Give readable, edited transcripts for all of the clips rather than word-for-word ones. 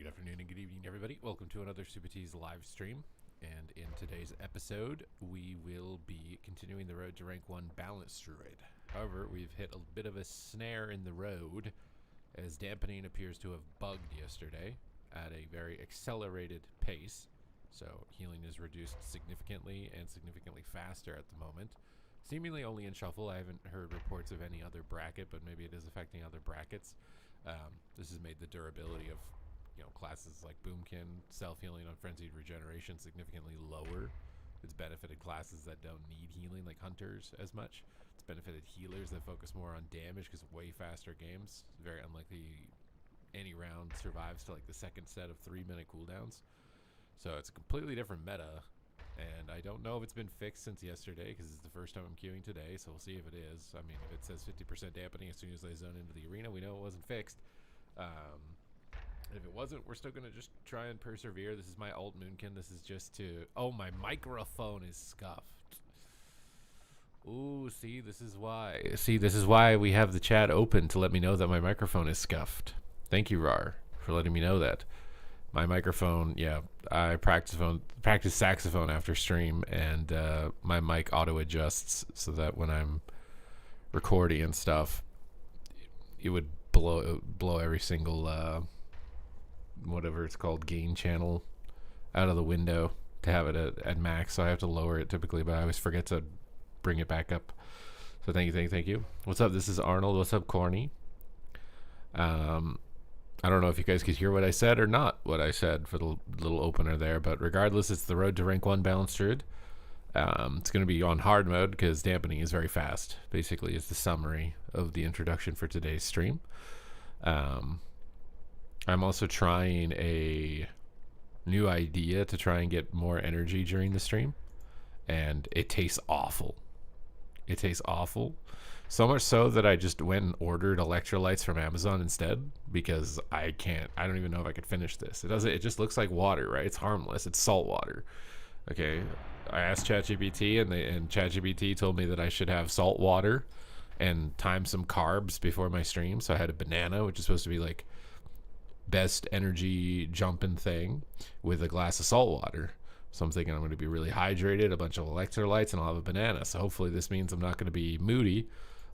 Good afternoon and good evening, everybody. Welcome to another Super Tees live stream. And in today's episode, we will be continuing the road to rank 1 Balanced Druid. However, we've hit a bit of a snare in the road, as dampening appears to have bugged yesterday at a very accelerated pace. So healing is reduced significantly and significantly faster at the moment. Seemingly only in Shuffle. I haven't heard reports of any other bracket, but maybe it is affecting other brackets. This has made the durability of classes like Boomkin, self-healing on Frenzied Regeneration significantly lower. It's benefited classes that don't need healing, like Hunters, as much. It's benefited healers that focus more on damage because way faster games. Very unlikely any round survives to like the second set of 3-minute cooldowns. So it's a completely different meta, and I don't know if it's been fixed since yesterday because it's the first time I'm queuing today, so we'll see if it is. I mean, if it says 50% dampening as soon as they zone into the arena, we know it wasn't fixed. If it wasn't, we're still going to just try and persevere. This is my alt Moonkin. This is just to... Oh, my microphone is scuffed. Ooh, see, this is why. See, this is why we have the chat open to let me know that my microphone is scuffed. Thank you, Rar, for letting me know that. My microphone, yeah, I practice saxophone after stream, and my mic auto-adjusts so that when I'm recording and stuff, it would blow every single... whatever it's called, gain channel out of the window to have it at max, so I have to lower it typically, but I always forget to bring it back up. So thank you. What's up? This is Arnold. What's up, Corny? I don't know if you guys could hear what I said or not what I said for the little opener there, but regardless, it's the road to rank 1 Balanced Druid. It's going to be on hard mode because dampening is very fast, basically, is the summary of the introduction for today's stream. I'm also trying a new idea to try and get more energy during the stream, and it tastes awful. It tastes awful. So much so that I just went and ordered electrolytes from Amazon instead, because I don't even know if I could finish this. It just looks like water, right? It's harmless. It's salt water. Okay. I asked ChatGPT, and ChatGPT told me that I should have salt water and time some carbs before my stream. So I had a banana, which is supposed to be like best energy jumping thing, with a glass of salt water. So I'm thinking I'm going to be really hydrated, a bunch of electrolytes, and I'll have a banana. So hopefully this means I'm not going to be moody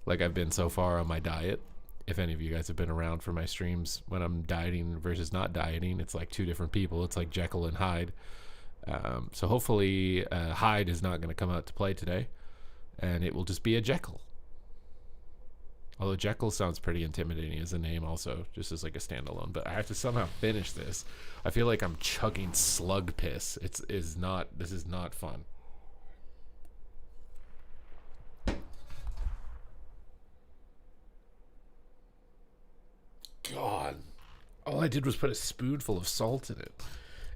like I've been so far on my diet. If any of you guys have been around for my streams when I'm dieting versus not dieting, it's like two different people. It's like Jekyll and Hyde. So hopefully Hyde is not going to come out to play today, and it will just be a Jekyll. Although Jekyll sounds pretty intimidating as a name also, just as like a standalone. But I have to somehow finish this. I feel like I'm chugging slug piss. This is not fun. God. All I did was put a spoonful of salt in it.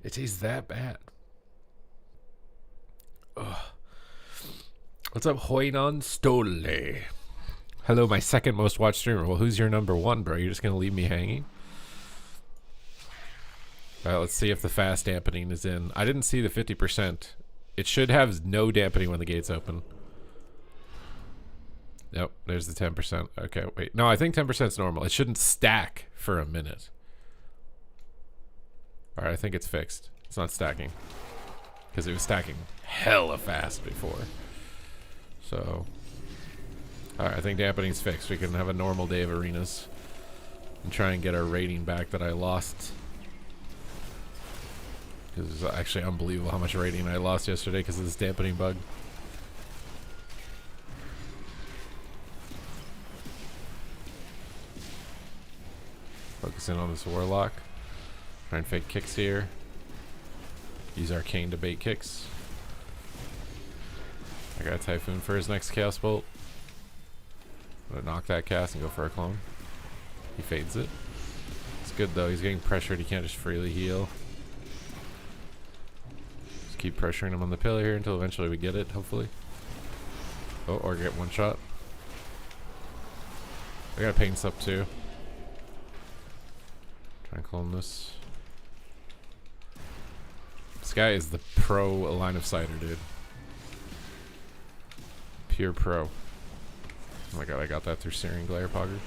It tastes that bad. Ugh. What's up, Hoinon Stole? Hello, my second most watched streamer. Well, who's your number one, bro? You're just going to leave me hanging? All right, let's see if the fast dampening is in. I didn't see the 50%. It should have no dampening when the gates open. Nope, there's the 10%. Okay, wait. No, I think 10% is normal. It shouldn't stack for a minute. All right, I think it's fixed. It's not stacking, because it was stacking hella fast before. So... Alright, I think dampening's fixed. We can have a normal day of arenas and try and get our rating back that I lost. Because it's actually unbelievable how much rating I lost yesterday because of this dampening bug. Focus in on this Warlock. Try and fake kicks here. Use Arcane to bait kicks. I got a Typhoon for his next Chaos Bolt. I'm gonna knock that cast and go for a clone. He fades it. It's good though, he's getting pressured, he can't just freely heal. Just keep pressuring him on the pillar here until eventually we get it, hopefully. Oh, or get one shot. I got Pain Sup too. Try and clone this. This guy is the pro line of sighter, dude. Pure pro. Oh my god, I got that through Searing Glare Pogger.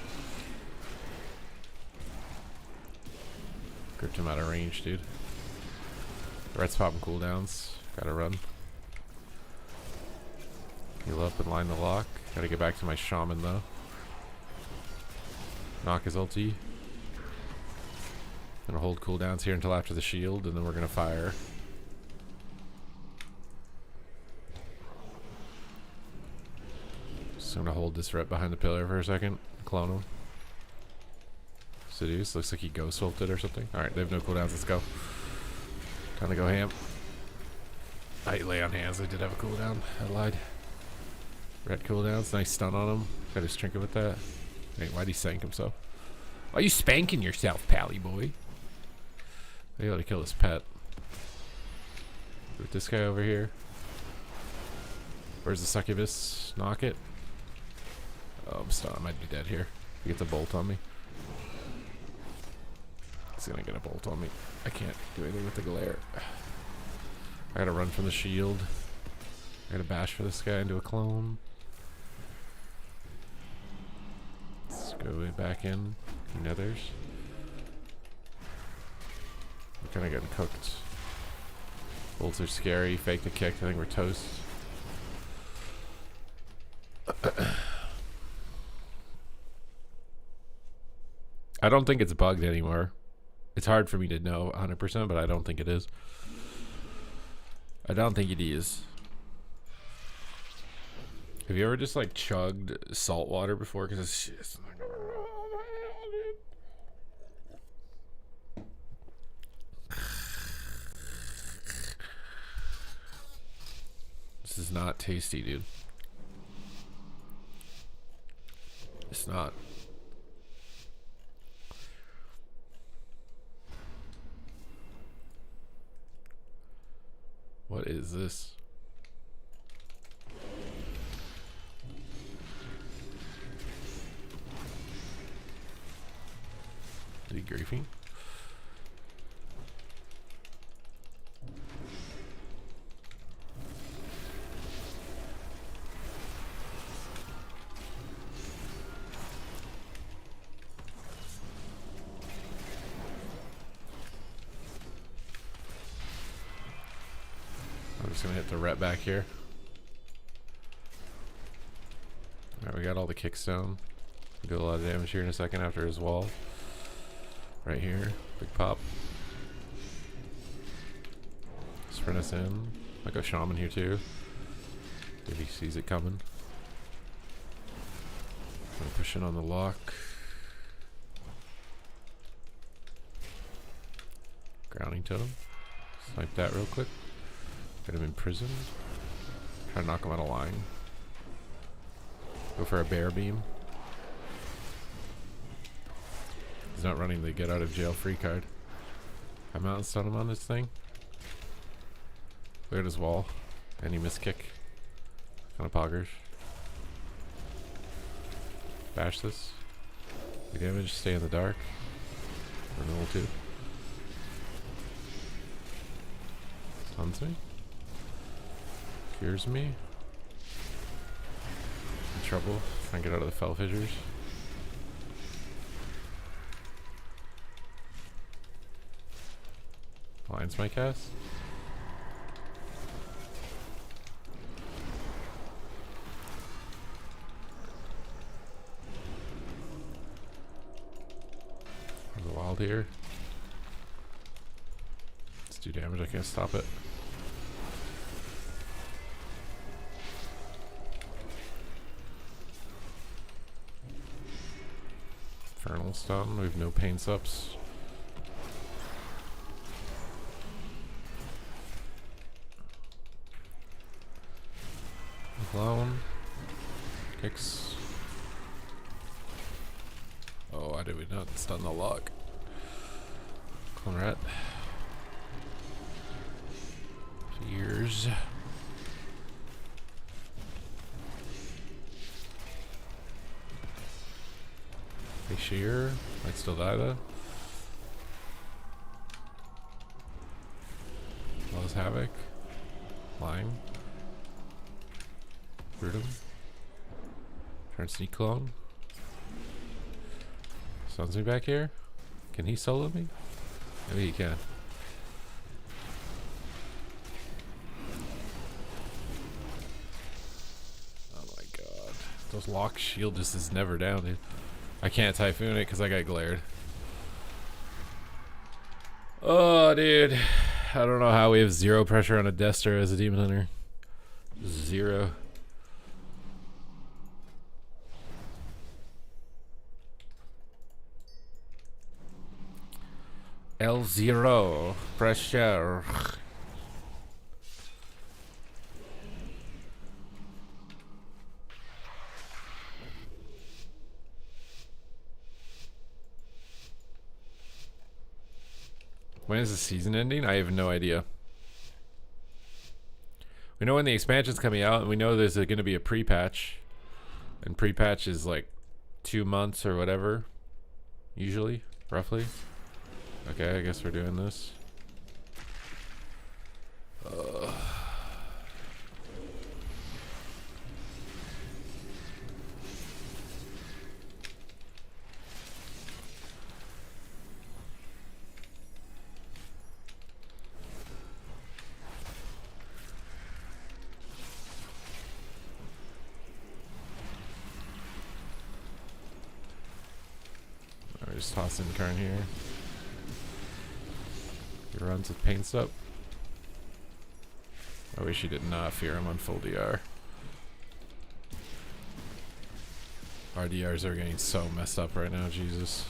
Gripped him out of range, dude. Red's popping cooldowns. Gotta run. Heal up and line the lock. Gotta get back to my shaman though. Knock his ulti. Gonna hold cooldowns here until after the shield, and then we're gonna fire. Just gonna hold this rep behind the pillar for a second. Clone him. Seduce. Looks like he ghost ulted or something. Alright, they have no cooldowns. Let's go. Time to go ham. I lay on hands. I did have a cooldown. I lied. Red cooldowns. Nice stun on him. Got his trinket with that. Wait, why'd he sank himself? Why are you spanking yourself, pally boy? I gotta kill his pet. With this guy over here. Where's the succubus? Knock it. Oh, I'm stunned. I might be dead here. He gets a bolt on me. He's gonna get a bolt on me. I can't do anything with the glare. I gotta run from the shield. I gotta bash for this guy into a clone. Let's go back in. Nethers. We're kinda getting cooked. Bolts are scary. Fake the kick. I think we're toast. I don't think it's bugged anymore. It's hard for me to know 100%, but I don't think it is. I don't think it is. Have you ever just like chugged salt water before? Because it's just like, this is not tasty, dude. It's not. What is this? Is he griefing? I'm just gonna hit the rep back here. Alright, we got all the kicks down. Do a lot of damage here in a second after his wall. Right here, big pop. Sprint us in. I go shaman here too. If he sees it coming. I'm gonna push in on the lock. Grounding totem. Snipe that real quick. Get him imprisoned. Try to knock him out of line. Go for a bear beam. He's not running the get out of jail free card. I'm out and stun him on this thing. Look at his wall. And he missed kick. Kind of poggers. Bash this. Big damage, stay in the dark. Renewal 2. Stuns me. Cures me. In trouble. Try and get out of the fell fissures. Blinds my cast. There's a wild here. Let's do damage. I can't stop it. Infernal stun. We have no pain subs. Clone. Kicks. Oh, why did we not stun the lock? Clone rat. Fears. They shear. Might still die though. Lows havoc. Line. Root him. Try and sneak clone. Stuns me back here. Can he solo me? Maybe he can. Oh my god. Those lock shield just is never down, dude. I can't typhoon it because I got glared. Oh, dude. I don't know how we have 0 pressure on a Destro as a Demon Hunter. 0. L0 pressure. When is the season ending? I have no idea. We know when the expansion's coming out, and we know there's going to be a pre-patch. And pre-patch is like 2 months or whatever. Usually, roughly. Okay, I guess we're doing this. We're just tossing Karn here. He runs with paints up. I wish he did not fear him on full DR. Our DRs are getting so messed up right now, Jesus.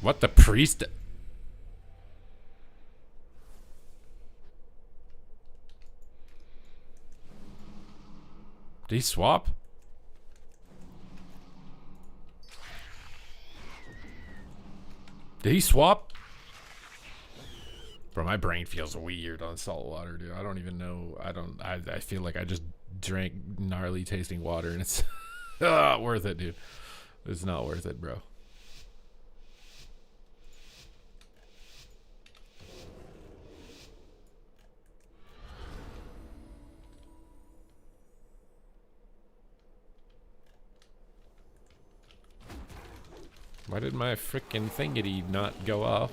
What the priest? Did he swap? Did he swap? Bro, my brain feels weird on salt water, dude. I don't even know. I feel like I just drank gnarly tasting water and it's worth it, dude. It's not worth it, bro. Why did my frickin' thingity not go off?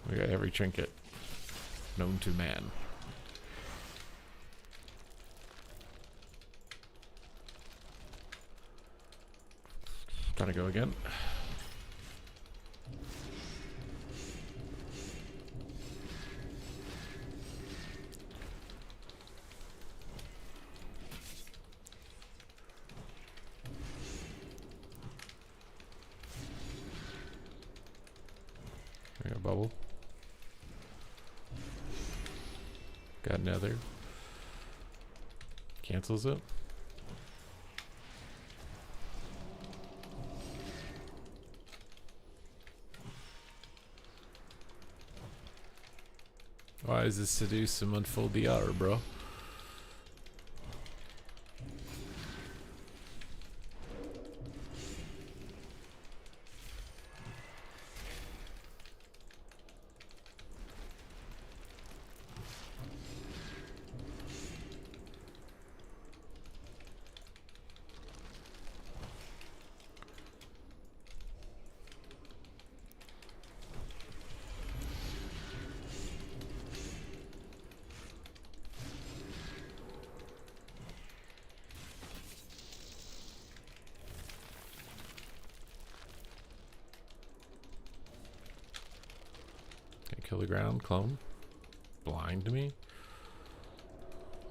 We got every trinket known to man. Gotta go again. We got a bubble. Got another. Cancels it. Why is this seduce him on full DR, bro? Kill the ground. Clone. Blind me.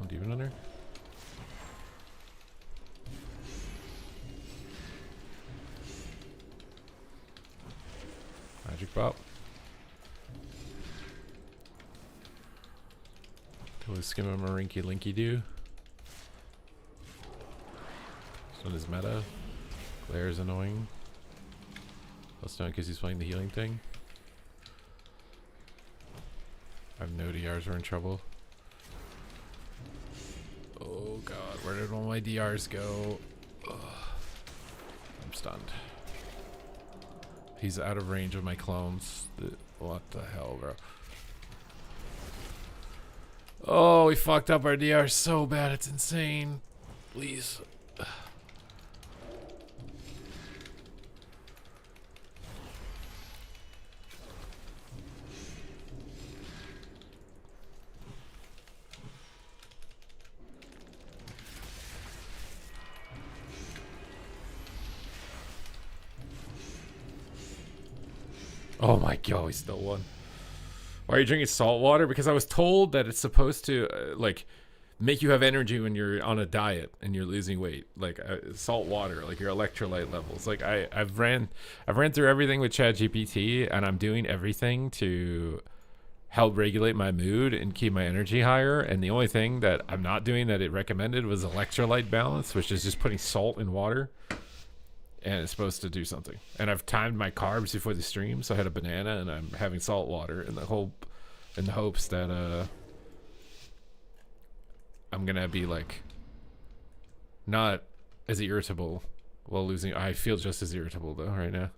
Oh, Demon Hunter. Magic Bop. Kill the Skimmarinky Linky Doo. This one is meta. Glaire's annoying. Plus no, because he's playing the healing thing. I have no DRs, we're in trouble. Oh god, where did all my DRs go? Ugh. I'm stunned. He's out of range of my clones. What the hell, bro? Oh, we fucked up our DR so bad, it's insane. Please. Oh my god, we still won. Why are you drinking salt water? Because I was told that it's supposed to like make you have energy when you're on a diet and you're losing weight. Like salt water, like your electrolyte levels. Like I've ran through everything with ChatGPT, and I'm doing everything to help regulate my mood and keep my energy higher. And the only thing that I'm not doing that it recommended was electrolyte balance, which is just putting salt in water. And it's supposed to do something. And I've timed my carbs before the stream, so I had a banana and I'm having salt water in the hopes that I'm gonna be like not as irritable while losing. I feel just as irritable though right now.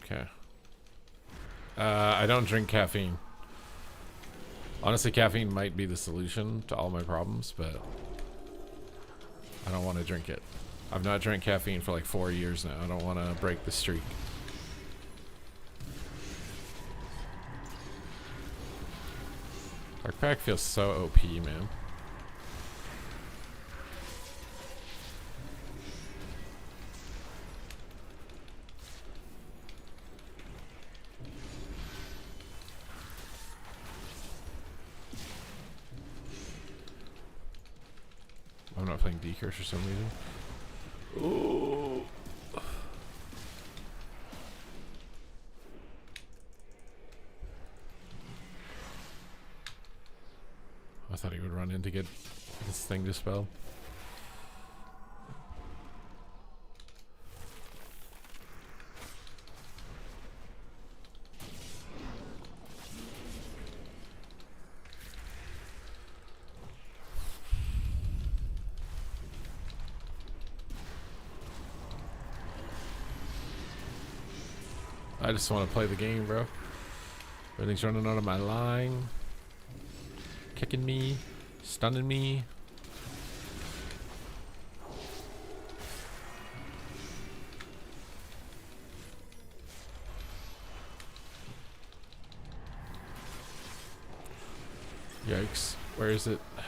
Okay. I don't drink caffeine. Honestly, caffeine might be the solution to all my problems, but I don't want to drink it. I've not drank caffeine for like 4 years now. I don't want to break the streak. Dark Pack feels so OP, man. I'm not playing D-Curse for some reason. Ooh. I thought he would run in to get this thing dispelled. I just want to play the game, bro. Everything's running out of my line. Kicking me. Stunning me. Yikes. Where is it? I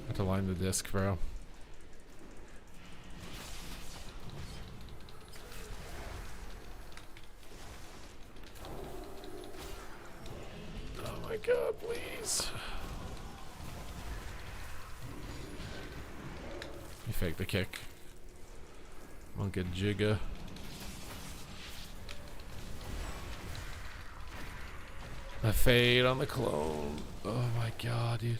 have to line the disc, bro. God, please. You fake the kick. Monk a jigga. A fade on the clone. Oh my god, dude.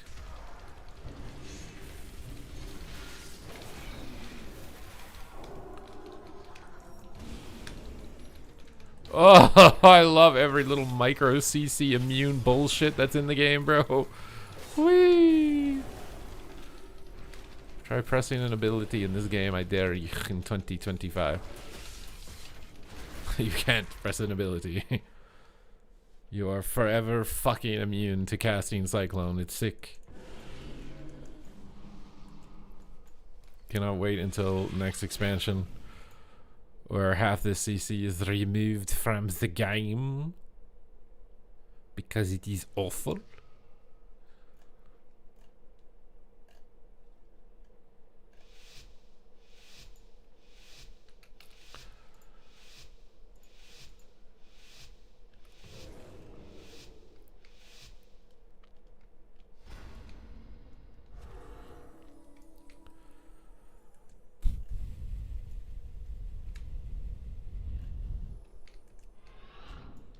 Oh, I love every little micro CC immune bullshit that's in the game, bro. Whee! Try pressing an ability in this game, I dare you, in 2025. You can't press an ability. You are forever fucking immune to casting Cyclone. It's sick. Cannot wait until next expansion where half the CC is removed from the game because it is awful.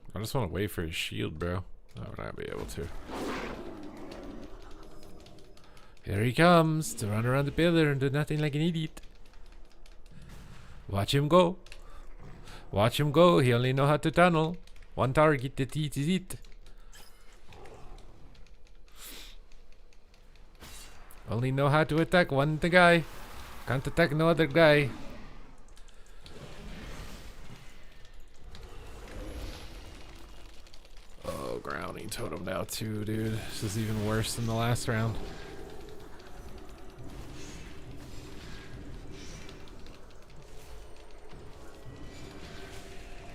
I just want to wait for his shield, bro. I would not be able to. Here he comes to run around the pillar and do nothing like an idiot. Watch him go. Watch him go. He only know how to tunnel. One target, that is it. Only know how to attack one guy. Can't attack no other guy. Oh, grounding totem now too, dude. This is even worse than the last round.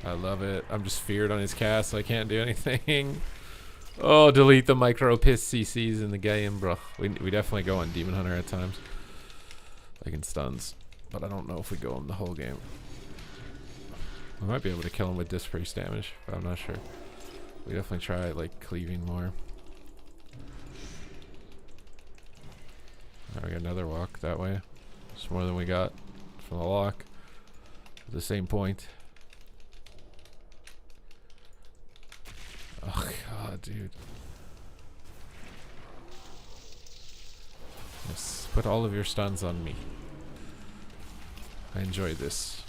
I love it. I'm just feared on his cast, so I can't do anything. Oh, delete the micro piss CCs in the game, bro. We definitely go on Demon Hunter at times. Like in stuns. But I don't know if we go him the whole game. We might be able to kill him with disc priest damage, but I'm not sure. We definitely try like cleaving more. Now we got another walk that way. It's more than we got from the lock. At the same point. Oh god, dude. Yes, put all of your stuns on me. I enjoy this.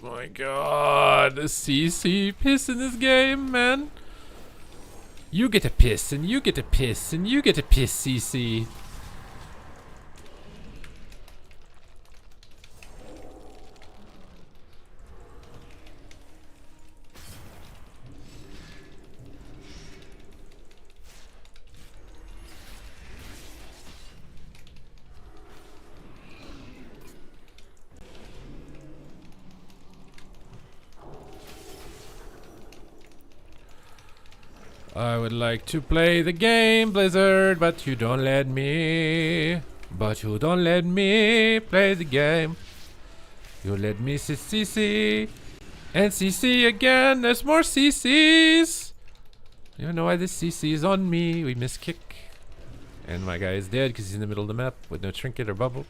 My god, the CC piss in this game, man. You get a piss, and you get a piss, and you get a piss, CC. I would like to play the game, Blizzard, but you don't let me. But you don't let me play the game. You let me CC and CC again. There's more CCs. You don't know why this CC is on me. We miss kick. And my guy is dead because he's in the middle of the map with no trinket or bubble.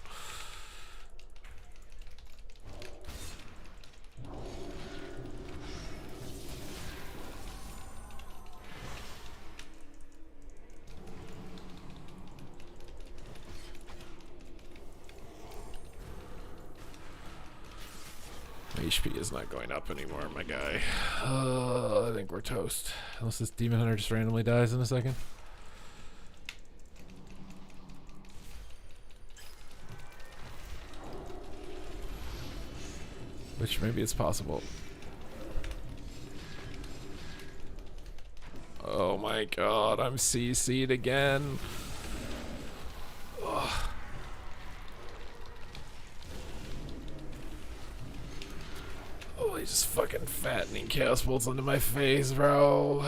HP is not going up anymore, my guy. I think we're toast. Unless this Demon Hunter just randomly dies in a second. Which maybe it's possible. Oh my god, I'm CC'd again. Ugh. Oh, he's just fucking fattening chaos bolts onto my face, bro.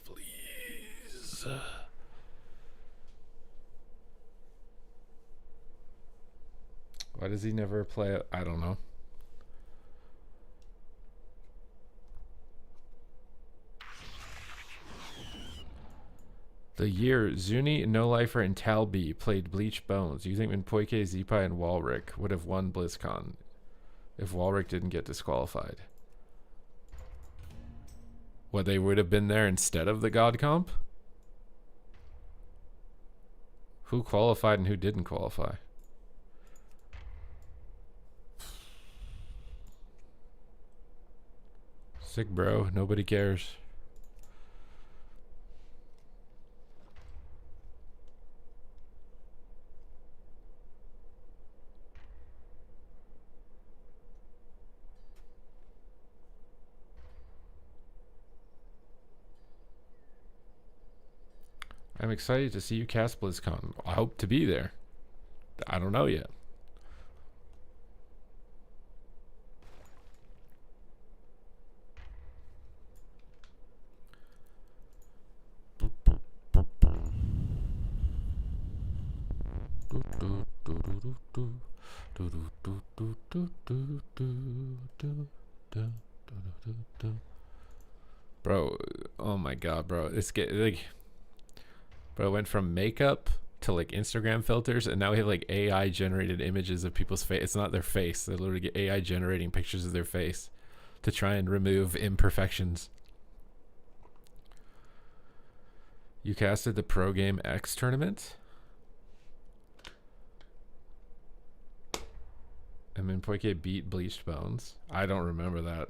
Please. Why does he never play it? I don't know. The year Zuni, No Lifer, and Talbi played Bleach Bones. You think when Poike, Zeepai, and Walrick would have won BlizzCon if Walrick didn't get disqualified? What, they would have been there instead of the God Comp? Who qualified and who didn't qualify? Sick, bro. Nobody cares. I'm excited to see you cast BlizzCon. I hope to be there. I don't know yet. Bro, oh my god, bro. It's like, bro, it went from makeup to like Instagram filters, and now we have like AI generated images of people's face. It's not their face. They literally get AI generating pictures of their face to try and remove imperfections. You casted the Pro Game X tournament? And then Poike beat Bleached Bones. I don't remember that.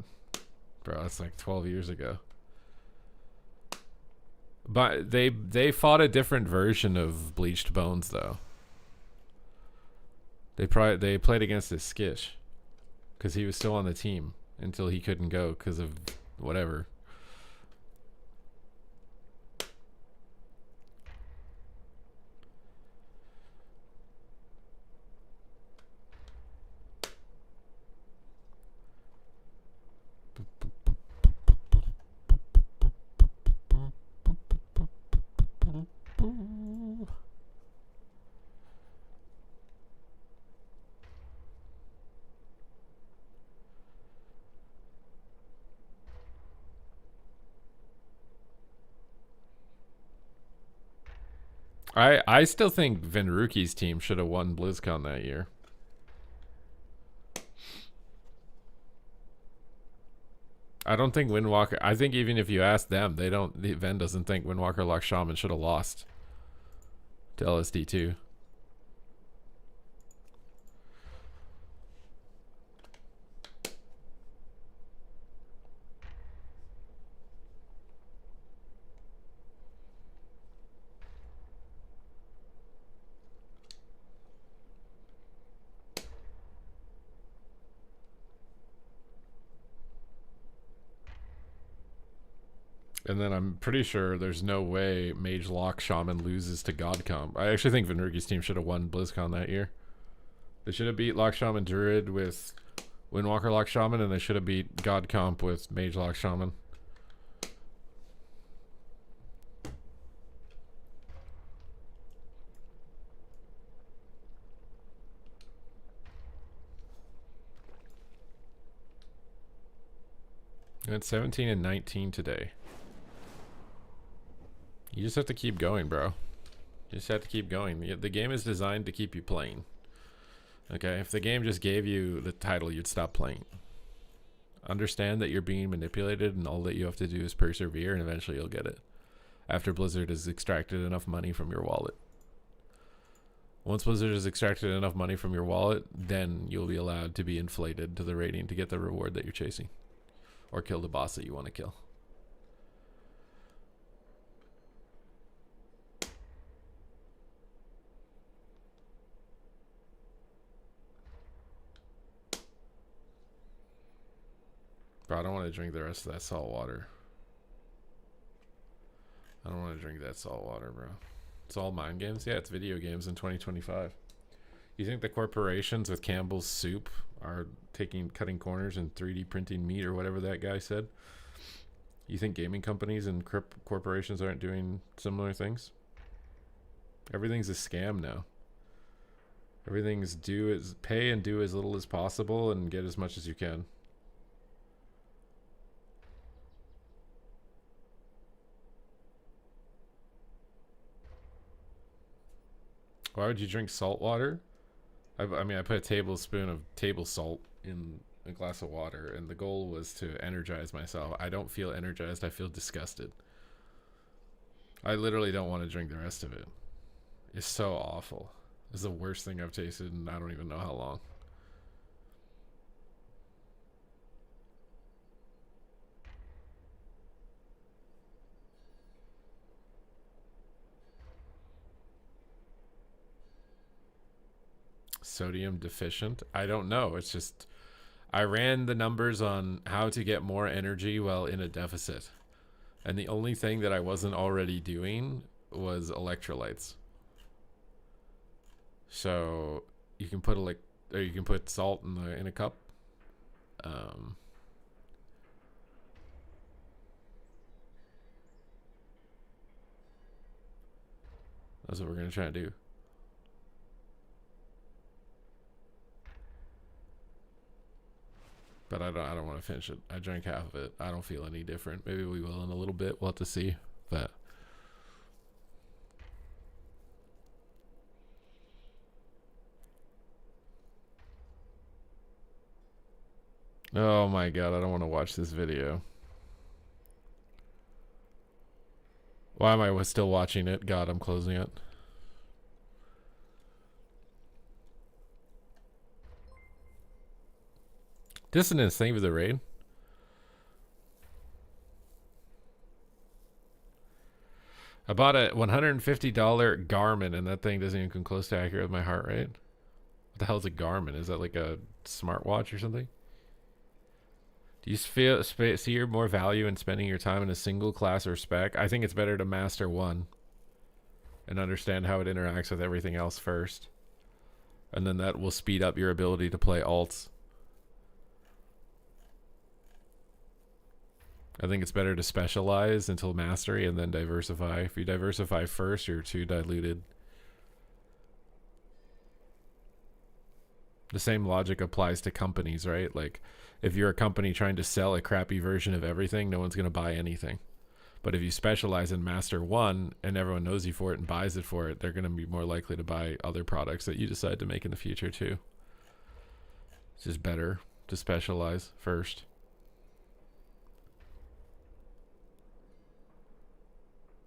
Bro, that's like 12 years ago. But they fought a different version of Bleached Bones though. They played against this Skish because he was still on the team until he couldn't go because of whatever. I still think Venruki's team should have won BlizzCon that year. I don't think Windwalker. I think even if you ask them, Ven doesn't think Windwalker Lock Shaman should have lost to LSD2. And then I'm pretty sure there's no way Mage Lock Shaman loses to God Comp. I actually think Venruki's team should have won BlizzCon that year. They should have beat Lock Shaman Druid with Windwalker Lock Shaman, and they should have beat God Comp with Mage Lock Shaman. And it's 17 and 19 today. You just have to keep going, bro. You just have to keep going. The game is designed to keep you playing. Okay, if the game just gave you the title, you'd stop playing. Understand that you're being manipulated, and all that you have to do is persevere, and eventually you'll get it. After Blizzard has extracted enough money from your wallet. Once Blizzard has extracted enough money from your wallet, then you'll be allowed to be inflated to the rating to get the reward that you're chasing. Or kill the boss that you want to kill. Bro, I don't want to drink the rest of that salt water. I don't want to drink that salt water, bro. It's all mind games? Yeah, it's video games in 2025. You think the corporations with Campbell's Soup are cutting corners and 3D printing meat or whatever that guy said? You think gaming companies and corporations aren't doing similar things? Everything's a scam now. Everything's pay and do as little as possible and get as much as you can. Why would you drink salt water? I mean, I put a tablespoon of table salt in a glass of water, and the goal was to energize myself. I don't feel energized. I feel disgusted. I literally don't want to drink the rest of it. It's so awful. It's the worst thing I've tasted in I don't even know how long. Sodium deficient? I don't know. It's just I ran the numbers on how to get more energy while in a deficit. And the only thing that I wasn't already doing was electrolytes. So you can put you can put salt in a cup. That's what we're gonna try to do. But I don't want to finish it. I drank half of it. I don't feel any different. Maybe we will in a little bit. We'll have to see. But oh my god, I don't want to watch this video. Why am I still watching it? God, I'm closing it. Dissonance, thank you for the raid. I bought a $150 Garmin, and that thing doesn't even come close to accurate with my heart rate. What the hell is a Garmin? Is that like a smartwatch or something? Do you see more value in spending your time in a single class or spec? I think it's better to master one and understand how it interacts with everything else first. And then that will speed up your ability to play alts. I think it's better to specialize until mastery and then diversify. If you diversify first, you're too diluted. The same logic applies to companies, right? Like, if you're a company trying to sell a crappy version of everything, no one's going to buy anything. But if you specialize and master one and everyone knows you for it and buys it for it, they're going to be more likely to buy other products that you decide to make in the future too. It's just better to specialize first.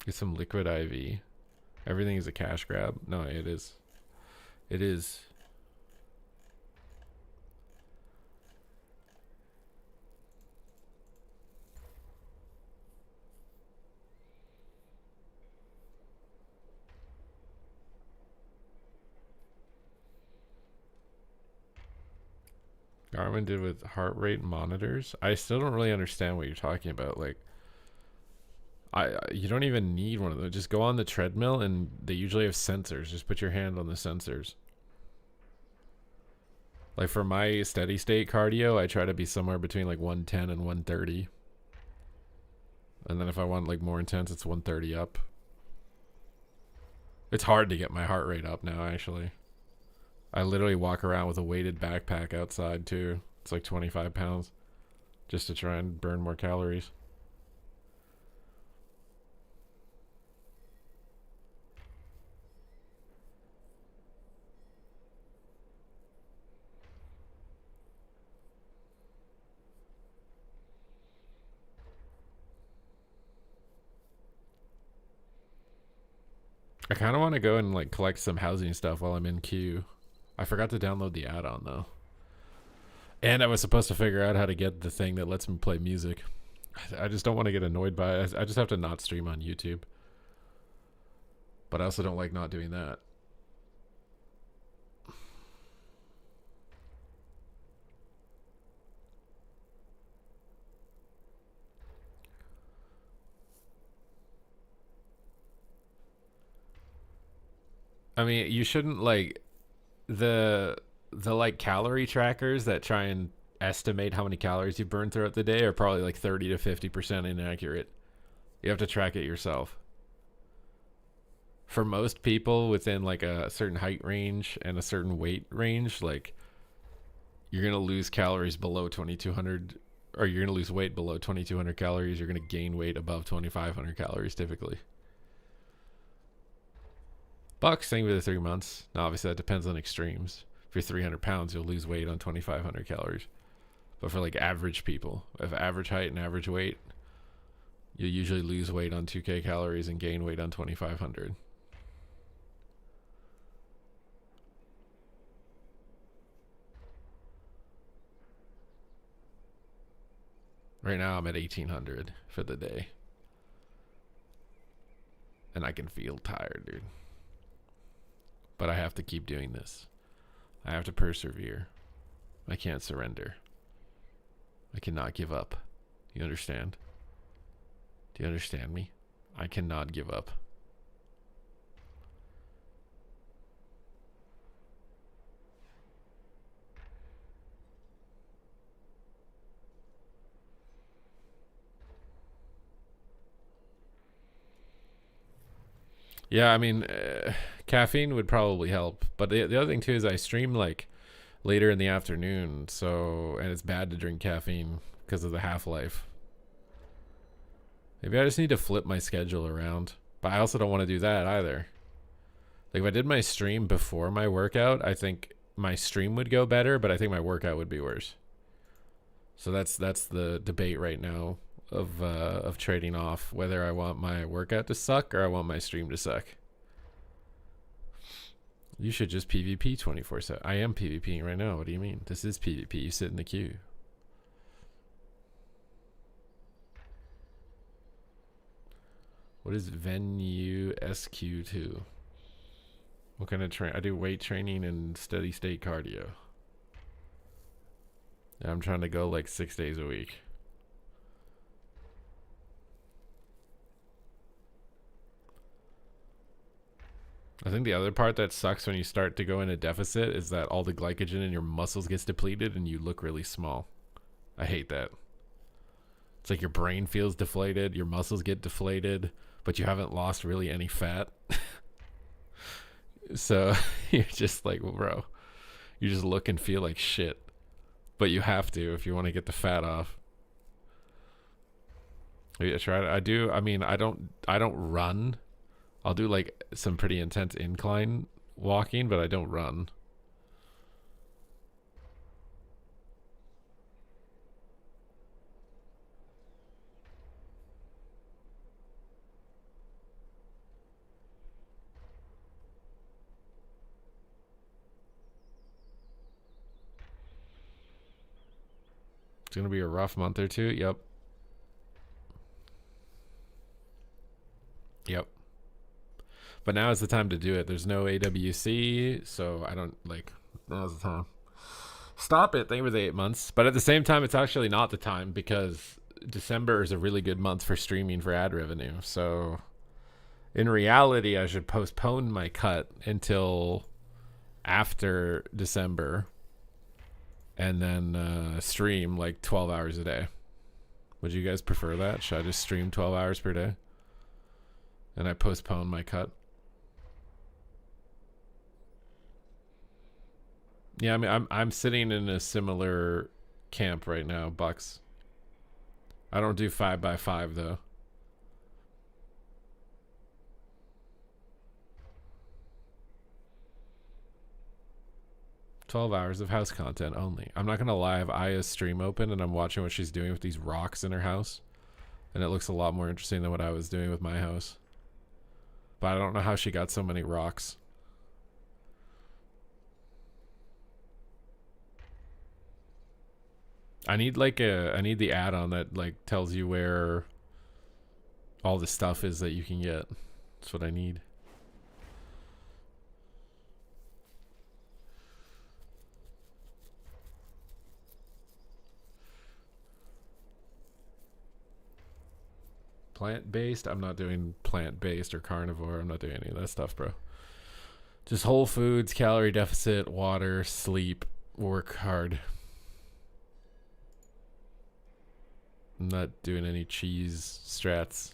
Get some liquid IV. Everything is a cash grab. No, it is. It is. Garmin did with heart rate monitors. I still don't really understand what you're talking about. Like, you don't even need one of those. Just go on the treadmill, and they usually have sensors. Just put your hand on the sensors. Like for my steady state cardio, I try to be somewhere between like 110 and 130. And then if I want like more intense, it's 130 up. It's hard to get my heart rate up now, actually. I literally walk around with a weighted backpack outside too. It's like 25 pounds just to try and burn more calories. I kind of want to go and like collect some housing stuff while I'm in queue. I forgot to download the add-on though. And I was supposed to figure out how to get the thing that lets me play music. I just don't want to get annoyed by it. I just have to not stream on YouTube. But I also don't like not doing that. I mean, you shouldn't like the like calorie trackers that try and estimate how many calories you burn throughout the day are probably like 30 to 50% inaccurate. You have to track it yourself. For most people within like a certain height range and a certain weight range, like you're going to lose calories below 2200, or you're going to lose weight below 2200 calories. You're going to gain weight above 2500 calories typically. Bucks, thank you for the 3 months. Now, obviously, that depends on extremes. If you're 300 pounds, you'll lose weight on 2,500 calories. But for like average people, if average height and average weight, you usually lose weight on 2K calories and gain weight on 2,500. Right now I'm at 1,800 for the day. And I can feel tired, dude. But I have to keep doing this. I have to persevere. I can't surrender. I cannot give up. You understand? Do you understand me? I cannot give up. Yeah, I mean, caffeine would probably help. But the other thing too is I stream like later in the afternoon, so, and it's bad to drink caffeine because of the half-life. Maybe I just need to flip my schedule around. But I also don't want to do that either. Like if I did my stream before my workout, I think my stream would go better, but I think my workout would be worse. So that's the debate right now of trading off whether I want my workout to suck or I want my stream to suck. You should just PvP 24/7. I am PvPing right now. What do you mean? This is PvP. You sit in the queue. What is Venue SQ2? What kind of train? I do weight training and steady state cardio. I'm trying to go like 6 days a week. I think the other part that sucks when you start to go in a deficit is that all the glycogen in your muscles gets depleted and you look really small. I hate that. It's like your brain feels deflated, your muscles get deflated, but you haven't lost really any fat. So you're just like, well, bro, you just look and feel like shit. But you have to if you want to get the fat off. I try. I mean, I don't run. I'll do like some pretty intense incline walking, but I don't run. It's going to be a rough month or two. Yep. Yep. But now is the time to do it. There's no AWC, so I don't like. Now's the time. Stop it. Thank you for the 8 months. But at the same time, it's actually not the time because December is a really good month for streaming for ad revenue. So in reality, I should postpone my cut until after December and then stream like 12 hours a day. Would you guys prefer that? Should I just stream 12 hours per day and I postpone my cut? Yeah, I mean, I'm sitting in a similar camp right now, Bucks. I don't do 5x5 though. $12 of house content only. I'm not gonna lie, I have Aya's stream open and I'm watching what she's doing with these rocks in her house, and it looks a lot more interesting than what I was doing with my house. But I don't know how she got so many rocks. I need the add-on that like tells you where all the stuff is that you can get. That's what I need. Plant-based? I'm not doing plant-based or carnivore. I'm not doing any of that stuff, bro. Just whole foods, calorie deficit, water, sleep, work hard. I'm not doing any cheese strats.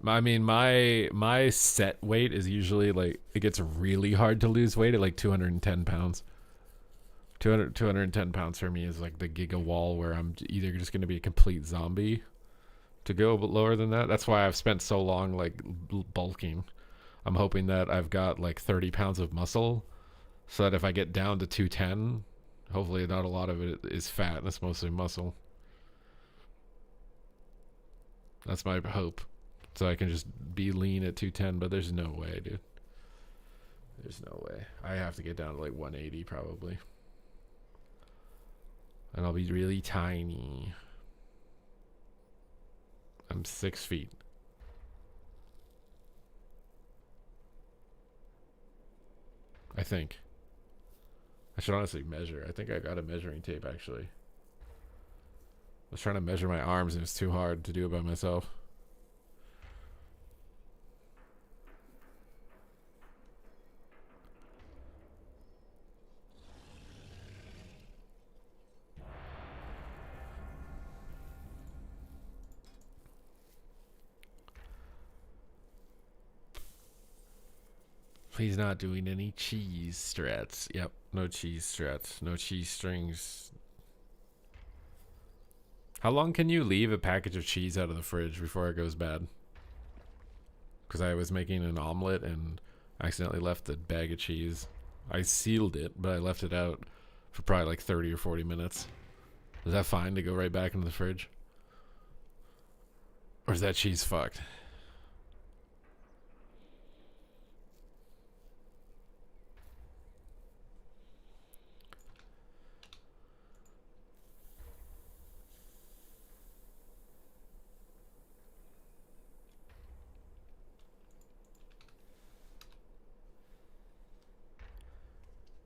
I mean, my set weight is usually like, it gets really hard to lose weight at like 210 pounds. 210 pounds for me is like the giga wall where I'm either just going to be a complete zombie to go lower than that. That's why I've spent so long like bulking. I'm hoping that I've got like 30 pounds of muscle so that if I get down to 210, hopefully not a lot of it is fat. That's mostly muscle. That's my hope. So I can just be lean at 210, but there's no way, dude. There's no way. I have to get down to like 180 probably. And I'll be really tiny. I'm 6 feet. I think. I should honestly measure. I think I got a measuring tape actually. I was trying to measure my arms and it's too hard to do it by myself. He's not doing any cheese strats. Yep, no cheese strats. No cheese strings. How long can you leave a package of cheese out of the fridge before it goes bad? Because I was making an omelet and accidentally left the bag of cheese. I sealed it, but I left it out for probably like 30 or 40 minutes. Is that fine to go right back into the fridge? Or is that cheese fucked?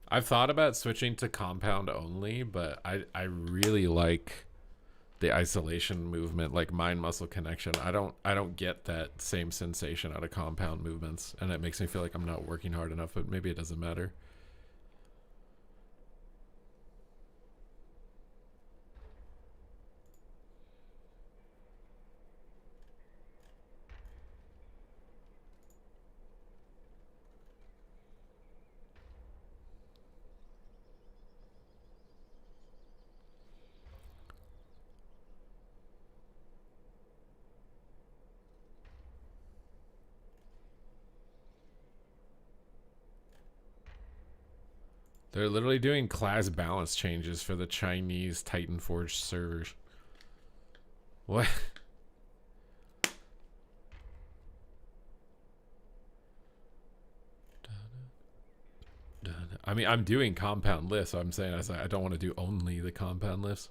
I've thought about switching to compound only, but I really like the isolation movement, like mind muscle connection. I don't get that same sensation out of compound movements, and it makes me feel like I'm not working hard enough, but maybe it doesn't matter. They're literally doing class balance changes for the Chinese Titan Forge servers. What? I mean, I'm doing compound lifts, so I'm saying I don't want to do only the compound lifts.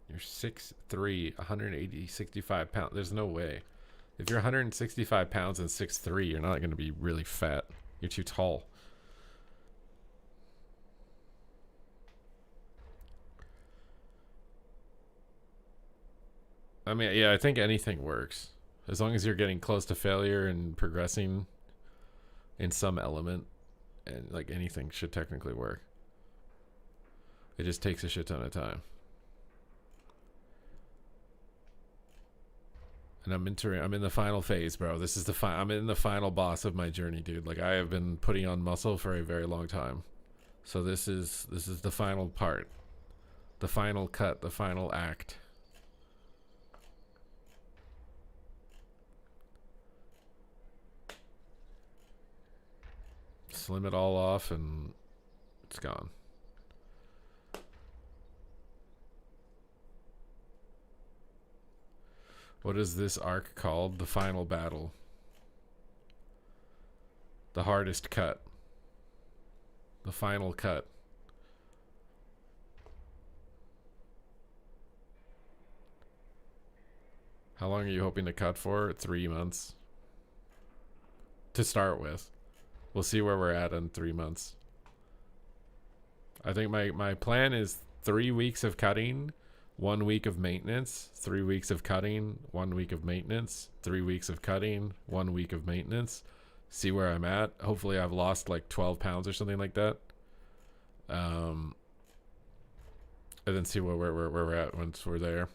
You're 6'3", 180, 65 pounds. There's no way. If you're 165 pounds and 6'3", you're not going to be really fat. You're too tall. I mean, yeah, I think anything works. As long as you're getting close to failure and progressing in some element, and like anything should technically work. It just takes a shit ton of time. And I'm in the final phase, bro. This is I'm in the final boss of my journey, dude. Like, I have been putting on muscle for a very long time. So this is the final part. The final cut, the final act. Slim it all off and It's gone. What is this arc called? The final battle. The hardest cut. The final cut. How long are you hoping to cut for? 3 months. To start with. We'll see where we're at in 3 months. I think my plan is 3 weeks of cutting, 1 week of maintenance, 3 weeks of cutting, 1 week of maintenance, 3 weeks of cutting, 1 week of maintenance. See where I'm at. Hopefully I've lost like 12 pounds or something like that. And then see where we're at once we're there.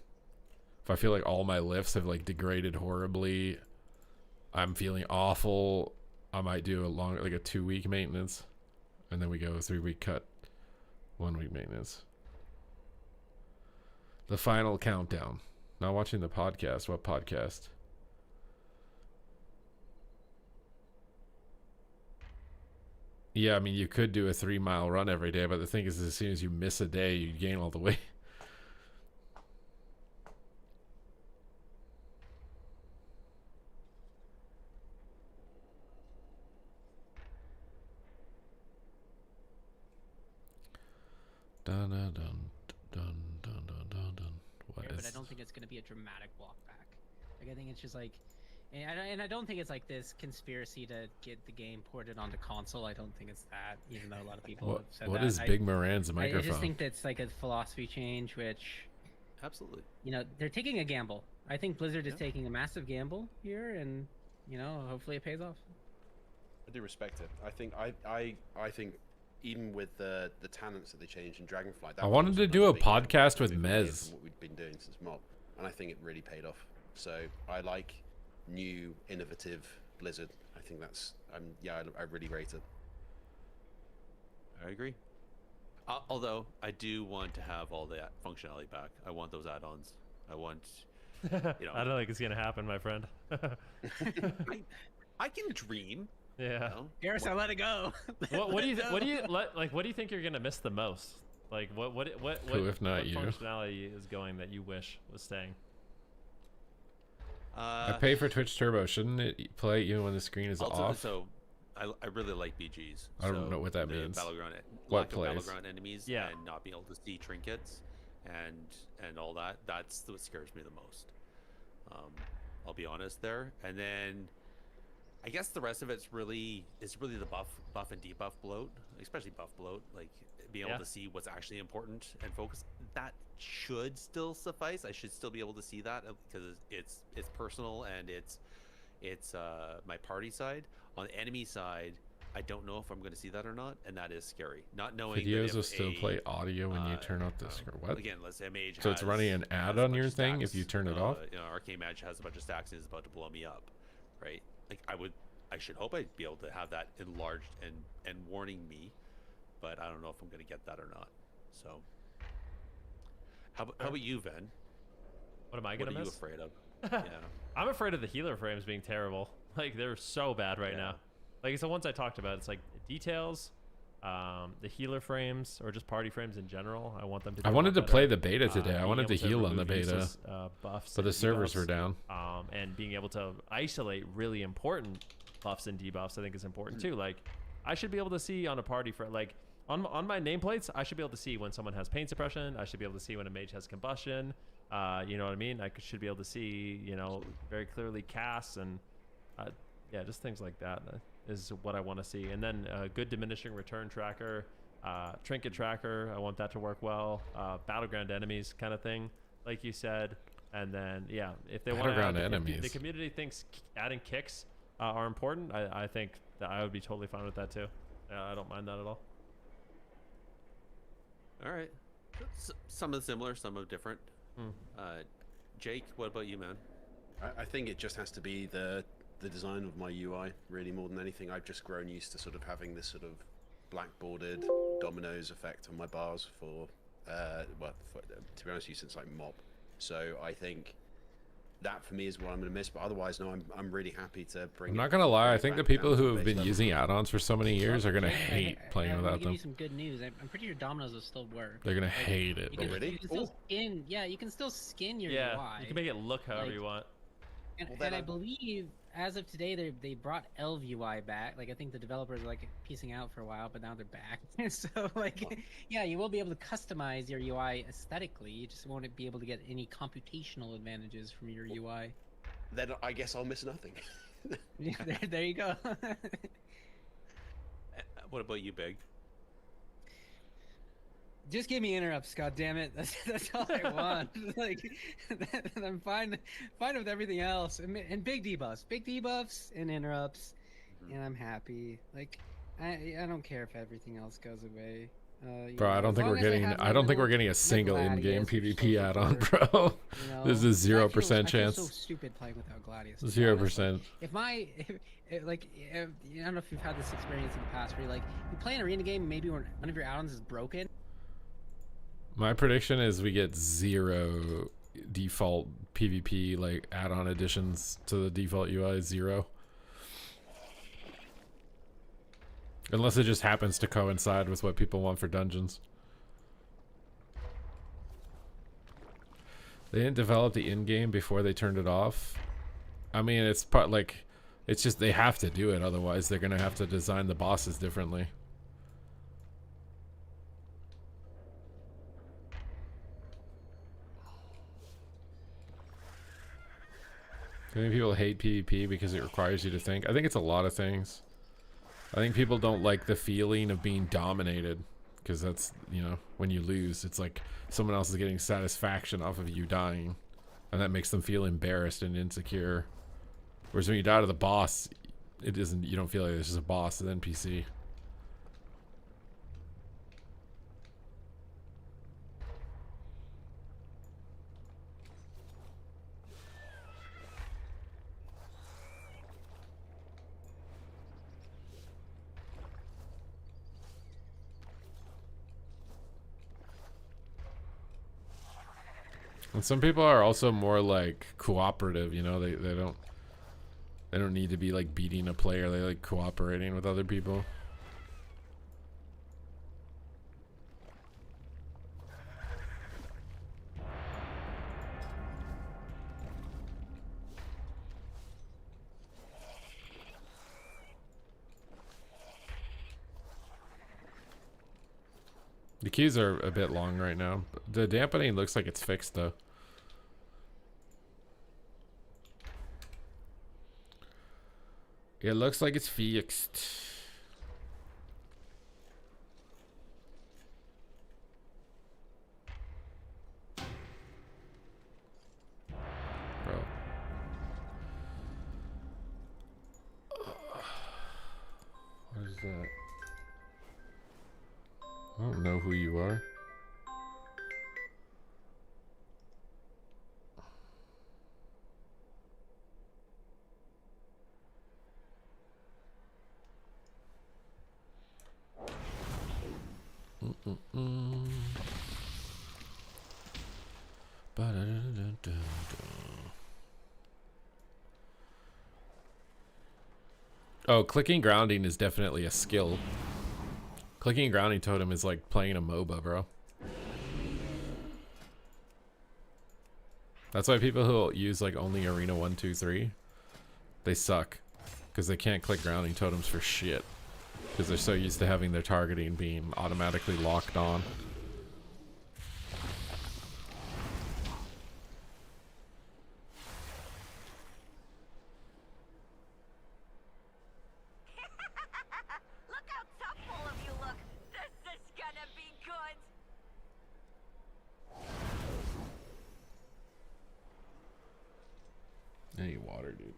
If I feel like all my lifts have like degraded horribly, I'm feeling awful, I might do like a 2 week maintenance, and then we go 3 week cut, 1 week maintenance. The final countdown. Not watching the podcast. What podcast? Yeah, I mean, you could do a 3 mile run every day, but the thing is, as soon as you miss a day, you gain all the weight. Dun, dun, dun, dun, dun, dun, dun, dun. What But I don't think it's going to be a dramatic walk back. Like, I think it's just like, and I don't think it's like this conspiracy to get the game ported onto console. I don't think it's that, even though a lot of people have said what that. is Big Moran's microphone? I just think that's like a philosophy change, which, absolutely, you know, they're taking a gamble. I think Blizzard is taking a massive gamble here, and you know, hopefully it pays off. I do respect it. I think even with the talents that they changed in Dragonflight, I wanted to do a podcast with Mez. What we've been doing since Mob, and I think it really paid off. So I like new, innovative Blizzard. I think that's I really rate it. I agree. Although I do want to have all that functionality back. I want those add-ons. I want, you know. I don't think it's gonna happen, my friend. I can dream. Yeah. You know? Garrus, I let it go. What do you think you're gonna miss the most? Like what Who, if not what you? functionality is going that you wish was staying? I pay for Twitch Turbo. Shouldn't it play even when the screen is off? So I really like BGs. I don't know what that means. Battleground, What plays? Battleground enemies, Yeah. and not being able to see trinkets and all that. That's what scares me the most. I'll be honest there. And then I guess the rest of it's really the buff and debuff bloat, especially buff bloat, like being able to see what's actually important and focus. That should still suffice. I should still be able to see that because it's personal and it's my party side. On the enemy side, I don't know if I'm going to see that or not, and that is scary. Not knowing Videos that will still play audio when you turn off the screen. What? Again, let's say Mage So it's running an ad on your thing if you turn it off? You know, Arcane Mage has a bunch of stacks and is about to blow me up, right? Like I should hope I'd be able to have that enlarged and warning me, but I don't know if I'm going to get that or not. So, how about you, Ven? What am I gonna miss? What are you afraid of? Yeah. I'm afraid of the healer frames being terrible. Like they're so bad right now. Like it's the ones I talked about. It's like details, the healer frames, or just party frames in general. I want them to. I wanted to play the beta today. I wanted to heal on the beta, useless, buffs, but the servers were down. And being able to isolate really important buffs and debuffs, I think is important too. Like I should be able to see on a party for like on my nameplates. I should be able to see when someone has pain suppression. I should be able to see when a mage has combustion. You know what I mean? I should be able to see, you know, very clearly casts and yeah, just things like that is what I want to see. And then good diminishing return tracker, trinket tracker. I want that to work well. Battleground enemies kind of thing, like you said. And then yeah, if they want to add, enemies, if the community thinks adding kicks are important, I think that I would be totally fine with that too. I don't mind that at all. All right. Some are similar, some are different. Jake, what about you, man? I think it just has to be the design of my UI, really, more than anything. I've just grown used to sort of having this sort of black-bordered dominoes effect on my bars for to be honest with you, since like Mob. So I think that for me is what I'm going to miss. But otherwise, no, I'm really happy to bring. I'm it- not gonna lie. I bring it think the back down people to who the have base been level. using add-ons for so many years are gonna hate playing I without will give them. you some good news. I'm pretty sure Domino's will still work. They're gonna Like, hate it. You can, Already? you can still Ooh. skin. Yeah, you can still skin your Yeah, UI. you can make it look however Like, you want. And, Well, then and I I'm- believe as of today they brought Elv UI back. Like I think the developers were like piecing out for a while, but now they're back. So like, yeah, you will be able to customize your UI aesthetically. You just won't be able to get any computational advantages from your UI. Then I guess I'll miss nothing. there you go. What about you, Big? Just give me interrupts, god damn it. That's all I want. Like, I'm fine with everything else. And big debuffs and interrupts, and I'm happy. Like, I don't care if everything else goes away. You Bro, know, I don't as think long we're as I getting. have I my don't think we're little- getting a my single in-game Gladius or PvP social add-on, support, bro. you know? This is I feel- 0% I feel chance. so stupid playing without Gladius. to be honest. Like, 0%. if I don't know if you've had this experience in the past where you play an arena game, maybe when one of your add-ons is broken. My prediction is we get 0 default PvP like add-on additions to the default UI. 0. Unless it just happens to coincide with what people want for dungeons. They didn't develop the in-game before they turned it off. I mean, it's it's just they have to do it, otherwise they're gonna have to design the bosses differently. I think people hate PvP because it requires you to think. I think it's a lot of things. I think people don't like the feeling of being dominated because that's, you know, when you lose, it's like someone else is getting satisfaction off of you dying, and that makes them feel embarrassed and insecure. Whereas when you die to the boss, it isn't, you don't feel like this is a boss, it's an NPC. And some people are also more like cooperative, you know, they don't need to be like beating a player, they like cooperating with other people. The keys are a bit long right now. The dampening looks like it's fixed though. It looks like it's fixed. Bro. What is that? I don't know who you are. Ba-da-da-da-da-da. Oh, clicking grounding is definitely a skill. Clicking grounding totem is like playing a MOBA, bro. That's why people who use like only Arena 1, 2, 3, they suck. Because they can't click grounding totems for shit. Because they're so used to having their targeting being automatically locked on. Look how tough all of you look. This is gonna be good. I need water, dude.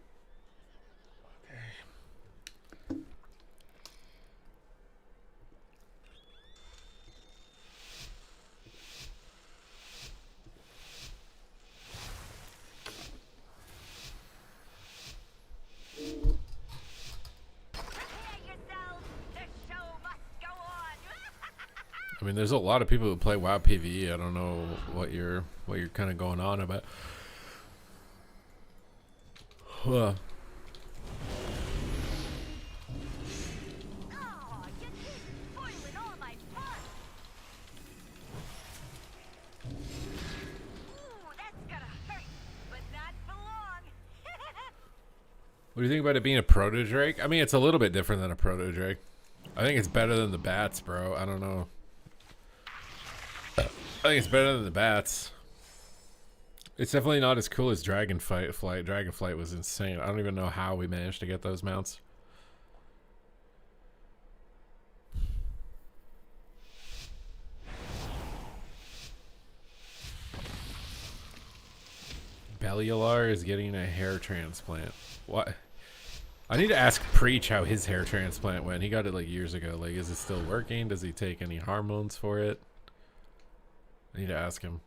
Prepare yourselves. The show must go on. I mean, there's a lot of people who play WoW PvE. I don't know what you're kind of going on about. Prepare yourselves. The show must go on. Ugh. Oh, you keep spoiling all my fun. Ooh, that's gonna hurt, but not for long. What do you think about it being a proto Drake? I mean, it's a little bit different than a proto Drake. I think it's better than the bats, bro. I don't know. I think it's better than the bats. It's definitely not as cool as Dragonflight. Dragonflight was insane. I don't even know how we managed to get those mounts. Belialar is getting a hair transplant. What? I need to ask Preach how his hair transplant went. He got it like years ago. Like, is it still working? Does he take any hormones for it? I need to ask him.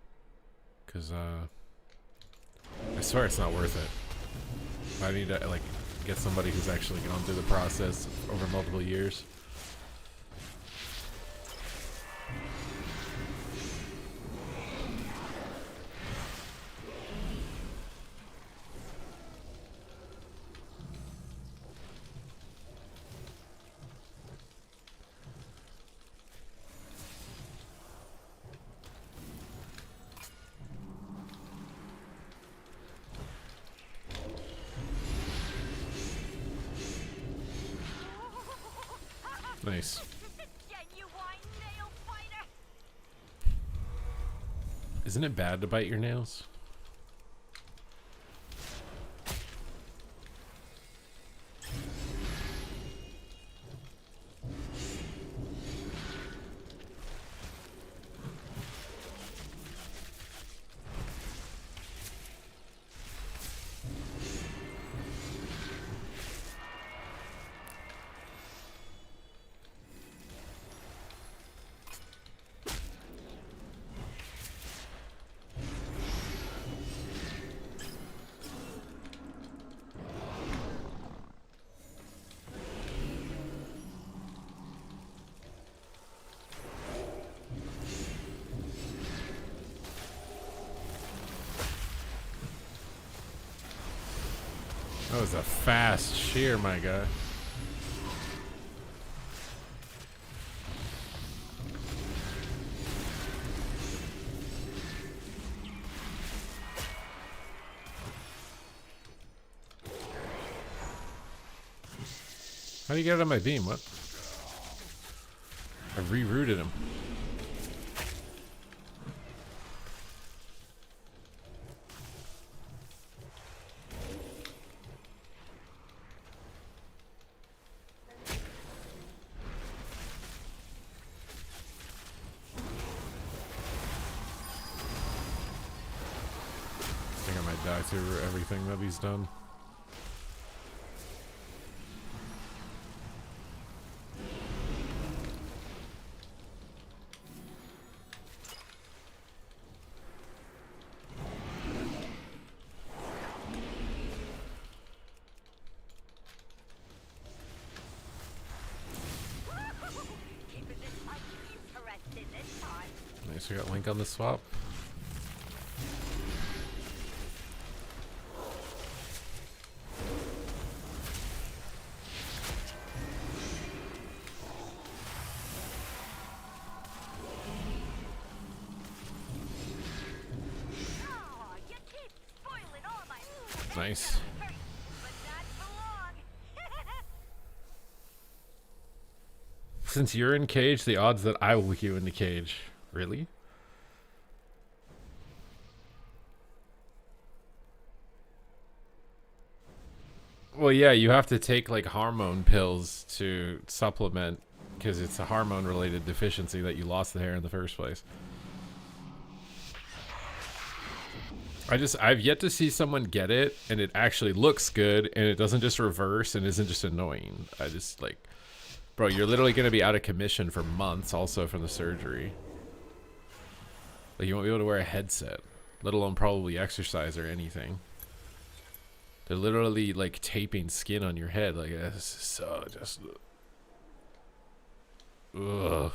Because, I swear it's not worth it. I need to, like, get somebody who's actually gone through the process over multiple years. Nice. Genuine nail fighter. Isn't it bad to bite your nails? That was a fast shear, my guy. How do you get it on my beam? What? I rerouted him. I think I might die through everything that he's done. Keeping this fight interesting this time. Nice, we got Link on the swap. Oh, you keep spoiling all my Nice. hurt, but not for long. Since you're in cage, the odds that I will queue into cage. Really? Well, yeah, you have to take like hormone pills to supplement because it's a hormone related deficiency that you lost the hair in the first place. I've yet to see someone get it and it actually looks good and it doesn't just reverse and isn't just annoying. I just like, bro, you're literally going to be out of commission for months also from the surgery. Like, you won't be able to wear a headset, let alone probably exercise or anything. They're literally like taping skin on your head. Like, this is so just. Ugh.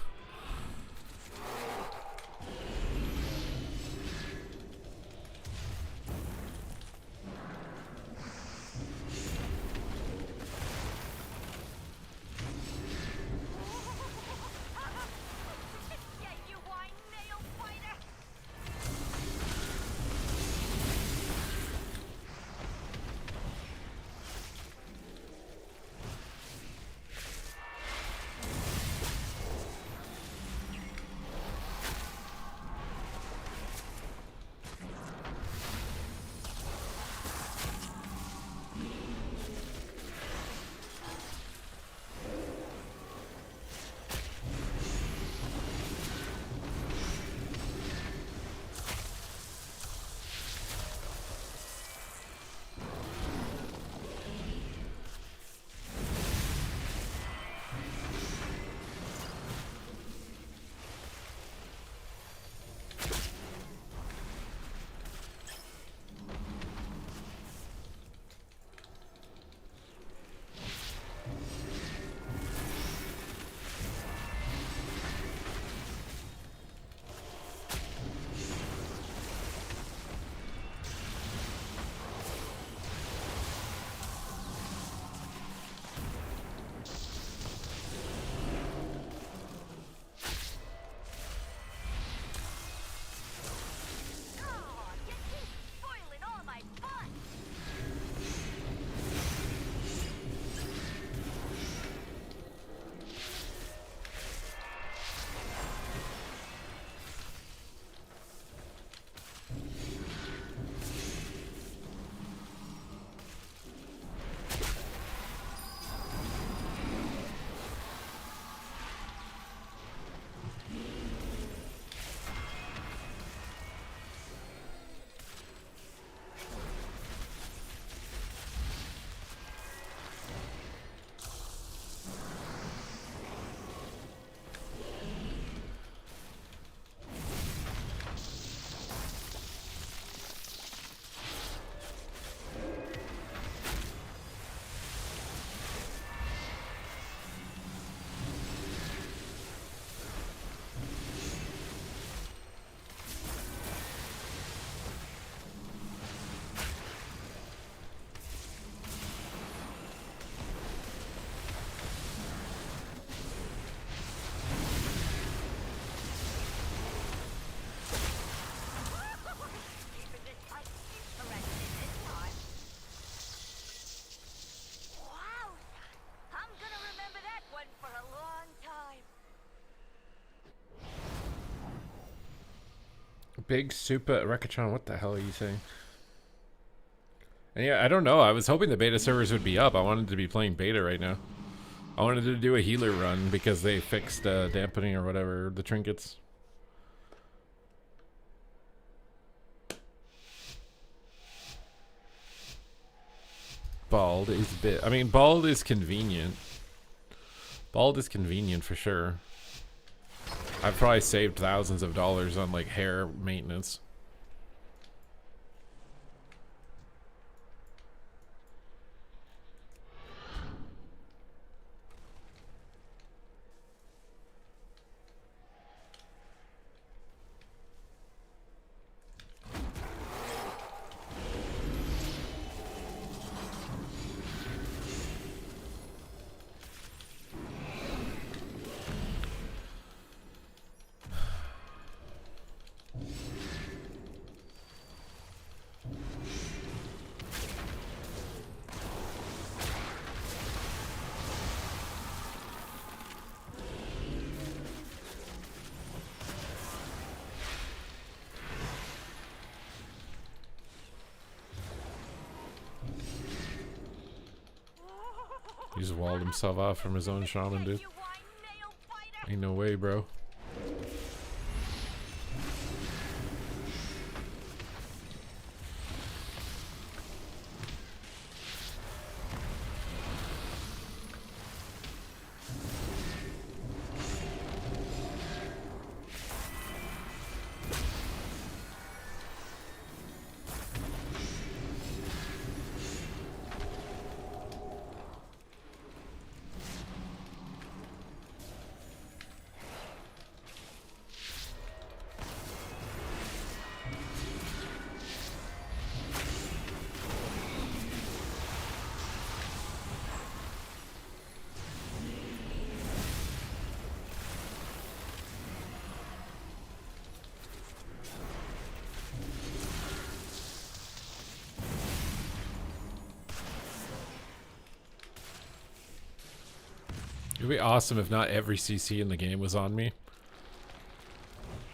Big Super Rekatron, what the hell are you saying? And yeah, I don't know. I was hoping the beta servers would be up. I wanted to be playing beta right now. I wanted to do a healer run because they fixed dampening or whatever, the trinkets. Bald is I mean, bald is convenient. Bald is convenient for sure. I've probably saved thousands of dollars on like hair maintenance. He just walled himself off from his own shaman, dude. You whine nail biter. Ain't no way, bro. It would be awesome if not every CC in the game was on me.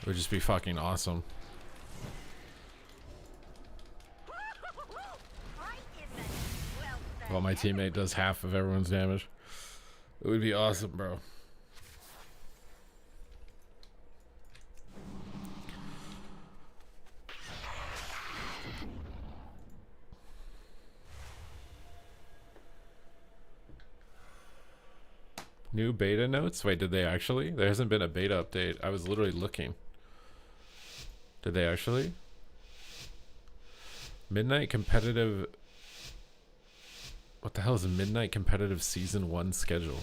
It would just be fucking awesome. Well, my teammate does half of everyone's damage. It would be awesome, bro. New beta notes? Wait, did they actually? There hasn't been a beta update. I was literally looking. Did they actually? Midnight competitive. What the hell is a Midnight competitive season 1 schedule?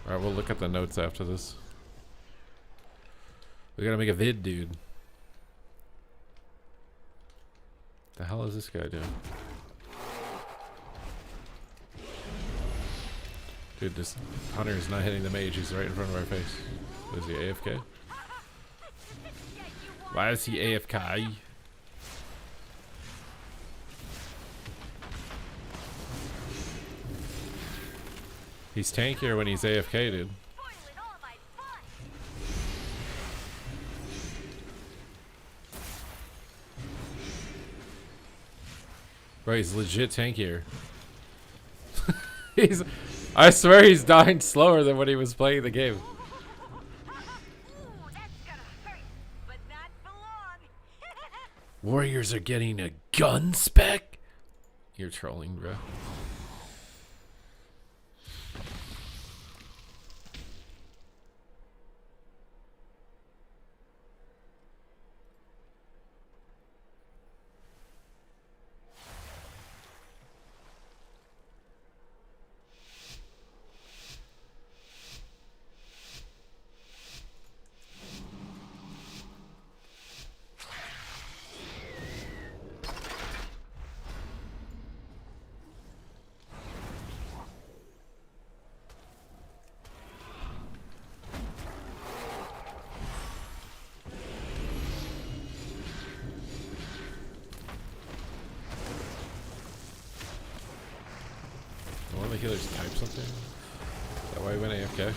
Alright, we'll look at the notes after this. We gotta make a vid, dude. The hell is this guy doing? Dude, this hunter is not hitting the mage. He's right in front of our face. Is he AFK? Why is he AFK? He's tankier when he's AFK, dude. Bro, he's legit tankier. I swear he's dying slower than when he was playing the game. Warriors are getting a gun spec? You're trolling, bro. One of the healers type something? Is that why he went AFK?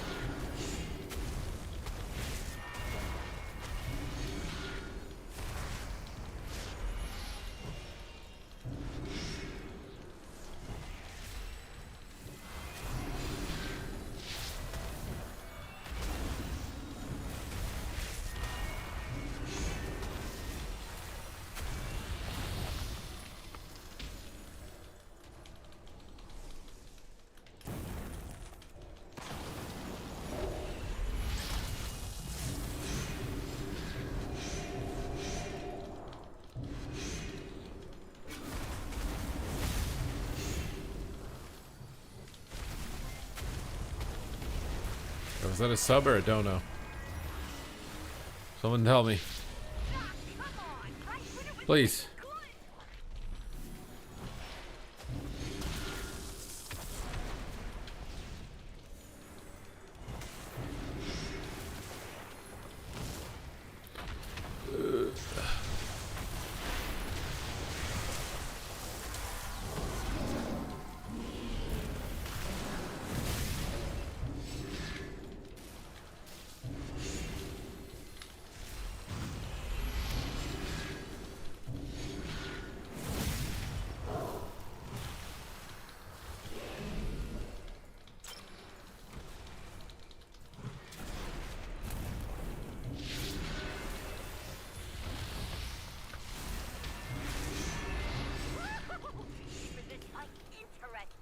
Was that a sub or a dono? Someone tell me. Please.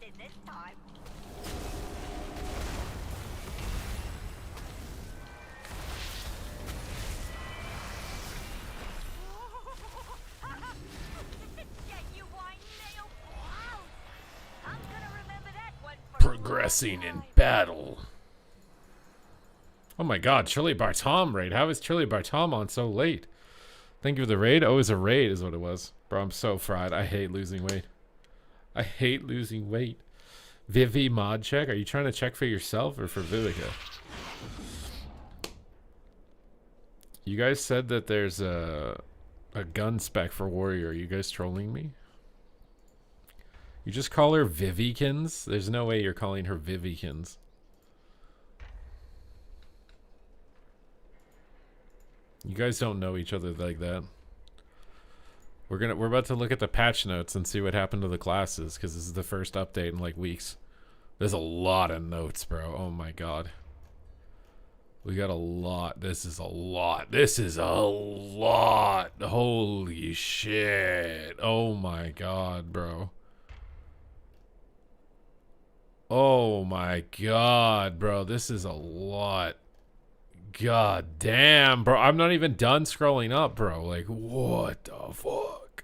Interested this time. Genuine nail. Wow. I'm gonna remember that one for a long Progressing in time. battle. Oh my god, Chili Bartom raid. How is Chili Bartom on so late? Thank you for the raid. Oh, it was a raid is what it was. Bro, I'm so fried. I hate losing weight. I hate losing weight. Vivi mod check. Are you trying to check for yourself or for Vivica? You guys said that there's a gun spec for Warrior. Are you guys trolling me? You just call her Vivikins? There's no way you're calling her Vivikins. You guys don't know each other like that. We're about to look at the patch notes and see what happened to the classes, because this is the first update in like weeks. There's a lot of notes, bro. Oh my god. We got a lot. This is a lot. This is a lot. Holy shit. Oh my god, bro. Oh my god, bro. This is a lot. God damn, bro. I'm not even done scrolling up, bro. Like, what the fuck?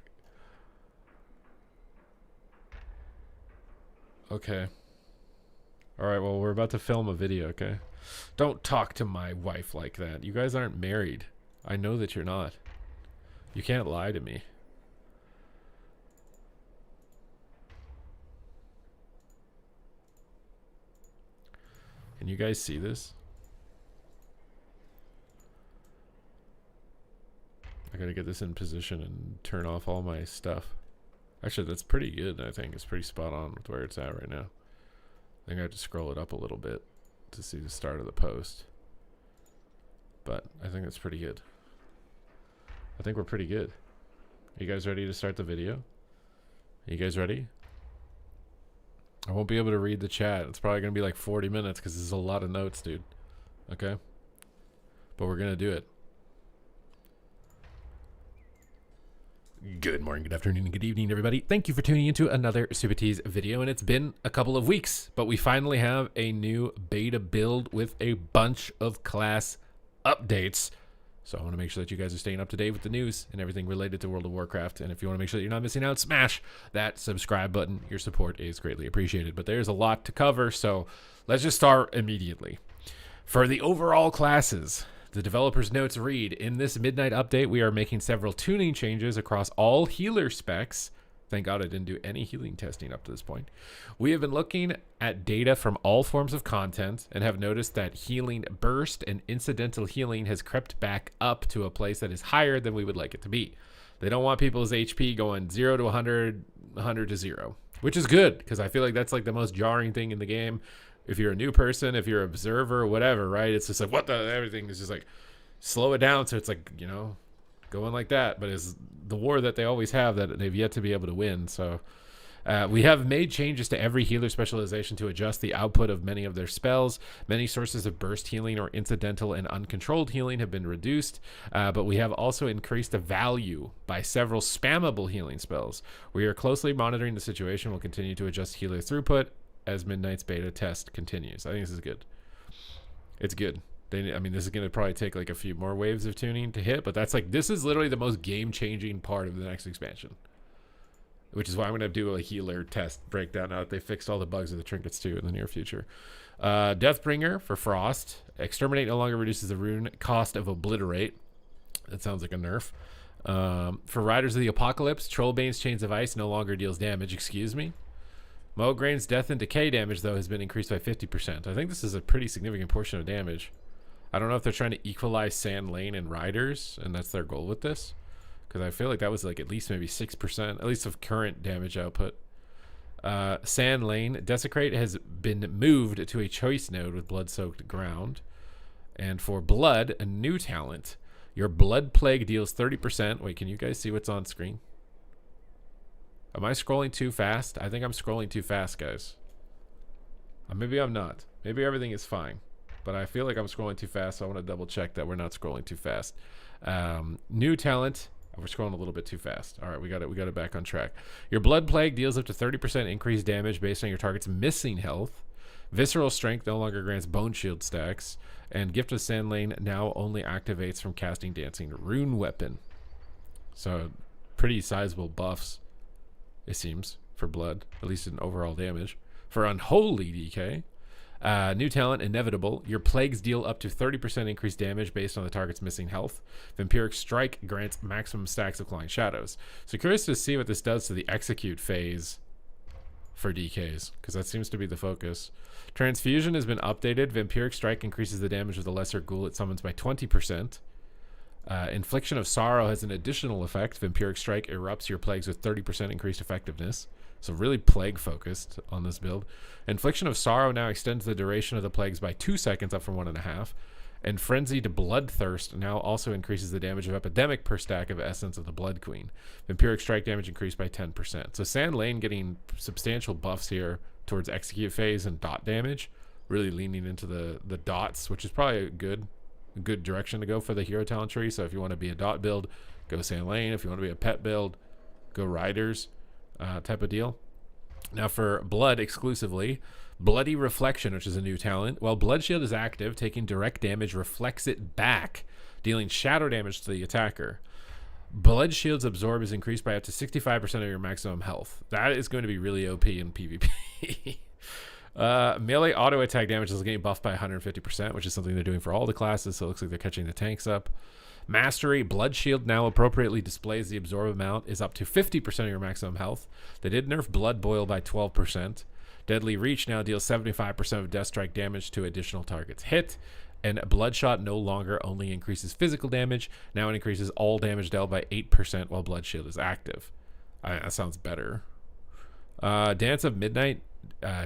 Okay. Alright, well, we're about to film a video, okay? Don't talk to my wife like that. You guys aren't married. I know that you're not. You can't lie to me. Can you guys see this? I gotta get this in position and turn off all my stuff. Actually, that's pretty good, I think. It's pretty spot on with where it's at right now. I think I have to scroll it up a little bit to see the start of the post. But I think that's pretty good. I think we're pretty good. Are you guys ready to start the video? Are you guys ready? I won't be able to read the chat. It's probably going to be like 40 minutes because there's a lot of notes, dude. Okay? But we're going to do it. Good morning, good afternoon, and good evening, everybody. Thank you for tuning into another Supatees video, and it's been a couple of weeks, but we finally have a new beta build with a bunch of class updates. So I want to make sure that you guys are staying up to date with the news and everything related to World of Warcraft, and if you want to make sure that you're not missing out, smash that subscribe button. Your support is greatly appreciated, but there's a lot to cover, so let's just start immediately. For the overall classes, the developer's notes read, in this midnight update, we are making several tuning changes across all healer specs. Thank God I didn't do any healing testing up to this point. We have been looking at data from all forms of content and have noticed that healing burst and incidental healing has crept back up to a place that is higher than we would like it to be. They don't want people's HP going 0 to 100, 100 to 0, which is good because I feel like that's like the most jarring thing in the game. If you're a new person, if you're an observer, whatever, right? It's just like, what the, everything is just like, slow it down. So it's like, you know, going like that. But it's the war that they always have that they've yet to be able to win. So we have made changes to every healer specialization to adjust the output of many of their spells. Many sources of burst healing or incidental and uncontrolled healing have been reduced. But we have also increased the value by several spammable healing spells. We are closely monitoring the situation. We'll continue to adjust healer throughput as Midnight's beta test continues. I think this is good. It's good. I mean, this is going to probably take like a few more waves of tuning to hit, but that's like, this is literally the most game-changing part of the next expansion, which is why I'm going to do a healer test breakdown now that they fixed all the bugs of the trinkets too in the near future. Deathbringer for Frost. Exterminate no longer reduces the rune cost of Obliterate. That sounds like a nerf. For Riders of the Apocalypse, Trollbane's Chains of Ice no longer deals damage. Excuse me. Mograin's Death and Decay damage, though, has been increased by 50%. I think this is a pretty significant portion of damage. I don't know if they're trying to equalize Sand Lane and Riders, and that's their goal with this. Because I feel like that was like at least maybe 6%, at least of current damage output. Sand Lane. Desecrate has been moved to a choice node with Blood-Soaked Ground. And for Blood, a new talent. Your Blood Plague deals 30%. Wait, can you guys see what's on screen? Am I scrolling too fast? I think I'm scrolling too fast, guys. Maybe I'm not. Maybe everything is fine. But I feel like I'm scrolling too fast, so I want to double check that we're not scrolling too fast. New talent. Oh, we're scrolling a little bit too fast. All right, we got it back on track. Your Blood Plague deals up to 30% increased damage based on your target's missing health. Visceral Strength no longer grants Bone Shield stacks. And Gift of Sand Lane now only activates from casting Dancing Rune Weapon. So, pretty sizable buffs, it seems, for Blood, at least in overall damage. For Unholy DK, new talent, Inevitable. Your plagues deal up to 30% increased damage based on the target's missing health. Vampiric Strike grants maximum stacks of Clawing Shadows. So curious to see what this does to the execute phase for DKs, because that seems to be the focus. Transfusion has been updated. Vampiric Strike increases the damage of the Lesser Ghoul it summons by 20%. Infliction of Sorrow has an additional effect. Vampiric Strike erupts your plagues with 30% increased effectiveness. So really plague focused on this build. Infliction of Sorrow now extends the duration of the plagues by 2 seconds up from 1.5. And Frenzied Bloodthirst now also increases the damage of Epidemic per stack of Essence of the Blood Queen. Vampiric Strike damage increased by 10%. So Sand Lane getting substantial buffs here towards execute phase and dot damage. Really leaning into the dots, which is probably a good direction to go for the hero talent tree. So if you want to be a dot build, go Sand Lane. If you want to be a pet build, go Riders type of deal. Now for Blood exclusively, Bloody Reflection, which is a new talent. While Blood Shield is active, taking direct damage reflects it back, dealing shadow damage to the attacker. Blood Shield's absorb is increased by up to 65% of your maximum health. That is going to be really OP in PvP. Melee auto attack damage is getting buffed by 150%, which is something they're doing for all the classes, so it looks like they're catching the tanks up. Mastery, Blood Shield now appropriately displays the absorb amount is up to 50% of your maximum health. They did nerf Blood Boil by 12%. Deadly Reach now deals 75% of Death Strike damage to additional targets hit. And Bloodshot no longer only increases physical damage. Now it increases all damage dealt by 8% while Blood Shield is active. That sounds better. Dance of Midnight.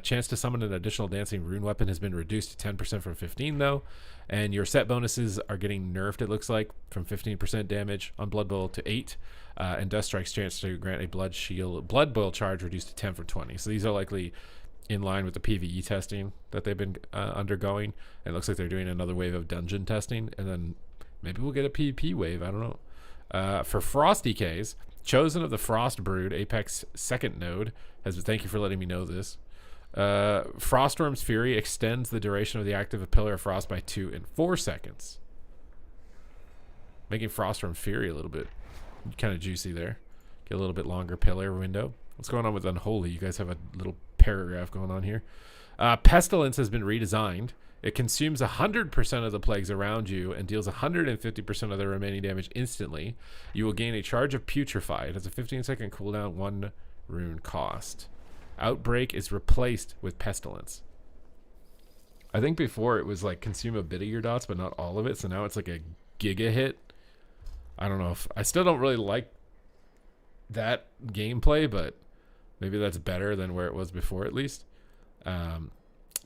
Chance to summon an additional dancing rune weapon has been reduced to 10% from 15 though. And your set bonuses are getting nerfed, it looks like, from 15% damage on Blood Boil to 8. And Death Strike's chance to grant a Blood Boil charge reduced to 10 from 20. So these are likely in line with the PvE testing that they've been undergoing. And it looks like they're doing another wave of dungeon testing, and then maybe we'll get a PvP wave. I don't know. For Frost DKs, Chosen of the Frost Brood, Apex second node, thank you for letting me know this. Froststorm's Fury extends the duration of the active Pillar of Frost by 2 and 4 seconds. Making Froststorm Fury a little bit kind of juicy there. Get a little bit longer pillar window. What's going on with Unholy? You guys have a little paragraph going on here. Pestilence has been redesigned. It consumes 100% of the plagues around you and deals 150% of the remaining damage instantly. You will gain a charge of Putrefy. It has a 15-second cooldown, 1 rune cost. Outbreak is replaced with Pestilence. I think before it was like consume a bit of your dots, but not all of it. So now it's like a giga hit. I don't know if I still don't really like that gameplay, but maybe that's better than where it was before at least.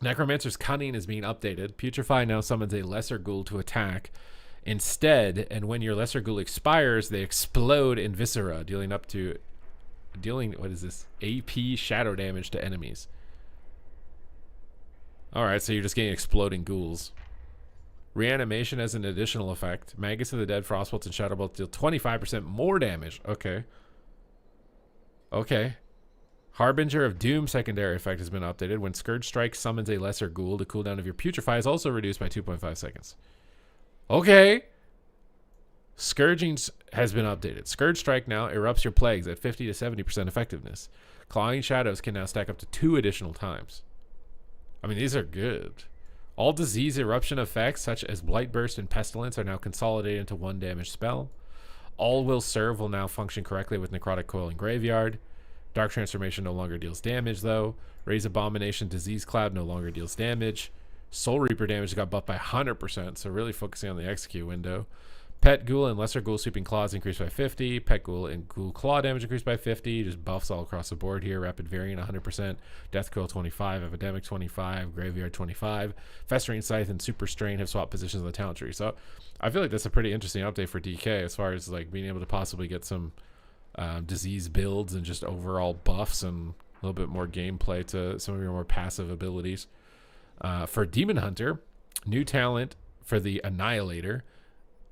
Necromancer's Cunning is being updated. Putrefy now summons a Lesser Ghoul to attack instead, and when your Lesser Ghoul expires, they explode in Viscera, dealing what is this? AP shadow damage to enemies. Alright, so you're just getting exploding ghouls. Reanimation has an additional effect. Magus of the Dead, Frostbolts, and Shadowbolts deal 25% more damage. Okay. Harbinger of Doom secondary effect has been updated. When Scourge Strike summons a Lesser Ghoul, the cooldown of your Putrefy is also reduced by 2.5 seconds. Okay. Scourging has been updated. Scourge Strike now erupts your plagues at 50 to 70% effectiveness. Clawing Shadows can now stack up to 2 additional times. I mean, these are good. All disease eruption effects, such as Blight Burst and Pestilence, are now consolidated into 1 damage spell. All Will Serve will now function correctly with Necrotic Coil and Graveyard. Dark Transformation no longer deals damage, though. Raise Abomination Disease Cloud no longer deals damage. Soul Reaper damage got buffed by 100%, so really focusing on the execute window. Pet Ghoul and Lesser Ghoul Sweeping Claws increased by 50. Pet Ghoul and Ghoul Claw damage increased by 50. Just buffs all across the board here. Rapid Variant 100%. Death Coil 25. Epidemic 25. Graveyard 25. Festering Scythe and Super Strain have swapped positions on the talent tree. So I feel like that's a pretty interesting update for DK as far as like being able to possibly get some disease builds and just overall buffs and a little bit more gameplay to some of your more passive abilities. For Demon Hunter, new talent for the Annihilator.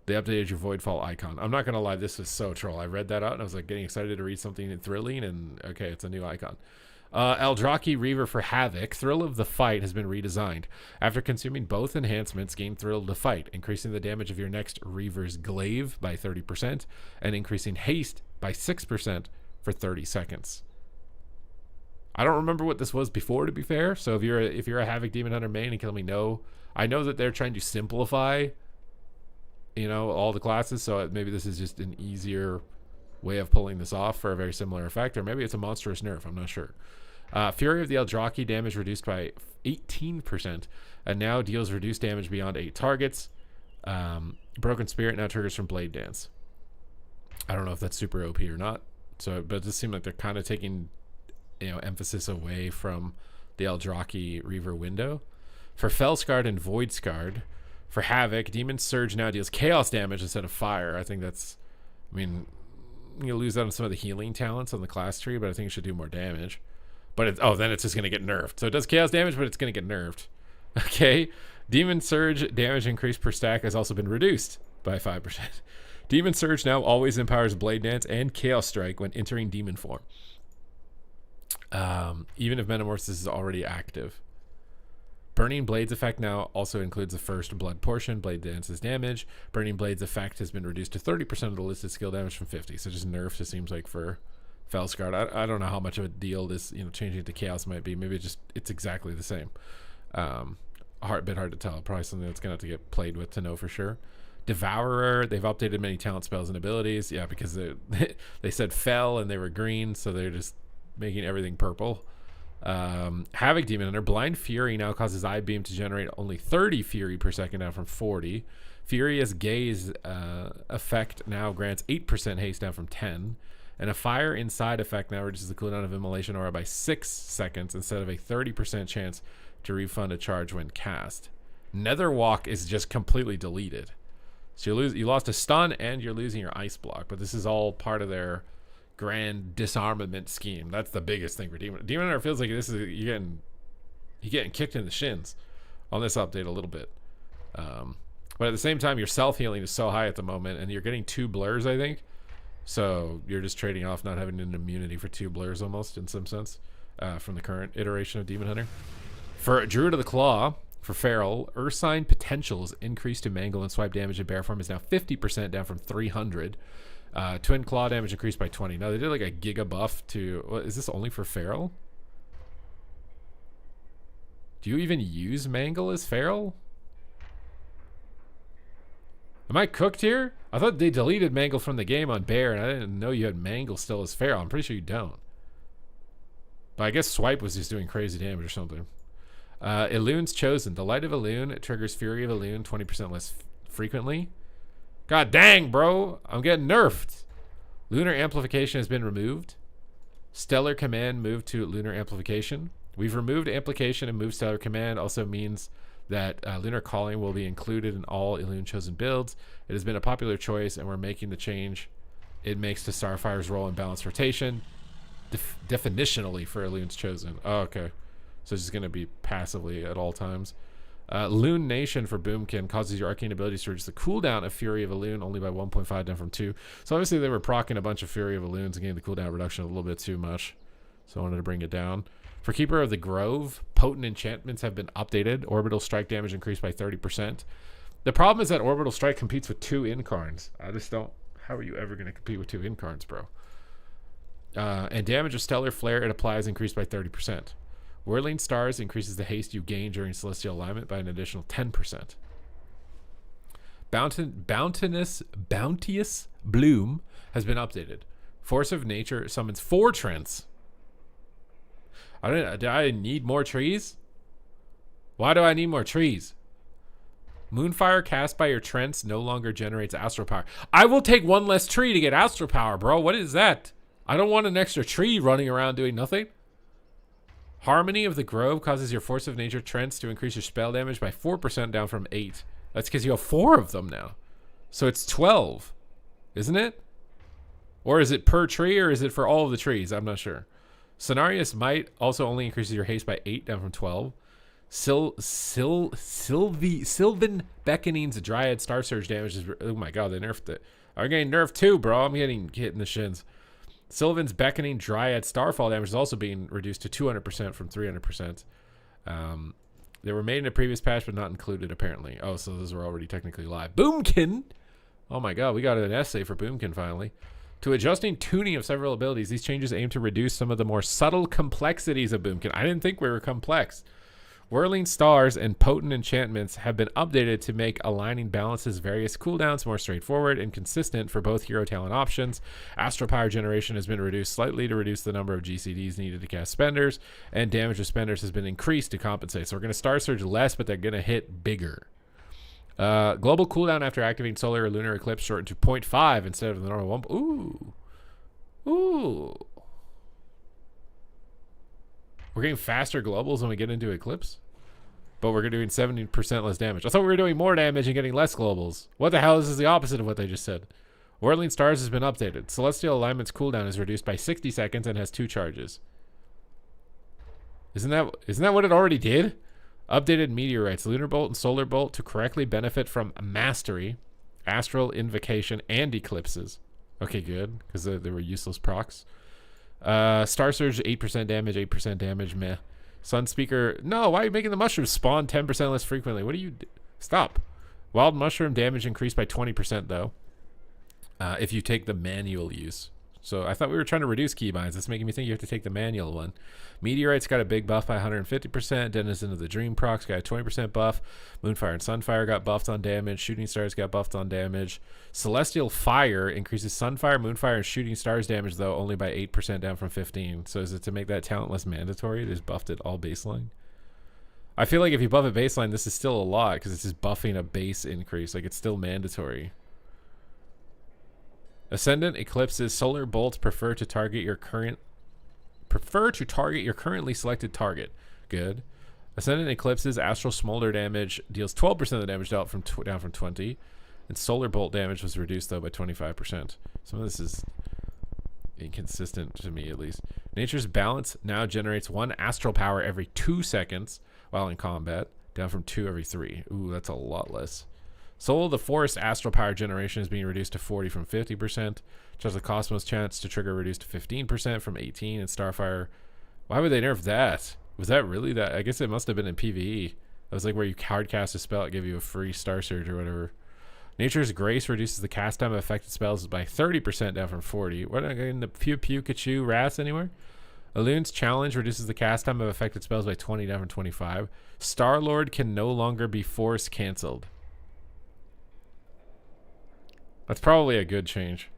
They updated your Voidfall icon. I'm not going to lie, this is so troll. I read that out and I was like getting excited to read something thrilling, and okay, it's a new icon. Eldraki Reaver for Havoc. Thrill of the Fight has been redesigned. After consuming both enhancements, gain Thrill of the Fight, increasing the damage of your next Reaver's Glaive by 30% and increasing haste by 6% for 30 seconds. I don't remember what this was before, to be fair. So if you're a Havoc Demon Hunter main and can let me know. I know that they're trying to simplify, you know, all the classes, so maybe this is just an easier way of pulling this off for a very similar effect, or maybe it's a monstrous nerf. I'm not sure. Fury of the Eldraki damage reduced by 18% and now deals reduced damage beyond 8 targets. Broken Spirit now triggers from Blade Dance. I don't know if that's super OP or not. So, but it does seem like they're kind of taking, you know, emphasis away from the Eldraki Reaver window. For Fellscarred and Void Scarred, for Havoc, Demon Surge now deals chaos damage instead of fire. I think that's, I mean, you lose out on some of the healing talents on the class tree, but I think it should do more damage. But it's, oh, then it's just going to get nerfed. So it does chaos damage, but it's going to get nerfed. Okay. Demon Surge damage increase per stack has also been reduced by 5%. Demon Surge now always empowers Blade Dance and Chaos Strike when entering demon form. Even if Metamorphosis is already active. Burning Blades effect now also includes the first blood portion. Blade Dance's damage. Burning Blades effect has been reduced to 30% of the listed skill damage from 50. So just nerfs, it seems like, for Fellscarred. I don't know how much of a deal this, you know, changing to chaos might be. Maybe it's exactly the same. Bit hard to tell. Probably something that's gonna have to get played with to know for sure. Devourer, they've updated many talent spells and abilities. Yeah, because they said fell and they were green, so they're just making everything purple. Havoc Demon Hunter. Blind Fury now causes Eye Beam to generate only 30 Fury per second, down from 40. Furious Gaze effect now grants 8% haste, down from 10. And a Fire Inside effect now reduces the cooldown of Immolation Aura by 6 seconds instead of a 30% chance to refund a charge when cast. Netherwalk is just completely deleted. So you lost a stun and you're losing your ice block, but this is all part of their grand disarmament scheme. That's the biggest thing for Demon Hunter. Feels like this is you're getting kicked in the shins on this update a little bit. But at the same time, your self healing is so high at the moment, and you're getting 2 blurs, I think. So you're just trading off not having an immunity for 2 blurs almost in some sense from the current iteration of Demon Hunter. For Druid of the Claw, for Feral, Ursine Potential is increased to Mangle and Swipe damage in bear form is now 50%, down from 300. Twin Claw damage increased by 20. Now they did like a giga buff to, what, is this only for Feral? Do you even use Mangle as Feral? Am I cooked here? I thought they deleted Mangle from the game on Bear, and I didn't know you had Mangle still as Feral. I'm pretty sure you don't. But I guess Swipe was just doing crazy damage or something. Elun's Chosen. The Light of Elune triggers Fury of Elune 20% less frequently. God dang, bro. I'm getting nerfed. Lunar Amplification has been removed. Stellar Command moved to Lunar Amplification. We've removed Amplification and moved Stellar Command. Also means that Lunar Calling will be included in all Elune Chosen builds. It has been a popular choice, and we're making the change it makes to Starfire's role in balanced rotation. Definitionally for Elune's Chosen. Oh, okay. So it's just going to be passively at all times. Loon Nation for Boomkin causes your arcane abilities to reduce the cooldown of Fury of Elune only by 1.5, down from 2. So obviously they were proccing a bunch of Fury of Elunes and getting the cooldown reduction a little bit too much. So I wanted to bring it down. For Keeper of the Grove, potent enchantments have been updated. Orbital Strike damage increased by 30%. The problem is that Orbital Strike competes with 2 Incarns. I just don't... How are you ever going to compete with 2 Incarns, bro? And damage of Stellar Flare it applies increased by 30%. Whirling Stars increases the haste you gain during celestial alignment by an additional 10%. Bounteous Bloom has been updated. Force of Nature summons 4 Trents. Do I need more trees? Why do I need more trees? Moonfire cast by your Trents no longer generates astral power. I will take 1 less tree to get astral power, bro. What is that? I don't want an extra tree running around doing nothing. Harmony of the Grove causes your Force of Nature Trents to increase your spell damage by 4% down from 8. That's because you have 4 of them now. So it's 12, isn't it? Or is it per tree, or is it for all of the trees? I'm not sure. Cenarius Might also only increases your haste by 8 down from 12. Sylvan Beckoning's Dryad Star Surge damage is... Oh my god, they nerfed it. I'm getting nerfed too, bro. I'm getting hit in the shins. Sylvan's Beckoning Dryad Starfall damage is also being reduced to 200% from 300%. They were made in a previous patch, but not included, apparently. Oh, so those were already technically live. Boomkin! Oh my god, we got an essay for Boomkin, finally. To adjusting tuning of several abilities, these changes aim to reduce some of the more subtle complexities of Boomkin. I didn't think we were complex. Whirling Stars and Potent Enchantments have been updated to make aligning balances various cooldowns more straightforward and consistent for both hero talent options. Astral Power generation has been reduced slightly to reduce the number of GCDs needed to cast Spenders, and damage of Spenders has been increased to compensate. So we're going to Star Surge less, but they're going to hit bigger. Global cooldown after activating Solar or Lunar Eclipse shortened to 0.5 instead of the normal 1. Ooh. We're getting faster globals when we get into Eclipse, but we're doing 70% less damage. I thought we were doing more damage and getting less globals. What the hell? This is the opposite of what they just said. Whirling Stars has been updated. Celestial Alignment's cooldown is reduced by 60 seconds and has 2 charges. Isn't that what it already did? Updated Meteorites, Lunar Bolt and Solar Bolt to correctly benefit from Mastery, Astral Invocation, and Eclipses. Okay, good, because they were useless procs. Star Surge, 8% damage, 8% damage, meh. Sunspeaker, no, why are you making the mushrooms spawn 10% less frequently? What do you... Stop. Wild Mushroom damage increased by 20%, though, if you take the manual use. So I thought we were trying to reduce keybinds. That's making me think you have to take the manual one. Meteorites got a big buff by 150%. Denizen of the Dream procs got a 20% buff. Moonfire and Sunfire got buffed on damage. Shooting Stars got buffed on damage. Celestial Fire increases Sunfire, Moonfire, and Shooting Stars damage, though, only by 8% down from 15. So is it to make that talent less mandatory? It is buffed it all baseline. I feel like if you buff it baseline, this is still a lot because it's just buffing a base increase. Like, it's still mandatory. Ascendant Eclipses Solar Bolts prefer to target your currently selected target. Good. Ascendant Eclipses Astral Smolder damage deals 12% of the damage dealt down from 20, and Solar Bolt damage was reduced though by 25%. Some of this is inconsistent to me, at least. Nature's Balance now generates 1 astral power every 2 seconds while in combat, down from 2 every 3. Ooh, that's a lot less. Soul of the Forest astral power generation is being reduced to 40 from 50%. Just the Cosmos chance to trigger reduced to 15% from 18. And Starfire, why would they nerf that? Was that really that? I guess it must have been in PvE. That was like where you hard cast a spell, it gave you a free Star Surge or whatever. Nature's Grace reduces the cast time of affected spells by 30% down from 40. What, in the Pew Pikachu Wrath anywhere? Elune's Challenge reduces the cast time of affected spells by 20 down from 25. Star-Lord can no longer be force cancelled. That's probably a good change.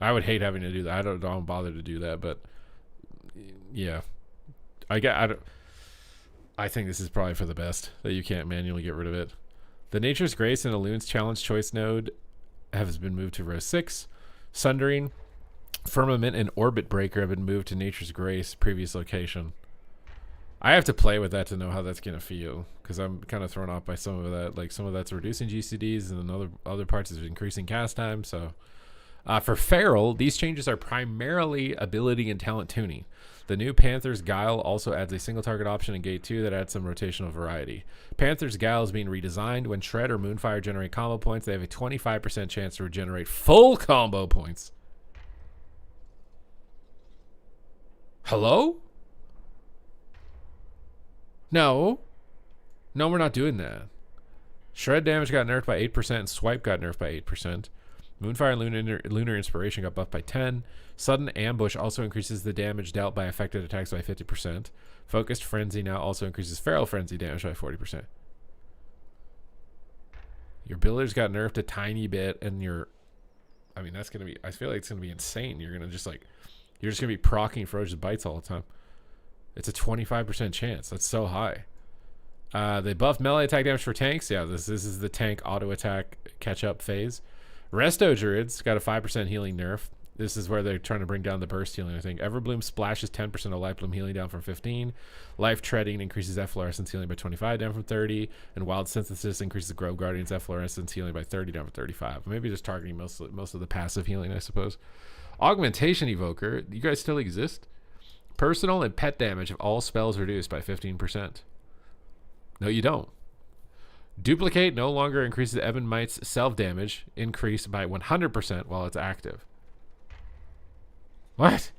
I would hate having to do that. I don't bother to do that, but yeah, I think this is probably for the best that you can't manually get rid of it. The Nature's Grace and Elune's Challenge choice node has been moved to row 6. Sundering, Firmament, and Orbit Breaker have been moved to Nature's Grace previous location. I have to play with that to know how that's gonna feel, because I'm kind of thrown off by some of that. Like, some of that's reducing GCDs, and then other parts is increasing cast time. So, for Feral, these changes are primarily ability and talent tuning. The new Panther's Guile also adds a single target option in Gate 2 that adds some rotational variety. Panther's Guile is being redesigned. When Shred or Moonfire generate combo points, they have a 25% chance to regenerate full combo points. Hello? No, we're not doing that. Shred damage got nerfed by 8%, and Swipe got nerfed by 8%. Moonfire and Lunar Inspiration got buffed by 10. Sudden Ambush also increases the damage dealt by affected attacks by 50%. Focused Frenzy now also increases Feral Frenzy damage by 40%. Your builders got nerfed a tiny bit, and I mean, that's going to be, I feel like it's going to be insane. You're going to just like, you're just going to be proccing Ferocious Bites all the time. It's a 25% chance. That's so high. They buffed melee attack damage for tanks. Yeah, this is the tank auto attack catch up phase. Resto Druids got a 5% healing nerf. This is where they're trying to bring down the burst healing, I think. Everbloom splashes 10% of Life Bloom healing down from 15. Life Treading increases Efflorescence healing by 25 down from 30. And Wild Synthesis increases Grove Guardian's Efflorescence healing by 30 down from 35. Maybe just targeting most of the passive healing, I suppose. Augmentation Evoker. You guys still exist? Personal and pet damage of all spells reduced by 15%. No, you don't. Duplicate no longer increases Ebon Might's self-damage, increased by 100% while it's active. What?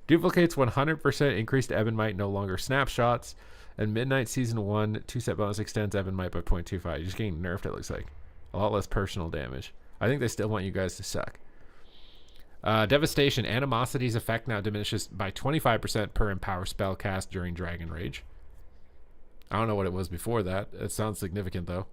Duplicates 100% increased Ebon Might no longer snapshots, and Midnight Season 1 2-set bonus extends Ebon Might by 0.25. You're just getting nerfed, it looks like. A lot less personal damage. I think they still want you guys to suck. Devastation. Animosity's effect now diminishes by 25% per empower spell cast during Dragon Rage. I don't know what it was before that. It sounds significant, though.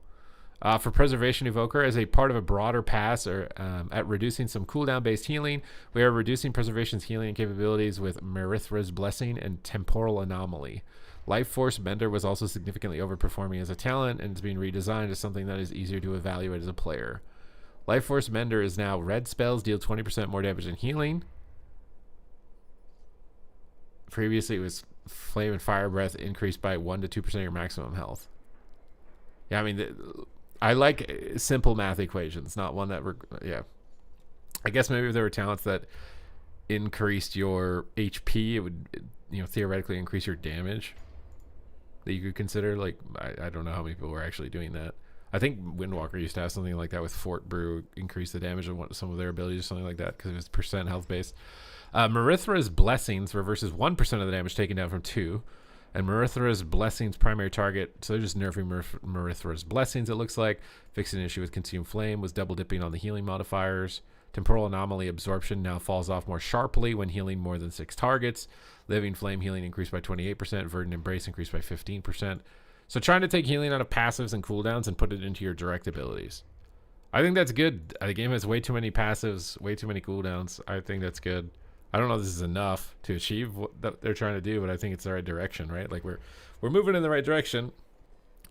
For Preservation Evoker, as a part of a broader pass or at reducing some cooldown-based healing, we are reducing Preservation's healing capabilities with Merithra's Blessing and Temporal Anomaly. Life Force Bender was also significantly overperforming as a talent, and it's being redesigned as something that is easier to evaluate as a player. Life Force Bender is now red spells deal 20% more damage than healing. Previously, it was Flame and Fire Breath increased by 1 to 2% of your maximum health. Yeah, I mean, I like simple math equations, not one that, yeah. I guess maybe if there were talents that increased your HP, it would, theoretically increase your damage that you could consider. Like, I don't know how many people were actually doing that. I think Windwalker used to have something like that with Fort Brew, increase the damage of some of their abilities or something like that because it was percent health based. Merithra's Blessings reverses 1% of the damage taken down from 2. And Merithra's Blessings primary target, so they're just nerfing Merithra's Blessings, it looks like. Fixing an issue with Consume Flame, was double dipping on the healing modifiers. Temporal Anomaly Absorption now falls off more sharply when healing more than 6 targets. Living Flame healing increased by 28%. Verdant Embrace increased by 15%. So trying to take healing out of passives and cooldowns and put it into your direct abilities. I think that's good. The game has way too many passives, way too many cooldowns. I think that's good. I don't know if this is enough to achieve what they're trying to do, but I think it's the right direction, right? Like we're moving in the right direction.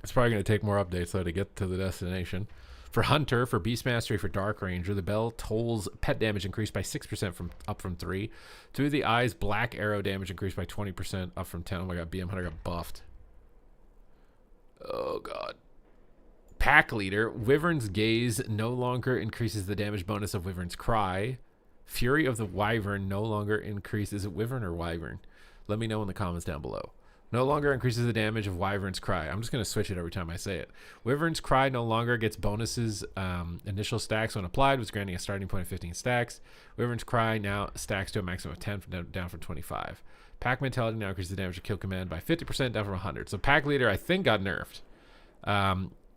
It's probably going to take more updates though to get to the destination. For Hunter, for Beast Mastery, for Dark Ranger, the Bell Toll's pet damage increased by 6% up from 3. Through the Eyes, Black Arrow damage increased by 20% up from 10. Oh my god, BM Hunter got buffed. Oh god. Pack Leader, Wyvern's Gaze no longer increases the damage bonus of Wyvern's Cry. Fury of the Wyvern no longer increases. Is it Wyvern or Wyvern? Let me know in the comments down below. No longer increases the damage of Wyvern's Cry. I'm just going to switch it every time I say it. Wyvern's Cry no longer gets bonuses. Initial stacks when applied was granting a starting point of 15 stacks. Wyvern's Cry now stacks to a maximum of 10 down from 25. Pack Mentality now increases the damage of Kill Command by 50% down from 100. So Pack Leader I think got nerfed.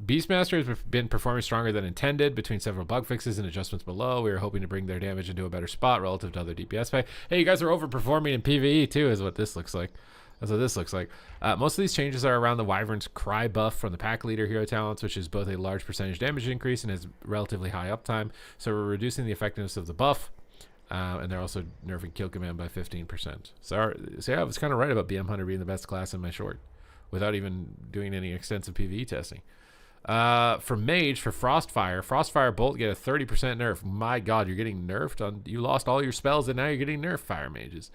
Beastmaster has been performing stronger than intended between several bug fixes and adjustments below. We are hoping to bring their damage into a better spot relative to other DPS play. Hey, you guys are overperforming in PvE too, is what this looks like. That's what this looks like. Most of these changes are around the Wyvern's Cry buff from the Pack Leader hero talents, which is both a large percentage damage increase and has relatively high uptime. So we're reducing the effectiveness of the buff, and they're also nerfing Kill Command by 15%. So yeah, I was kind of right about BM Hunter being the best class in my short without even doing any extensive PvE testing. For Mage, for Frostfire Bolt get a 30% nerf. My god, you're getting nerfed. You lost all your spells and now you're getting nerfed, Fire Mages.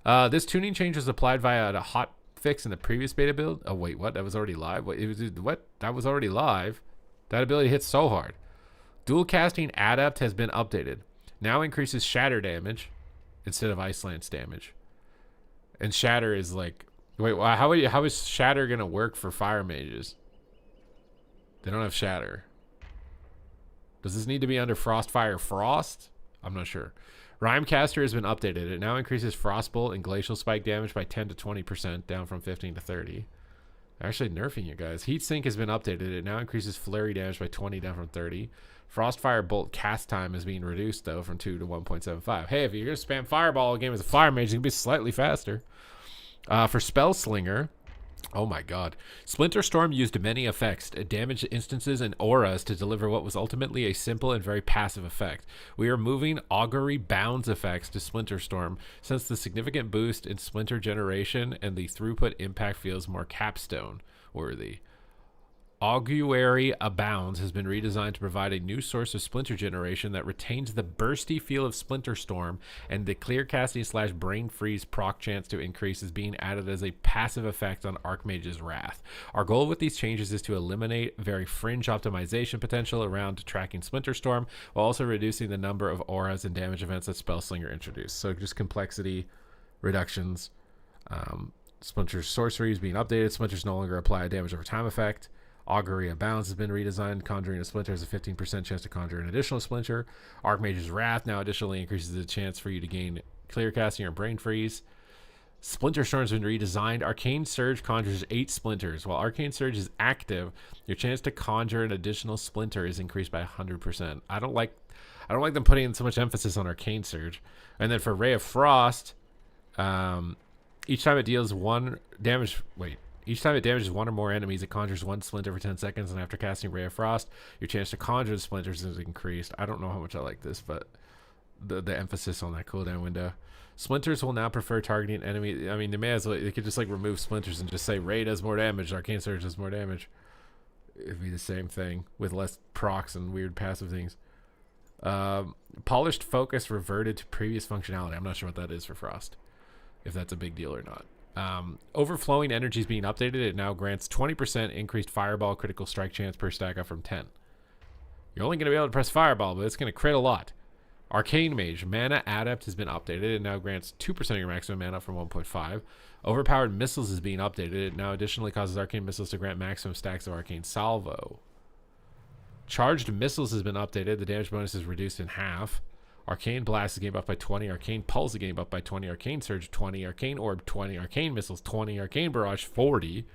This tuning change was applied via a hot fix in the previous beta build. Oh wait, what? That was already live? What? That was already live? That ability hits so hard. Dual Casting Adept has been updated. Now increases Shatter damage instead of Ice Lance damage. And Shatter is like... Wait, how is Shatter going to work for Fire Mages? They don't have Shatter. Does this need to be under Frostfire Frost? I'm not sure. Rhymecaster has been updated. It now increases Frostbolt and Glacial Spike damage by 10 to 20%, down from 15 to 30. Actually nerfing you guys. Heat Sink has been updated. It now increases flurry damage by 20 down from 30. Frostfire Bolt cast time is being reduced though from 2 to 1.75. Hey, if you're gonna spam Fireball a game as a Fire Mage, it can be slightly faster. For Spell Slinger, oh my god. Splinter Storm used many effects, damaged instances, and auras to deliver what was ultimately a simple and very passive effect. We are moving Augury Bounds effects to Splinter Storm since the significant boost in Splinter generation and the throughput impact feels more capstone worthy. Augury Abounds has been redesigned to provide a new source of Splinter generation that retains the bursty feel of Splinter Storm, and the clear casting / brain freeze proc chance to increase is being added as a passive effect on Archmage's Wrath. Our goal with these changes is to eliminate very fringe optimization potential around tracking Splinter Storm, while also reducing the number of auras and damage events that Spellslinger introduced. So just complexity reductions. Splinter's sorcery is being updated. Splinters no longer apply a damage over time effect. Augury Abounds has been redesigned. Conjuring a Splinter has a 15% chance to conjure an additional Splinter. Archmage's Wrath now additionally increases the chance for you to gain clear casting or brain freeze. Splinter Storm has been redesigned. Arcane Surge conjures 8 Splinters. While Arcane Surge is active, your chance to conjure an additional Splinter is increased by 100%. I don't like them putting so much emphasis on Arcane Surge. And then for Ray of Frost, each time it deals each time it damages one or more enemies, it conjures 1 Splinter for 10 seconds, and after casting Ray of Frost, your chance to conjure the Splinters is increased. I don't know how much I like this, but the emphasis on that cooldown window. Splinters will now prefer targeting enemy. I mean, they could just like remove Splinters and just say Ray does more damage, Arcane Surge does more damage. It'd be the same thing with less procs and weird passive things. Polished Focus reverted to previous functionality. I'm not sure what that is for Frost, if that's a big deal or not. Overflowing energy is being updated. It now grants 20% increased Fireball critical strike chance per stack up from 10. You're only going to be able to press Fireball, but it's going to crit a lot. Arcane Mage Mana Adept has been updated. It now grants 2% of your maximum mana from 1.5. Overpowered Missiles is being updated. It now additionally causes Arcane Missiles to grant maximum stacks of Arcane Salvo. Charged Missiles has been updated. The damage bonus is reduced in half. Arcane Blast is game up by 20. Arcane Pulse is game up by 20. Arcane Surge 20. Arcane Orb 20. Arcane Missiles 20. Arcane Barrage 40.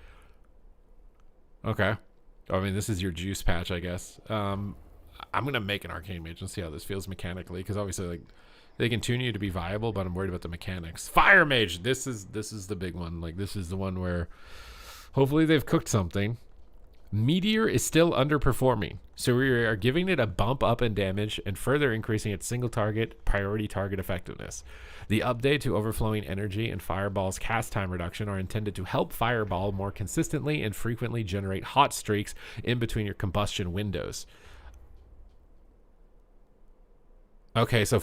Okay. I mean, this is your juice patch, I guess. I'm going to make an Arcane Mage and see how this feels mechanically, because obviously like they continue to be viable, but I'm worried about the mechanics. Fire Mage! This is the big one. Like, this is the one where hopefully they've cooked something. Meteor is still underperforming, so we are giving it a bump up in damage and further increasing its single target priority target effectiveness. The update to Overflowing Energy and Fireball's cast time reduction are intended to help Fireball more consistently and frequently generate hot streaks in between your combustion windows. Okay, so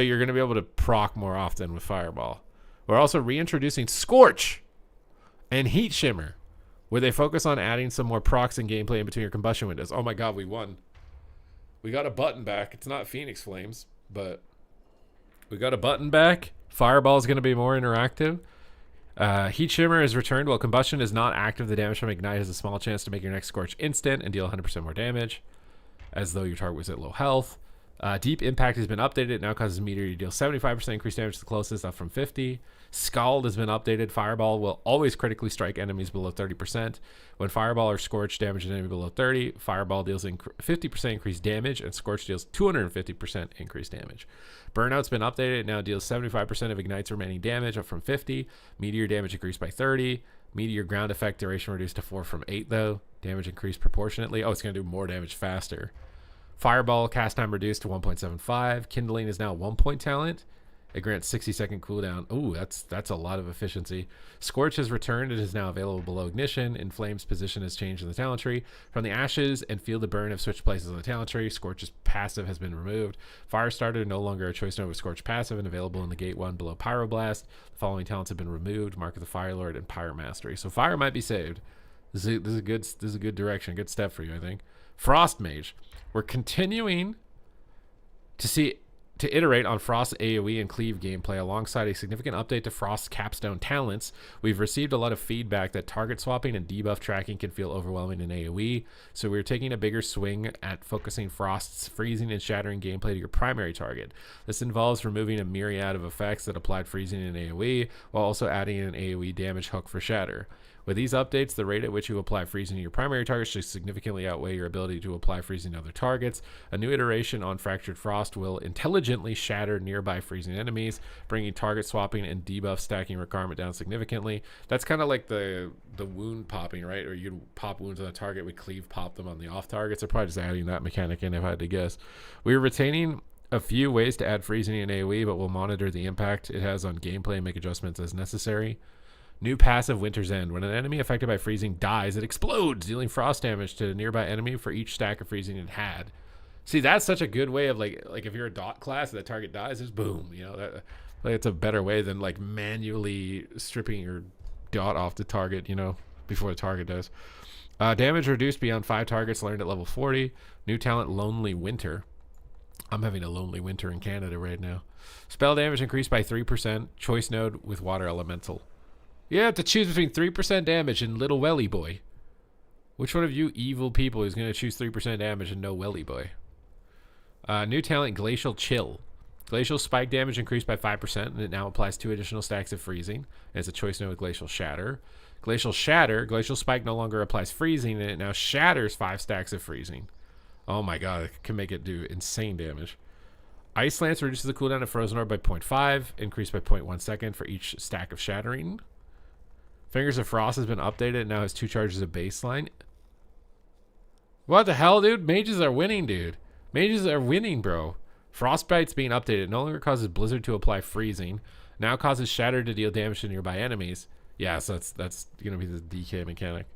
you're going to be able to proc more often with Fireball. We're also reintroducing Scorch and Heat Shimmer, where they focus on adding some more procs and gameplay in between your combustion windows. Oh my god, we won. We got a button back. It's not Phoenix Flames, but we got a button back. Fireball is going to be more interactive. Heat Shimmer is returned. While combustion is not active, the damage from Ignite has a small chance to make your next Scorch instant and deal 100% more damage, as though your target was at low health. Deep Impact has been updated. It now causes Meteor to deal 75% increased damage to the closest, up from 50. Scald has been updated. Fireball will always critically strike enemies below 30%. When Fireball or Scorch damage an enemy below 30, Fireball deals 50% increased damage, and Scorch deals 250% increased damage. Burnout's been updated. It now deals 75% of Ignite's remaining damage, up from 50. Meteor damage increased by 30. Meteor ground effect duration reduced to 4 from 8, though. Damage increased proportionately. Oh, it's going to do more damage faster. Fireball cast time reduced to 1.75. Kindling is now 1-point talent. It grants 60-second cooldown. Ooh, that's a lot of efficiency. Scorch has returned and is now available below Ignition. Inflame's position has changed in the talent tree. From the Ashes and Field of Burn have switched places on the talent tree. Scorch's passive has been removed. Firestarter no longer a choice node with Scorch passive and available in the Gate 1 below Pyroblast. The following talents have been removed: Mark of the Firelord and Pyromastery. So Fire might be saved. This is a good direction, good step for you, I think. Frost Mage. We're continuing to iterate on Frost's AoE and Cleave gameplay alongside a significant update to Frost's capstone talents. We've received a lot of feedback that target swapping and debuff tracking can feel overwhelming in AoE, so we're taking a bigger swing at focusing Frost's freezing and shattering gameplay to your primary target. This involves removing a myriad of effects that applied freezing in AoE, while also adding an AoE damage hook for shatter. With these updates, the rate at which you apply freezing to your primary targets should significantly outweigh your ability to apply freezing to other targets. A new iteration on Fractured Frost will intelligently shatter nearby freezing enemies, bringing target swapping and debuff stacking requirement down significantly. That's kind of like the wound popping, right? Or you pop wounds on a target with cleave pop them on the off targets. They're probably just adding that mechanic in if I had to guess. We're retaining a few ways to add freezing in AoE, but we'll monitor the impact it has on gameplay and make adjustments as necessary. New passive Winter's End. When an enemy affected by freezing dies, it explodes, dealing frost damage to a nearby enemy for each stack of freezing it had. See, that's such a good way of like if you're a dot class, that target dies, just boom. You know, that like it's a better way than like manually stripping your dot off the target, you know, before the target does. Damage reduced beyond 5 targets learned at level 40. New talent Lonely Winter. I'm having a lonely winter in Canada right now. Spell damage increased by 3%. Choice node with Water Elemental. You have to choose between 3% damage and Little Welly Boy. Which one of you evil people is going to choose 3% damage and no Welly Boy? New talent Glacial Chill. Glacial spike damage increased by 5%, and it now applies 2 additional stacks of freezing. And it's a choice node with Glacial Shatter. Glacial Shatter. Glacial spike no longer applies freezing, and it now shatters 5 stacks of freezing. Oh my god, it can make it do insane damage. Ice Lance reduces the cooldown of Frozen Orb by 0.5, increased by 0.1 second for each stack of shattering. Fingers of Frost has been updated and now has 2 charges of baseline. What the hell, dude? Mages are winning, dude. Mages are winning, bro. Frostbite's being updated. No longer causes Blizzard to apply freezing. Now causes Shatter to deal damage to nearby enemies. Yeah, so that's going to be the DK mechanic.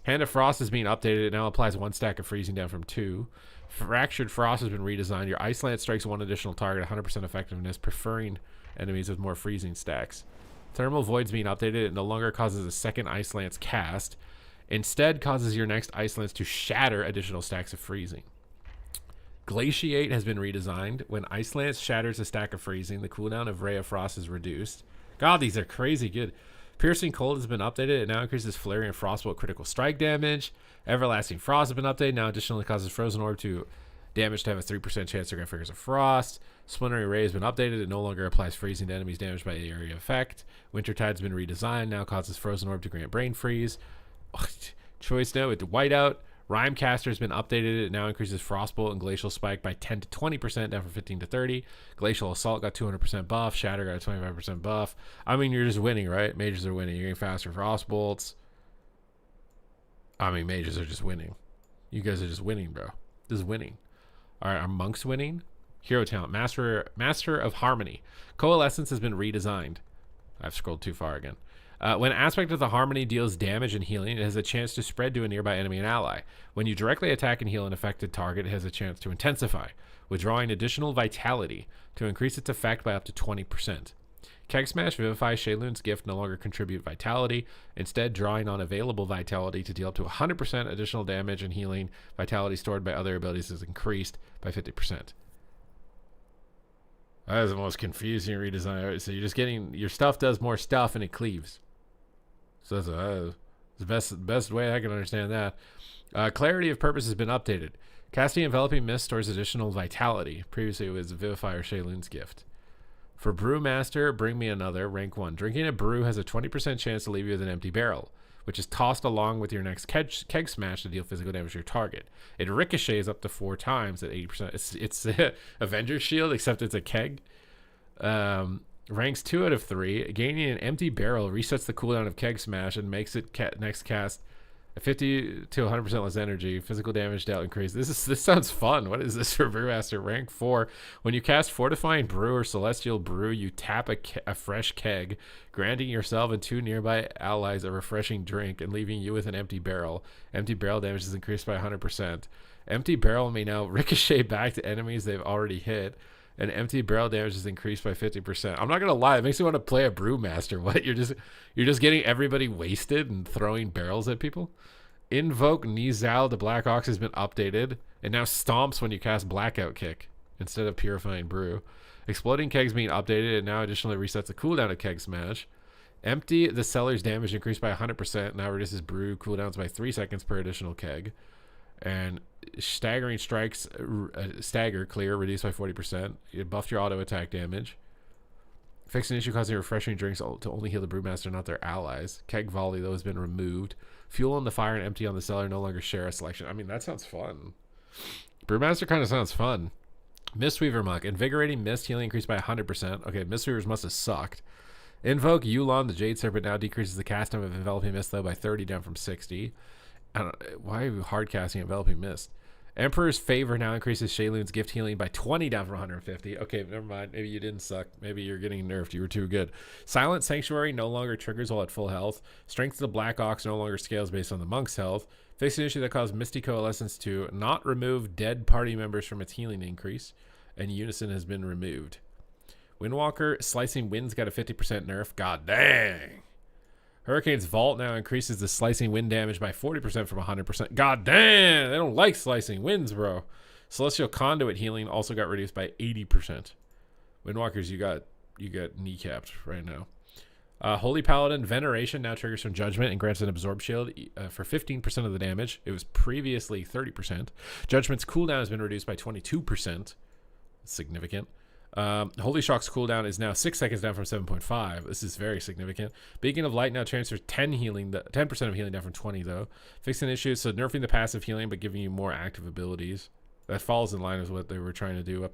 Hand of Frost is being updated. It now applies 1 stack of freezing down from 2. Fractured Frost has been redesigned. Your Ice Lance strikes 1 additional target, 100% effectiveness, preferring enemies with more freezing stacks. Thermal Void's being updated. It no longer causes a second Ice Lance cast. Instead, causes your next Ice Lance to shatter additional stacks of freezing. Glaciate has been redesigned. When Ice Lance shatters a stack of freezing, the cooldown of Ray of Frost is reduced. God, these are crazy good. Piercing Cold has been updated. It now increases Flurry and Frostbolt critical strike damage. Everlasting Frost has been updated. Now additionally causes Frozen Orb to damage to have a 3% chance to grant Fingers of Frost. Splintering Ray has been updated. It no longer applies freezing to enemies damaged by the area effect. Wintertide's been redesigned. Now causes Frozen Orb to grant Brain Freeze. Choice Note with the Whiteout. Rhymecaster has been updated. It now increases Frostbolt and Glacial Spike by 10 to 20%, down from 15 to 30. Glacial Assault got 200% buff. Shatter got a 25% buff. I mean, you're just winning, right? Mages are winning. You're getting faster Frostbolts. I mean, mages are just winning. You guys are just winning, bro. This is winning. All right, are monks winning? Hero talent, Master of Harmony. Coalescence has been redesigned. I've scrolled too far again. When Aspect of the Harmony deals damage and healing, it has a chance to spread to a nearby enemy and ally. When you directly attack and heal an affected target, it has a chance to intensify, withdrawing additional vitality to increase its effect by up to 20%. Keg Smash, Vivify, Sheilun's Gift no longer contribute vitality, instead drawing on available vitality to deal up to 100% additional damage and healing. Vitality stored by other abilities is increased by 50%. That is the most confusing redesign. So you're just getting, your stuff does more stuff and it cleaves. So that's the best way I can understand that. Clarity of Purpose has been updated. Casting Enveloping Mist stores additional vitality. Previously it was Vivify or Sheilun's Gift. For Brewmaster, Bring Me Another, rank 1. Drinking a brew has a 20% chance to leave you with an empty barrel, which is tossed along with your next keg smash to deal physical damage to your target. It ricochets up to 4 times at 80%. It's Avengers Shield, except it's a keg. Ranks 2 out of 3. Gaining an empty barrel resets the cooldown of keg smash and makes it next cast 50 to 100% less energy. Physical damage dealt increases. This sounds fun. What is this for Brewmaster? Rank 4. When you cast Fortifying Brew or Celestial Brew, you tap a fresh keg, granting yourself and 2 nearby allies a refreshing drink and leaving you with an empty barrel. Empty barrel damage is increased by 100%. Empty barrel may now ricochet back to enemies they've already hit. And empty barrel damage is increased by 50%. I'm not gonna lie, it makes me want to play a Brewmaster. What? You're just getting everybody wasted and throwing barrels at people? Invoke Nizal the Black Ox has been updated. It now stomps when you cast Blackout Kick instead of Purifying Brew. Exploding Kegs being updated. It now additionally resets the cooldown of Keg Smash. Empty the Cellar's damage increased by 100%. Now reduces Brew cooldowns by 3 seconds per additional keg. And Staggering Strikes, Stagger Clear reduced by 40%. It buffed your auto attack damage. Fix an issue causing refreshing drinks to only heal the brewmaster, not their allies. Keg volley, though, has been removed. Fuel on the fire and empty on the cellar no longer share a selection. I mean, that sounds fun. Brewmaster kind of sounds fun. Mistweaver Monk. Invigorating mist healing increased by 100%. Okay, Mistweavers must have sucked. Invoke Yulon, the Jade Serpent, now decreases the cast time of Enveloping Mist, though, by 30 down from 60. I don't, why are you hard casting Enveloping Mist? Emperor's Favor now increases Shayloon's gift healing by 20 down from 150. Okay, never mind. Maybe you didn't suck. Maybe you're getting nerfed. You were too good. Silent Sanctuary no longer triggers while at full health. Strength of the Black Ox no longer scales based on the monk's health. Fix an issue that caused Misty Coalescence to not remove dead party members from its healing increase. And Unison has been removed. Windwalker Slicing Winds got a 50% nerf. God dang. Hurricane's Vault now increases the slicing wind damage by 40% from 100%. God damn, they don't like slicing winds, bro. Celestial Conduit healing also got reduced by 80%. Windwalkers, you got kneecapped right now. Holy Paladin Veneration now triggers from Judgment and grants an Absorb Shield for 15% of the damage. It was previously 30%. Judgment's cooldown has been reduced by 22%. Significant. Holy Shock's cooldown is now 6 seconds down from 7.5. This is very significant. Beacon of Light now transfers 10% of healing down from 20 though. Fixing issues, so nerfing the passive healing but giving you more active abilities. That falls in line with what they were trying to do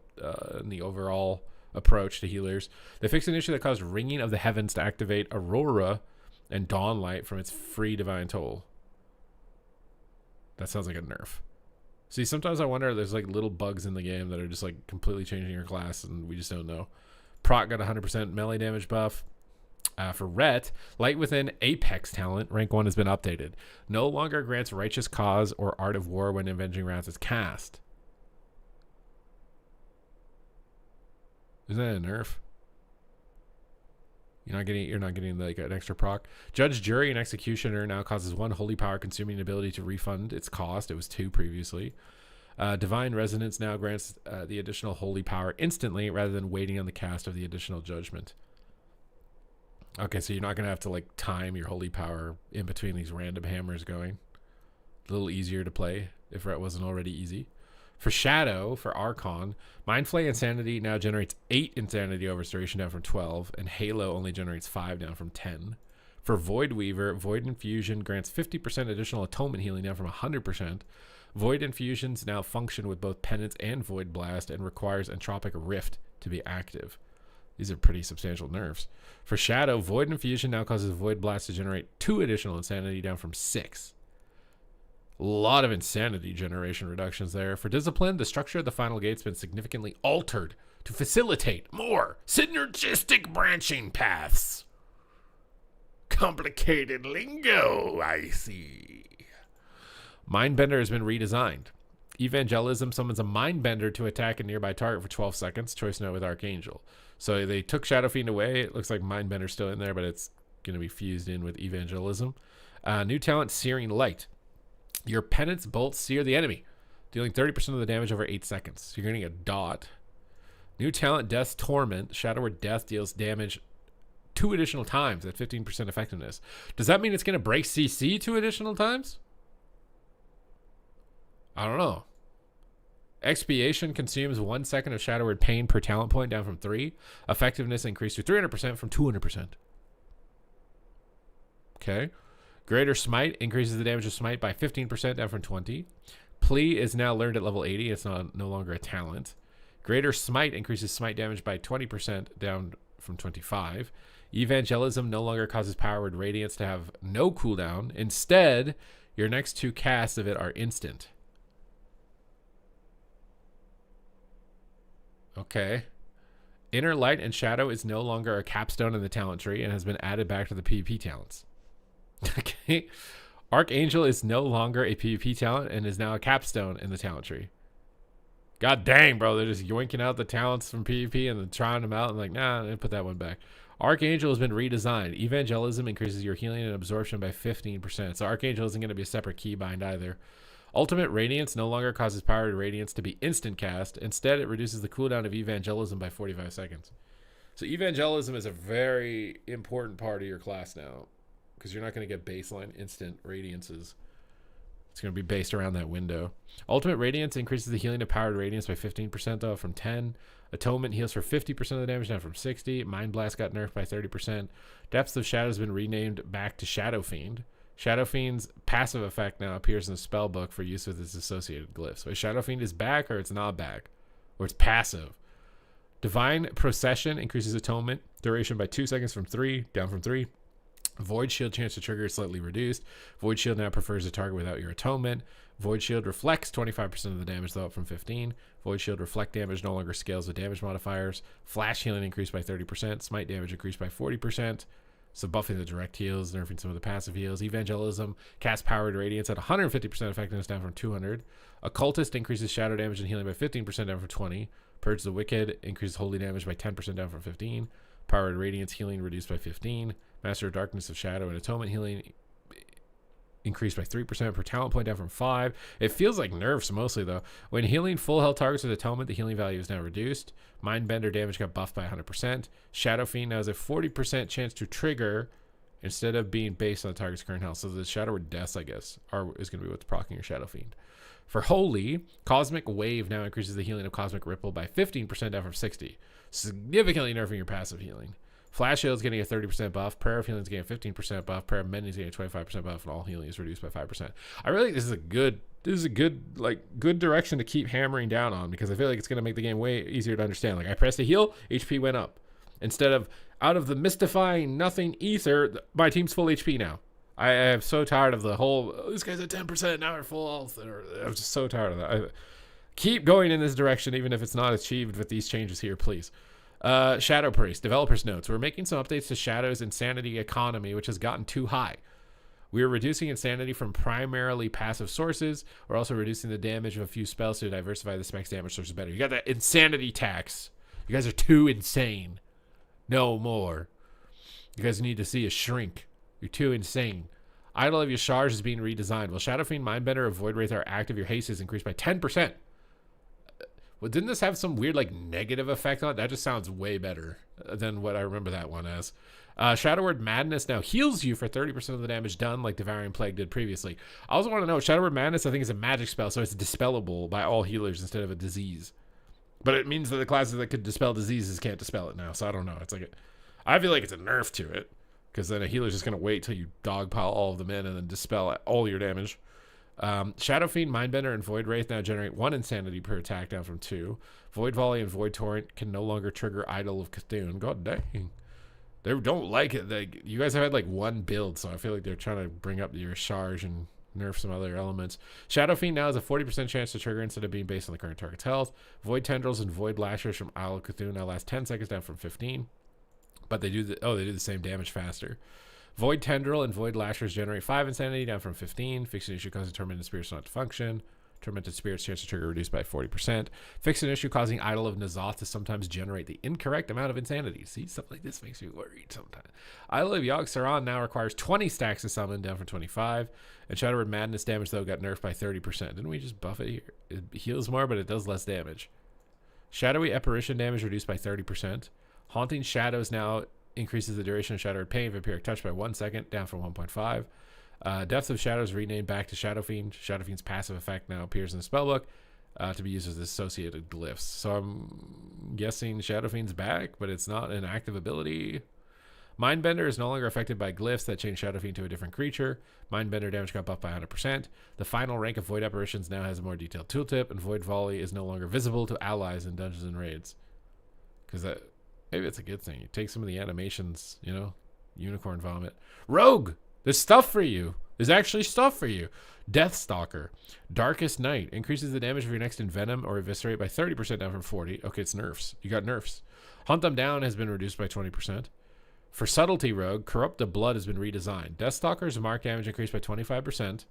in the overall approach to healers. They fixed an issue that caused Ringing of the Heavens to activate Aurora and Dawnlight from its free Divine Toll. That sounds like a nerf. See, sometimes I wonder if there's like little bugs in the game that are just like completely changing your class and we just don't know. Proc got 100% melee damage buff. For Ret, Light Within Apex talent, rank 1 has been updated. No longer grants Righteous Cause or Art of War when Avenging Wrath is cast. Isn't that a nerf? You're not getting like an extra proc. Judge, Jury, and Executioner now causes 1 holy power consuming ability to refund its cost. It was 2 previously. Divine Resonance now grants the additional holy power instantly rather than waiting on the cast of the additional judgment. Okay, so you're not going to have to like time your holy power in between these random hammers going. A little easier to play if it wasn't already easy. For Shadow, for Archon, Mindflay Insanity now generates 8 Insanity over Restoration down from 12, and Halo only generates 5 down from 10. For Void Weaver, Void Infusion grants 50% additional Atonement healing down from 100%. Void Infusions now function with both Penance and Void Blast and requires Entropic Rift to be active. These are pretty substantial nerfs. For Shadow, Void Infusion now causes Void Blast to generate 2 additional Insanity down from 6. A lot of insanity generation reductions there. For Discipline, the structure of the final gate's been significantly altered to facilitate more synergistic branching paths. Complicated lingo, I see. Mindbender has been redesigned. Evangelism summons a Mindbender to attack a nearby target for 12 seconds. Choice note with Archangel. So they took Shadow Fiend away. It looks like Mindbender's still in there, but it's going to be fused in with Evangelism. New talent, Searing Light. Your Penance bolts sear the enemy, dealing 30% of the damage over 8 seconds. So you're getting a dot. New talent, Death's Torment. Shadow Word Death deals damage 2 additional times at 15% effectiveness. Does that mean it's going to break CC 2 additional times? I don't know. Expiation consumes 1 second of Shadow Word Pain per talent point, down from 3. Effectiveness increased to 300% from 200%. Okay. Greater Smite increases the damage of Smite by 15% down from 20. Plea is now learned at level 80. It's no longer a talent. Greater Smite increases Smite damage by 20% down from 25. Evangelism no longer causes Power Word Radiance to have no cooldown. Instead, your next 2 casts of it are instant. Okay. Inner Light and Shadow is no longer a capstone in the talent tree and has been added back to the PvP talents. Okay. Archangel is no longer a PvP talent and is now a capstone in the talent tree. God dang, bro. They're just yoinking out the talents from PvP and then trying them out and like, nah, I didn't put that one back. Archangel has been redesigned. Evangelism increases your healing and absorption by 15%. So Archangel isn't going to be a separate keybind either. Ultimate Radiance no longer causes Powered Radiance to be instant cast. Instead, it reduces the cooldown of Evangelism by 45 seconds. So Evangelism is a very important part of your class now, because you're not going to get baseline instant radiances It's going to be based around that window. Ultimate Radiance increases the healing of Powered Radiance by 15% though, from 10. Atonement heals for 50% of the damage, down from 60. Mind Blast got nerfed by 30%. Depths of Shadow has been renamed back to Shadow Fiend. Shadow Fiend's passive effect now appears in the spell book for use with its associated glyphs. So Shadow Fiend is back, or it's not back, or it's passive. Divine Procession increases Atonement duration by 2 seconds from 3, down from 3. Void Shield chance to trigger is slightly reduced. Void Shield now prefers a target without your Atonement. Void Shield reflects 25% of the damage, though, up from 15. Void Shield reflect damage no longer scales with damage modifiers. Flash healing increased by 30%. Smite damage increased by 40%. So buffing the direct heals, nerfing some of the passive heals. Evangelism cast Powered Radiance at 150% effectiveness, down from 200. Occultist increases shadow damage and healing by 15%, down from 20. Purge the Wicked increases holy damage by 10%, down from 15. Powered Radiance healing reduced by 15. Master of Darkness of Shadow and Atonement healing increased by 3% per talent point, down from 5. It feels like nerfs mostly, though. When healing full health targets with Atonement, the healing value is now reduced. Mindbender damage got buffed by 100%. Shadow Fiend now has a 40% chance to trigger instead of being based on the target's current health. So the Shadow Word Deaths, I guess, is going to be what's proccing your Shadow Fiend. For Holy, Cosmic Wave now increases the healing of Cosmic Ripple by 15%, down from 60. Significantly nerfing your passive healing. Flash Shield is getting a 30% buff. Prayer of Healing is getting a 15% buff. Prayer of Mending is getting a 25% buff, and all healing is reduced by 5%. I really think this is a good direction to keep hammering down on, because I feel like it's going to make the game way easier to understand. Like, I pressed a heal, HP went up. Instead of out of the mystifying nothing ether, my team's full HP now. I am so tired of the whole, this guy's at 10%, now we're full health. I'm just so tired of that. Keep going in this direction, even if it's not achieved with these changes here, please. Shadow Priest, developers notes. We're making some updates to Shadow's insanity economy, which has gotten too high. We are reducing insanity from primarily passive sources. We're also reducing the damage of a few spells to diversify the spec's damage sources better. You got that insanity tax. You guys are too insane. No more. You guys need to see a shrink. You're too insane. Idol of Yashar is being redesigned. While Shadow Fiend, Mindbender, or Void Wraith are active, your haste is increased by 10%. Well, didn't this have some weird, like, negative effect on it? That just sounds way better than what I remember that one as. Shadow Word Madness now heals you for 30% of the damage done, like Devouring Plague did previously. I also want to know, Shadow Word Madness, I think, is a magic spell, so it's dispellable by all healers instead of a disease. But it means that the classes that could dispel diseases can't dispel it now, so I don't know. It's like I feel like it's a nerf to it, because then a healer's just going to wait till you dogpile all of them in and then dispel all your damage. Shadow Fiend, Mindbender, and Void Wraith now generate 1 insanity per attack, down from 2. Void Volley and Void Torrent can no longer trigger Idol of Cthulhu. God dang. They don't like it. You guys have had like 1 build, so I feel like they're trying to bring up your charge and nerf some other elements. Shadow Fiend now has a 40% chance to trigger instead of being based on the current target's health. Void Tendrils and Void Lashers from Isle of Cthulhu now last 10 seconds, down from 15. But they do the same damage faster. Void Tendril and Void Lashers generate 5 insanity, down from 15. Fixing issue causing Tormented Spirits not to function. Tormented Spirits chance to trigger reduced by 40%. Fix an issue causing Idol of N'Zoth to sometimes generate the incorrect amount of insanity. See, stuff like this makes me worried sometimes. Idol of Yogg-Saron now requires 20 stacks to summon, down from 25. And Shadow Word Madness damage, though, got nerfed by 30%. Didn't we just buff it here? It heals more, but it does less damage. Shadowy Apparition damage reduced by 30%. Haunting Shadows now increases the duration of Shadow Word Pain, Vampiric Touch by 1 second, down from 1.5. Depths of Shadows renamed back to Shadow Fiend. Shadow Fiend's passive effect now appears in the spellbook to be used as associated glyphs. So I'm guessing Shadow Fiend's back, but it's not an active ability. Mindbender is no longer affected by glyphs that change Shadow Fiend to a different creature. Mindbender damage got buffed by 100%. The final rank of Void Apparitions now has a more detailed tooltip, and Void Volley is no longer visible to allies in dungeons and raids. Because maybe it's a good thing. You take some of the animations, Unicorn Vomit. Rogue! There's stuff for you. There's actually stuff for you. Deathstalker. Darkest Night. Increases the damage of your next Envenom or Eviscerate by 30%, down from 40. Okay, it's nerfs. You got nerfs. Hunt Them Down has been reduced by 20%. For Subtlety Rogue, Corrupt the Blood has been redesigned. Deathstalker's mark damage increased by 25%.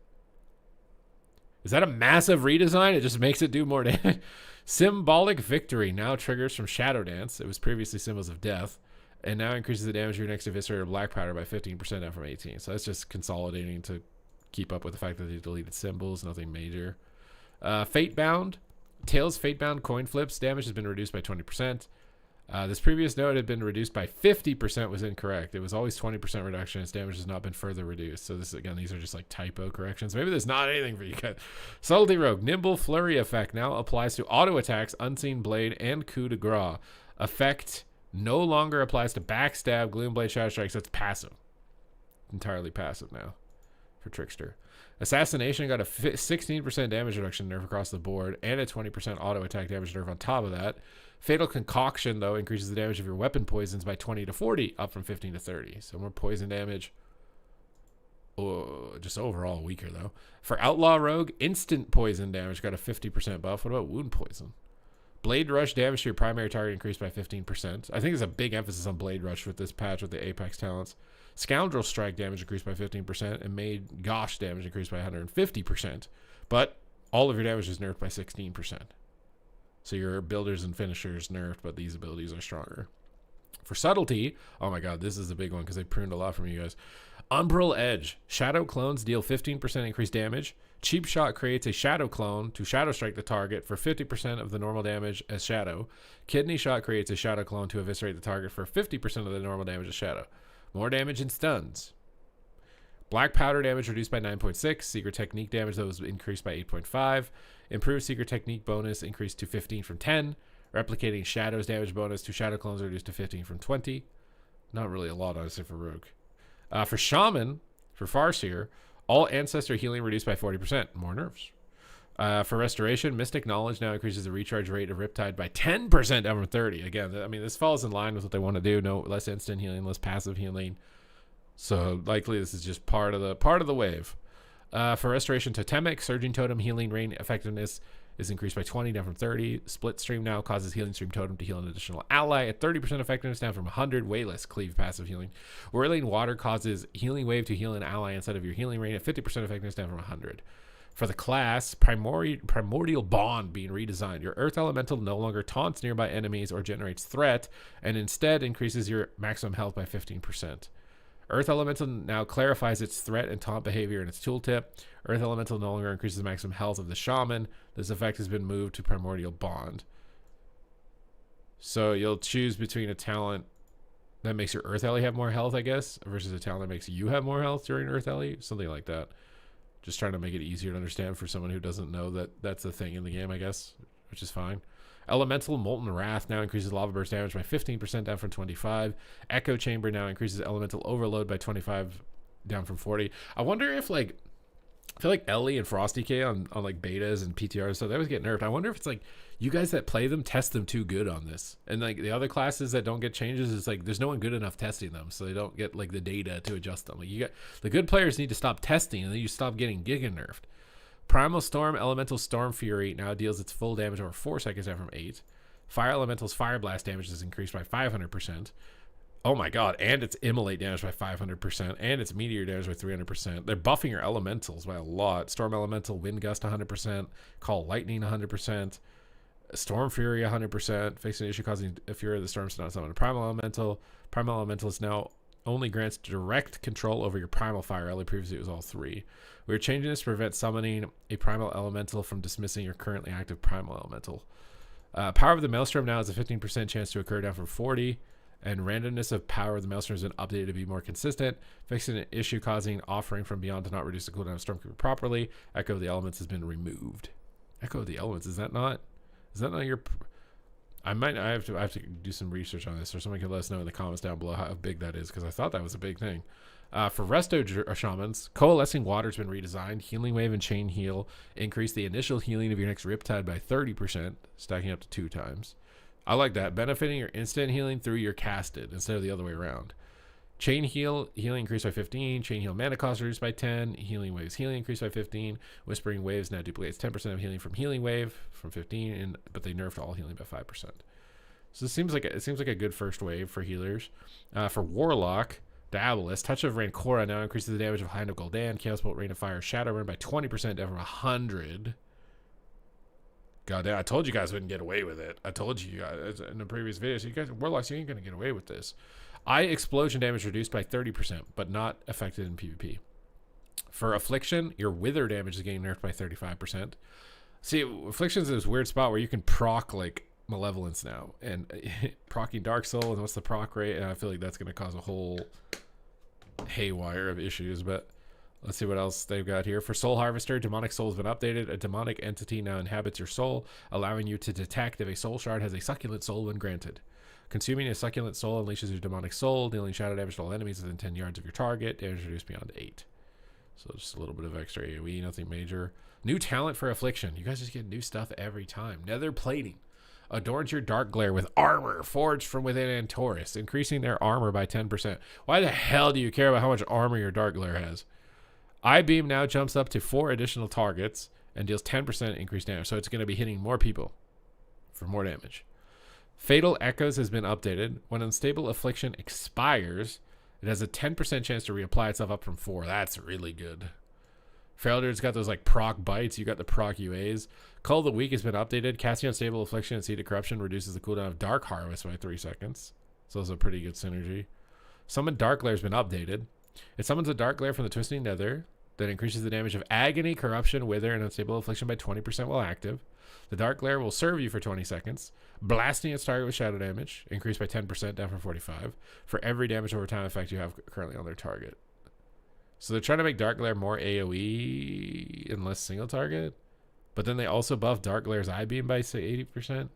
Is that a massive redesign? It just makes it do more damage. Symbolic Victory now triggers from Shadow Dance. It was previously Symbols of Death. And now increases the damage of your next Eviscerate or Black Powder by 15%, down from 18. So that's just consolidating to keep up with the fact that they deleted symbols. Nothing major. Fatebound. Tails Fatebound coin flips damage has been reduced by 20%. This previous note had been reduced by 50% was incorrect. It was always 20% reduction. Its damage has not been further reduced. So this again, these are just like typo corrections. Maybe there's not anything for you guys. Subtlety Rogue. Nimble Flurry effect now applies to auto attacks, Unseen Blade, and Coup de Grace. Effect no longer applies to Backstab, Gloom Blade, Shadow Strike. So it's passive. Entirely passive now for Trickster. Assassination got a 16% damage reduction nerf across the board and a 20% auto attack damage nerf on top of that. Fatal Concoction, though, increases the damage of your weapon poisons by 20 to 40, up from 15 to 30. So more poison damage. Oh, just overall weaker, though. For Outlaw Rogue, instant poison damage got a 50% buff. What about wound poison? Blade Rush damage to your primary target increased by 15%. I think there's a big emphasis on Blade Rush with this patch with the Apex talents. Scoundrel Strike damage increased by 15%, and Made Gosh damage increased by 150%. But all of your damage is nerfed by 16%. So your builders and finishers nerfed, but these abilities are stronger. For Subtlety, oh my god, this is a big one because they pruned a lot from you guys. Umbral Edge. Shadow clones deal 15% increased damage. Cheap Shot creates a Shadow clone to Shadow Strike the target for 50% of the normal damage as Shadow. Kidney Shot creates a Shadow clone to eviscerate the target for 50% of the normal damage as Shadow. More damage and stuns. Black Powder damage reduced by 9.6. Secret Technique damage, that was increased by 8.5. Improved Secret Technique bonus increased to 15 from 10. Replicating Shadows damage bonus to Shadow clones reduced to 15 from 20. Not really a lot, honestly, for Rogue. For Shaman, for Farseer, all Ancestor healing reduced by 40%. More nerfs. For Restoration, Mystic Knowledge now increases the recharge rate of Riptide by 10% down from 30. Again, I mean, this falls in line with what they want to do. No, less instant healing, less passive healing. So likely this is just part of the wave. For Restoration Totemic, Surging Totem healing rain effectiveness is increased by 20 down from 30. Split Stream now causes Healing Stream Totem to heal an additional ally at 30% effectiveness down from 100. Way less cleave passive healing. Whirling Water causes Healing Wave to heal an ally instead of your healing rain at 50% effectiveness down from 100. For the class, Primordial Bond being redesigned. Your Earth Elemental no longer taunts nearby enemies or generates threat, and instead increases your maximum health by 15%. Earth Elemental now clarifies its threat and taunt behavior in its tooltip. Earth Elemental no longer increases the maximum health of the Shaman. This effect has been moved to Primordial Bond. So you'll choose between a talent that makes your Earth Ellie have more health, I guess, versus a talent that makes you have more health during Earth Ellie. Something like that. Just trying to make it easier to understand for someone who doesn't know that that's a thing in the game, I guess, which is fine. Elemental Molten Wrath now increases Lava Burst damage by 15% down from 25. Echo Chamber now increases Elemental Overload by 25 down from 40. I wonder if, like, I feel like Ellie and Frosty K on like betas and PTR and stuff, they always get nerfed. I wonder if it's like you guys that play them test them too good on this. And like the other classes that don't get changes, it's like there's no one good enough testing them, so they don't get like the data to adjust them. Like you got the good players need to stop testing and then you stop getting giga nerfed. Primal Storm Elemental Storm Fury now deals its full damage over 4 seconds down from 8. Fire Elemental's Fire Blast damage is increased by 500%. Oh my god, and its Immolate damage by 500%, and its Meteor damage by 300%. They're buffing your elementals by a lot. Storm Elemental, Wind Gust 100%, Call Lightning 100%, Storm Fury 100%, fixing an issue causing a Fury of the Storms to not summon a Primal Elemental. Primal Elemental is now only grants direct control over your Primal Fire Ellie. Previously it was all 3. We're changing this to prevent summoning a Primal Elemental from dismissing your currently active Primal Elemental. Power of the Maelstrom now has a 15% chance to occur down from 40. And randomness of Power of the Maelstrom has been updated to be more consistent, fixing an issue causing Offering from Beyond to not reduce the cooldown of Stormkeeper properly. Echo of the Elements has been removed. Echo of the Elements, is that not your... I have to do some research on this, or someone can let us know in the comments down below how big that is, because I thought that was a big thing. For Resto Shamans, Coalescing Water's been redesigned. Healing Wave and Chain Heal increase the initial healing of your next Riptide by 30%, stacking up to 2 times. I like that. Benefiting your instant healing through your casted instead of the other way around. Chain Heal, healing increased by 15. Chain Heal mana cost reduced by 10. Healing Waves, healing increased by 15. Whispering Waves now duplicates 10% of healing from Healing Wave from 15, but they nerfed all healing by 5%. So it seems like a good first wave for healers. For Warlock, Diabolus, Touch of Rancora now increases the damage of Hand of Gul'dan, Chaos Bolt, Rain of Fire, Shadowrun by 20% down from 100. God damn, I told you guys wouldn't get away with it. I told you guys in the previous video. So you guys, Warlocks, you ain't going to get away with this. Eye Explosion damage reduced by 30%, but not affected in PvP. For Affliction, your Wither damage is getting nerfed by 35%. See, Affliction's in this weird spot where you can proc like Malevolence now, and procking Dark Soul, and what's the proc rate? And I feel like that's going to cause a whole haywire of issues, but let's see what else they've got here. For Soul Harvester, Demonic Soul has been updated. A demonic entity now inhabits your soul, allowing you to detect if a soul shard has a succulent soul when granted. Consuming a succulent soul unleashes your demonic soul, dealing shadow damage to all enemies within 10 yards of your target. Damage reduced beyond 8. So just a little bit of extra AoE, nothing major. New talent for Affliction. You guys just get new stuff every time. Nether Plating. Adorns your Dark Glare with armor forged from within Antorus, increasing their armor by 10%. Why the hell do you care about how much armor your Dark Glare has? Eye Beam now jumps up to 4 additional targets and deals 10% increased damage. So it's going to be hitting more people for more damage. Fatal Echoes has been updated. When Unstable Affliction expires, it has a 10% chance to reapply itself up from 4. That's really good. Feraldir's got those like proc bites. You got the proc UAs. Call of the Week has been updated. Casting Unstable Affliction and Seed of Corruption reduces the cooldown of Dark Harvest by 3 seconds. So it's a pretty good synergy. Summon Dark Glare has been updated. It summons a Dark Glare from the Twisting Nether that increases the damage of Agony, Corruption, Wither, and Unstable Affliction by 20% while active. The Dark Glare will serve you for 20 seconds, blasting its target with shadow damage, increased by 10%, down from 45, for every damage over time effect you have currently on their target. So they're trying to make Dark Glare more AoE and less single target, but then they also buff Dark Glare's Eye Beam by, say, 80%.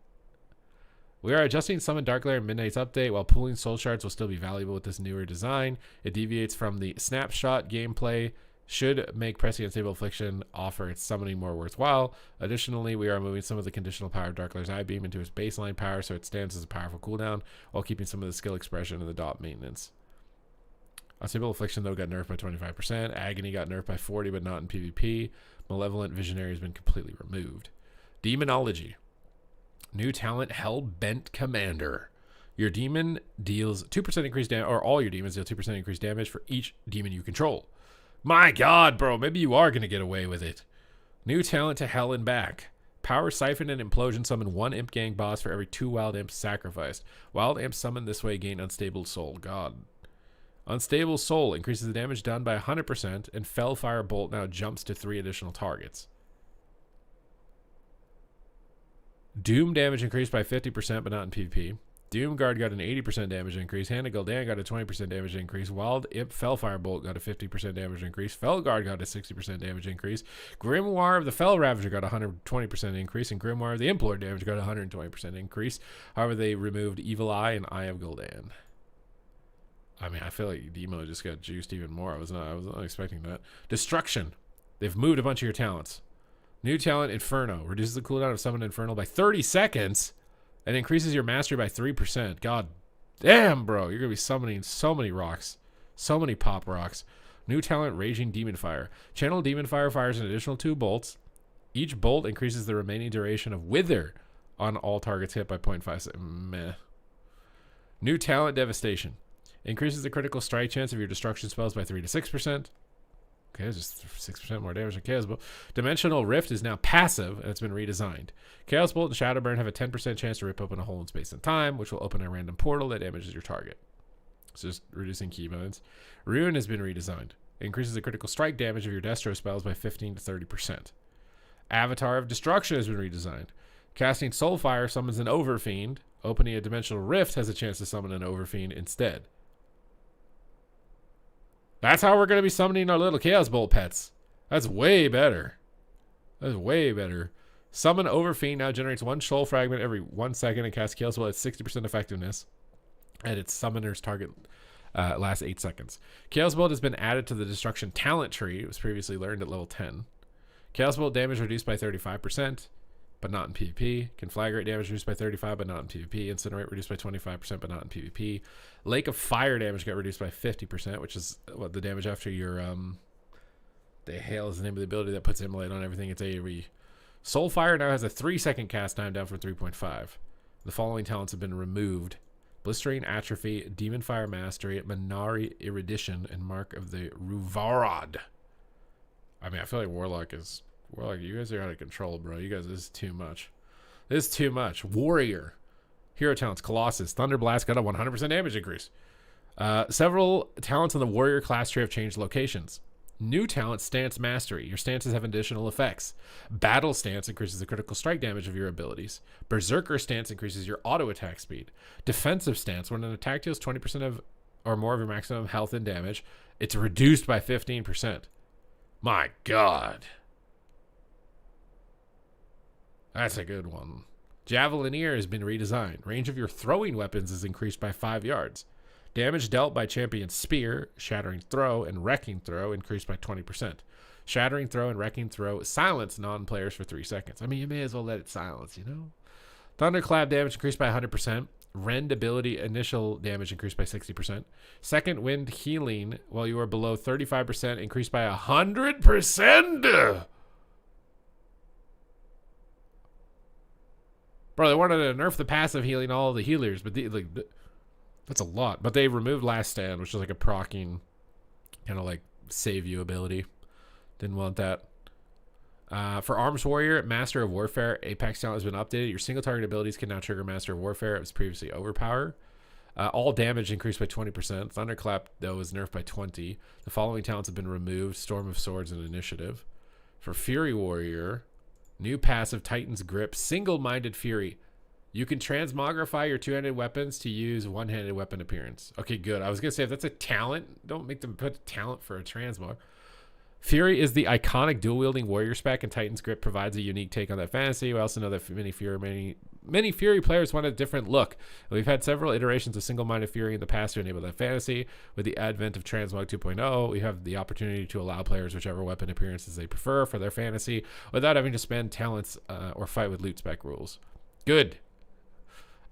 We are adjusting Summon Dark Glare in Midnight's update. While pooling soul shards will still be valuable with this newer design, it deviates from the snapshot gameplay, should make pressing Unstable Affliction offer its summoning more worthwhile. Additionally, we are moving some of the conditional power of Dark Glare's Eye Beam into its baseline power so it stands as a powerful cooldown while keeping some of the skill expression and the dot maintenance. Unstable Affliction, though, got nerfed by 25%. Agony got nerfed by 40%, but not in PvP. Malevolent Visionary has been completely removed. Demonology. New talent, Hellbent Commander. Your demon deals 2% increased damage, or all your demons deal 2% increased damage for each demon you control. My god, bro, maybe you are going to get away with it. New talent to Hell and Back. Power Siphon and Implosion summon 1 Imp Gang boss for every 2 Wild Imps sacrificed. Wild Imps summoned this way gain Unstable Soul. God. Unstable Soul increases the damage done by 100%, and Fellfire Bolt now jumps to 3 additional targets. Doom damage increased by 50%, but not in PvP. Doomguard got an 80% damage increase. Hand of Gul'dan got a 20% damage increase. Wild Imp Fellfire Bolt got a 50% damage increase. Felguard got a 60% damage increase. Grimoire of the Fell Ravager got a 120% increase. And Grimoire of the Implore damage got a 120% increase. However, they removed Evil Eye and Eye of Gul'dan. I mean, I feel like Demo just got juiced even more. I was not expecting that. Destruction. They've moved a bunch of your talents. New talent, Inferno. Reduces the cooldown of Summon Infernal by 30 seconds. And increases your mastery by 3%. God damn, bro. You're going to be summoning so many rocks. So many pop rocks. New talent, Raging Demon Fire. Channel Demon Fire fires an additional 2 bolts. Each bolt increases the remaining duration of Wither on all targets hit by 0.5 seconds. Meh. New talent, Devastation. Increases the critical strike chance of your destruction spells by 3 to 6%. Okay, just 6% more damage than Chaos Bolt. Dimensional Rift is now passive, and it's been redesigned. Chaos Bolt and Shadow Burn have a 10% chance to rip open a hole in space and time, which will open a random portal that damages your target. So just reducing keybinds. Ruin has been redesigned. It increases the critical strike damage of your Destro spells by 15 to 30%. Avatar of Destruction has been redesigned. Casting Soulfire summons an Overfiend. Opening a Dimensional Rift has a chance to summon an Overfiend instead. That's how we're going to be summoning our little Chaos Bolt pets. That's way better. That's way better. Summon Overfiend now generates 1 soul fragment every 1 second and casts Chaos Bolt at 60% effectiveness. And its summoner's target lasts 8 seconds. Chaos Bolt has been added to the Destruction talent tree. It was previously learned at level 10. Chaos Bolt damage reduced by 35%, but not in PvP. Conflagrate damage reduced by 35%, but not in PvP. Incinerate reduced by 25%, but not in PvP. Lake of Fire damage got reduced by 50%, which is what the damage after your the Hail is the name of the ability that puts Immolate on everything. It's AoE. Soulfire now has a 3-second cast time down from 3.5. The following talents have been removed: Blistering Atrophy, Demon Fire Mastery, Minari Erudition, and Mark of the Ruvarad. I mean, I feel like Warlock, you guys are out of control, bro. You guys, this is too much. This is too much. Warrior. Hero talents, Colossus. Thunderblast got a 100% damage increase. Several talents in the Warrior class tree have changed locations. New talent, Stance Mastery. Your stances have additional effects. Battle Stance increases the critical strike damage of your abilities. Berserker Stance increases your auto attack speed. Defensive Stance, when an attack deals 20% of or more of your maximum health and damage, it's reduced by 15%. My God. That's a good one. Javelineer has been redesigned. Range of your throwing weapons is increased by 5 yards. Damage dealt by Champion Spear, Shattering Throw, and Wrecking Throw increased by 20%. Shattering Throw and Wrecking Throw silence non-players for 3 seconds. I mean, you may as well let it silence, you know? Thunderclap damage increased by 100%. Rend ability initial damage increased by 60%. Second Wind healing while you are below 35% increased by 100%. Bro, they wanted to nerf the passive healing all the healers, but that's a lot. But they removed Last Stand, which is like a proccing kind of like save you ability. Didn't want that. For Arms Warrior, Master of Warfare, Apex talent has been updated. Your single target abilities can now trigger Master of Warfare. It was previously Overpower. All damage increased by 20%. Thunderclap, though, was nerfed by 20. The following talents have been removed: Storm of Swords and Initiative. For Fury Warrior, new passive Titan's Grip, Single-Minded Fury. You can transmogrify your two-handed weapons to use one-handed weapon appearance. Okay, good. I was going to say, if that's a talent, don't make them put a talent for a transmog. Fury is the iconic dual-wielding warrior spec, and Titan's Grip provides a unique take on that fantasy. We also know that many Fury players want a different look. We've had several iterations of single-minded Fury in the past to enable that fantasy. With the advent of Transmog 2.0, we have the opportunity to allow players whichever weapon appearances they prefer for their fantasy without having to spend talents or fight with loot spec rules. Good.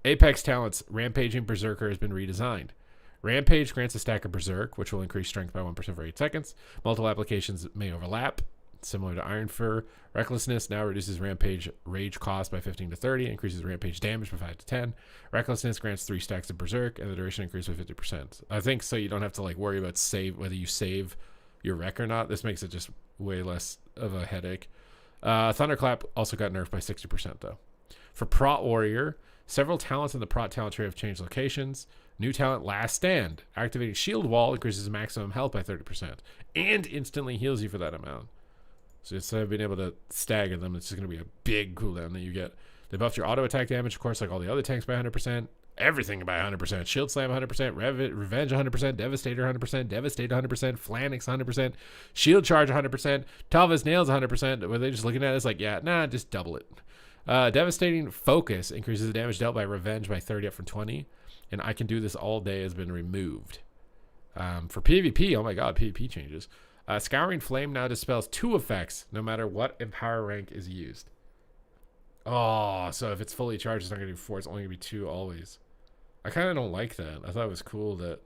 Apex talents, Rampaging Berserker has been redesigned. Rampage grants a stack of Berserk, which will increase strength by 1% for 8 seconds. Multiple applications may overlap, similar to Iron Fur. Recklessness now reduces Rampage rage cost by 15 to 30, increases Rampage damage by 5 to 10. Recklessness grants 3 stacks of Berserk, and the duration increases by 50%. I think so you don't have to like worry about whether you save your Wreck or not. This makes it just way less of a headache. Thunderclap also got nerfed by 60% though. For Prot Warrior, several talents in the Prot talent tree have changed locations. New talent, Last Stand. Activating Shield Wall increases maximum health by 30% and instantly heals you for that amount. So instead of being able to stagger them, it's just going to be a big cooldown that you get. They buffed your auto attack damage, of course, like all the other tanks by 100%. Everything by 100%. Shield Slam 100%. Revenge 100%. Devastator 100%. Devastate 100%. Phalanx 100%. Shield Charge 100%. Talva's Nails 100%. Were they just looking at it? It's like, yeah, nah, just double it. Devastating Focus increases the damage dealt by Revenge by 30 up from 20. And I Can Do This All Day has been removed. For PvP, oh my god, PvP changes. Scouring Flame now dispels 2 effects no matter what Empower rank is used. Oh, so if it's fully charged, it's not going to do 4. It's only going to be 2 always. I kind of don't like that. I thought it was cool to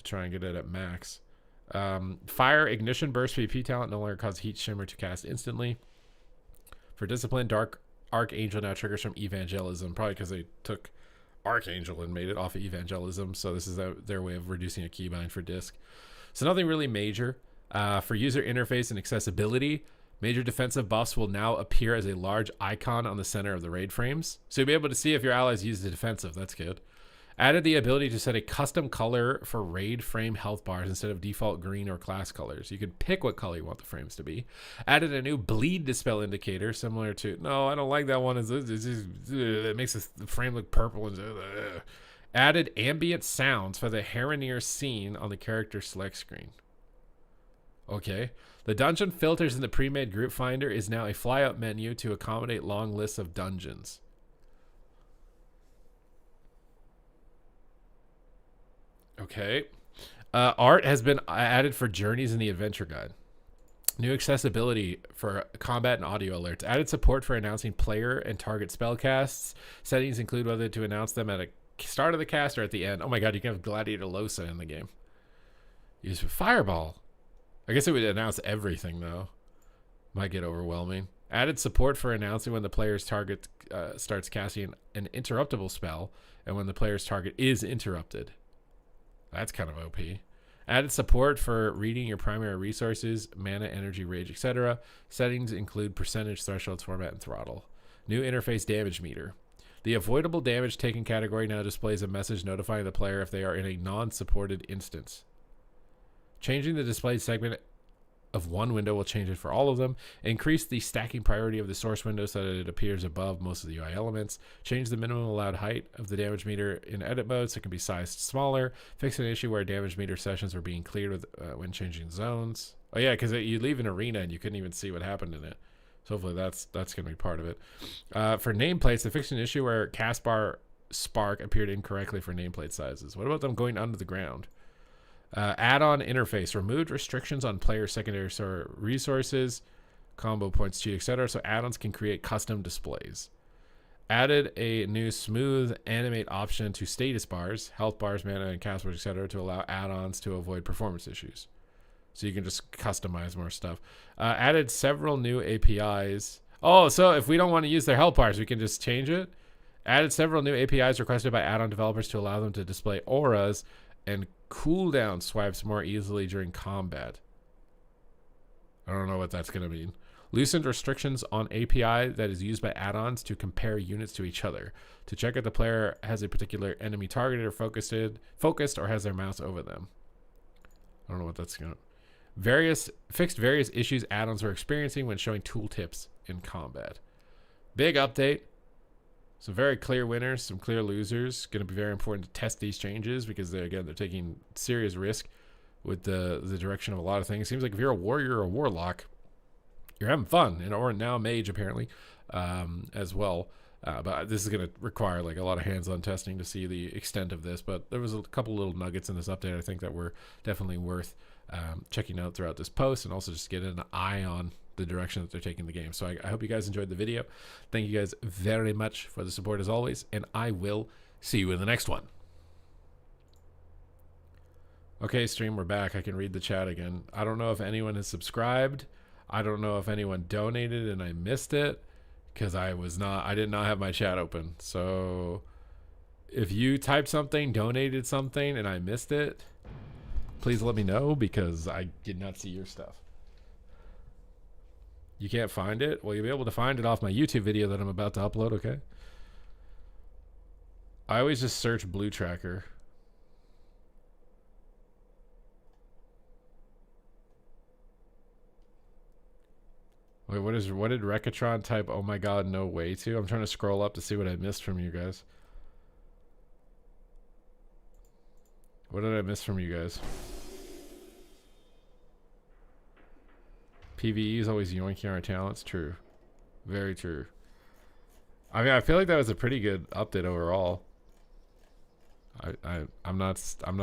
try and get it at max. Fire Ignition Burst PvP talent no longer causes Heat Shimmer to cast instantly. For Discipline, Dark Archangel now triggers from Evangelism, probably because they took Archangel and made it off of Evangelism, so this is their way of reducing a keybind for disc. So nothing really major. For user interface and accessibility, major defensive buffs will now appear as a large icon on the center of the raid frames, so you'll be able to see if your allies use the defensive. That's good. Added the ability to set a custom color for raid frame health bars instead of default green or class colors. You can pick what color you want the frames to be. Added a new bleed dispel indicator similar to, no, I don't like that one. It makes the frame look purple. And added ambient sounds for the Heronir scene on the character select screen. Okay. The dungeon filters in the pre-made group finder is now a fly-up menu to accommodate long lists of dungeons. Okay. Art has been added for journeys in the adventure guide. New accessibility for combat and audio alerts. Added support for announcing player and target spellcasts. Settings include whether to announce them at a start of the cast or at the end. Oh my god, you can have Gladiator Losa in the game. Use Fireball. I guess it would announce everything though. Might get overwhelming. Added support for announcing when the player's target starts casting an interruptible spell and when the player's target is interrupted. That's kind of OP. Added support for reading your primary resources, mana, energy, rage, etc. Settings include percentage, thresholds, format, and throttle. New interface damage meter. The avoidable damage taken category now displays a message notifying the player if they are in a non-supported instance. Changing the displayed segment of one window will change it for all of them. Increase the stacking priority of the source window so that it appears above most of the UI elements. Change the minimum allowed height of the damage meter in edit mode so it can be sized smaller. Fix an issue where damage meter sessions were being cleared with, when changing zones. Oh yeah, because you leave an arena and you couldn't even see what happened in it. So hopefully that's going to be part of it. For nameplates, they fixed an issue where Castbar Spark appeared incorrectly for nameplate sizes. What about them going under the ground? Add-on interface removed restrictions on player secondary resources, combo points, cheat, etc. So add-ons can create custom displays. Added a new smooth animate option to status bars, health bars, mana, and cast bars, etc. to allow add-ons to avoid performance issues. So you can just customize more stuff. Added several new APIs. Oh, so if we don't want to use their health bars, we can just change it. Added several new APIs requested by add-on developers to allow them to display auras and cooldown swipes more easily during combat. I don't know what that's going to mean. Loosened restrictions on API that is used by add-ons to compare units to each other. To check if the player has a particular enemy targeted or focused or has their mouse over them. I don't know what that's going to... Fixed various issues add-ons were experiencing when showing tooltips in combat. Big update. Some very clear winners, some clear losers. Going to be very important to test these changes because they're taking serious risk with the direction of a lot of things. Seems like if you're a warrior or a warlock, you're having fun, or now mage apparently as well. But this is going to require like a lot of hands-on testing to see the extent of this. But there was a couple little nuggets in this update I think that were definitely worth checking out throughout this post, and also just getting an eye on the direction that they're taking the game. So I hope you guys enjoyed the video. Thank you guys very much for the support as always, and I will see you in the next one. Okay, stream, we're back. I can read the chat again. I don't know if anyone has subscribed. I don't know if anyone donated and I missed it because I did not have my chat open. So if you typed something, donated something, and I missed it, please let me know because I did not see your stuff. You can't find it? Well, you'll be able to find it off my YouTube video that I'm about to upload, okay? I always just search Blue Tracker. Wait, what did Rekatron type oh my god no way to? I'm trying to scroll up to see what I missed from you guys. What did I miss from you guys? PvE is always yoinking our talents. True. Very true. I mean, I feel like that was a pretty good update overall. I'm not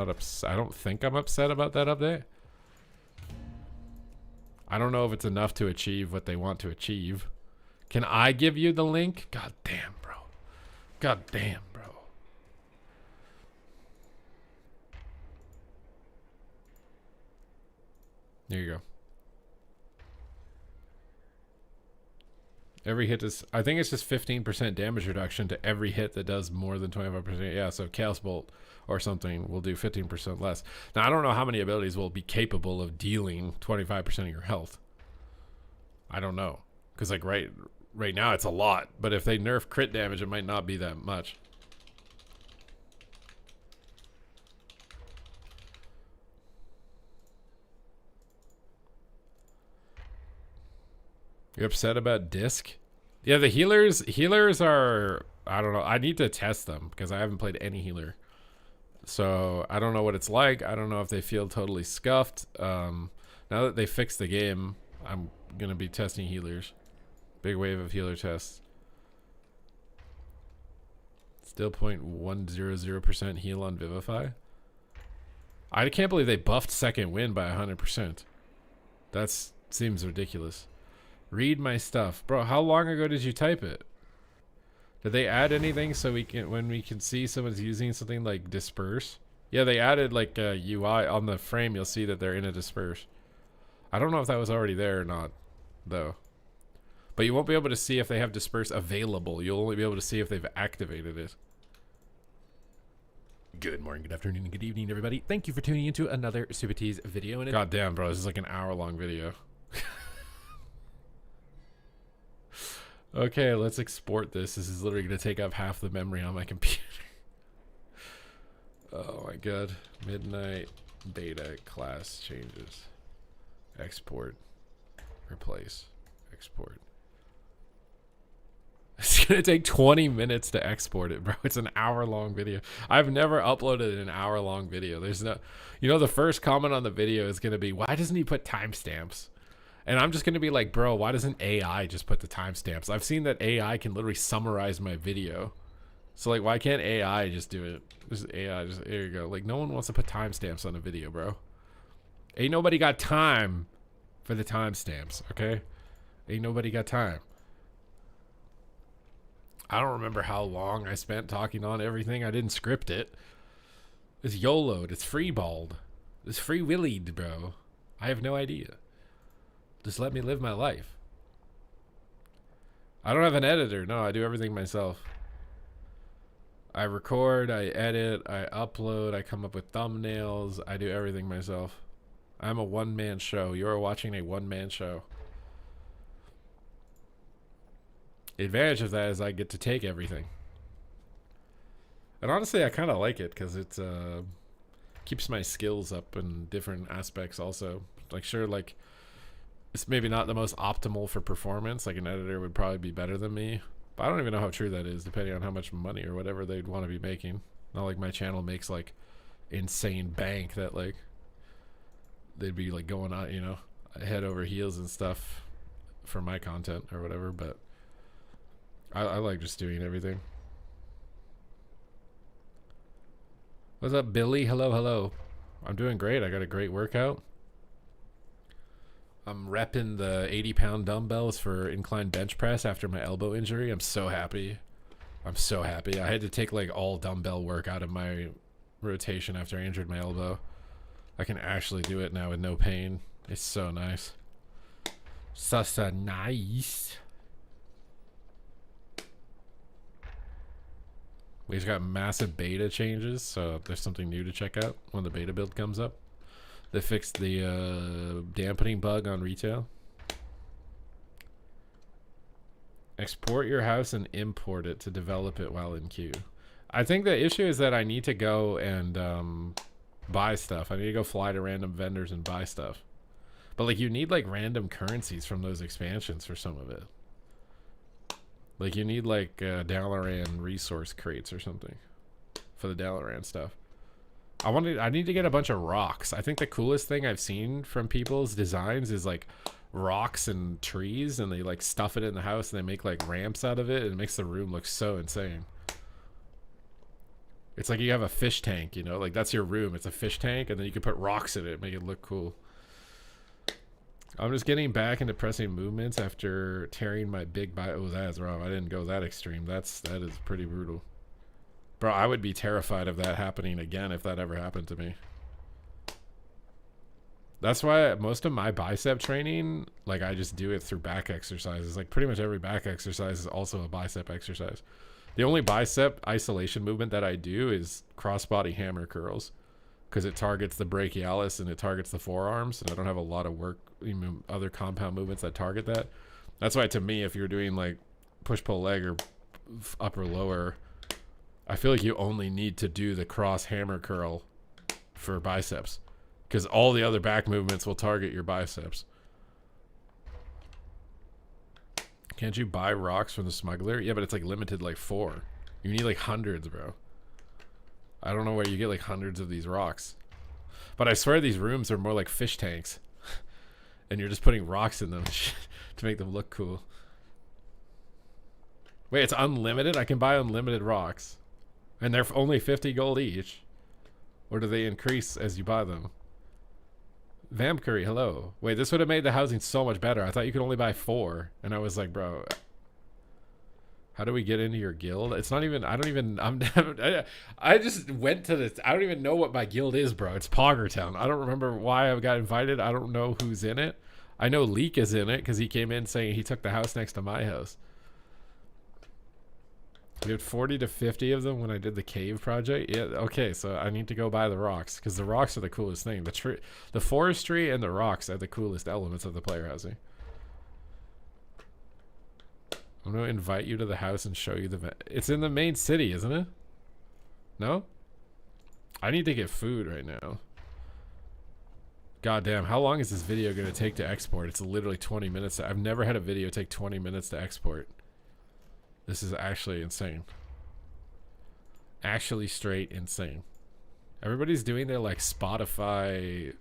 upset. I don't think I'm upset about that update. I don't know if it's enough to achieve what they want to achieve. Can I give you the link? God damn, bro. God damn, bro. There you go. Every hit is, I think it's just 15% damage reduction to every hit that does more than 25%. Yeah, so Chaos Bolt or something will do 15% less. Now, I don't know how many abilities will be capable of dealing 25% of your health. I don't know. Because, like, right now it's a lot. But if they nerf crit damage, it might not be that much. You're upset about disc? Yeah, the healers are, I don't know. I need to test them because I haven't played any healer. So I don't know what it's like. I don't know if they feel totally scuffed. Now that they fixed the game, I'm going to be testing healers. Big wave of healer tests. Still 0.100% heal on Vivify. I can't believe they buffed second wind by 100%. That seems ridiculous. Read my stuff. Bro, how long ago did you type it? Did they add anything so we can, when we can see someone's using something like disperse? Yeah, they added like a UI on the frame. You'll see that they're in a disperse. I don't know if that was already there or not, though. But you won't be able to see if they have disperse available. You'll only be able to see if they've activated it. Good morning, good afternoon, and good evening, everybody. Thank you for tuning into another Supatees video. And God damn, bro, this is like an hour-long video. Okay, let's export this. This is literally going to take up half the memory on my computer. Oh my god. Midnight beta class changes. Export. Replace. Export. It's gonna take 20 minutes to export it, bro. It's an hour-long video. I've never uploaded an hour-long video. There's no, you know, the first comment on the video is gonna be, why doesn't he put timestamps? And I'm just gonna be like, bro, why doesn't AI just put the timestamps? I've seen that AI can literally summarize my video. So like, why can't AI just do it? Just AI, just there you go. Like, no one wants to put timestamps on a video, bro. Ain't nobody got time for the timestamps, okay? Ain't nobody got time. I don't remember how long I spent talking on everything. I didn't script it. It's YOLO'd. It's freeballed. It's free willied, bro. I have no idea. Just let me live my life. I don't have an editor. No, I do everything myself. I record, I edit, I upload, I come up with thumbnails. I do everything myself. I'm a one-man show. You're watching a one-man show. The advantage of that is I get to take everything. And honestly, I kind of like it because it keeps my skills up in different aspects also. Like, sure, like, it's maybe not the most optimal for performance. Like, an editor would probably be better than me. But I don't even know how true that is, depending on how much money or whatever they'd want to be making. Not like my channel makes, like, insane bank that, like, they'd be, like, going on, you know, head over heels and stuff for my content or whatever, but I like just doing everything. What's up, Billy? Hello, hello. I'm doing great. I got a great workout. I'm repping the 80-pound dumbbells for incline bench press after my elbow injury. I'm so happy. I'm so happy. I had to take like all dumbbell work out of my rotation after I injured my elbow. I can actually do it now with no pain. It's so nice. So nice. We just got massive beta changes, so there's something new to check out when the beta build comes up. They fixed the dampening bug on retail. Export your house and import it to develop it while in queue. I think the issue is that I need to go and buy stuff. I need to go fly to random vendors and buy stuff. But like, you need like random currencies from those expansions for some of it. Like, you need like Dalaran resource crates or something for the Dalaran stuff. I need to get a bunch of rocks. I think the coolest thing I've seen from people's designs is like rocks and trees, and they like stuff it in the house and they make like ramps out of it, and it makes the room look so insane. It's like you have a fish tank, you know, like that's your room. It's a fish tank, and then you can put rocks in it and make it look cool. I'm just getting back into pressing movements after tearing my big bicep. Oh, that is wrong. I didn't go that extreme. That is pretty brutal. Bro, I would be terrified of that happening again if that ever happened to me. That's why most of my bicep training, like, I just do it through back exercises. Like, pretty much every back exercise is also a bicep exercise. The only bicep isolation movement that I do is crossbody hammer curls, because it targets the brachialis and it targets the forearms, and I don't have a lot of work, even other compound movements that target that. That's why, to me, if you're doing like push pull leg or upper lower, I feel like you only need to do the cross hammer curl for biceps, because all the other back movements will target your biceps. Can't you buy rocks from the smuggler? Yeah, but it's like limited, like 4. You need like hundreds, bro. I don't know where you get like hundreds of these rocks, but I swear these rooms are more like fish tanks and you're just putting rocks in them to make them look cool. Wait, it's unlimited? I can buy unlimited rocks, and they're only 50 gold each, or do they increase as you buy them? Vamp Curry, hello. Wait, this would have made the housing so much better. I thought you could only buy 4, and I was like, bro, how do we get into your guild? It's not even, I don't even, I just went to this. I don't even know what my guild is, bro. It's Poggertown. I don't remember why I got invited. I don't know who's in it. I know Leek is in it because he came in saying he took the house next to my house. We had 40 to 50 of them when I did the cave project. Yeah, okay, so I need to go buy the rocks, because the rocks are the coolest thing. The forestry and the rocks are the coolest elements of the player housing. I'm going to invite you to the house and show you the... It's in the main city, isn't it? No? I need to get food right now. God damn, how long is this video going to take to export? It's literally 20 minutes. I've never had a video take 20 minutes to export. This is actually insane. Actually straight insane. Everybody's doing their like Spotify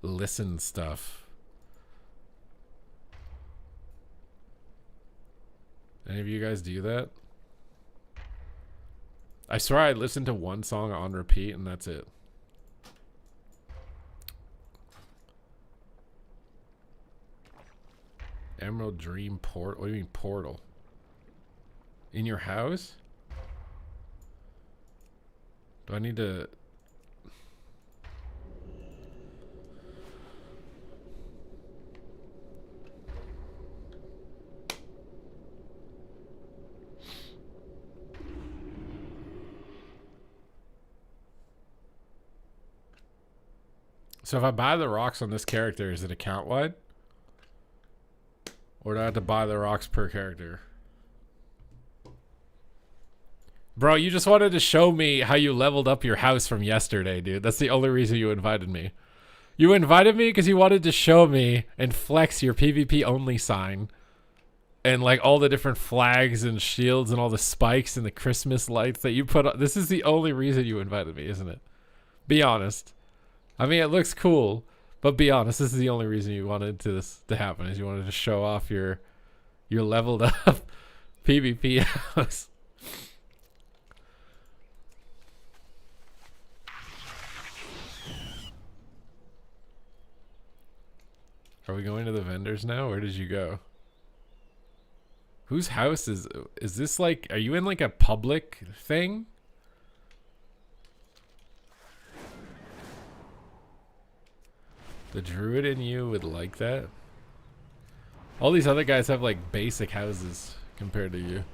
listen stuff. Any of you guys do that? I swear I listened to one song on repeat and that's it. Emerald Dream Portal. What do you mean portal? In your house? Do I need to... So if I buy the rocks on this character, is it account wide? Or do I have to buy the rocks per character? Bro, you just wanted to show me how you leveled up your house from yesterday, dude. That's the only reason you invited me. You invited me because you wanted to show me and flex your PvP only sign. And like all the different flags and shields and all the spikes and the Christmas lights that you put on. This is the only reason you invited me, isn't it? Be honest. I mean, it looks cool, but be honest. This is the only reason you wanted this to happen, is you wanted to show off your leveled up PvP house. Are we going to the vendors now? Where did you go? Whose house is this like, are you in like a public thing? The druid in you would like that. All these other guys have like basic houses compared to you.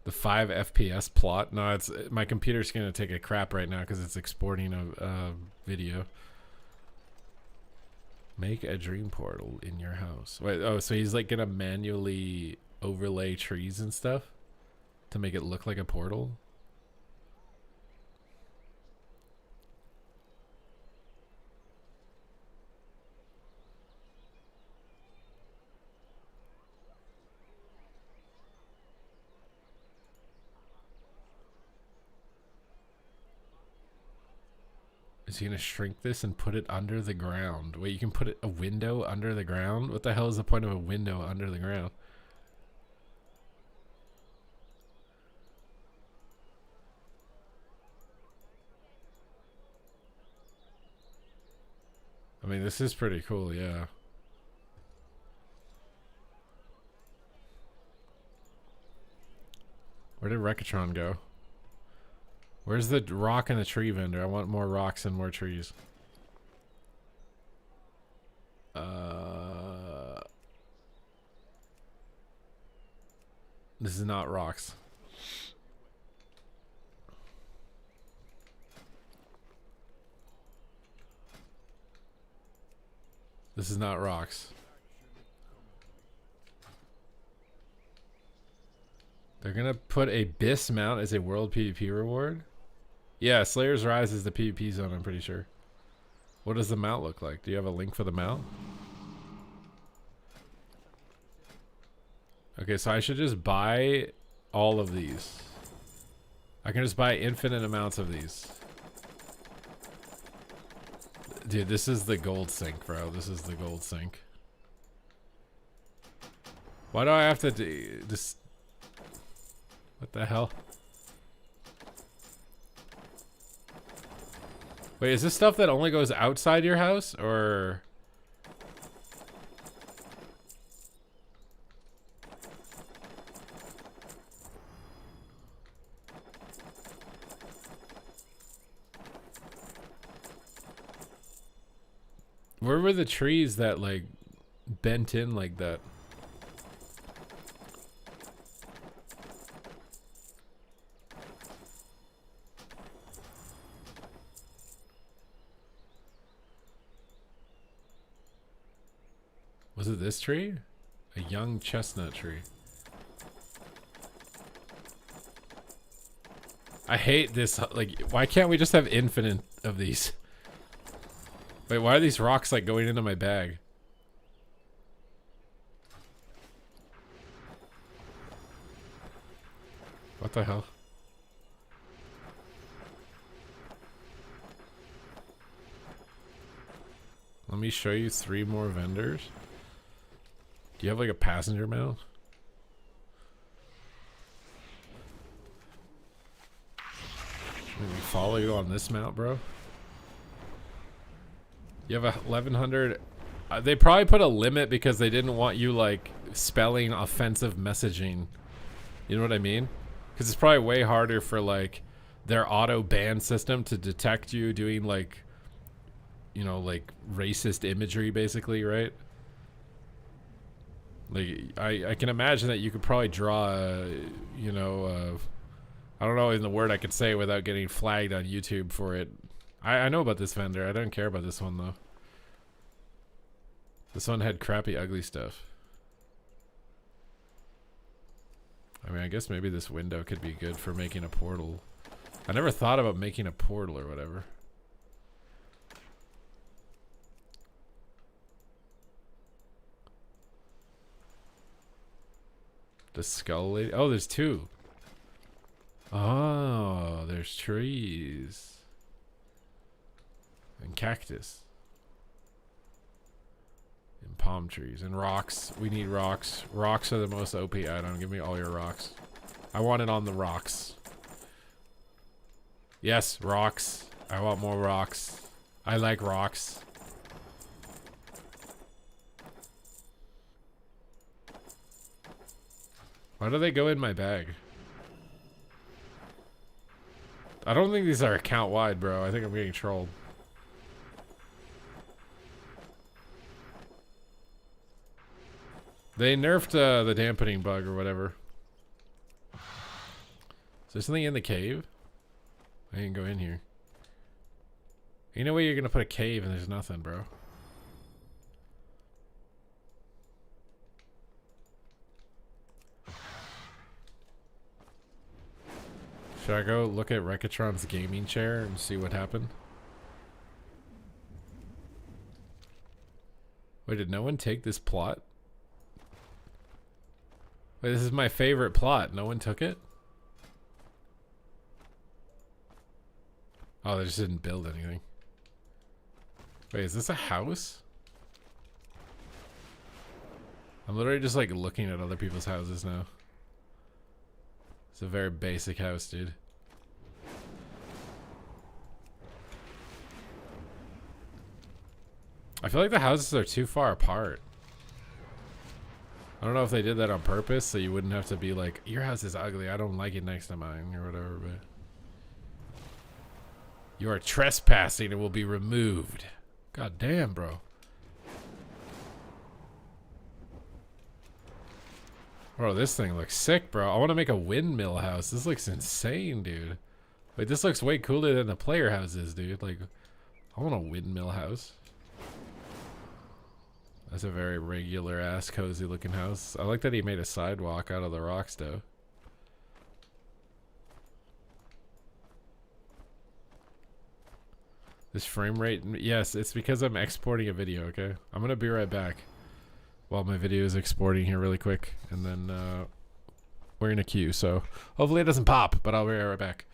The 5 FPS plot. No, it's my computer's gonna take a crap right now because it's exporting a video. Make a dream portal in your house. Wait, oh, so he's like gonna manually overlay trees and stuff to make it look like a portal? Is he gonna shrink this and put it under the ground? Wait, you can put a window under the ground? What the hell is the point of a window under the ground? I mean, this is pretty cool, yeah. Where did Rekatron go? Where's the rock and the tree vendor? I want more rocks and more trees. This is not rocks. This is not rocks. They're gonna put a BIS mount as a world PvP reward? Yeah, Slayer's Rise is the PvP zone, I'm pretty sure. What does the mount look like? Do you have a link for the mount? Okay, so I should just buy all of these. I can just buy infinite amounts of these. Dude, this is the gold sink, bro. This is the gold sink. Why do I have to do this? What the hell? Wait, is this stuff that only goes outside your house, or? Where were the trees that like bent in like that? Was it this tree? A young chestnut tree. I hate this. Like, why can't we just have infinite of these? Wait, why are these rocks like going into my bag? What the hell? Let me show you 3 more vendors. Do you have like a passenger mount? Let me follow you on this mount, bro. You have a 1100. They probably put a limit because they didn't want you like spelling offensive messaging. You know what I mean? Because it's probably way harder for like their auto ban system to detect you doing like, you know, like racist imagery basically, right? Like I can imagine that you could probably draw you know, I don't know in the word I could say without getting flagged on YouTube for it. I know about this vendor. I don't care about this one though. This one had crappy ugly stuff. I mean, I guess maybe this window could be good for making a portal. I never thought about making a portal or whatever. The skull lady. Oh, there's 2. Oh, there's trees. And cactus. And palm trees. And rocks. We need rocks. Rocks are the most OP item. Give me all your rocks. I want it on the rocks. Yes, rocks. I want more rocks. I like rocks. Why do they go in my bag? I don't think these are account wide, bro. I think I'm getting trolled. They nerfed the dampening bug or whatever. Is there something in the cave? I didn't go in here. Ain't no way you're gonna put a cave and there's nothing, bro. Should I go look at Rekatron's gaming chair and see what happened? Wait, did no one take this plot? Wait, this is my favorite plot. No one took it? Oh, they just didn't build anything. Wait, is this a house? I'm literally just like looking at other people's houses now. It's a very basic house, dude. I feel like the houses are too far apart. I don't know if they did that on purpose so you wouldn't have to be like, your house is ugly, I don't like it next to mine or whatever, but you are trespassing and will be removed. God damn, bro. Bro, this thing looks sick, bro. I want to make a windmill house. This looks insane, dude. Wait, this looks way cooler than the player houses, dude. Like, I want a windmill house. That's a very regular ass cozy looking house. I like that he made a sidewalk out of the rocks though. This frame rate, yes, it's because I'm exporting a video, okay? I'm gonna be right back while my video is exporting here really quick, and then we're in a queue, so hopefully it doesn't pop, but I'll be right back.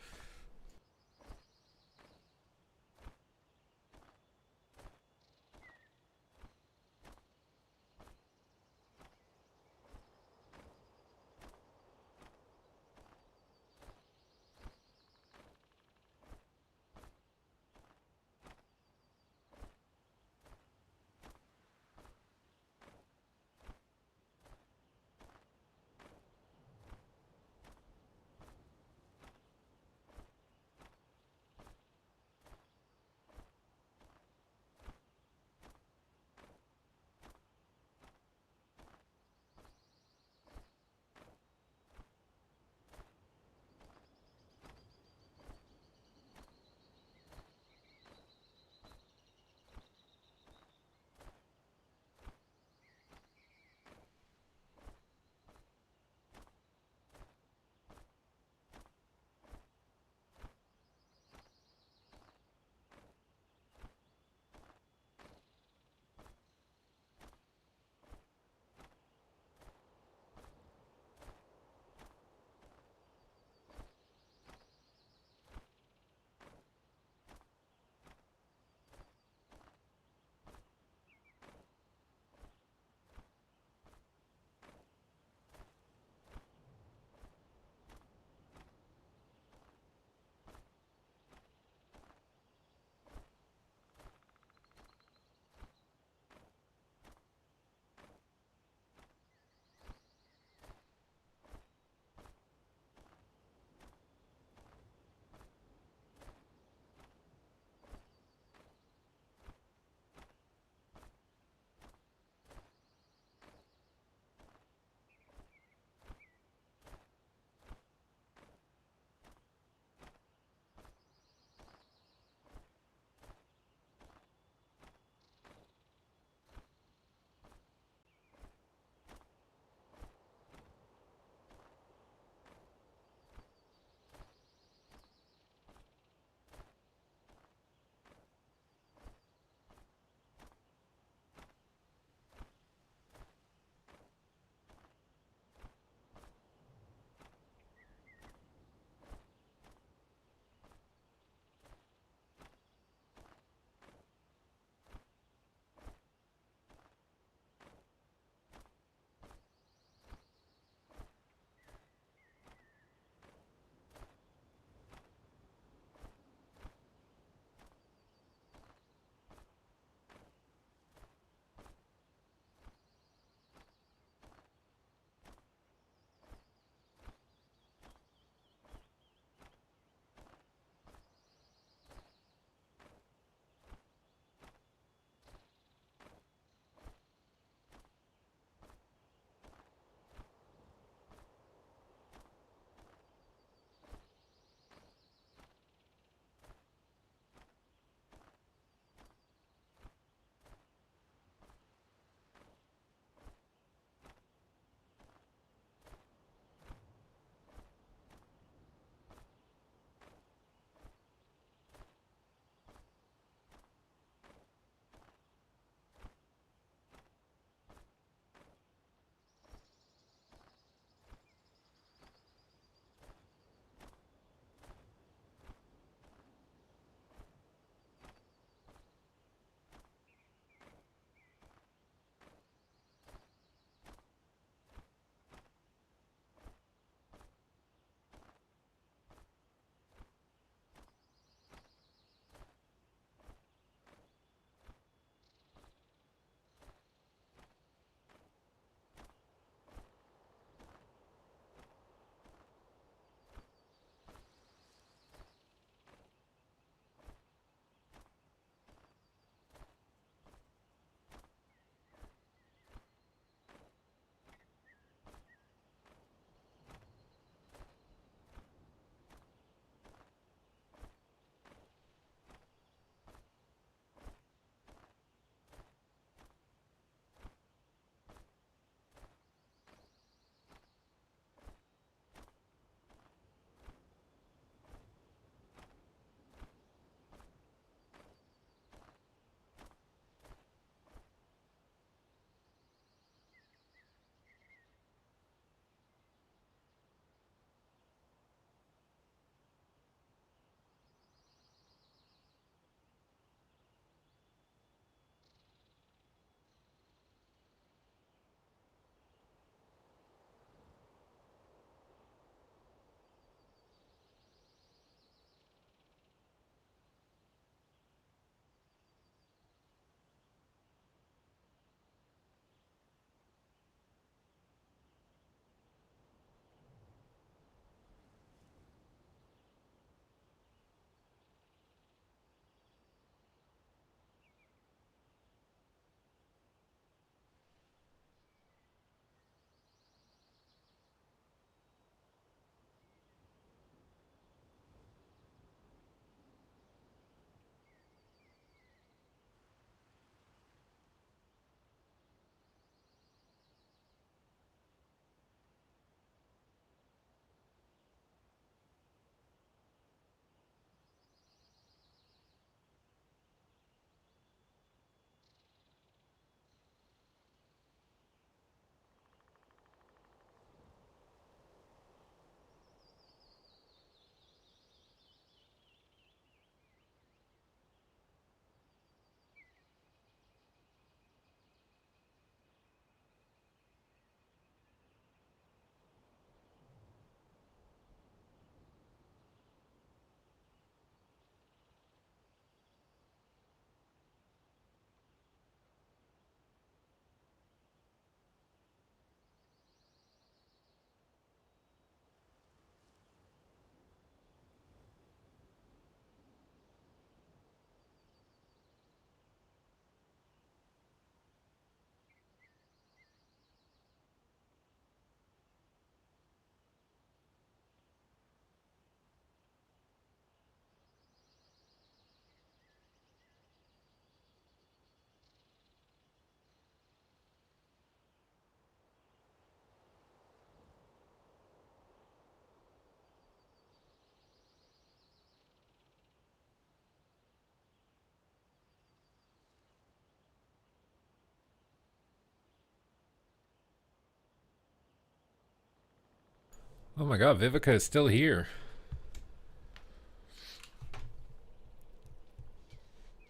Oh my god, Vivica is still here.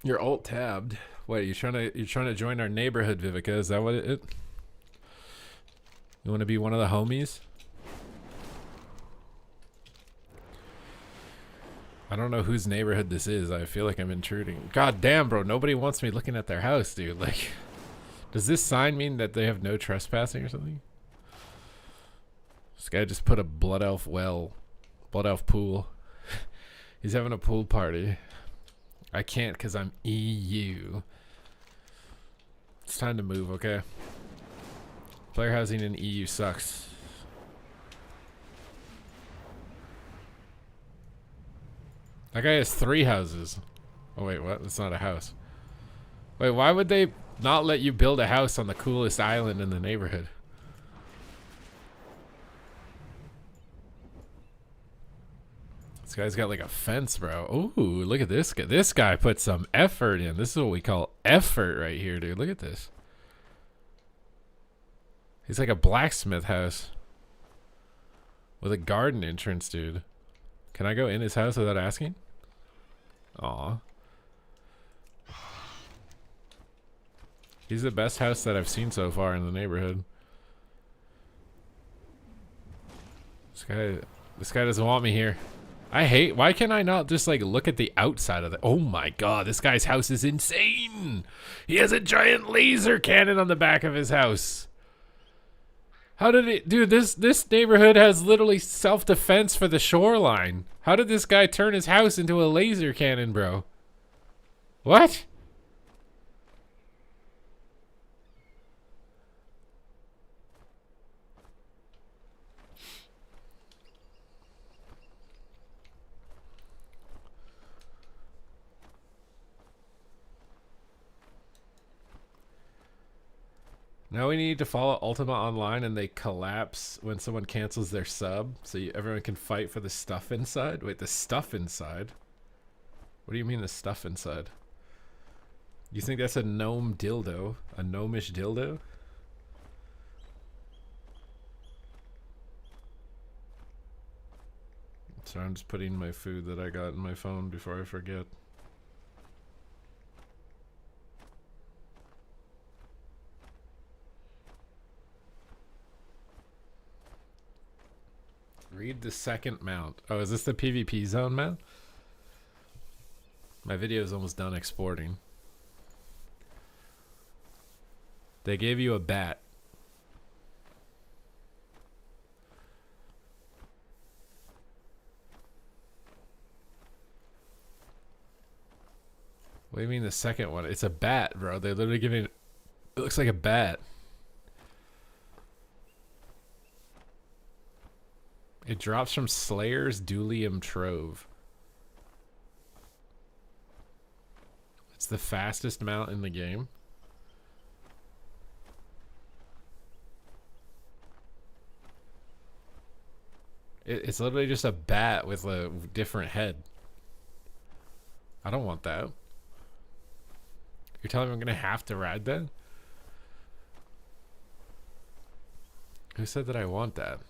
You're alt tabbed. Wait, you're trying to join our neighborhood, Vivica? Is that what it? You want to be one of the homies? I don't know whose neighborhood this is. I feel like I'm intruding. God damn, bro. Nobody wants me looking at their house, dude. Like, does this sign mean that they have no trespassing or something? This guy just put a blood elf pool. He's having a pool party. I can't because I'm EU. It's time to move, okay? Player housing in EU sucks. That guy has 3 houses. Oh wait, what? That's not a house. Wait, why would they not let you build a house on the coolest island in the neighborhood? This guy's got like a fence, bro. Ooh, look at this guy. This guy put some effort in. This is what we call effort right here, dude. Look at this. He's like a blacksmith house with a garden entrance, dude. Can I go in his house without asking? Aw. He's the best house that I've seen so far in the neighborhood. This guy doesn't want me here. Why can I not just like look at the outside of the, oh my god, this guy's house is insane. He has a giant laser cannon on the back of his house. How did it, dude, this neighborhood has literally self-defense for the shoreline. How did this guy turn his house into a laser cannon, bro? What? Now we need to follow Ultima Online and they collapse when someone cancels their sub, so everyone can fight for the stuff inside. Wait, the stuff inside? What do you mean the stuff inside? You think that's a gnome dildo? A gnomish dildo? So I'm just putting my food that I got in my phone before I forget. Read the second mount. Oh, is this the PvP zone mount? My video is almost done exporting. They gave you a bat. What do you mean the second one? It's a bat, bro. They're literally giving it looks like a bat. It drops from Slayer's Dulium Trove. It's the fastest mount in the game. It's literally just a bat with a different head. I don't want that. You're telling me I'm gonna have to ride that? Who said that I want that?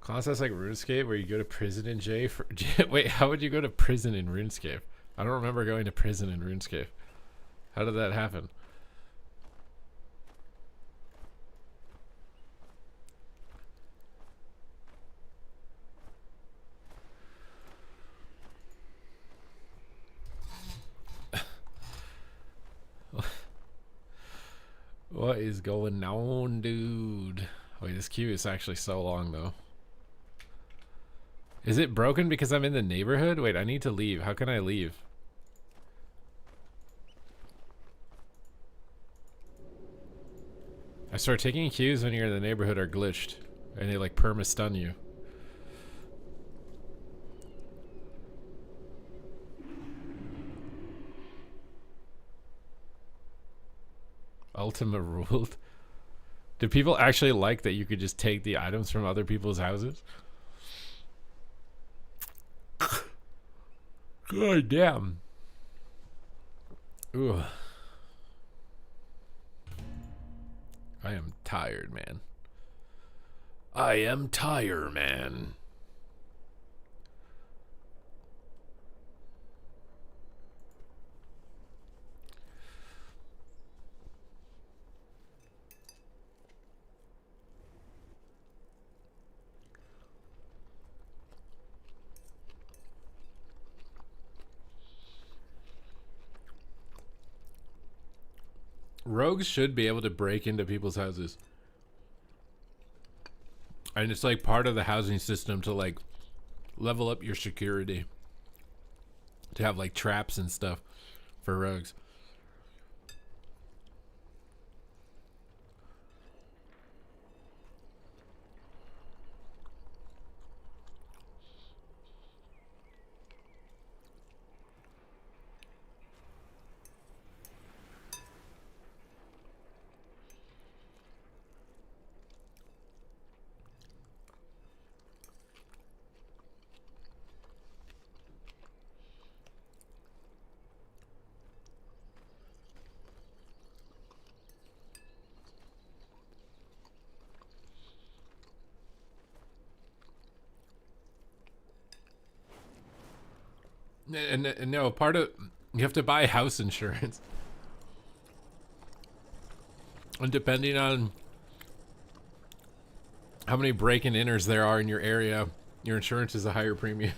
Class that's like RuneScape where you go to prison in J for wait, how would you go to prison in RuneScape? I don't remember going to prison in RuneScape. How did that happen? What is going on, dude? Wait, this queue is actually so long, though. Is it broken because I'm in the neighborhood? Wait, I need to leave. How can I leave? I start taking queues when you're in the neighborhood are glitched. And they like perma-stun you. Ultima ruled. Do people actually like that you could just take the items from other people's houses? God damn. Ooh. I am tired, man. I am tired, man. Rogues should be able to break into people's houses. And it's like part of the housing system to like level up your security. To have like traps and stuff for rogues. And no, part of you have to buy house insurance, and depending on how many break-and-enters there are in your area, your insurance is a higher premium.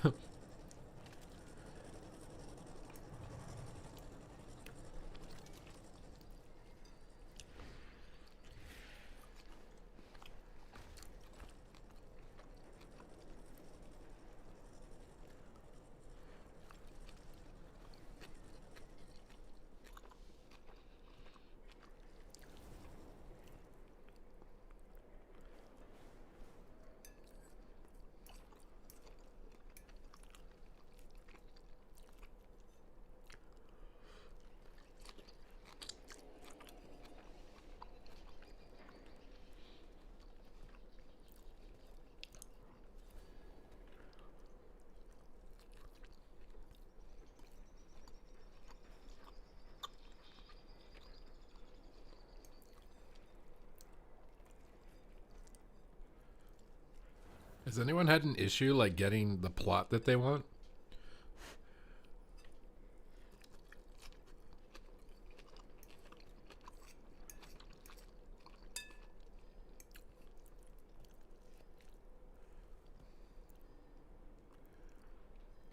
Has anyone had an issue like getting the plot that they want?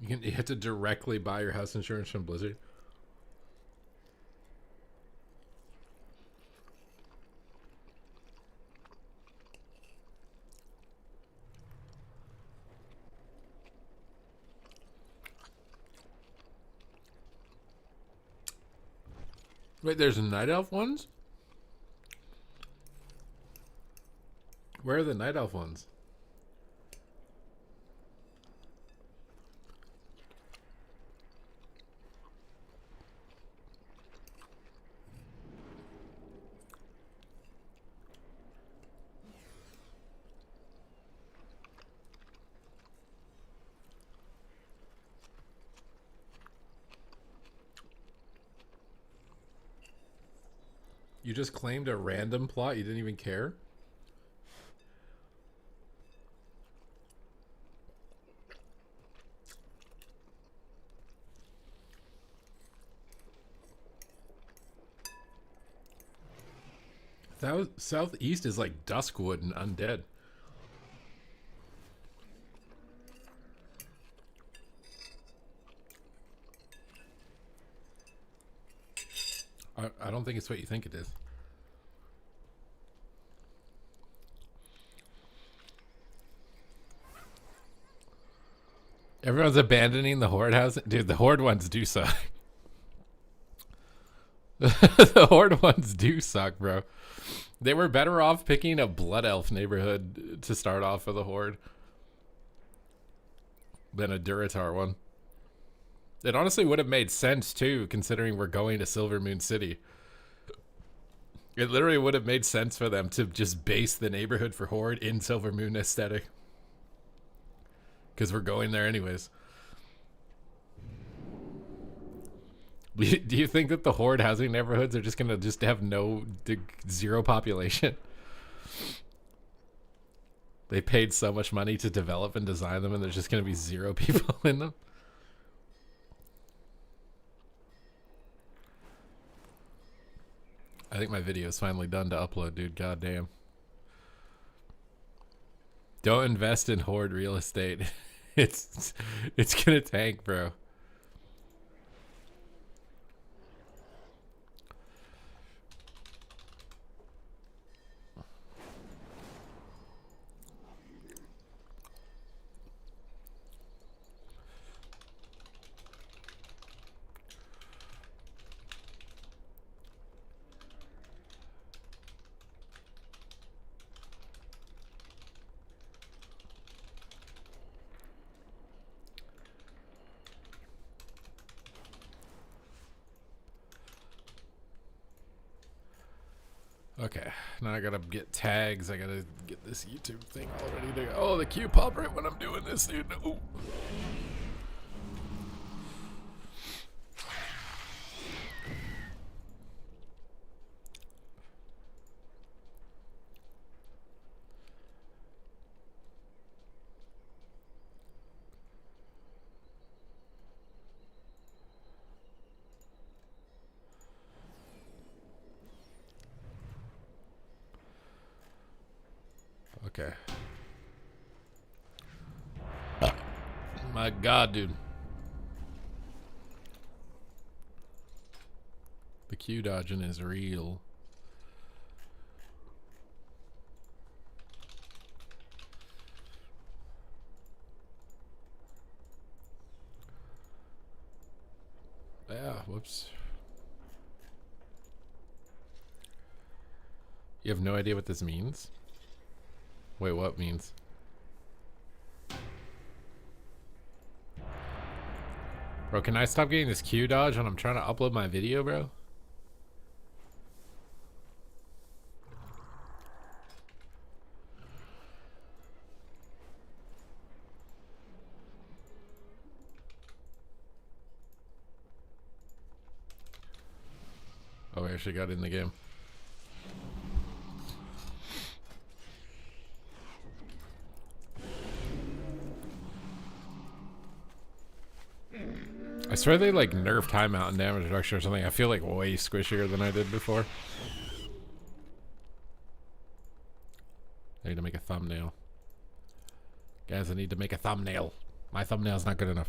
You have to directly buy your house insurance from Blizzard. Wait, there's night elf ones? Where are the night elf ones? You just claimed a random plot? You didn't even care? Southeast is like Duskwood and Undead. I don't think it's what you think it is. Everyone's abandoning the Horde house. Dude, the Horde ones do suck. The Horde ones do suck, bro. They were better off picking a Blood Elf neighborhood to start off for the Horde than a Durotar one. It honestly would have made sense too, considering we're going to Silvermoon City. It literally would have made sense for them to just base the neighborhood for Horde in Silver Moon aesthetic. Because we're going there anyways. Do you think that the Horde housing neighborhoods are just going to just have zero population? They paid so much money to develop and design them, and there's just going to be zero people in them? I think my video is finally done to upload, dude. God damn. Don't invest in Horde real estate. It's gonna tank, bro. Okay, now I gotta get tags. I gotta get this YouTube thing all ready to go. Oh, the queue pop right when I'm doing this, dude. Ooh. Okay. My God, dude. The Q dodging is real. Yeah, whoops. You have no idea what this means? Wait, what means? Bro, can I stop getting this Q dodge when I'm trying to upload my video, bro? Oh, I actually got in the game. I swear they like nerfed timeout and damage reduction or something. I feel like way squishier than I did before. I need to make a thumbnail. Guys, I need to make a thumbnail. My thumbnail's not good enough.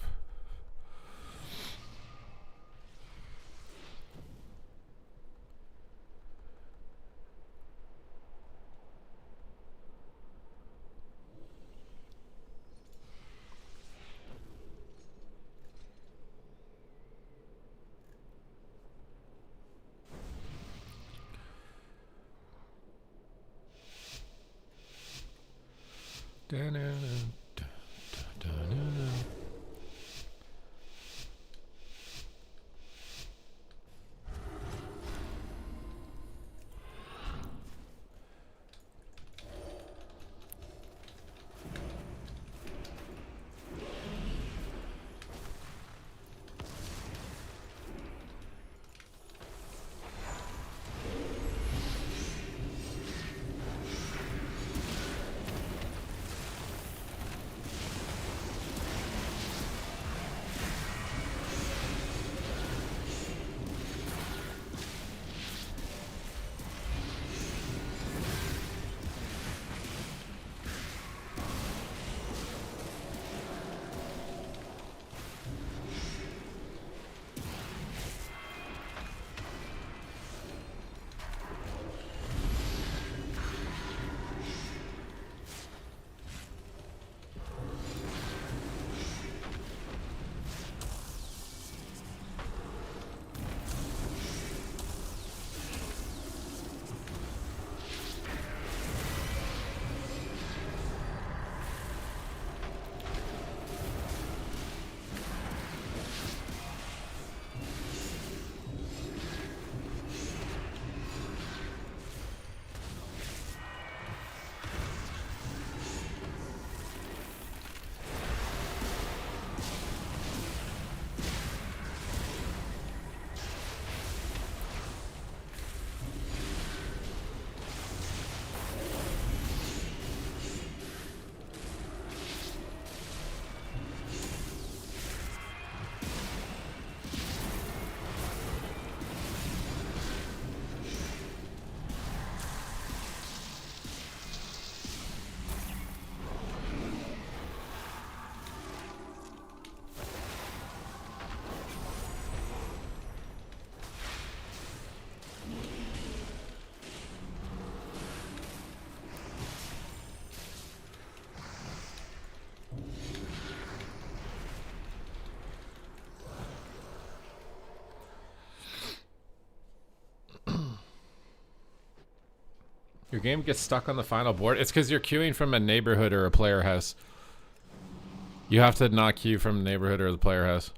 Your game gets stuck on the final board. It's because you're queuing from a neighborhood or a player house. You have to not queue from the neighborhood or the player house.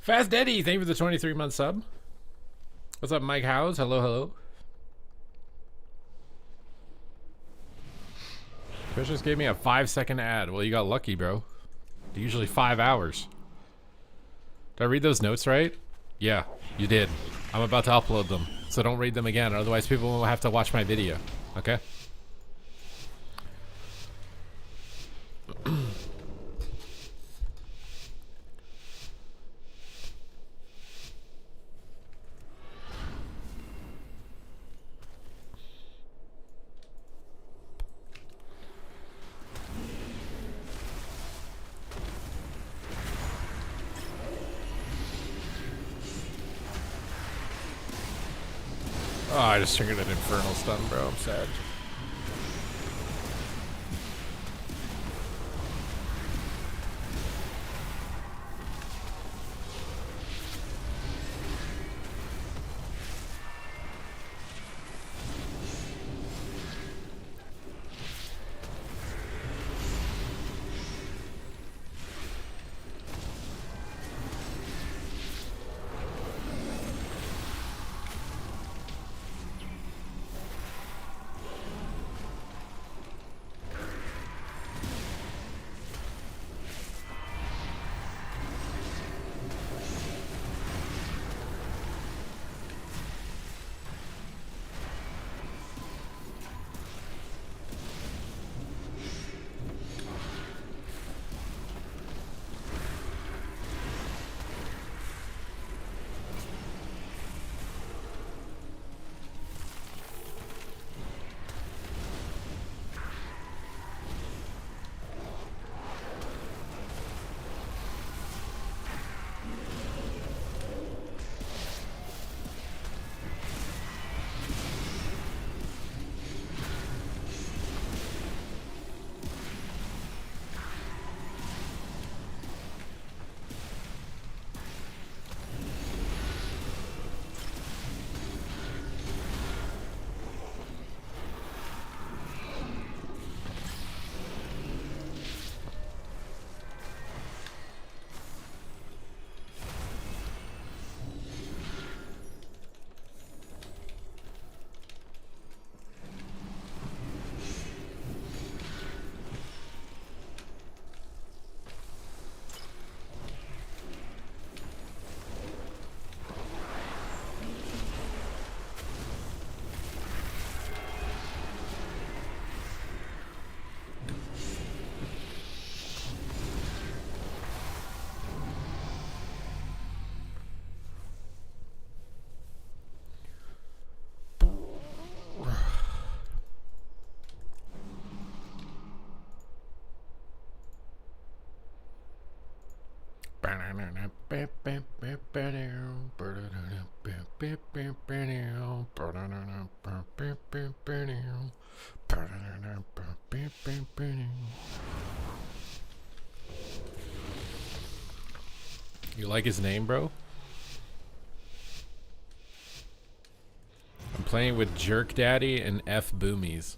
Fast Eddie, thank you for the 23-month sub. What's up, Mike Howes? Hello, hello. Twitch just gave me a 5-second ad. Well, you got lucky, bro. They're usually 5 hours. Did I read those notes right? Yeah, you did. I'm about to upload them, so don't read them again. Otherwise, people will have to watch my video. Okay? Oh, I just triggered an infernal stun, bro. I'm sad. You like his name, bro? I'm playing with Jerk Daddy and F Boomies.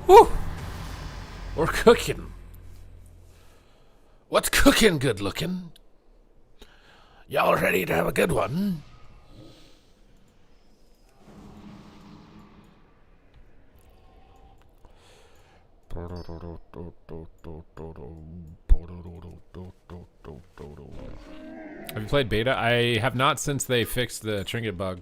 Woo! We're cooking. What's cooking, good looking? Y'all ready to have a good one? Have you played beta? I have not since they fixed the trinket bug.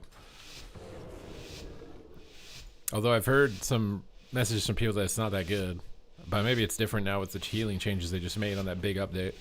Although I've heard some messages from people that it's not that good. But maybe it's different now with the healing changes they just made on that big update.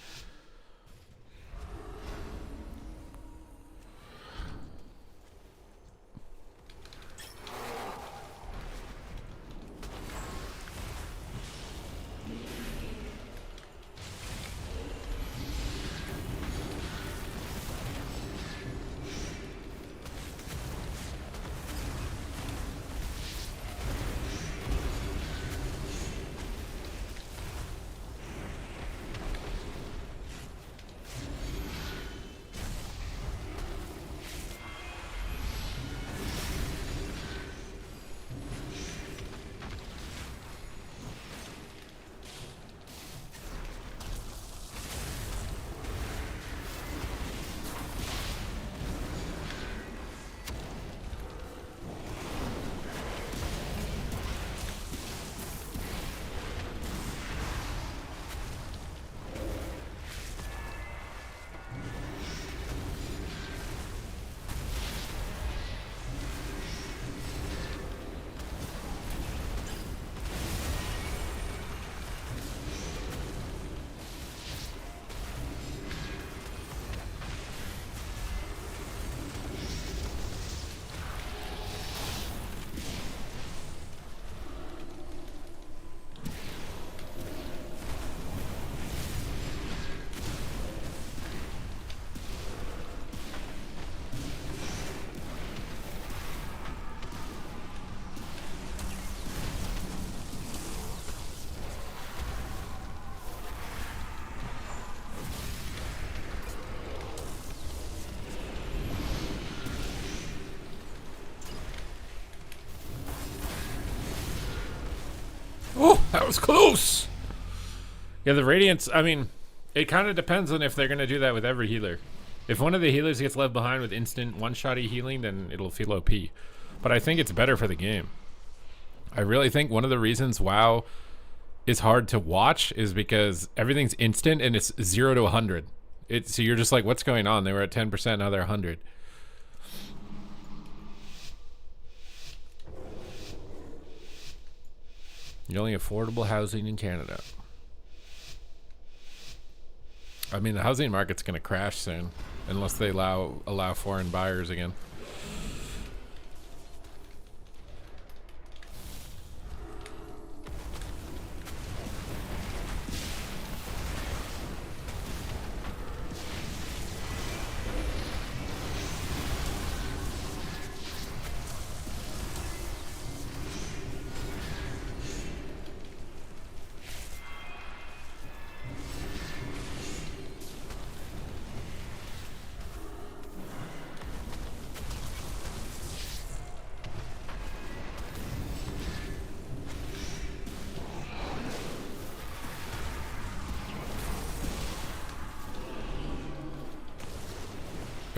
Oh, that was close. Yeah, the Radiance, I mean, it kind of depends on if they're going to do that with every healer. If one of the healers gets left behind with instant one-shotty healing, then it'll feel OP. But I think it's better for the game. I really think one of the reasons WoW is hard to watch is because everything's instant and it's 0 to 100. So you're just like, what's going on? They were at 10%, now they're 100. The only affordable housing in Canada. I mean, the housing market's going to crash soon, unless they allow foreign buyers again.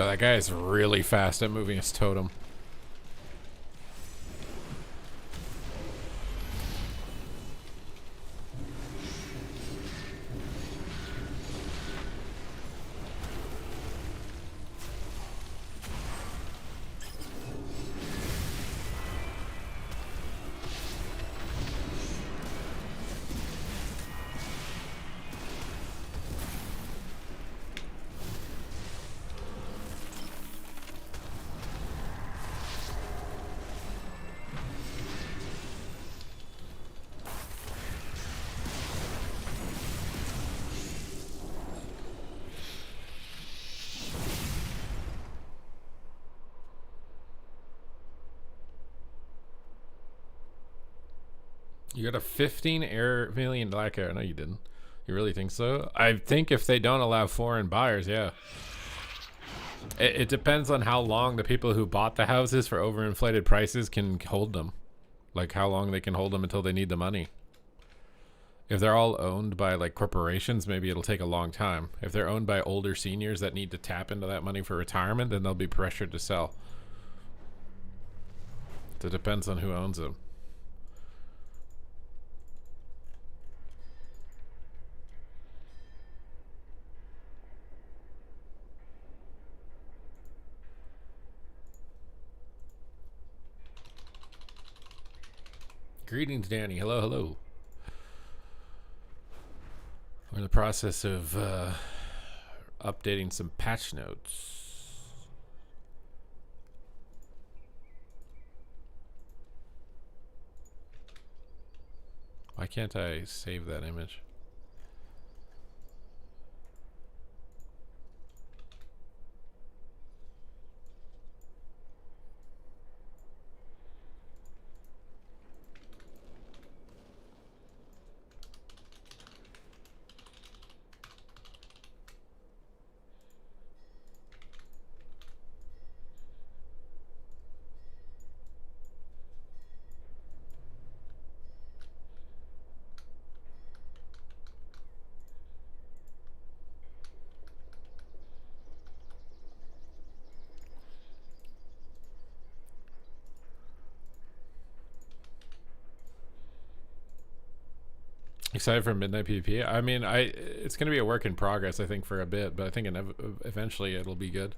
But that guy is really fast at moving his totem. You got a 15 million black arrow. No, you didn't. You really think so? I think if they don't allow foreign buyers, yeah. It depends on how long the people who bought the houses for overinflated prices can hold them. Like how long they can hold them until they need the money. If they're all owned by like corporations, maybe it'll take a long time. If they're owned by older seniors that need to tap into that money for retirement, then they'll be pressured to sell. So it depends on who owns them. Greetings, Danny. Hello, hello. We're in the process of updating some patch notes. Why can't I save that image? Excited for Midnight PvP? I mean, it's going to be a work in progress, I think, for a bit, but I think eventually it'll be good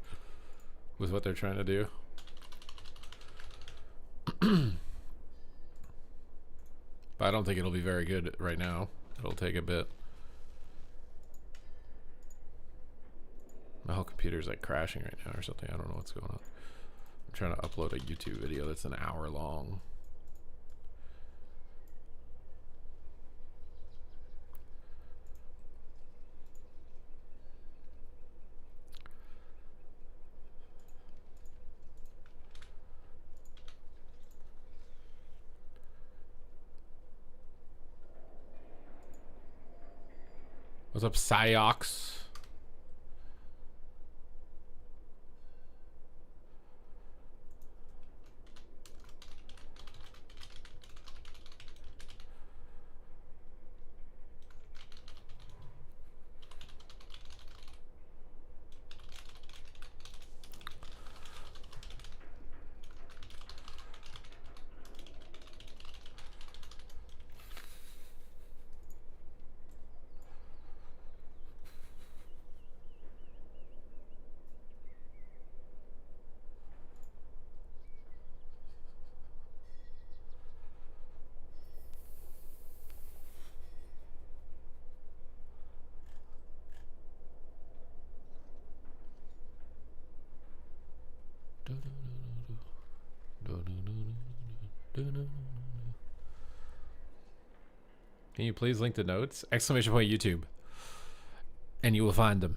with what they're trying to do. But I don't think it'll be very good right now. It'll take a bit. My whole computer's like crashing right now or something. I don't know what's going on. I'm trying to upload a YouTube video that's an hour long. What's up, Psyox? Can you please link the notes? Exclamation point YouTube. And you will find them.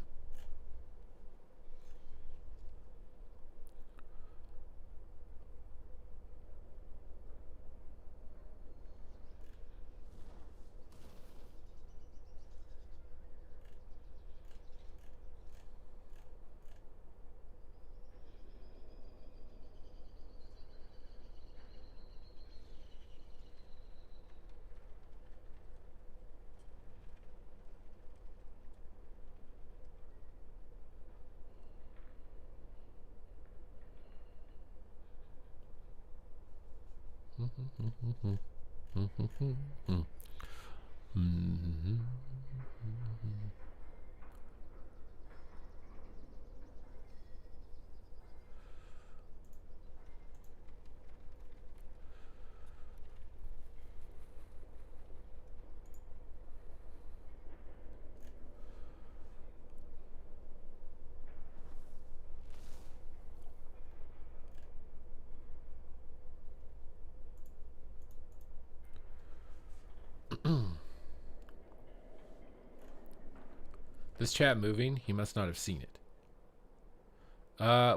This chat moving, he must not have seen it.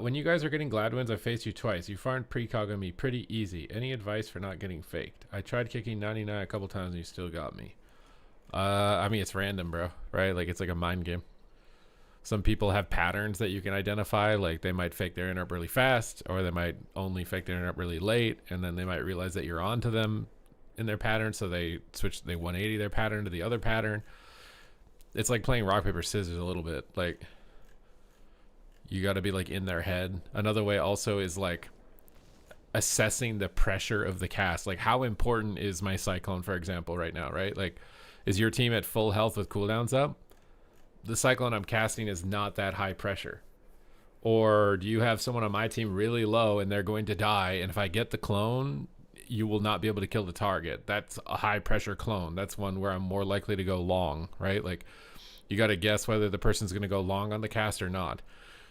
When you guys are getting Gladwins, I faced you twice. You farmed precog on me pretty easy. Any advice for not getting faked? I tried kicking 99 a couple times and you still got me. I mean, it's random, bro, right? Like, it's like a mind game. Some people have patterns that you can identify. Like, they might fake their interrupt really fast, or they might only fake their interrupt really late, and then they might realize that you're on to them in their pattern, so they 180 their pattern to the other pattern. It's like playing rock, paper, scissors a little bit. Like, you got to be like in their head. Another way also is like assessing the pressure of the cast. Like, how important is my Cyclone, for example, right now, right? Like, is your team at full health with cooldowns up? The Cyclone I'm casting is not that high pressure. Or do you have someone on my team really low and they're going to die, and if I get the clone, you will not be able to kill the target? That's a high pressure clone. That's one where I'm more likely to go long, right? Like, you got to guess whether the person's going to go long on the cast or not.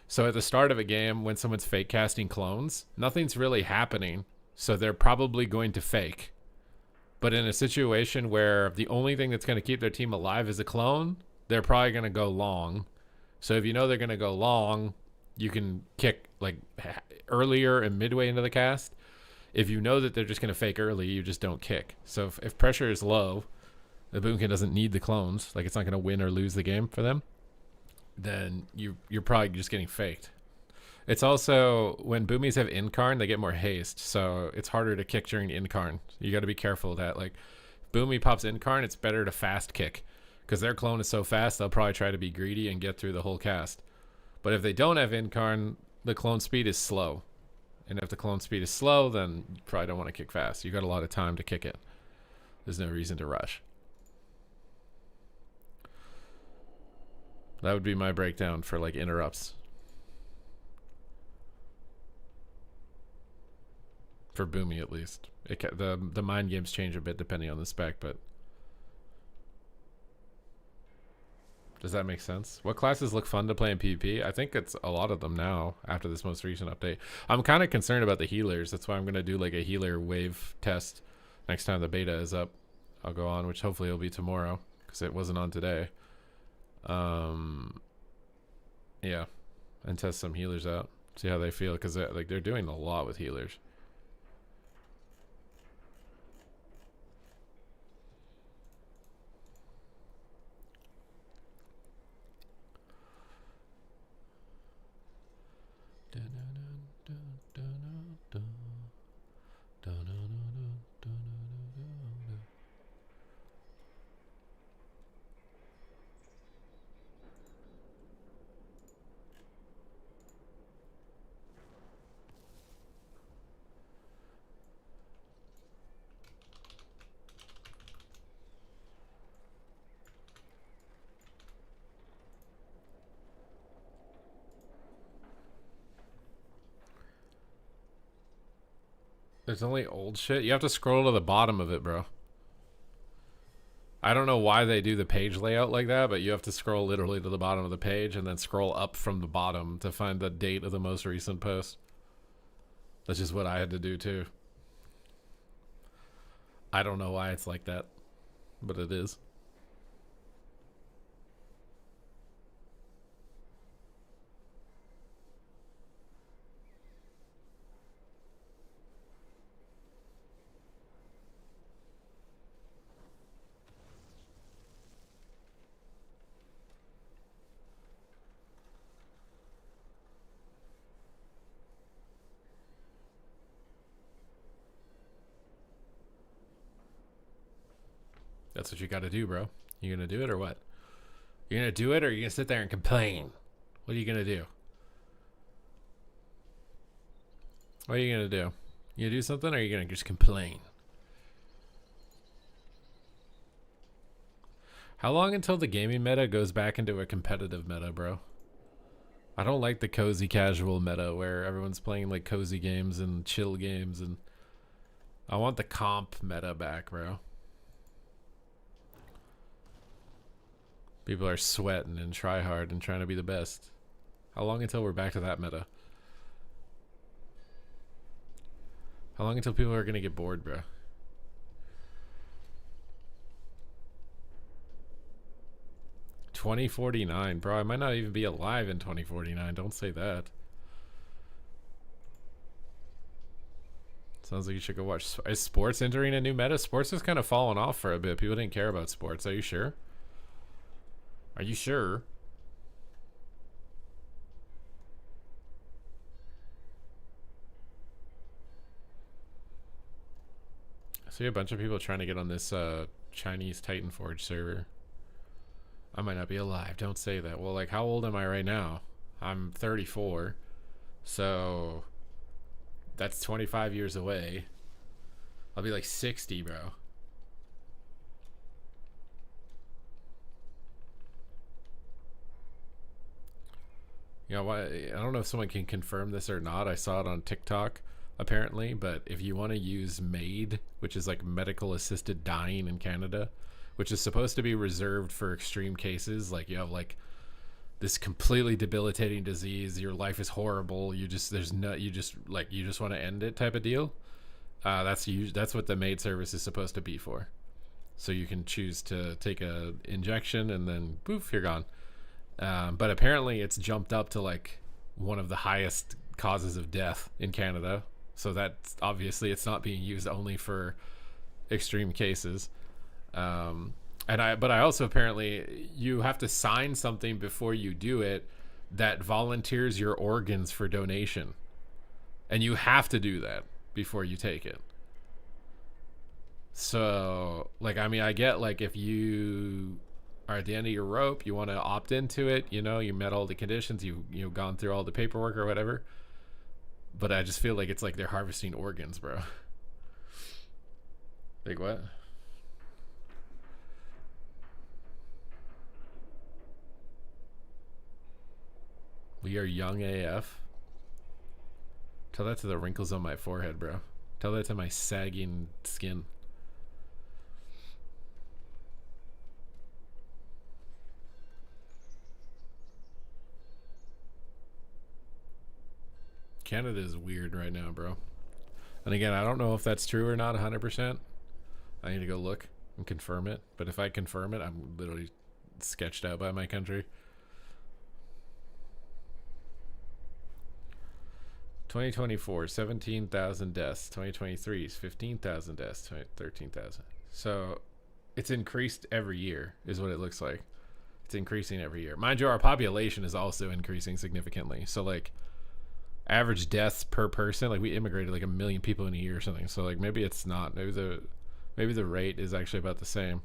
So at the start of a game, when someone's fake casting clones, nothing's really happening, so they're probably going to fake. But in a situation where the only thing that's going to keep their team alive is a clone, they're probably going to go long. So if you know they're going to go long, you can kick like earlier and midway into the cast. If you know that they're just going to fake early, you just don't kick. So if pressure is low, the Boomkin doesn't need the clones, like it's not going to win or lose the game for them, then you're probably just getting faked. It's also, when Boomies have Incarn, they get more haste, so it's harder to kick during Incarn. You got to be careful of that. Like, Boomy pops Incarn, it's better to fast kick, because their clone is so fast, they'll probably try to be greedy and get through the whole cast. But if they don't have Incarn, the clone speed is slow. And if the clone speed is slow, then you probably don't want to kick fast. You got a lot of time to kick it. There's no reason to rush. That would be my breakdown for like interrupts. For Boomy, at least. The mind games change a bit depending on the spec, but does that make sense? What classes look fun to play in PvP? I think it's a lot of them now after this most recent update. I'm kind of concerned about the healers. That's why I'm going to do like a healer wave test next time the beta is up. I'll go on, which hopefully will be tomorrow because it wasn't on today. Yeah, and test some healers out, see how they feel, because they're doing a lot with healers. There's only old shit. You have to scroll to the bottom of it, bro. I don't know why they do the page layout like that, but you have to scroll literally to the bottom of the page and then scroll up from the bottom to find the date of the most recent post. That's just what I had to do too. I don't know why it's like that, but it is. That's what you got to do, bro. You gonna do it or what? You gonna do it or you gonna sit there and complain? What are you gonna do? What are you gonna do? You gonna do something or are you gonna just complain? How long until the gaming meta goes back into a competitive meta, bro? I don't like the cozy casual meta where everyone's playing like cozy games and chill games, and I want the comp meta back, bro. People are sweating and try hard and trying to be the best. How long until we're back to that meta? How long until people are gonna get bored, bro? $20.49, bro. I might not even be alive in 2049. Don't say that. Sounds like you should go watch. Is sports entering a new meta? Sports has kind of fallen off for a bit. People didn't care about sports. Are you sure? Are you sure? I see a bunch of people trying to get on this Chinese Titan Forge server. I might not be alive. Don't say that. Well, like, how old am I right now? I'm 34. So that's 25 years away. I'll be like 60, bro. You know, I don't know if someone can confirm this or not. I saw it on TikTok, apparently. But if you want to use MAID, which is like medical assisted dying in Canada, which is supposed to be reserved for extreme cases, like you have like this completely debilitating disease, your life is horrible, you just want to end it type of deal. That's what the MAID service is supposed to be for. So you can choose to take a injection and then poof, you're gone. But apparently it's jumped up to like one of the highest causes of death in Canada. So that's obviously it's not being used only for extreme cases. But I also apparently you have to sign something before you do it that volunteers your organs for donation, and you have to do that before you take it. So like, I mean, I get like if you are at the end of your rope, you want to opt into it, you know, you met all the conditions, you've gone through all the paperwork or whatever, but I just feel like it's like they're harvesting organs, bro. Like what? We are young AF. Tell that to the wrinkles on my forehead, bro. Tell that to my sagging skin. Canada is weird right now, bro. And again, I don't know if that's true or not 100%. I need to go look and confirm it. But if I confirm it, I'm literally sketched out by my country. 2024, 17,000 deaths. 2023 is 15,000 deaths. 13,000. So it's increased every year is what it looks like. It's increasing every year. Mind you, our population is also increasing significantly. So like average deaths per person, like we immigrated like 1 million people in a year or something. So like maybe it's not. Maybe the rate is actually about the same.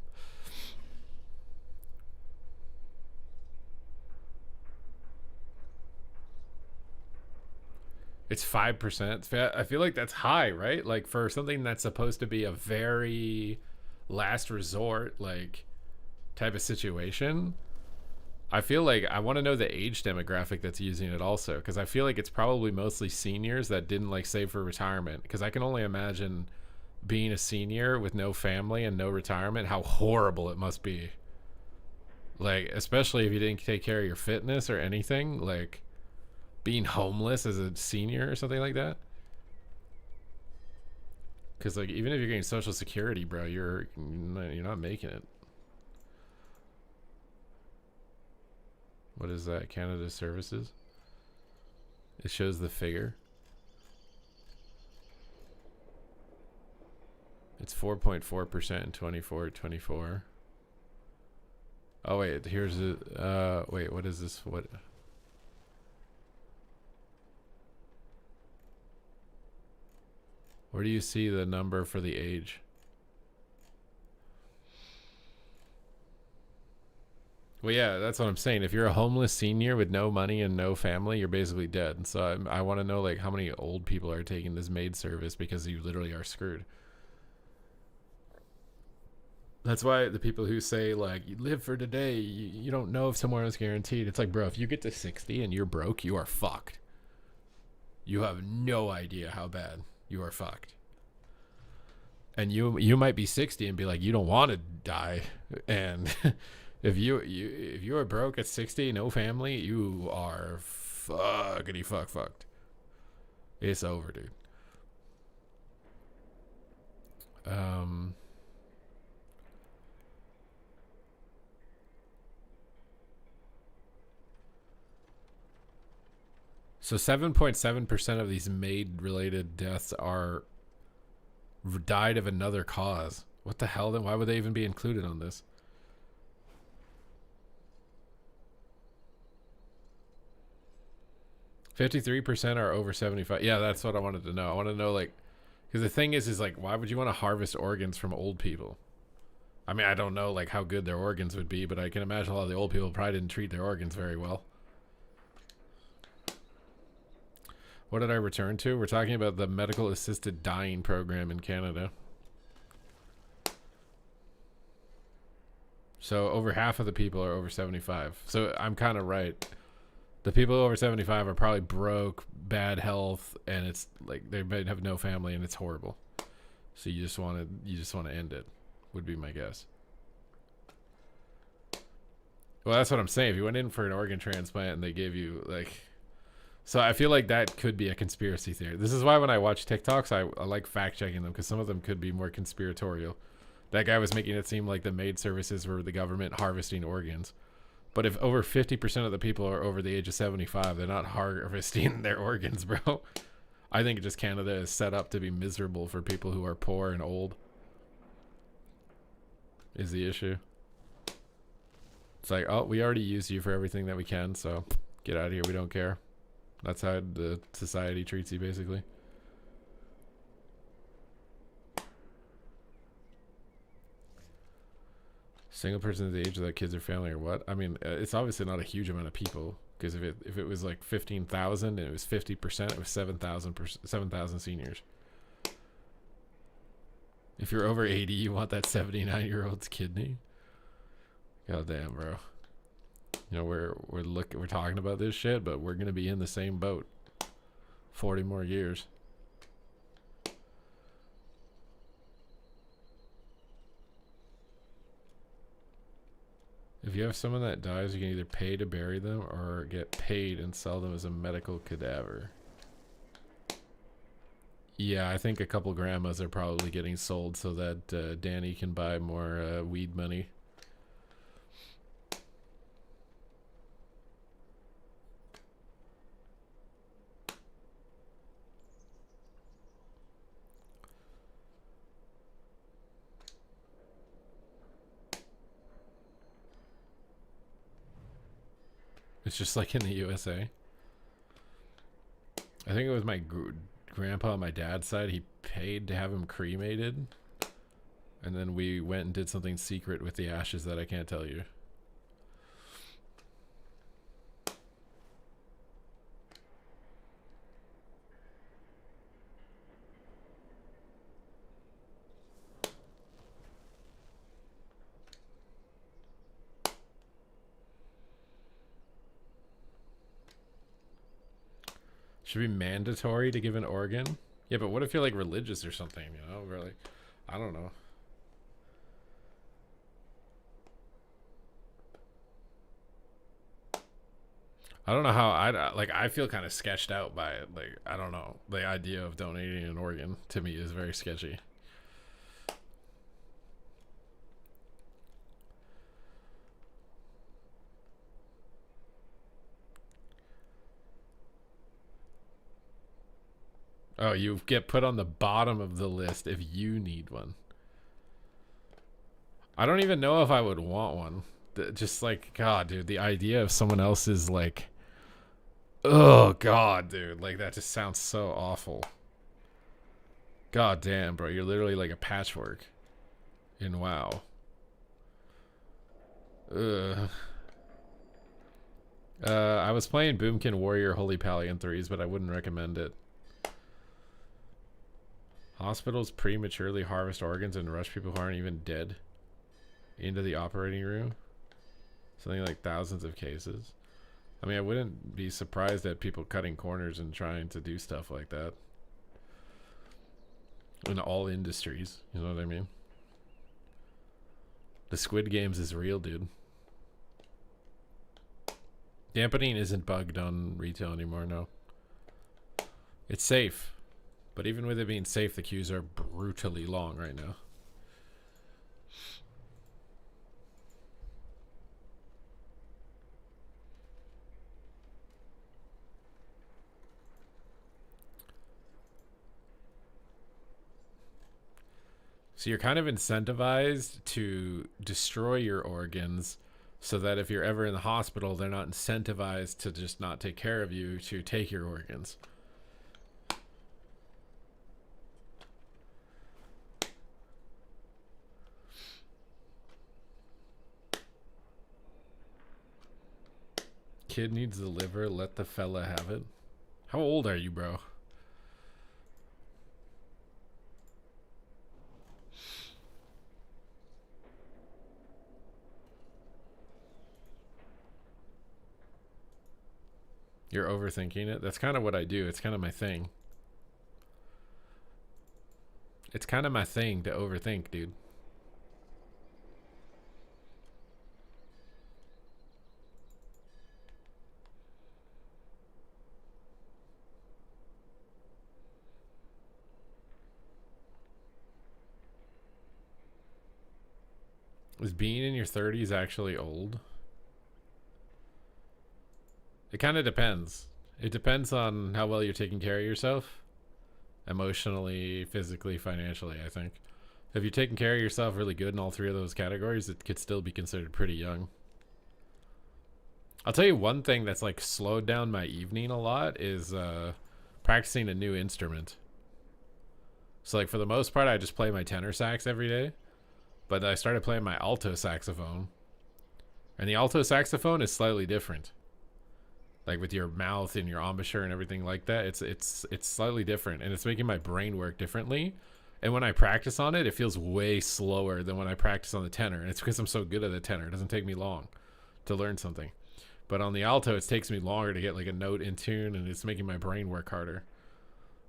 It's 5%. I feel like that's high, right? Like for something that's supposed to be a very last resort, like type of situation. I feel like I want to know the age demographic that's using it also, because I feel like it's probably mostly seniors that didn't like save for retirement. Because I can only imagine being a senior with no family and no retirement, how horrible it must be. Like, especially if you didn't take care of your fitness or anything, like being homeless as a senior or something like that. Because like even if you're getting Social Security, bro, you're not making it. What is that? Canada Services. It shows the figure. It's 4.4% in 24. Oh wait, here's a wait, what is this? What? Where do you see the number for the age? Well, yeah, that's what I'm saying. If you're a homeless senior with no money and no family, you're basically dead. So I want to know like how many old people are taking this MAID service, because you literally are screwed. That's why the people who say like you live for today, you don't know if tomorrow is guaranteed. It's like, bro, if you get to 60 and you're broke, you are fucked. You have no idea how bad you are fucked. And you might be 60 and be like, you don't want to die. And if you are broke at 60, no family, you are fucked. It's over, dude. So 7.7% of these maid-related deaths are died of another cause. What the hell? Then why would they even be included on this? %53 are over 75. Yeah, that's what I wanted to know. I want to know, like, because the thing is like, why would you want to harvest organs from old people? I mean, I don't know like how good their organs would be, but I can imagine a lot of the old people probably didn't treat their organs very well. What did I return to? We're talking about the medical assisted dying program in Canada. So over half of the people are over 75. So I'm kind of right. The people over 75 are probably broke, bad health, and it's like they might have no family, and it's horrible. So you just want to end it, would be my guess. Well, that's what I'm saying. If you went in for an organ transplant and they gave you like, so I feel like that could be a conspiracy theory. This is why when I watch TikToks, I like fact checking them because some of them could be more conspiratorial. That guy was making it seem like the maid services were the government harvesting organs. But if over 50% of the people are over the age of 75, they're not harvesting their organs, bro. I think just Canada is set up to be miserable for people who are poor and old. Is the issue. It's like, oh, we already used you for everything that we can, so get out of here. We don't care. That's how the society treats you, basically. Single person at the age of that kids or family or what? I mean, it's obviously not a huge amount of people because if it was like 15,000 and it was 50%, it was 7,000 seniors. If you're over 80, you want that 79-year-old's kidney? God damn, bro. You know, we're talking about this shit, but we're gonna be in the same boat. 40 more years. If you have someone that dies, you can either pay to bury them or get paid and sell them as a medical cadaver. Yeah, I think a couple grandmas are probably getting sold so that Danny can buy more weed money. It's just like in the USA. I think it was my grandpa on my dad's side. He paid to have him cremated. And then we went and did something secret with the ashes that I can't tell you. Should be mandatory to give an organ? Yeah, but what if you're like religious or something, you know? Really, I don't know. I don't know how I feel kind of sketched out by it. Like, I don't know. The idea of donating an organ to me is very sketchy. Oh, you get put on the bottom of the list if you need one. I don't even know if I would want one. Just like, God, dude, the idea of someone else's like, oh God, dude, like that just sounds so awful. God damn, bro, you're literally like a patchwork in WoW. Ugh. I was playing Boomkin Warrior Holy Palion 3s, but I wouldn't recommend it. Hospitals prematurely harvest organs and rush people who aren't even dead. into the operating room. Something like thousands of cases. I mean, I wouldn't be surprised at people cutting corners and trying to do stuff like that. In all industries, you know what I mean? The Squid Games is real, dude. Dampening isn't bugged on retail anymore, no. It's safe. But even with it being safe, the queues are brutally long right now. So you're kind of incentivized to destroy your organs so that if you're ever in the hospital, they're not incentivized to just not take care of you, to take your organs. Kid needs the liver, let the fella have it. How old are you, bro? You're overthinking it? That's kind of what I do. It's kind of my thing. It's kind of my thing to overthink, dude. Is being in your 30s actually old? It kind of depends. It depends on how well you're taking care of yourself. Emotionally, physically, financially, I think. If you're taking care of yourself really good in all three of those categories, it could still be considered pretty young. I'll tell you one thing that's like slowed down my evening a lot is practicing a new instrument. So like for the most part, I just play my tenor sax every day. But I started playing my alto saxophone. And the alto saxophone is slightly different. Like with your mouth and your embouchure and everything like that, it's slightly different, and it's making my brain work differently. And when I practice on it, it feels way slower than when I practice on the tenor. And it's because I'm so good at the tenor. It doesn't take me long to learn something. But on the alto, it takes me longer to get like a note in tune, and it's making my brain work harder.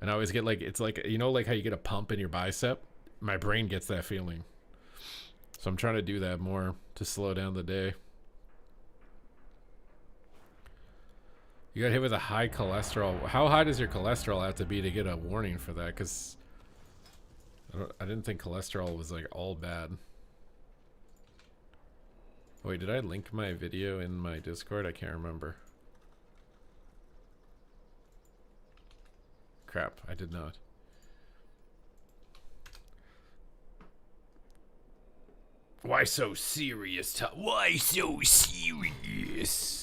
And I always get like, it's like, you know, like how you get a pump in your bicep? My brain gets that feeling. So I'm trying to do that more to slow down the day. You got hit with a high cholesterol. How high does your cholesterol have to be to get a warning for that? Because I didn't think cholesterol was like all bad. Wait, did I link my video in my Discord? I can't remember. Crap, I did not. Why so serious, Why so serious?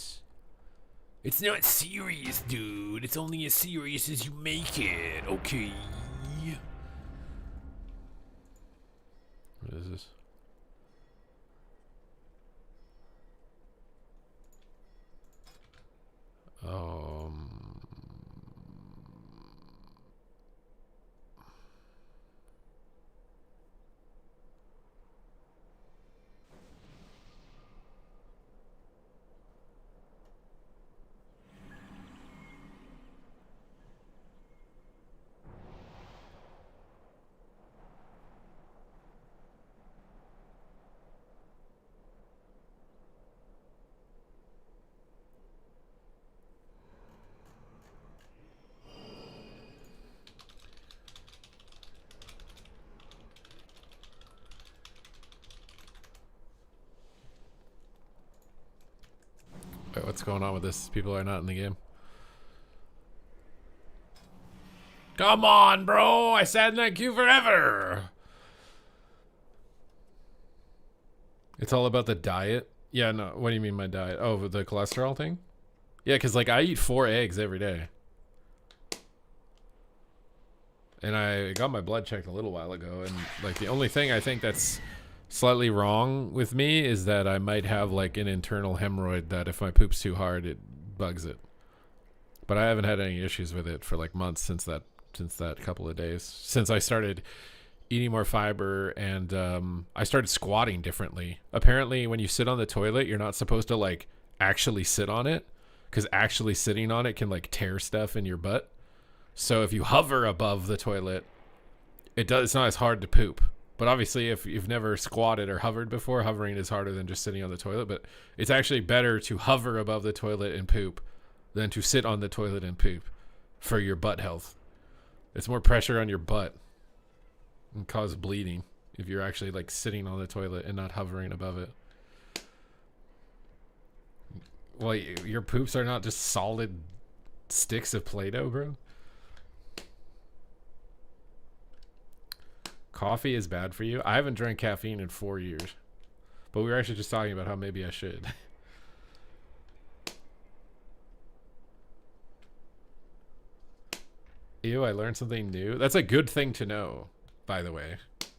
It's not serious, dude. It's only as serious as you make it, okay? What is this? Wait, what's going on with this? People are not in the game. Come on, bro! I sat in that queue forever! It's all about the diet? Yeah, no. What do you mean my diet? Oh, the cholesterol thing? Yeah, because, like, I eat 4 eggs every day. And I got my blood checked a little while ago, and, like, the only thing I think that's slightly wrong with me is that I might have, like, an internal hemorrhoid that if I poop's too hard, it bugs it. But I haven't had any issues with it for, like, months since that couple of days. Since I started eating more fiber, and I started squatting differently. Apparently, when you sit on the toilet, you're not supposed to like actually sit on it, because actually sitting on it can like tear stuff in your butt. So if you hover above the toilet, it's not as hard to poop. But obviously, if you've never squatted or hovered before, hovering is harder than just sitting on the toilet. But it's actually better to hover above the toilet and poop than to sit on the toilet and poop for your butt health. It's more pressure on your butt and cause bleeding if you're actually like sitting on the toilet and not hovering above it. Well, your poops are not just solid sticks of Play-Doh, bro. Coffee is bad for you. I haven't drank caffeine in 4 years, but we were actually just talking about how maybe I should. Ew, I learned something new. That's a good thing to know, by the way.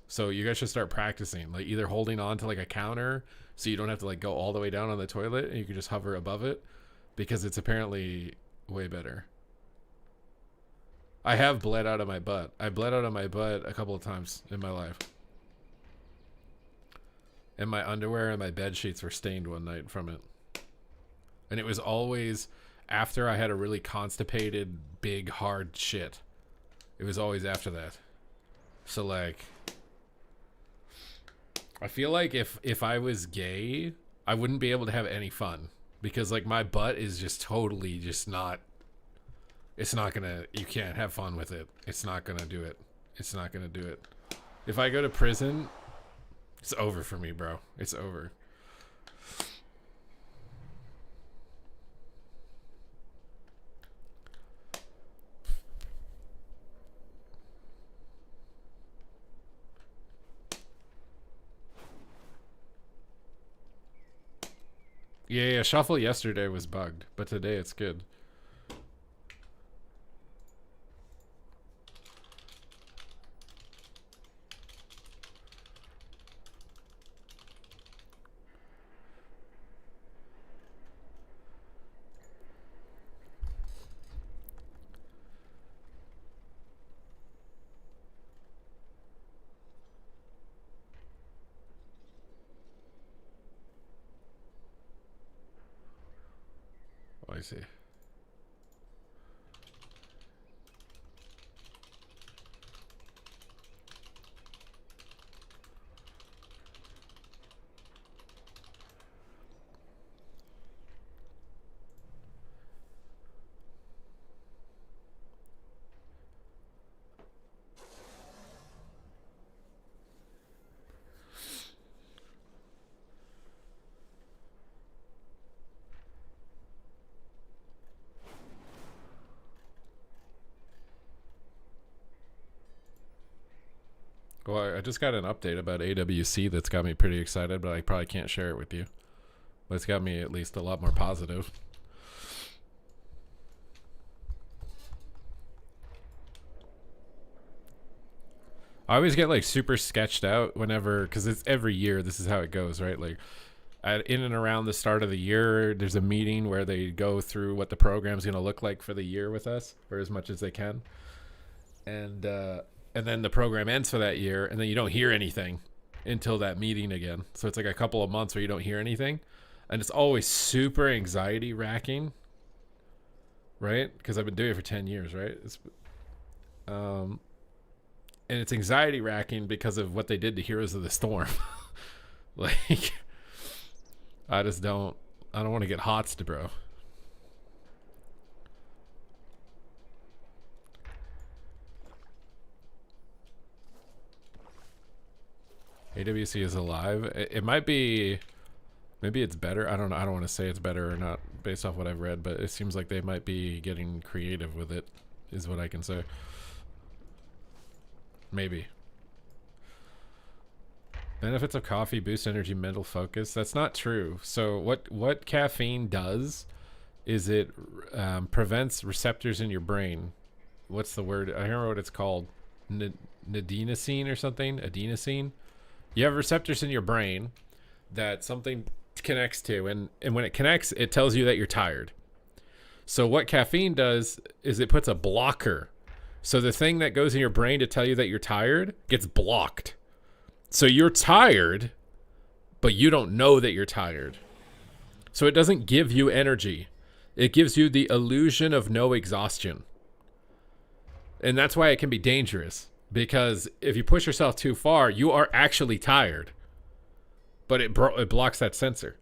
So you guys should start practicing, like either holding on to like a counter so you don't have to like go all the way down on the toilet and you can just hover above it, because it's apparently way better. I have bled out of my butt. I bled out of my butt a couple of times in my life. And my underwear and my bed sheets were stained one night from it. And it was always after I had a really constipated, big, hard shit. It was always after that. So like, I feel like if I was gay, I wouldn't be able to have any fun, because like my butt is just totally just not, it's not gonna, you can't have fun with it. It's not gonna do it. It's not gonna do it. If I go to prison, it's over for me, bro. It's over. Yeah, Shuffle yesterday was bugged, but today it's good. Oh, I see. Well, I just got an update about AWC that's got me pretty excited, but I probably can't share it with you. But it's got me at least a lot more positive. I always get like super sketched out whenever, because it's every year, this is how it goes, right? Like in and around the start of the year, there's a meeting where they go through what the program's going to look like for the year with us, or as much as they can. And then the program ends for that year, and then you don't hear anything until that meeting again. So it's like a couple of months where you don't hear anything, and it's always super anxiety racking, right? Because I've been doing it for 10 years, right? And it's anxiety racking because of what they did to Heroes of the Storm. Like, I don't want to get hots to bro. AWC is alive. It might be, maybe it's better. I don't know. I don't want to say it's better or not based off what I've read, but it seems like they might be getting creative with it, is what I can say. Maybe. Benefits of coffee: boost energy, mental focus. That's not true. So what caffeine does is it prevents receptors in your brain. What's the word? I don't remember what it's called. Adenosine or something? Adenosine? You have receptors in your brain that something connects to, and when it connects, it tells you that you're tired. So what caffeine does is it puts a blocker So the thing that goes in your brain to tell you that you're tired gets blocked. So you're tired, but you don't know that you're tired. So it doesn't give you energy. It gives you the illusion of no exhaustion. And that's why it can be dangerous. Because if you push yourself too far, you are actually tired. But it blocks that sensor.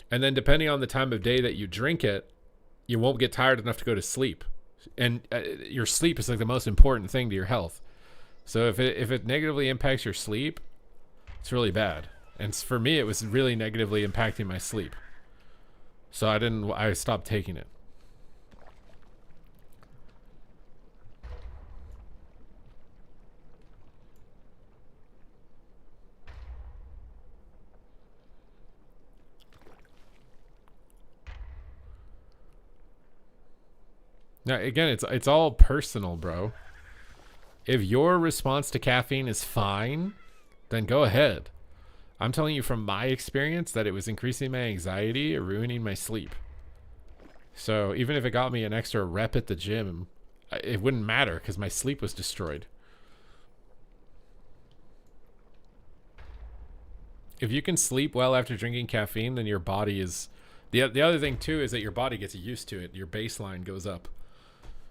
And then depending on the time of day that you drink it, you won't get tired enough to go to sleep. And your sleep is like the most important thing to your health. So if it negatively impacts your sleep, it's really bad. And for me, it was really negatively impacting my sleep. So I stopped taking it. Now, again, it's all personal, bro. If your response to caffeine is fine, then go ahead. I'm telling you from my experience that it was increasing my anxiety or ruining my sleep. So even if it got me an extra rep at the gym, it wouldn't matter because my sleep was destroyed. If you can sleep well after drinking caffeine, then your body is... The other thing, too, is that your body gets used to it. Your baseline goes up.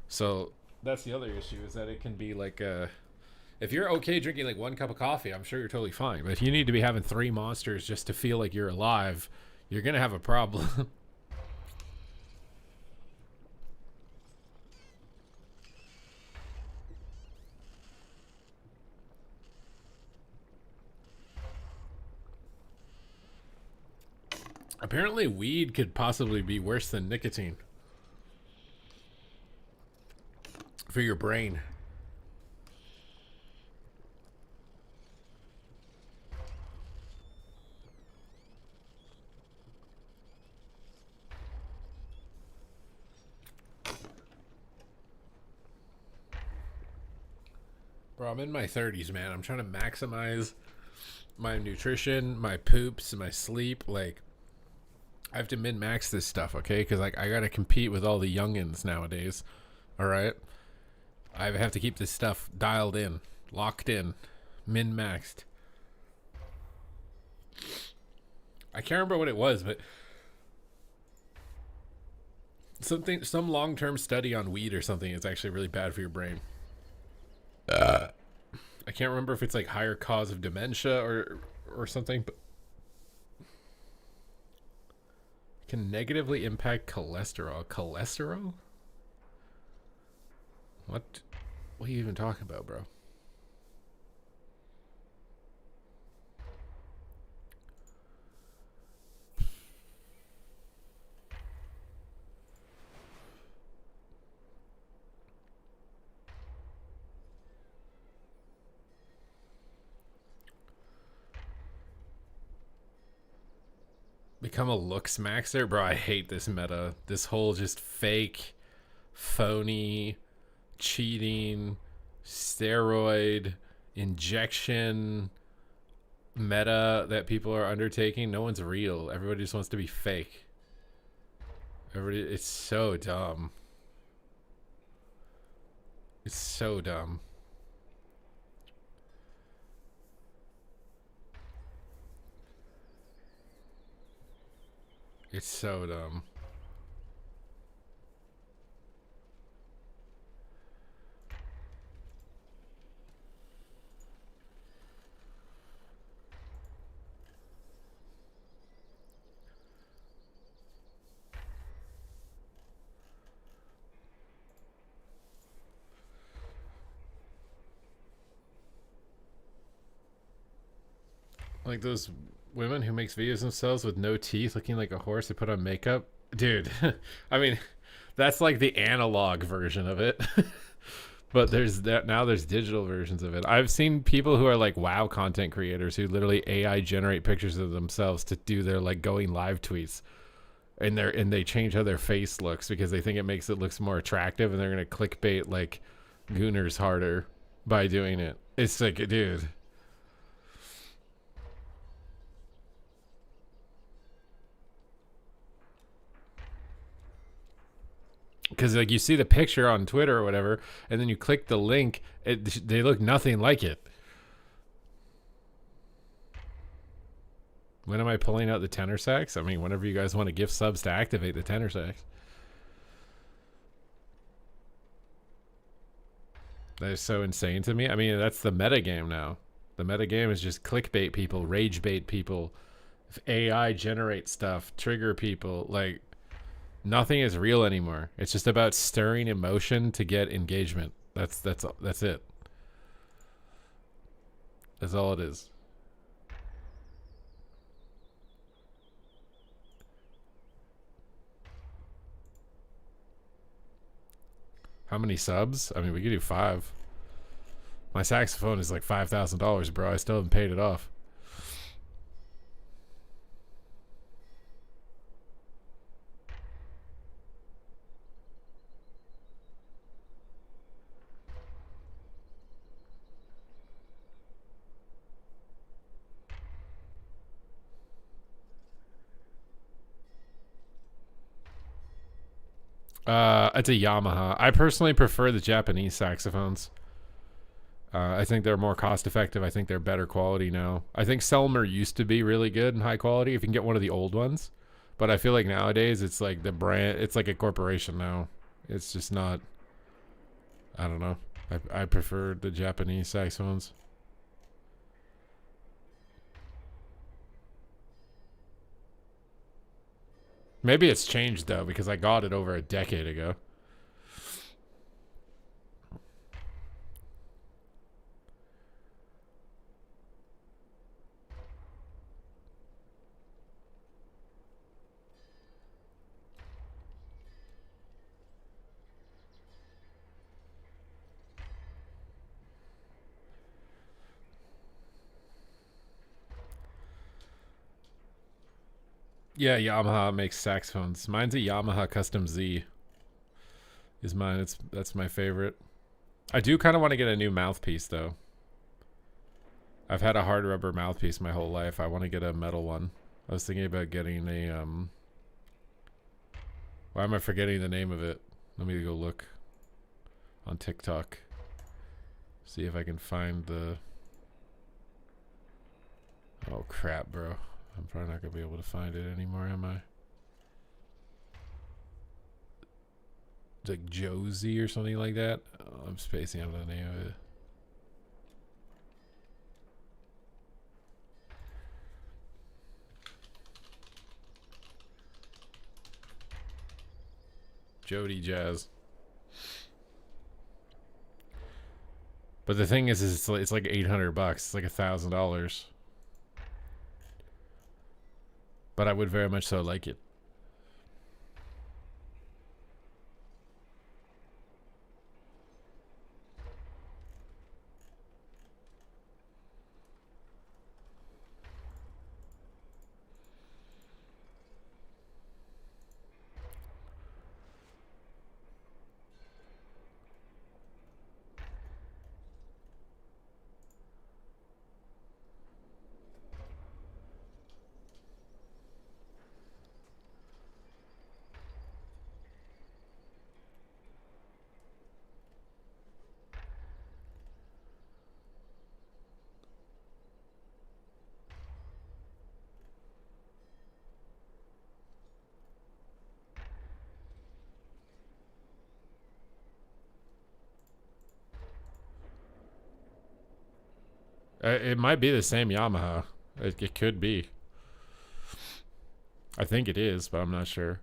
So that's the other issue, is that it can be like if you're okay drinking like 1 cup of coffee, I'm sure you're totally fine. But if you need to be having 3 monsters just to feel like you're alive, you're going to have a problem. Apparently weed could possibly be worse than nicotine for your brain. Bro, I'm in my 30s, man. I'm trying to maximize my nutrition, my poops, my sleep. Like, I have to min-max this stuff, okay? Because like I gotta compete with all the youngins nowadays. All right, I have to keep this stuff dialed in, locked in, min-maxed. I can't remember what it was, but some long-term study on weed or something is actually really bad for your brain. I can't remember if it's like higher cause of dementia or something, but can negatively impact cholesterol. Cholesterol? What are you even talking about, bro? Become a looks maxer? Bro, I hate this meta. This whole just fake, phony, cheating, steroid, injection meta that people are undertaking. No one's real. Everybody just wants to be fake. It's so dumb. It's so dumb. It's so dumb. Like those women who makes videos themselves with no teeth looking like a horse, they put on makeup. Dude, I mean, that's like the analog version of it. But there's digital versions of it. I've seen people who are like WoW content creators who literally AI generate pictures of themselves to do their like going live tweets. And they change how their face looks because they think it makes it looks more attractive, and they're gonna clickbait like gooners harder by doing it. It's like, dude. because like you see the picture on Twitter or whatever, and then you click the link, they look nothing like it. When am I pulling out the tenor sax? I mean, whenever you guys want to gift subs to activate the tenor sax. That is so insane to me. I mean, that's the meta game now. The meta game is just clickbait people, rage bait people, AI generate stuff, trigger people. Like, nothing is real anymore. It's just about stirring emotion to get engagement. That's it. That's all it is. How many subs? I mean, we could do 5. My saxophone is like $5,000, bro. I still haven't paid it off. It's a Yamaha. I personally prefer the Japanese saxophones. I think they're more cost effective. I think they're better quality now. I think Selmer used to be really good and high quality if you can get one of the old ones. But I feel like nowadays it's like the brand, it's like a corporation now. It's just not, I don't know. I prefer the Japanese saxophones. Maybe it's changed though, because I got it over a decade ago. Yeah, Yamaha makes saxophones. Mine's a Yamaha Custom Z. Is mine. That's my favorite. I do kind of want to get a new mouthpiece though. I've had a hard rubber mouthpiece my whole life. I want to get a metal one. I was thinking about getting a why am I forgetting the name of it? Let me go look on TikTok. See if I can find the. Oh crap, bro. I'm probably not going to be able to find it anymore, am I? It's like Josie or something like that. Oh, I'm spacing out the name of it. Jody Jazz. But the thing is it's like $800. It's like $1,000. But I would very much so like it. It might be the same Yamaha. It could be. I think it is, but I'm not sure.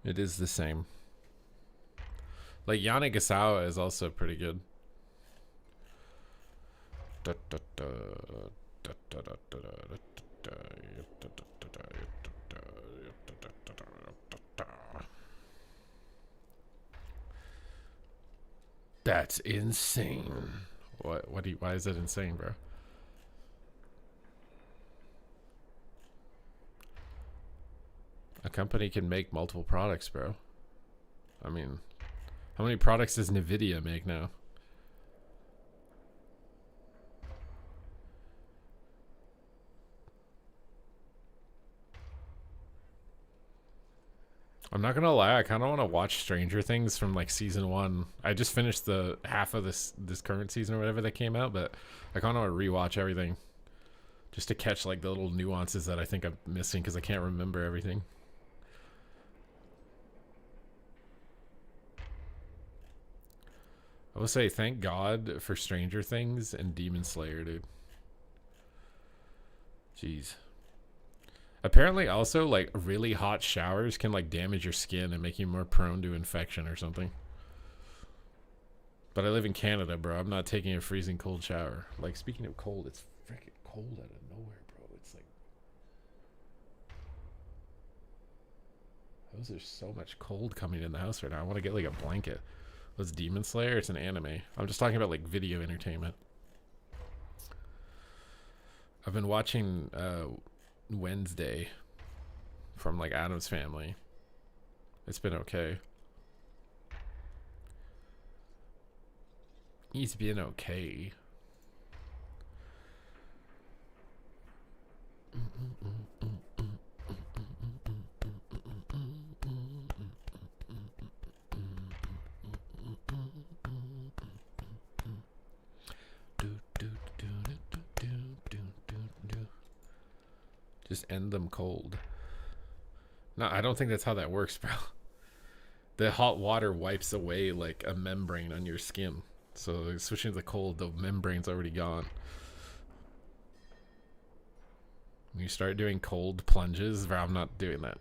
It is the same. Like Yanagisawa is also pretty good. That's insane. Why is that insane, bro? company can make multiple products, bro. I mean, how many products does Nvidia make now? I'm not gonna lie, I kind of want to watch Stranger Things from like season 1. I just finished the half of this current season or whatever that came out, but I kind of want to rewatch everything just to catch like the little nuances that I think I'm missing because I can't remember everything. I will say thank God for Stranger Things and Demon Slayer, dude. Jeez. Apparently also like really hot showers can like damage your skin and make you more prone to infection or something. But I live in Canada, bro. I'm not taking a freezing cold shower. Like, speaking of cold, it's freaking cold out of nowhere, bro. It's like, how is there so much cold coming in the house right now? I want to get like a blanket. What's Demon Slayer? It's an anime. I'm just talking about like video entertainment. I've been watching Wednesday from like Addams Family. It's been okay. He's been okay. Just end them cold. No, I don't think that's how that works, bro. The hot water wipes away like a membrane on your skin. So switching to the cold, the membrane's already gone. When you start doing cold plunges, bro, I'm not doing that.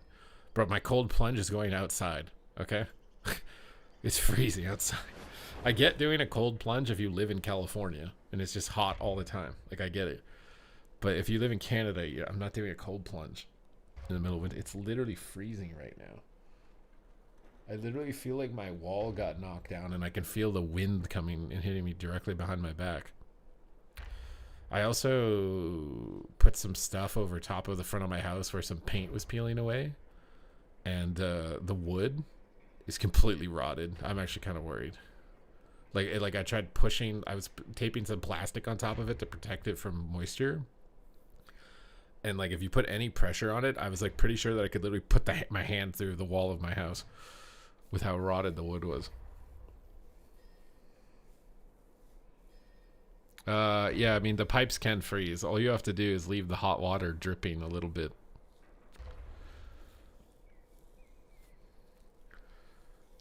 Bro, my cold plunge is going outside, okay? It's freezing outside. I get doing a cold plunge if you live in California and it's just hot all the time. Like, I get it. But if you live in Canada, yeah, I'm not doing a cold plunge in the middle of winter. It's literally freezing right now. I literally feel like my wall got knocked down and I can feel the wind coming and hitting me directly behind my back. I also put some stuff over top of the front of my house where some paint was peeling away. And the wood is completely rotted. I'm actually kind of worried. Like I tried pushing, I was taping some plastic on top of it to protect it from moisture. And like if you put any pressure on it, I was like pretty sure that I could literally put my hand through the wall of my house with how rotted the wood was. Yeah, I mean the pipes can freeze. All you have to do is leave the hot water dripping a little bit.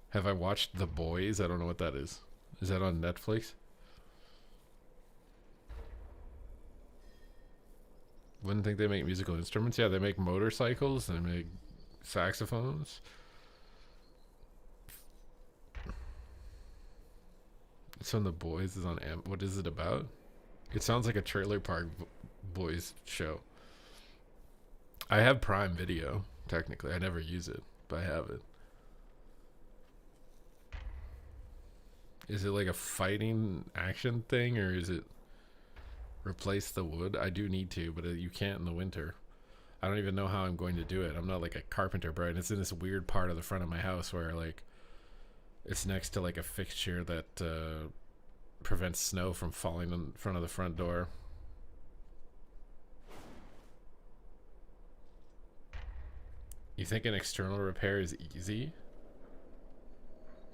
Have I watched The Boys? I don't know what that is. Is that on Netflix? Wouldn't think they make musical instruments. Yeah, they make motorcycles. They make saxophones. It's on The Boys. Is on what is it about? It sounds like a Trailer Park Boys show. I have Prime Video. Technically, I never use it, but I have it. Is it like a fighting action thing, or is it replace the wood? I do need to, but you can't in the winter. I don't even know how I'm going to do it. I'm not like a carpenter, bro. And it's in this weird part of the front of my house where like it's next to like a fixture that prevents snow from falling in front of the front door. You think an external repair is easy?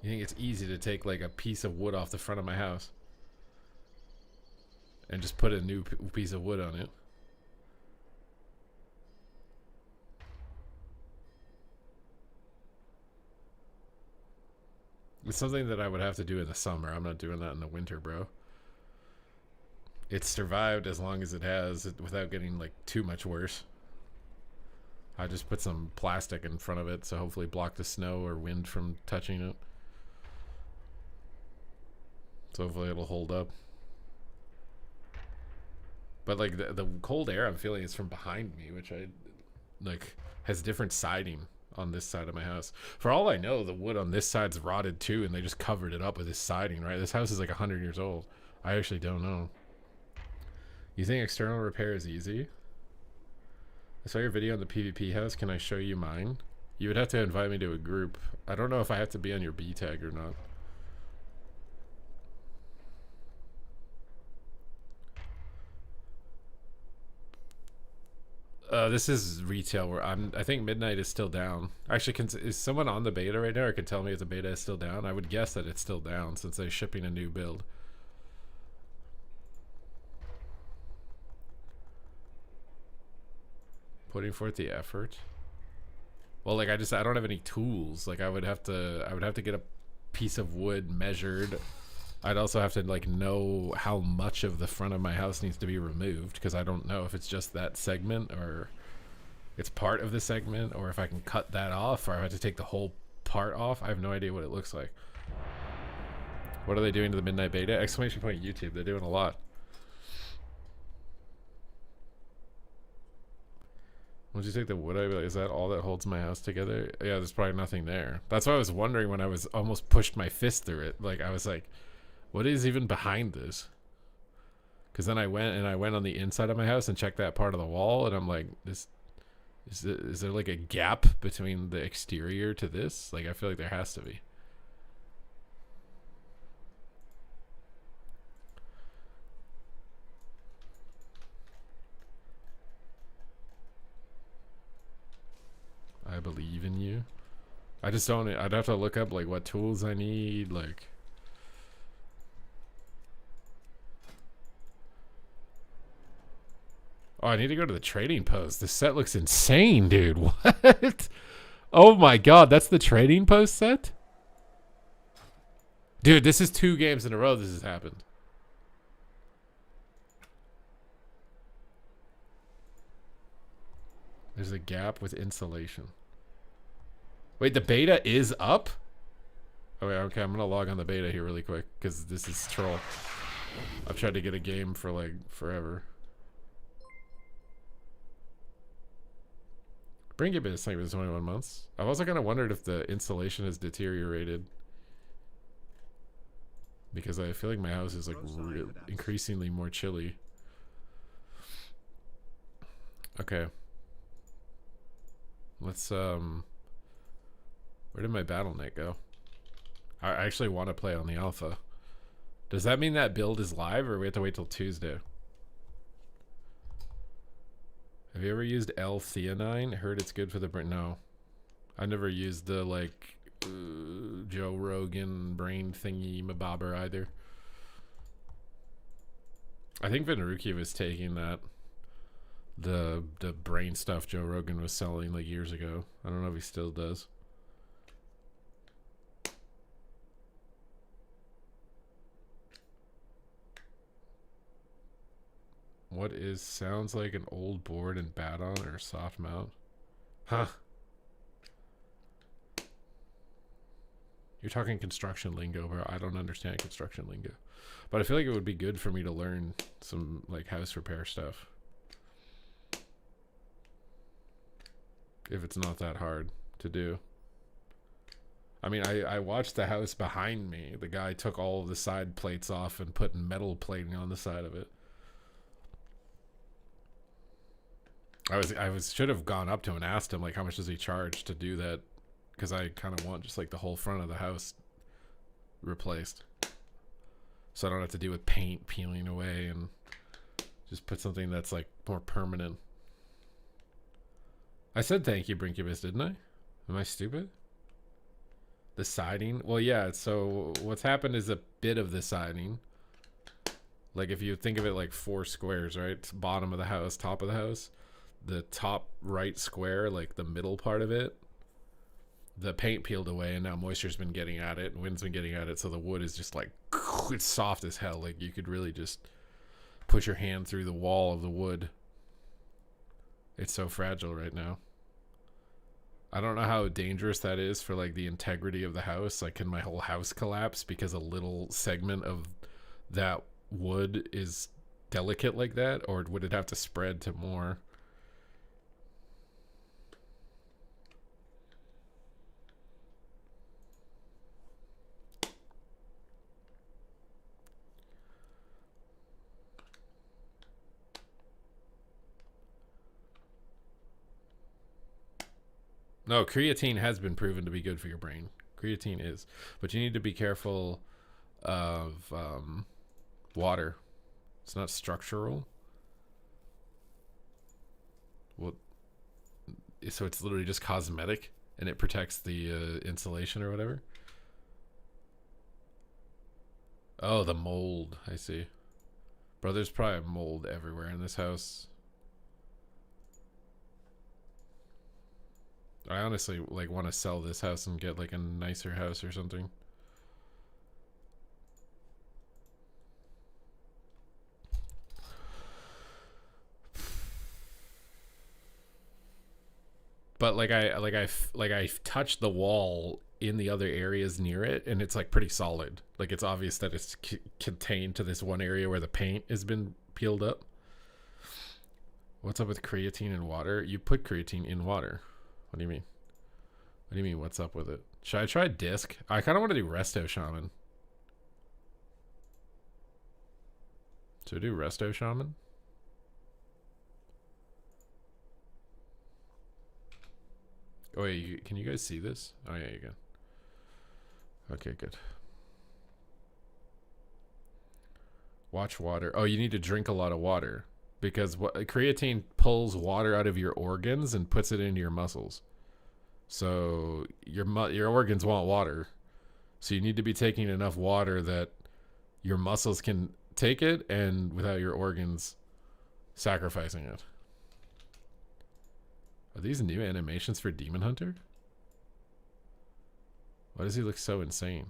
You think it's easy to take like a piece of wood off the front of my house and just put a new piece of wood on it? It's something that I would have to do in the summer. I'm not doing that in the winter, bro. It's survived as long as it has without getting like too much worse. I just put some plastic in front of it so hopefully block the snow or wind from touching it. So hopefully it'll hold up. But like the cold air I'm feeling is from behind me, which I like has different siding on this side of my house. For all I know, the wood on this side's rotted too, and they just covered it up with this siding, right? This house is like 100 years old. I actually don't know. You think external repair is easy? I saw your video on the PvP house. Can I show you mine? You would have to invite me to a group. I don't know if I have to be on your B tag or not. This is retail where I think Midnight is still down. Actually, is someone on the beta right now or can tell me if the beta is still down? I would guess that it's still down since they're shipping a new build. Putting forth the effort. Well, like I don't have any tools. Like I would have to get a piece of wood measured. I'd also have to like know how much of the front of my house needs to be removed because I don't know if it's just that segment or it's part of the segment or if I can cut that off or I have to take the whole part off. I have no idea what it looks like. What are they doing to the Midnight Beta? Exclamation point YouTube. They're doing a lot. Once you take the wood, I'd be like, is that all that holds my house together? Yeah, there's probably nothing there. That's what I was wondering when I was almost pushed my fist through it. Like I was like, what is even behind this? Because then I went on the inside of my house and checked that part of the wall, and I'm like, is there like a gap between the exterior to this? Like I feel like there has to be. I believe in you. I just don't. I'd have to look up like what tools I need, like. Oh, I need to go to the trading post. This set looks insane, dude. What? Oh my god, that's the trading post set? Dude, this is 2 games in a row this has happened. There's a gap with insulation. Wait, the beta is up? Oh, wait, okay, I'm gonna log on the beta here really quick because this is troll. I've tried to get a game for like forever. Bring it is like 21 months. I've also kind of wondered if the insulation has deteriorated because I feel like my house is like increasingly more chilly. Okay. Let's where did my BattleNet go? I actually want to play on the alpha. Does that mean that build is live or we have to wait till Tuesday? Have you ever used L-theanine? Heard it's good for the brain. No. I never used the like Joe Rogan brain thingy mabobber either. I think Vinruki was taking that. The brain stuff Joe Rogan was selling like years ago. I don't know if he still does. What is sounds like an old board and bat on or soft mount? Huh. You're talking construction lingo, bro. I don't understand construction lingo. But I feel like it would be good for me to learn some like house repair stuff. If it's not that hard to do. I mean, I watched the house behind me. The guy took all of the side plates off and put metal plating on the side of it. I should have gone up to him and asked him like how much does he charge to do that, because I kind of want just like the whole front of the house replaced, so I don't have to deal with paint peeling away and just put something that's like more permanent. I said thank you, Brinkubus, didn't I? Am I stupid? The siding? Well, yeah, so what's happened is a bit of the siding. Like if you think of it like 4 squares, right? Bottom of the house, top of the house. The top right square, like the middle part of it, the paint peeled away and now moisture's been getting at it and wind's been getting at it, so the wood is just like, it's soft as hell. Like you could really just push your hand through the wall of the wood. It's so fragile right now. I don't know how dangerous that is for like the integrity of the house. Like can my whole house collapse because a little segment of that wood is delicate like that, or would it have to spread to more? No, creatine has been proven to be good for your brain. Creatine is, but you need to be careful of water. It's not structural. Well, so it's literally just cosmetic, and it protects the insulation or whatever. Oh, the mold. I see. Bro, there's probably mold everywhere in this house. I honestly like want to sell this house and get like a nicer house or something. But I've touched the wall in the other areas near it, and it's like pretty solid. Like it's obvious that it's contained to this one area where the paint has been peeled up. What's up with creatine and water? You put creatine in water. What do you mean? What do you mean, what's up with it? Should I try disc? I kind of want to do Resto Shaman. Should I do Resto Shaman? Oh, wait, can you guys see this? Oh, yeah, you can. Okay, good. Watch water. Oh, you need to drink a lot of water. Because creatine pulls water out of your organs and puts it into your muscles. So your organs want water. So you need to be taking enough water that your muscles can take it and without your organs sacrificing it. Are these new animations for Demon Hunter? Why does he look so insane?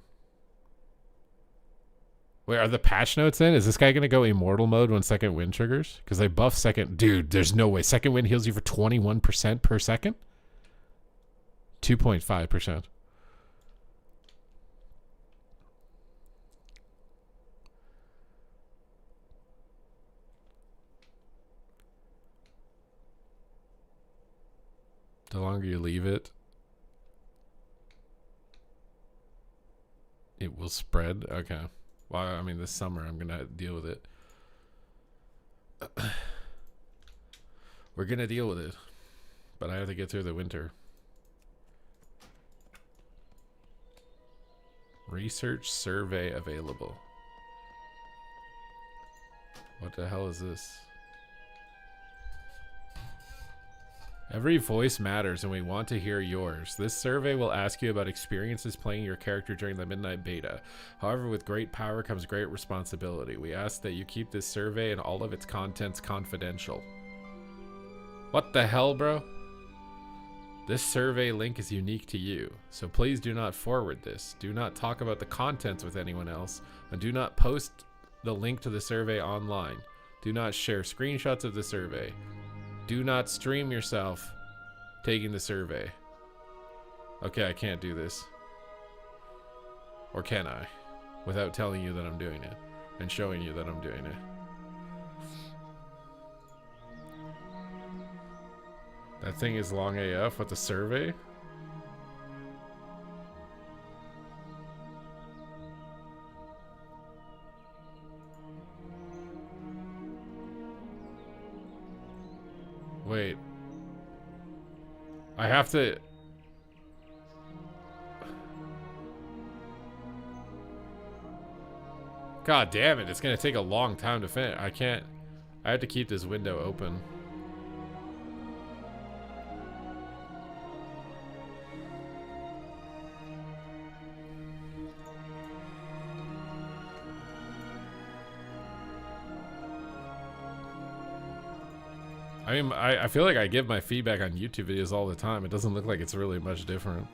Wait, are the patch notes in? Is this guy going to go immortal mode when second wind triggers? Because they buff second... Dude, there's no way. Second wind heals you for 21% per second? 2.5%. The longer you leave it, it will spread. Okay. Well, I mean, this summer I'm gonna deal with it. We're gonna deal with it, but I have to get through the winter. Research survey available. What the hell is this? Every voice matters and we want to hear yours. This survey will ask you about experiences playing your character during the midnight beta. However, with great power comes great responsibility. We ask that you keep this survey and all of its contents confidential. What the hell, bro? This survey link is unique to you, so please do not forward this. Do not talk about the contents with anyone else, and do not post the link to the survey online. Do not share screenshots of the survey. Do not stream yourself taking the survey. Okay, I can't do this. Or can I? Without telling you that I'm doing it and showing you that I'm doing it. That thing is long AF with the survey? Wait. I have to... God damn it, it's gonna take a long time to finish. I can't... I have to keep this window open. I mean, I feel like I give my feedback on YouTube videos all the time. It doesn't look like it's really much different.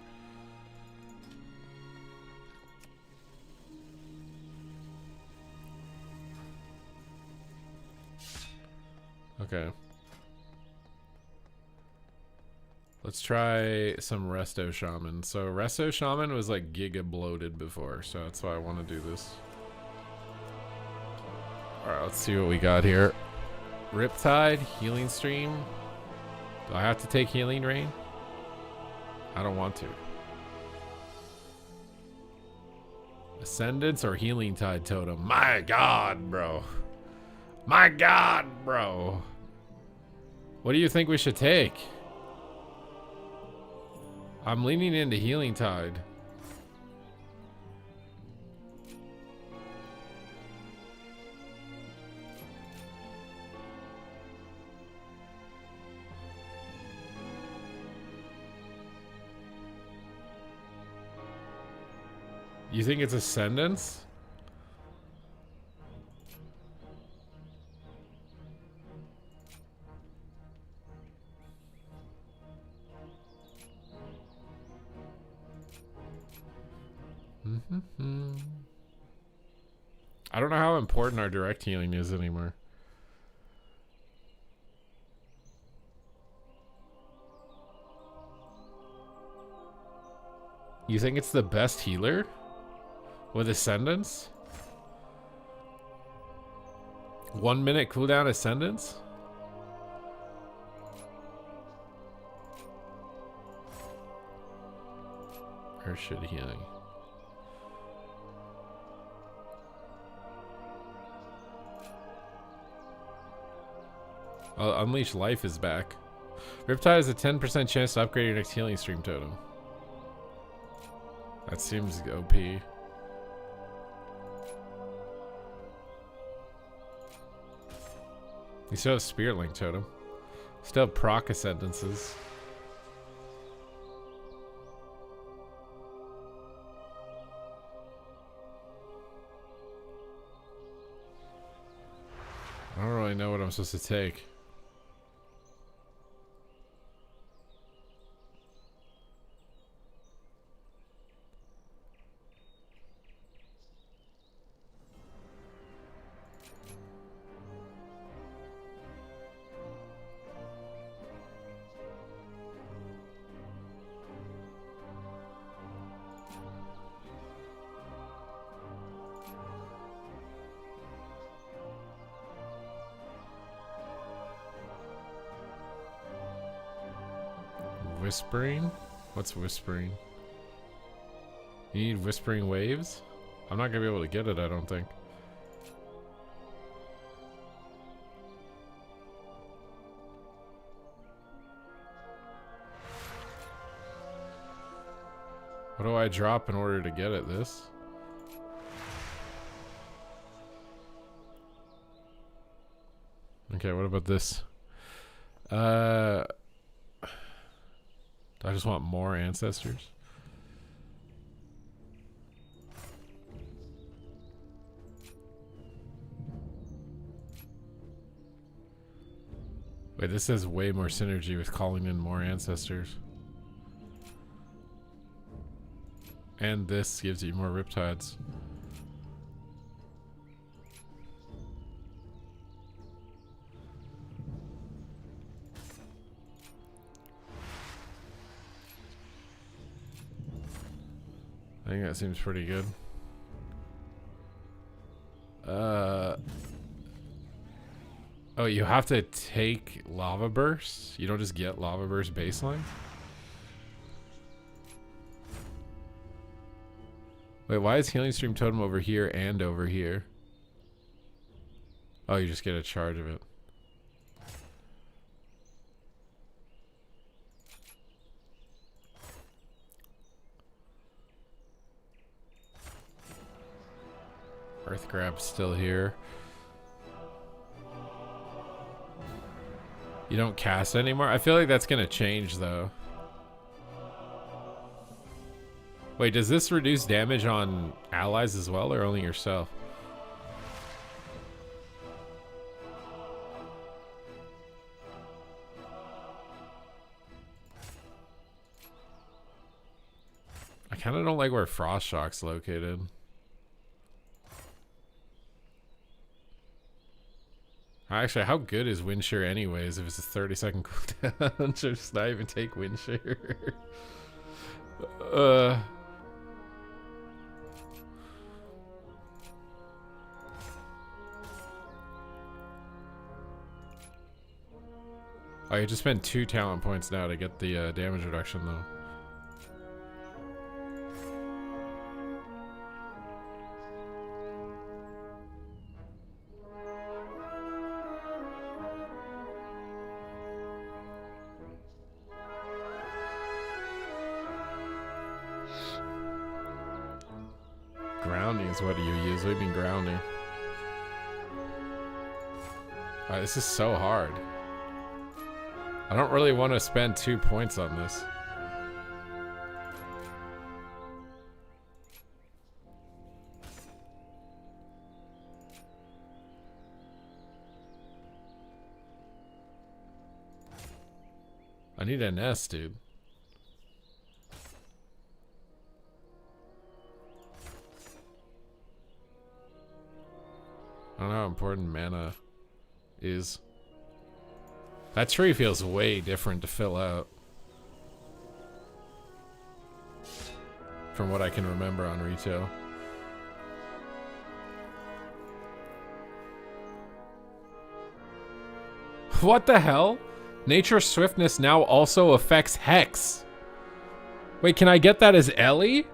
Okay. Let's try some Resto Shaman. So Resto Shaman was like giga bloated before, so that's why I want to do this. Alright, let's see what we got here. Riptide, Healing Stream. Do I have to take Healing Rain? I don't want to. Ascendance or Healing Tide Totem? My God, bro. My God, bro. What do you think we should take? I'm leaning into Healing Tide. You think it's Ascendance? I don't know how important our direct healing is anymore. You think it's the best healer? With Ascendance? 1 minute cooldown Ascendance? Or should healing? Oh, Unleash Life is back. Riptide has a 10% chance to upgrade your next healing stream totem. That seems OP. You still have Spirit Link totem. Still have proc Ascendances. I don't really know what I'm supposed to take. Whispering? What's whispering? You need whispering waves? I'm not gonna be able to get it, I don't think. What do I drop in order to get it? This? Okay, what about this? I just want more ancestors. Wait, this has way more synergy with calling in more ancestors. And this gives you more Riptides. I think that seems pretty good. Oh, you have to take Lava Burst? You don't just get Lava Burst baseline? Wait, why is Healing Stream Totem over here and over here? Oh, you just get a charge of it. Earth Grab's still here. You don't cast anymore? I feel like that's gonna change though. Wait, does this reduce damage on allies as well or only yourself? I kinda don't like where Frost Shock's located. Actually, how good is Windshear anyways if it's a 30-second cooldown? Just not even take Windshear. Oh, you just spend 2 talent points now to get the damage reduction though. Grounding is what you use. What do you mean grounding? Alright, this is so hard. I don't really want to spend 2 points on this. I need an S, dude. I don't know how important mana is. That tree feels way different to fill out from what I can remember on retail. What the hell? Nature Swiftness now also affects Hex. Wait, can I get that as Ellie?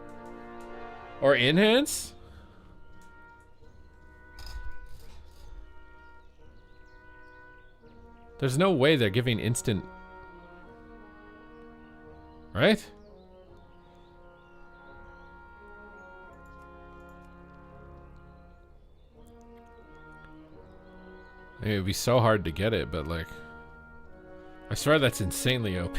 Or Enhance? There's no way they're giving instant. Right? It would be so hard to get it, but like, I swear that's insanely OP.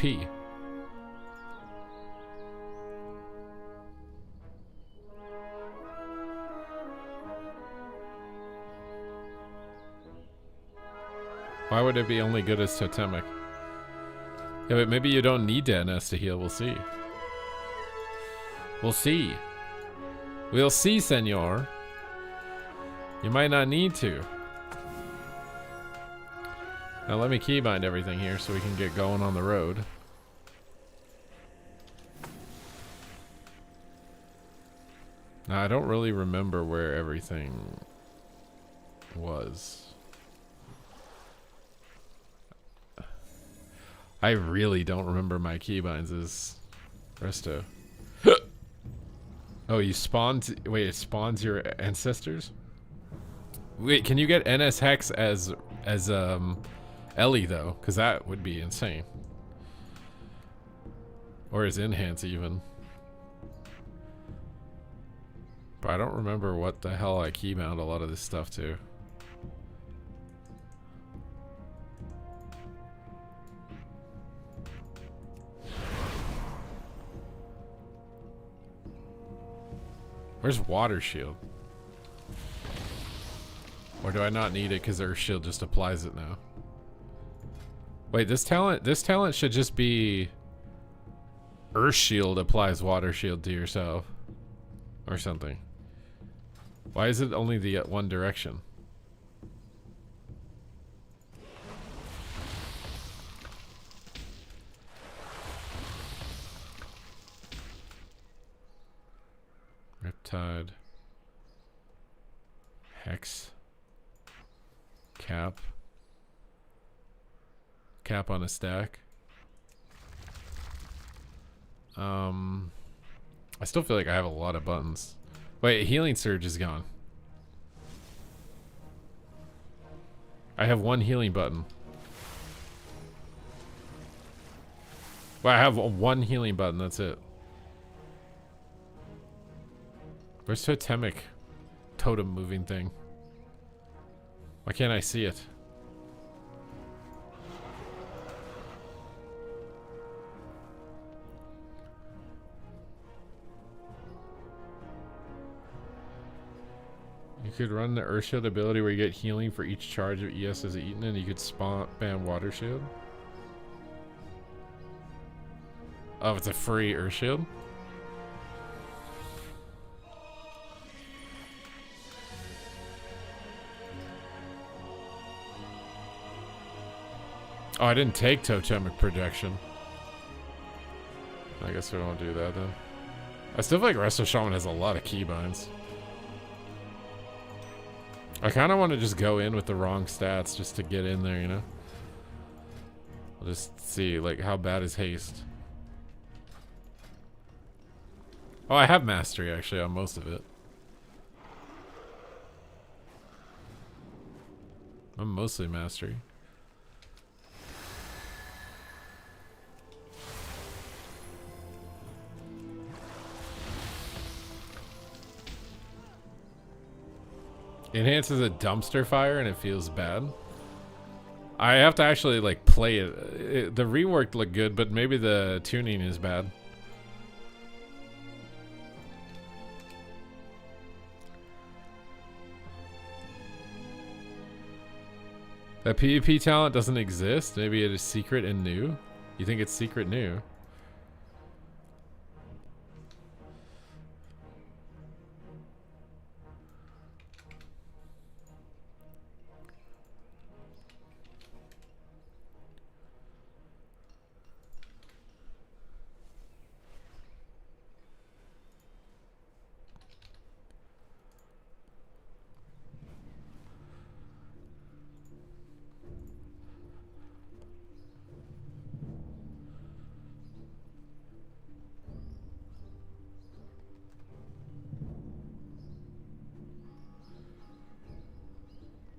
Why would it be only good as totemic? Yeah, but maybe you don't need to NS to heal. We'll see. We'll see. We'll see, senor. You might not need to. Now let me keybind everything here so we can get going on the road. Now I don't really remember where everything was. I really don't remember my keybinds as Resto. Oh, you spawned. Wait, it spawns your ancestors? Wait, can you get NS Hex as Ellie though? Because that would be insane. Or as Enhance even. But I don't remember what the hell I keybound a lot of this stuff to. Where's Water Shield? Or do I not need it because Earth Shield just applies it now? Wait, this talent should just be Earth Shield applies Water Shield to yourself. Or something. Why is it only the one direction? Riptide. Hex. Cap. Cap on a stack. I still feel like I have a lot of buttons. Wait, Healing Surge is gone. I have one healing button. Well, I have one healing button, that's it. Where's Totemic totem moving thing? Why can't I see it? You could run the Earth Shield ability where you get healing for each charge of ES as eaten, and you could spam Water Shield. Oh, it's a free Earth Shield? Oh, I didn't take Totemic Protection. I guess we won't do that then. I still feel like Resto Shaman has a lot of keybinds. I kind of want to just go in with the wrong stats just to get in there, you know? I'll just see, like, how bad is haste? Oh, I have mastery, actually, on most of it. I'm mostly mastery. Enhances a dumpster fire and it feels bad. I have to actually like play it. The rework looked good, but maybe the tuning is bad. That PvP talent doesn't exist. Maybe it is secret and new. You think it's secret new?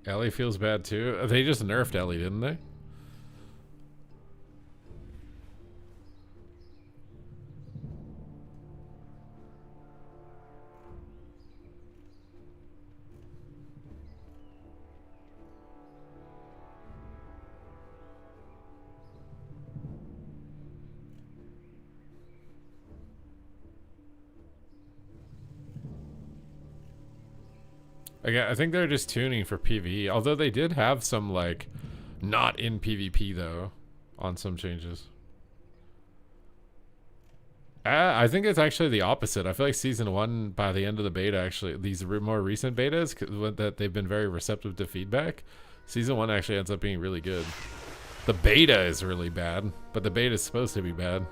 Ellie feels bad too. They just nerfed Ellie, didn't they? I think they're just tuning for PvE. Although they did have some like not in PvP though on some changes. I think it's actually the opposite. I feel like season 1 by the end of the beta, actually these more recent betas that they've been very receptive to feedback. Season 1 actually ends up being really good. The beta is really bad, but the beta is supposed to be bad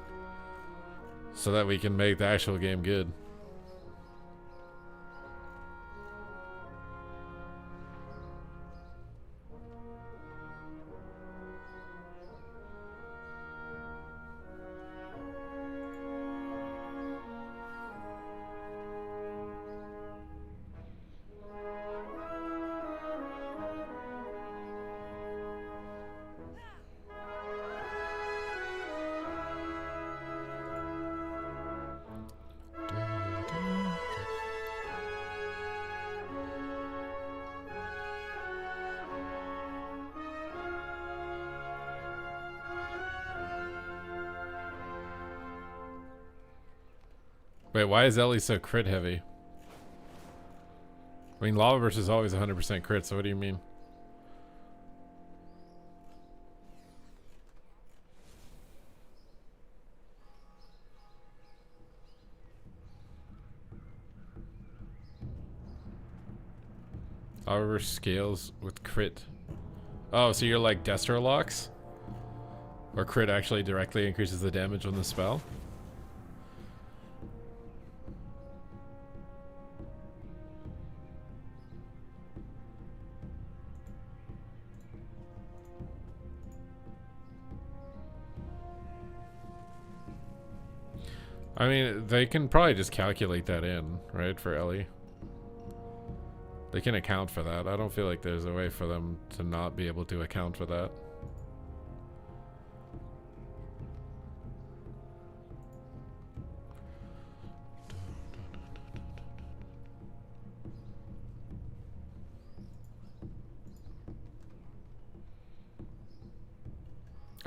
so that we can make the actual game good. Wait, why is Ellie so crit heavy? I mean, Lava Burst is always 100% crit, so what do you mean? Lava Burst scales with crit. Oh, so you're like Destro Locks? Or crit actually directly increases the damage on the spell? I mean, they can probably just calculate that in, right, for Ellie. They can account for that. I don't feel like there's a way for them to not be able to account for that.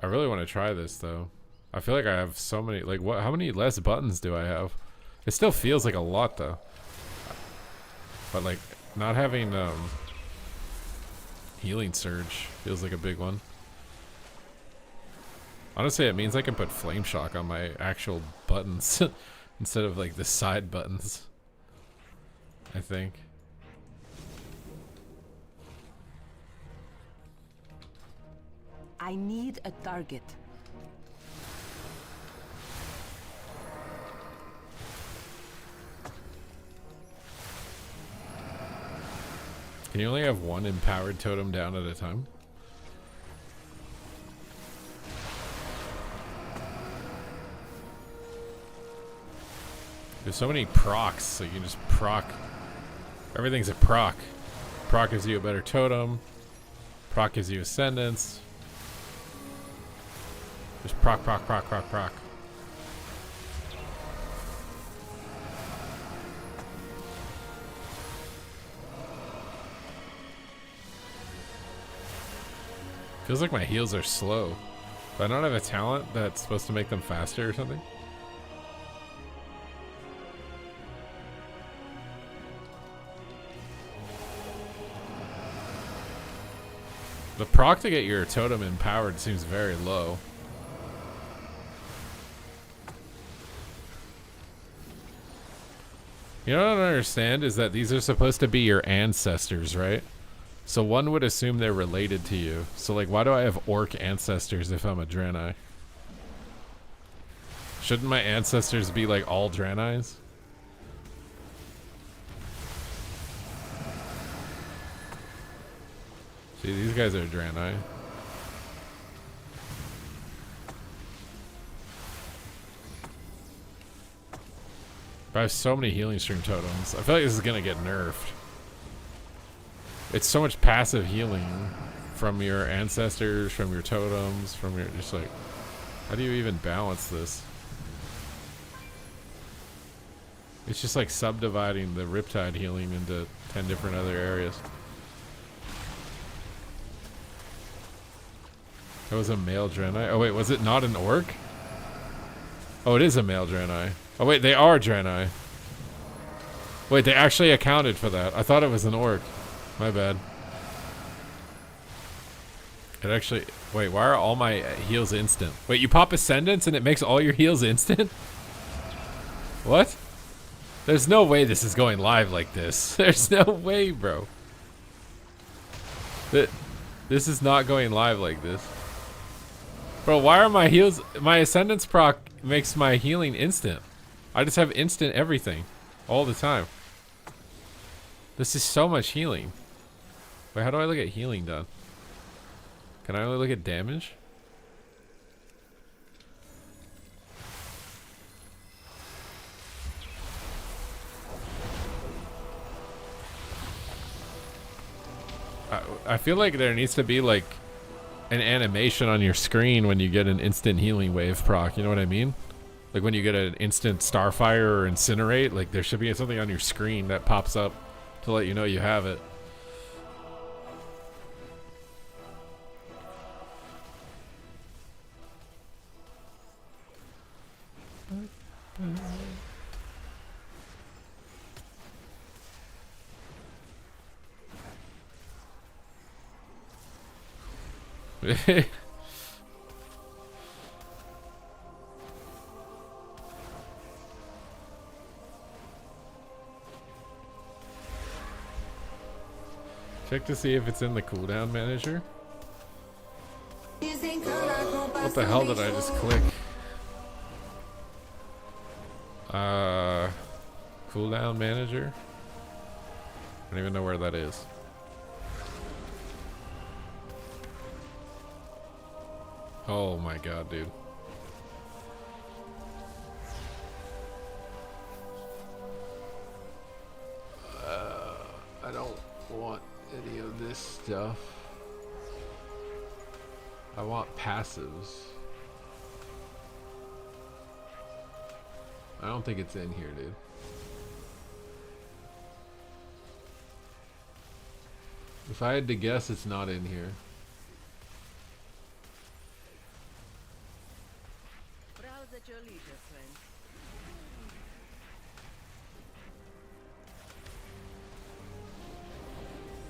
I really want to try this though. I feel like I have so many, like what, how many less buttons do I have? It still feels like a lot though. But like not having healing surge feels like a big one. Honestly, it means I can put flame shock on my actual buttons instead of like the side buttons, I think. I need a target. Can you only have one empowered totem down at a time? There's so many procs, so you can just proc. Everything's a proc. Proc gives you a better totem. Proc gives you ascendance. Just proc, proc, proc, proc, proc. Feels like my heals are slow. Do I not have a talent that's supposed to make them faster or something? The proc to get your totem empowered seems very low. You know what I don't understand is that these are supposed to be your ancestors, right? So one would assume they're related to you. So like, why do I have orc ancestors if I'm a Draenei? Shouldn't my ancestors be like all Draenei's? See, these guys are Draenei. But I have so many healing stream totems. I feel like this is gonna get nerfed. It's so much passive healing from your ancestors, from your totems, from your just like, how do you even balance this? It's just like subdividing the Riptide healing into 10 different other areas. That was a male Draenei. Oh wait, was it not an orc? Oh, it is a male Draenei. Oh wait, they are Draenei. Wait, they actually accounted for that. I thought it was an orc. My bad. It actually... Wait, why are all my heals instant? Wait, you pop Ascendance and it makes all your heals instant? What? There's no way this is going live like this. There's no way, bro. This is not going live like this. Bro, why are my heals... My Ascendance proc makes my healing instant. I just have instant everything. All the time. This is so much healing. Wait, how do I look at healing done? Can I only look at damage? I feel like there needs to be like an animation on your screen when you get an instant healing wave proc, you know what I mean? Like when you get an instant Starfire or Incinerate, like there should be something on your screen that pops up to let you know you have it. Check to see if it's in the cooldown manager. What the hell did I just click? Cooldown manager? I don't even know where that is. Oh my god, dude. I don't want any of this stuff. I want passives. I don't think it's in here, dude. If I had to guess, it's not in here.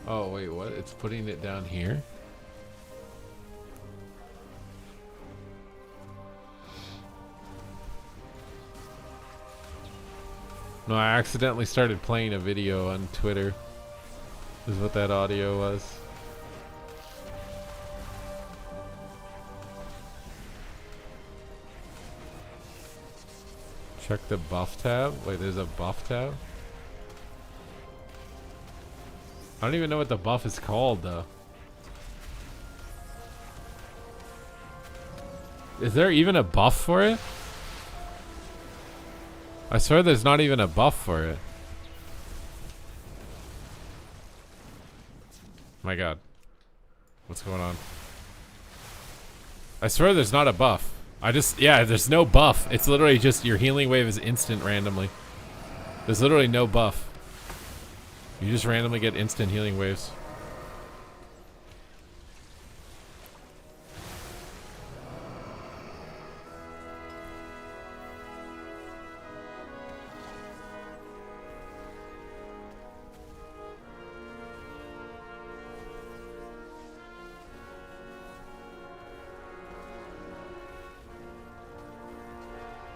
Oh, wait, what? It's putting it down here? No, I accidentally started playing a video on Twitter. Is what that audio was. Check the buff tab. Wait, there's a buff tab? I don't even know what the buff is called, though. Is there even a buff for it? I swear there's not even a buff for it. My god. What's going on? I swear there's not a buff. Yeah, there's no buff. It's literally just your healing wave is instant randomly. There's literally no buff. You just randomly get instant healing waves.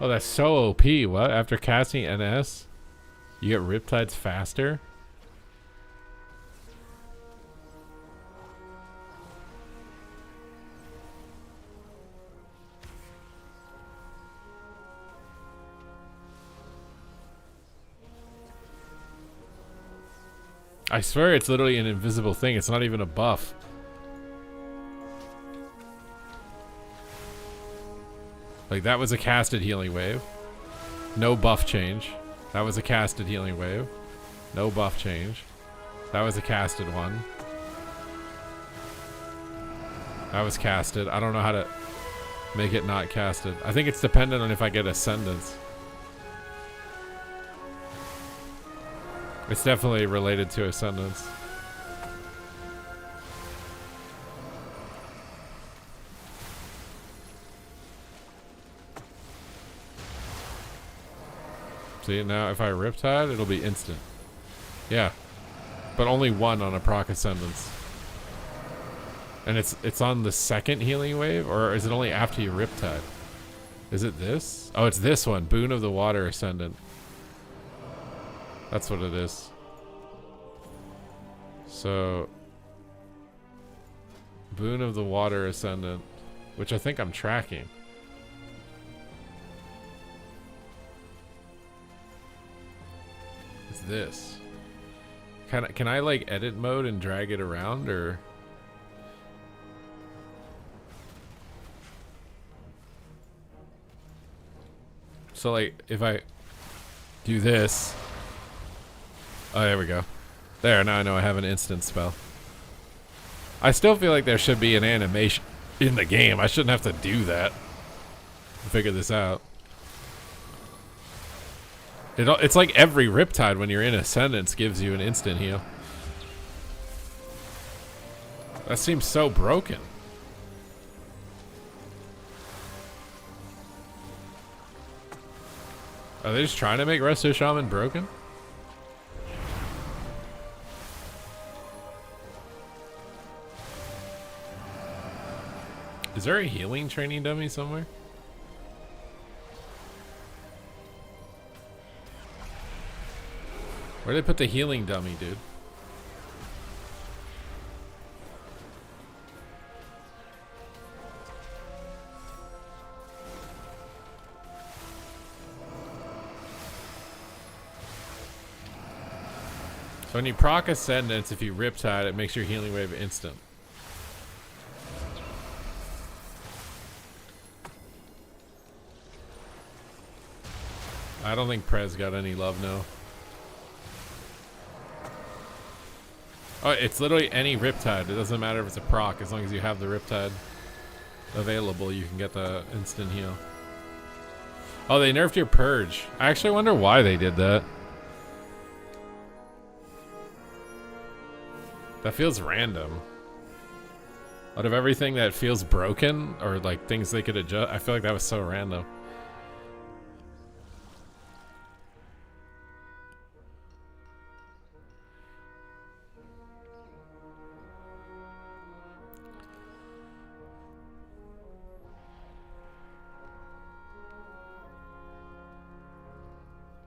Oh, that's so OP. What? After casting NS, you get Riptides faster? I swear it's literally an invisible thing. It's not even a buff. Like, that was a casted healing wave. No buff change. That was a casted healing wave. No buff change. That was a casted one. That was casted. I don't know how to make it not casted. I think it's dependent on if I get Ascendance. It's definitely related to Ascendance. See, now if I Riptide, it'll be instant. Yeah. But only one on a proc Ascendance. And it's on the second healing wave? Or is it only after you Riptide? Is it this? Oh, it's this one. Boon of the Water Ascendant. That's what it is. So, Boon of the Water Ascendant, which I think I'm tracking. It's this. Can I like edit mode and drag it around, or? So like if I do this. Oh, there we go. There, now I know I have an instant spell. I still feel like there should be an animation in the game. I shouldn't have to do that to figure this out. It's like every Riptide when you're in Ascendance gives you an instant heal. That seems so broken. Are they just trying to make Resto Shaman broken? Is there a healing training dummy somewhere? Where'd they put the healing dummy, dude? So when you proc Ascendance, if you Riptide, it makes your healing wave instant. I don't think Prez got any love, no. Oh, it's literally any Riptide. It doesn't matter if it's a proc. As long as you have the Riptide available, you can get the instant heal. Oh, they nerfed your Purge. I actually wonder why they did that. That feels random. Out of everything that feels broken, or like things they could adjust, I feel like that was so random.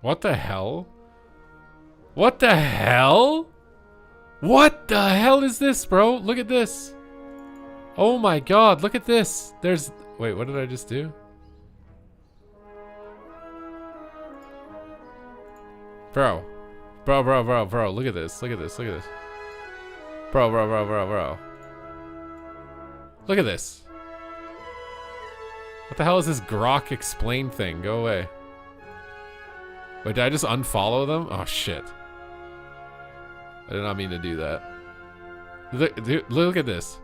What the hell? What the hell? What the hell is this, bro? Look at this. Oh my god, look at this. There's... Wait, what did I just do? Bro. Bro, look at this. Look at this. Look at this. Bro. Look at this. What the hell is this Grok explain thing? Go away. Wait, did I just unfollow them? Oh, shit. I did not mean to do that. Look at this.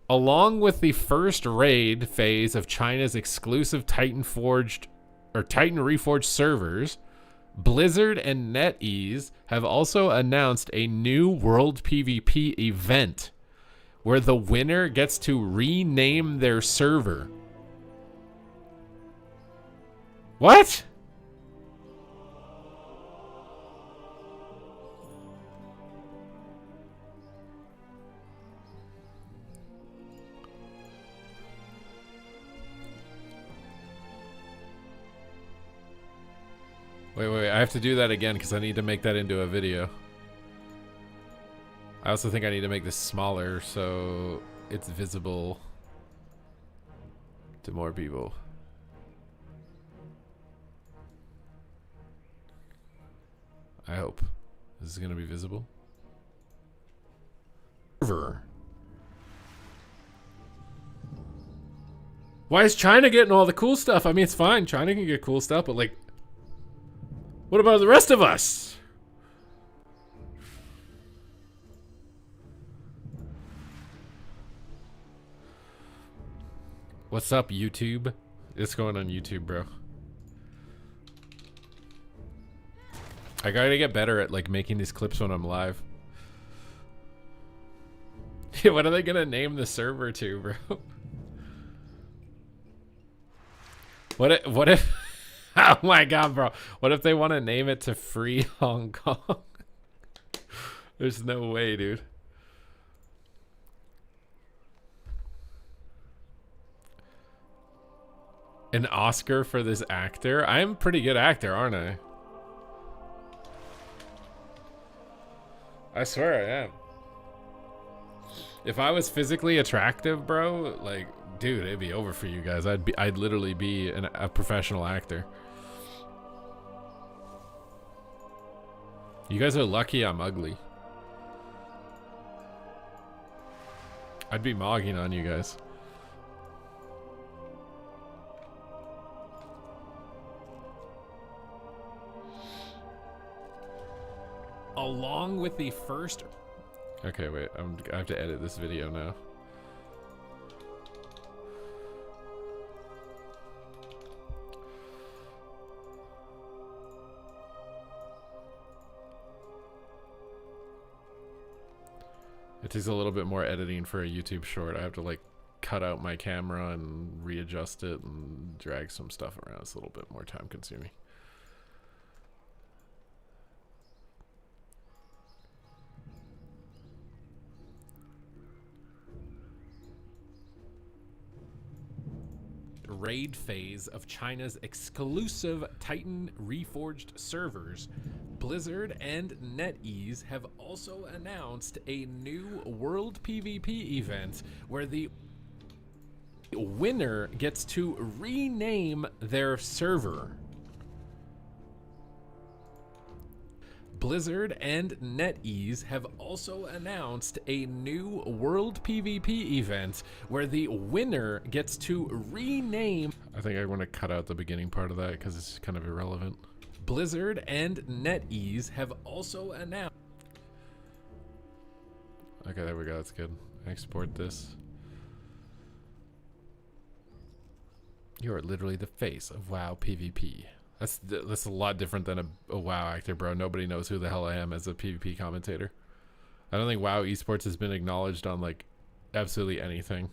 Along with the first raid phase of China's exclusive Titan Reforged servers, Blizzard and NetEase have also announced a new World PvP event where the winner gets to rename their server. What? Wait. I have to do that again because I need to make that into a video. I also think I need to make this smaller so it's visible to more people. I hope this is gonna be visible. Why is China getting all the cool stuff? I mean, it's fine. China can get cool stuff, but like, what about the rest of us? What's up, YouTube? It's going on YouTube, bro. I gotta get better at like making these clips when I'm live. What are they gonna name the server to, bro? What if oh my god, bro. What if they want to name it to Free Hong Kong? There's no way, dude. An Oscar for this actor? I'm a pretty good actor, aren't I? I swear I am. If I was physically attractive, bro, like, dude, it'd be over for you guys. I'd literally be a professional actor. You guys are lucky I'm ugly. I'd be mogging on you guys. Along with the first... Okay, wait. I have to edit this video now. It takes a little bit more editing for a YouTube short. I have to like cut out my camera and readjust it and drag some stuff around. It's a little bit more time consuming. Raid phase of China's exclusive Titan Reforged servers, Blizzard and NetEase have also announced a new World PvP event where the winner gets to rename their server. Blizzard and NetEase have also announced a new World PvP event where the winner gets to rename... I think I want to cut out the beginning part of that because it's kind of irrelevant. Blizzard and NetEase have also announced... Okay, there we go. That's good. Export this. You are literally the face of WoW PvP. That's a lot different than a WoW actor, bro. Nobody knows who the hell I am as a PvP commentator. I don't think WoW esports has been acknowledged on like absolutely anything.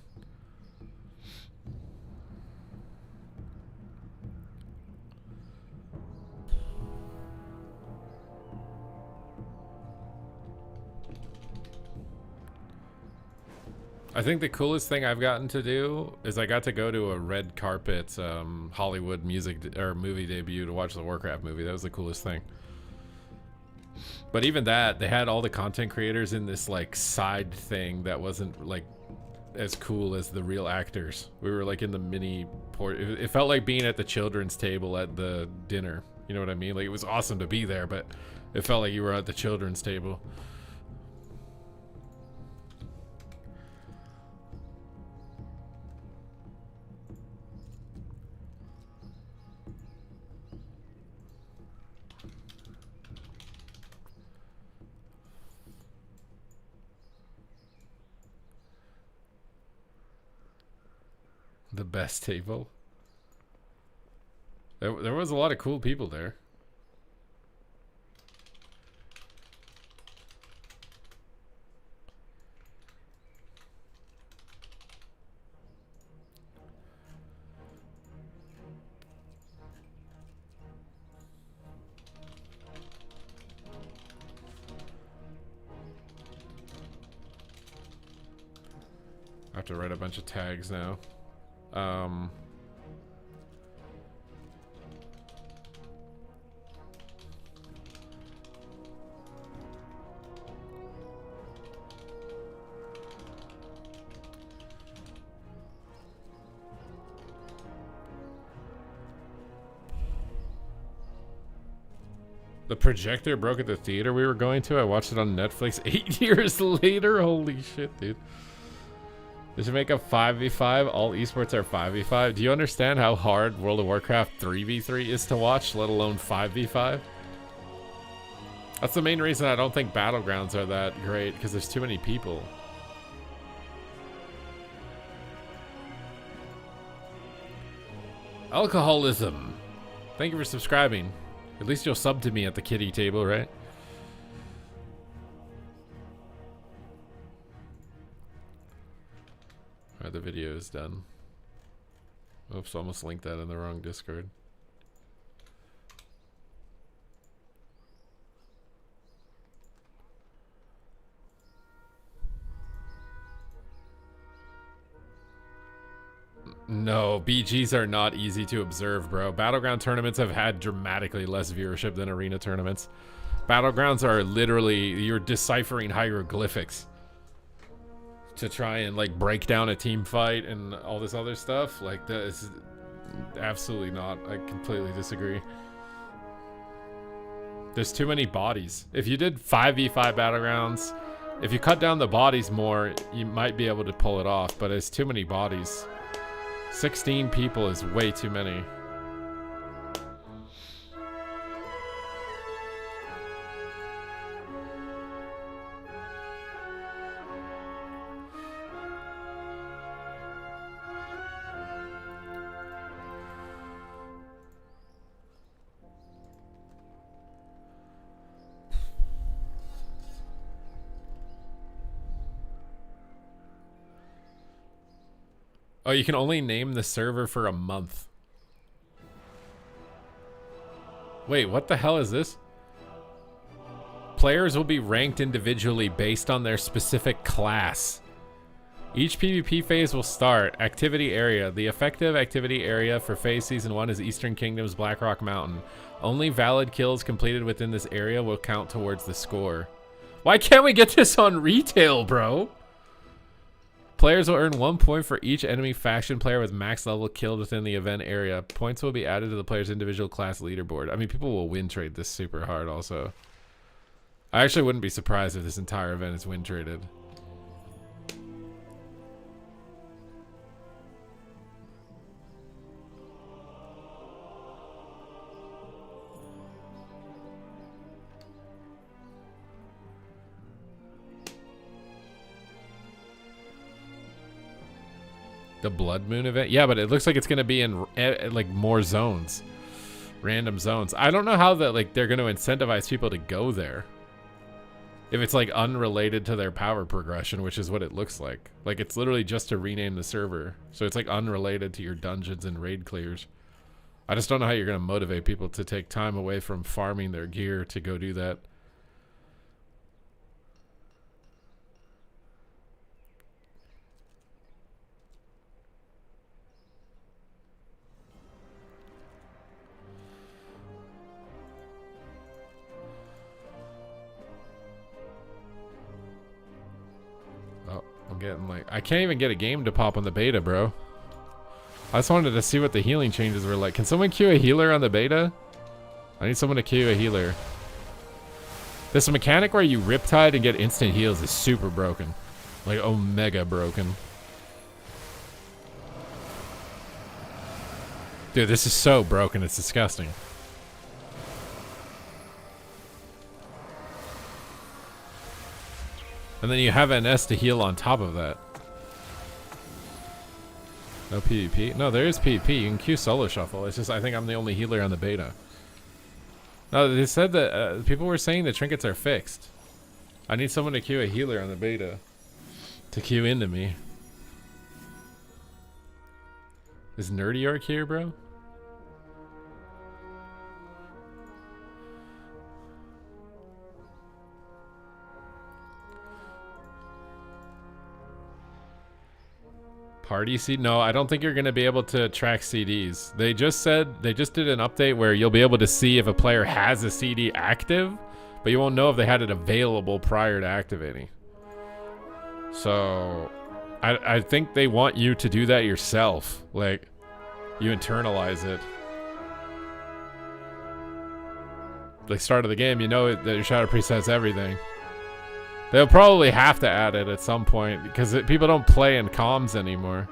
I think the coolest thing I've gotten to do is I got to go to a red carpet Hollywood movie debut to watch the Warcraft movie. That was the coolest thing. But even that, they had all the content creators in this like side thing that wasn't like as cool as the real actors. We were like in the mini port. It felt like being at the children's table at the dinner. You know what I mean? Like it was awesome to be there, but it felt like you were at the children's table. The best table. There was a lot of cool people there. I have to write a bunch of tags now. The projector broke at the theater we were going to. I watched it on Netflix 8 years later. Holy shit, dude. They should make a 5v5. All esports are 5v5. Do you understand how hard World of Warcraft 3v3 is to watch, let alone 5v5? That's the main reason I don't think Battlegrounds are that great, because there's too many people. Alcoholism. Thank you for subscribing. At least you'll sub to me at the kiddie table, right? Alright, the video is done. Oops, almost linked that in the wrong Discord. No, BGs are not easy to observe, bro. Battleground tournaments have had dramatically less viewership than arena tournaments. Battlegrounds are literally, you're deciphering hieroglyphics to try and like break down a team fight and all this other stuff. Like that is absolutely not. I completely disagree. There's too many bodies. If you did 5v5 Battlegrounds, if you cut down the bodies more, you might be able to pull it off, but it's too many bodies. 16 people is way too many. Oh, you can only name the server for a month. Wait, what the hell is this? Players will be ranked individually based on their specific class. Each PvP phase will start. Activity area. The effective activity area for phase season 1 is Eastern Kingdom's Blackrock Mountain. Only valid kills completed within this area will count towards the score. Why can't we get this on retail, bro? Players will earn 1 point for each enemy faction player with max level killed within the event area. Points will be added to the player's individual class leaderboard. I mean, people will win trade this super hard also. I actually wouldn't be surprised if this entire event is win traded. The Blood Moon event? Yeah, but it looks like it's going to be in like more zones. Random zones. I don't know how that like they're going to incentivize people to go there. If it's like unrelated to their power progression, which is what it looks like. Like it's literally just to rename the server. So it's like unrelated to your dungeons and raid clears. I just don't know how you're going to motivate people to take time away from farming their gear to go do that. Getting like I can't even get a game to pop on the beta, bro. I just wanted to see what the healing changes were like. Can someone queue a healer on the beta? I need someone to queue a healer. This mechanic where you riptide and get instant heals is super broken. Like omega broken. Dude, this is so broken, it's disgusting. And then you have NS to heal on top of that. No PvP? No, there is PvP. You can queue solo shuffle. It's just I think I'm the only healer on the beta. No, they said that people were saying the trinkets are fixed. I need someone to queue a healer on the beta to queue into me. Is Nerdy Orc here, bro? Party CD? No, I don't think you're going to be able to track CDs. They just did an update where you'll be able to see if a player has a CD active, but you won't know if they had it available prior to activating. So I think they want you to do that yourself. Like, you internalize it. the start of the game, you know that your shadow priest has everything. They'll probably have to add it at some point because people don't play in comms anymore.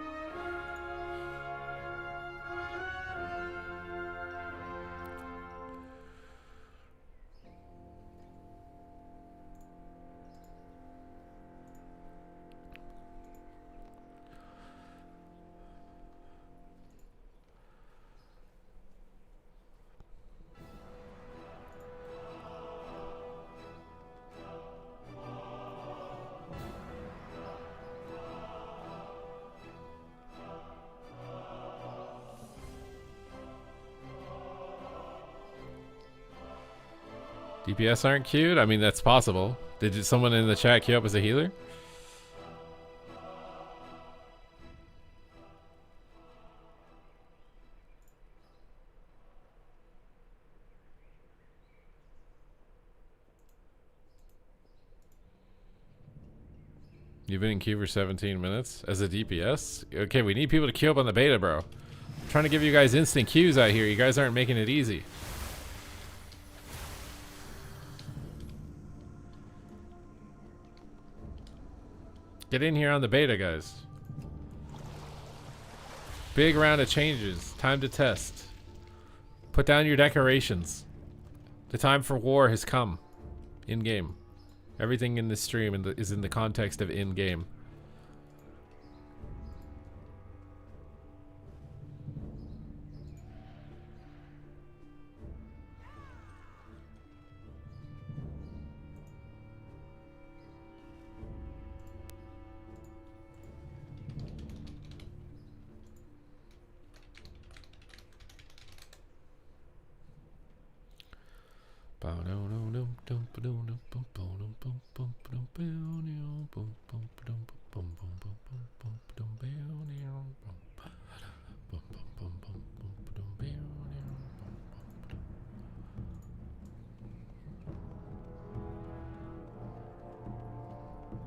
DPS aren't queued? I mean, that's possible. Did someone in the chat queue up as a healer? You've been in queue for 17 minutes as a DPS? Okay, we need people to queue up on the beta, bro. I'm trying to give you guys instant queues out here. You guys aren't making it easy. Get in here on the beta, guys. Big round of changes. Time to test. Put down your decorations. The time for war has come. In-game. Everything in this stream is in the context of in-game.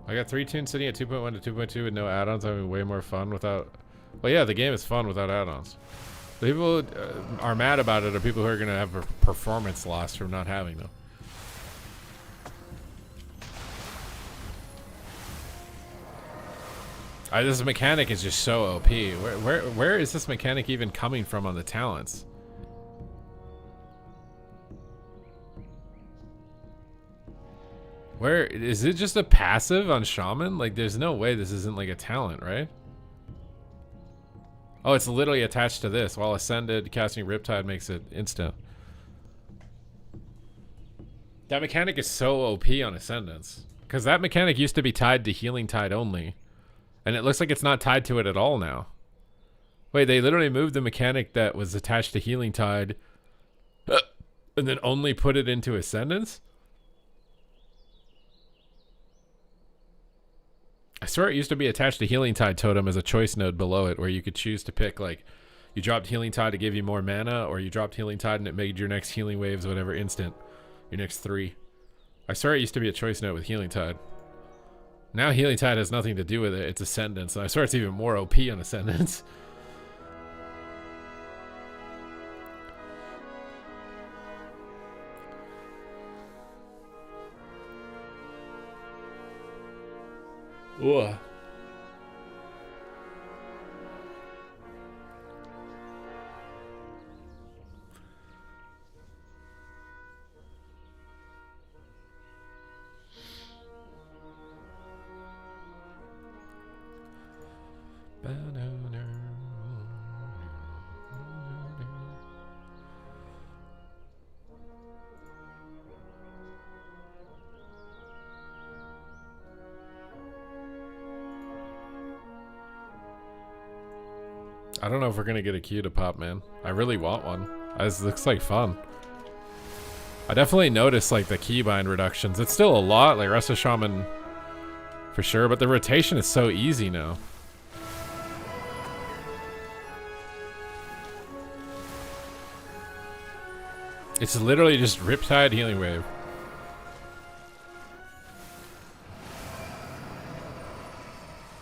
I got 3 tunes sitting at 2.1 to 2.2 with no add-ons. Having way more fun without... Well, yeah, the game is fun without add-ons. The people are mad about it are people who are going to have a performance loss from not having them. This mechanic is just so OP. Where is this mechanic even coming from on the talents? Where is it? Just a passive on shaman? Like, there's no way this isn't like a talent, right? Oh, it's literally attached to this. While ascended, casting Riptide makes it instant. That mechanic is so OP on Ascendance. Because that mechanic used to be tied to Healing Tide only. And it looks like it's not tied to it at all now. Wait, they literally moved the mechanic that was attached to Healing Tide and then only put it into Ascendance? I swear it used to be attached to Healing Tide Totem as a choice node below it, where you could choose to pick, like, you dropped Healing Tide to give you more mana, or you dropped Healing Tide and it made your next healing waves whatever instant. Your next 3. I swear it used to be a choice node with Healing Tide. Now Healing Tide has nothing to do with it. It's Ascendance, and I swear it's even more OP on Ascendance. Ugh. I don't know if we're gonna get a queue to pop, man. I really want one. This looks like fun. I definitely noticed like the keybind reductions. It's still a lot, like Rest of Shaman for sure, but the rotation is so easy now. It's literally just Riptide Healing Wave.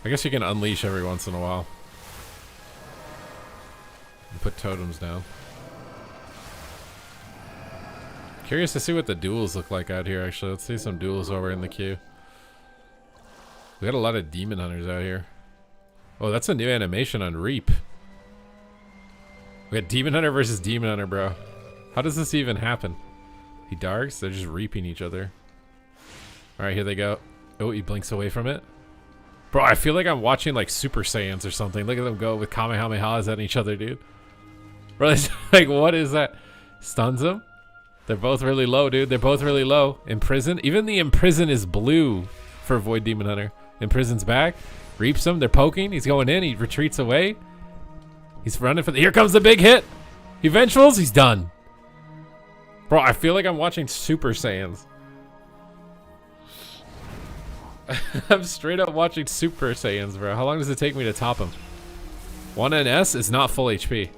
I guess you can unleash every once in a while. And put totems down. Curious to see what the duels look like out here, actually. Let's see some duels while we're in the queue. We got a lot of demon hunters out here. Oh, that's a new animation on Reap. We got Demon Hunter versus Demon Hunter, bro. How does this even happen? He darks? They're just reaping each other. Alright, here they go. Oh, he blinks away from it. Bro, I feel like I'm watching like Super Saiyans or something. Look at them go with Kamehamehas at each other, dude. Bro, it's like, what is that? Stuns him? They're both really low, dude. They're both really low. Imprison? Even the Imprison is blue for Void Demon Hunter. Imprison's back. Reaps him. They're poking. He's going in. He retreats away. He's running for the... Here comes the big hit. Eventuals. He's done. Bro, I feel like I'm watching Super Saiyans. I'm straight up watching Super Saiyans, bro. How long does it take me to top him? 1 NS is not full HP.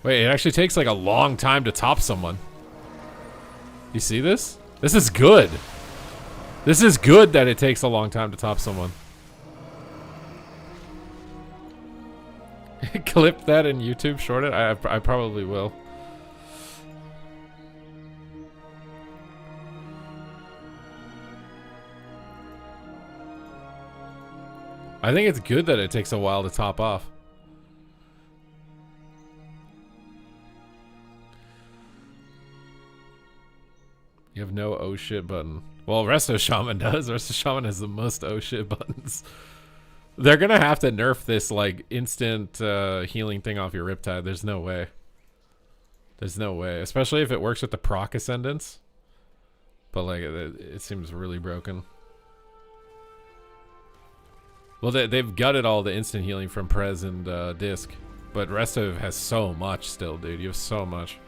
Wait, it actually takes like a long time to top someone. You see this? This is good. This is good that it takes a long time to top someone. Clip that in YouTube, short it. I probably will. I think it's good that it takes a while to top off. You have no oh shit button. Well, Resto Shaman does. Resto Shaman has the most oh shit buttons. They're gonna have to nerf this like instant healing thing off your Riptide. There's no way. There's no way. Especially if it works with the proc ascendance. But like it seems really broken. Well, they've gutted all the instant healing from Prez and Disc. But Resto has so much still, dude. You have so much.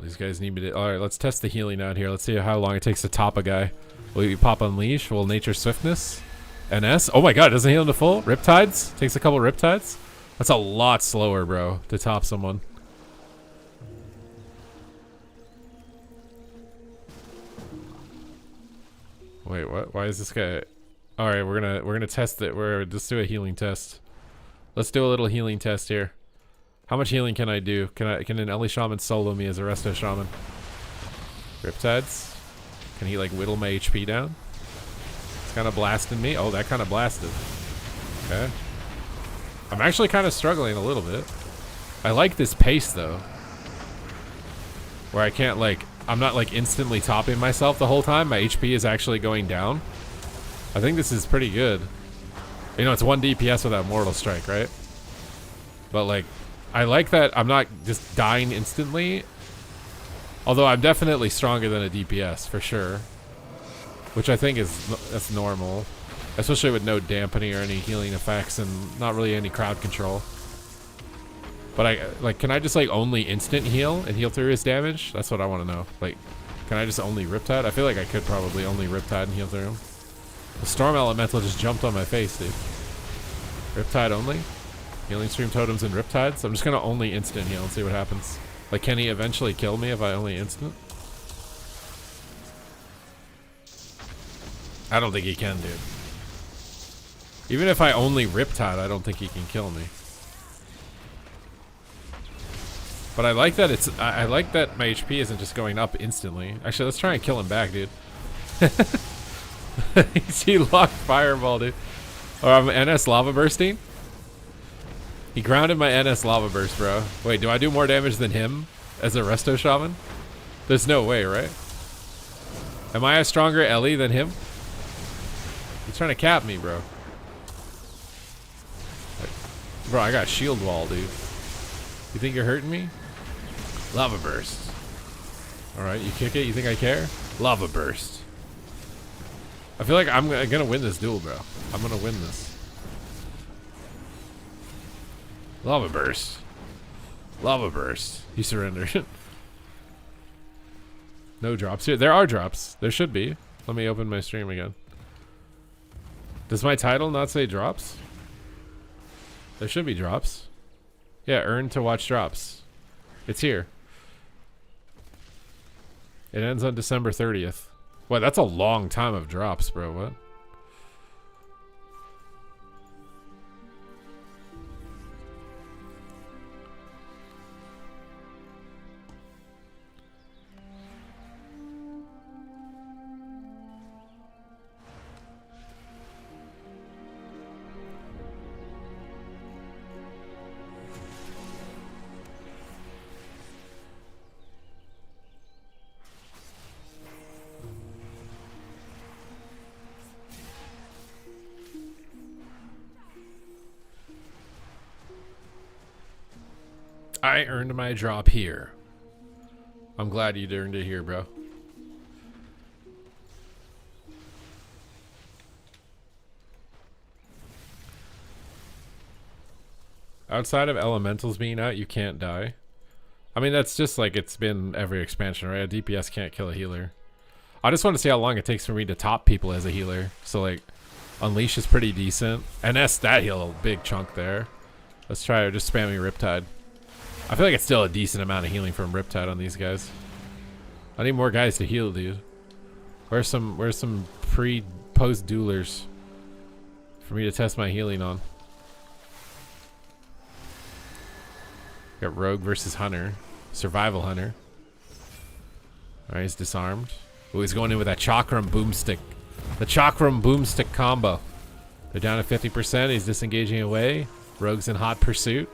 These guys need me to... Alright, let's test the healing out here. Let's see how long it takes to top a guy. Will you pop Unleash? Will Nature Swiftness? NS? Oh my god, it doesn't heal him to full? Riptides? Takes a couple Riptides? That's a lot slower, bro, to top someone. Wait, what? Why is this guy... Alright, we're gonna test it. Let's do a healing test. Let's do a little healing test here. How much healing can I do? Can an Ellie Shaman solo me as a Resto Shaman? Riptides? Can he like whittle my HP down? It's kind of blasting me. Oh, that kind of blasted. Okay. I'm actually kind of struggling a little bit. I like this pace though. Where I can't like, I'm not like instantly topping myself the whole time. My HP is actually going down. I think this is pretty good. You know, it's 1 DPS without Mortal Strike, right? But like, I like that I'm not just dying instantly. Although I'm definitely stronger than a DPS for sure. Which I think that's normal. Especially with no dampening or any healing effects and not really any crowd control. But can I just like only instant heal and heal through his damage? That's what I want to know. Like, can I just only Riptide? I feel like I could probably only Riptide and heal through him. The Storm Elemental just jumped on my face, dude. Riptide only? Healing Stream Totems and Riptides? I'm just gonna only instant heal and see what happens. Like, can he eventually kill me if I only instant? I don't think he can, dude. Even if I only Riptide, I don't think he can kill me. But I like that I like that my HP isn't just going up instantly. Actually, let's try and kill him back, dude. He locked Fireball, dude. Or I'm NS Lava Bursting. He grounded my NS Lava Burst, bro. Wait, do I do more damage than him as a Resto Shaman? There's no way, right? Am I a stronger Ellie than him? He's trying to cap me, bro. Bro, I got shield wall, dude. You think you're hurting me? Lava Burst. Alright, you kick it? You think I care? Lava Burst. I feel like I'm gonna win this duel, bro. I'm gonna win this. Lava Burst. Lava Burst. He surrendered. No drops here. There are drops. There should be. Let me open my stream again. Does my title not say drops? There should be drops. Yeah, earn to watch drops. It's here. It ends on December 30th. What? That's a long time of drops, bro. What? I earned my drop here. I'm glad you earned it here, bro. Outside of elementals being out, you can't die. I mean, that's just like it's been every expansion, right? A DPS can't kill a healer. I just want to see how long it takes for me to top people as a healer. So like, Unleash is pretty decent. NS that heal a big chunk there. Let's try just spamming Riptide. I feel like it's still a decent amount of healing from Riptide on these guys. I need more guys to heal, dude. Where's some post duelers for me to test my healing on? Got Rogue versus Hunter. Survival Hunter. Alright, he's disarmed. Oh, he's going in with that Chakram Boomstick. The Chakram Boomstick combo. They're down to 50%. He's disengaging away. Rogue's in hot pursuit.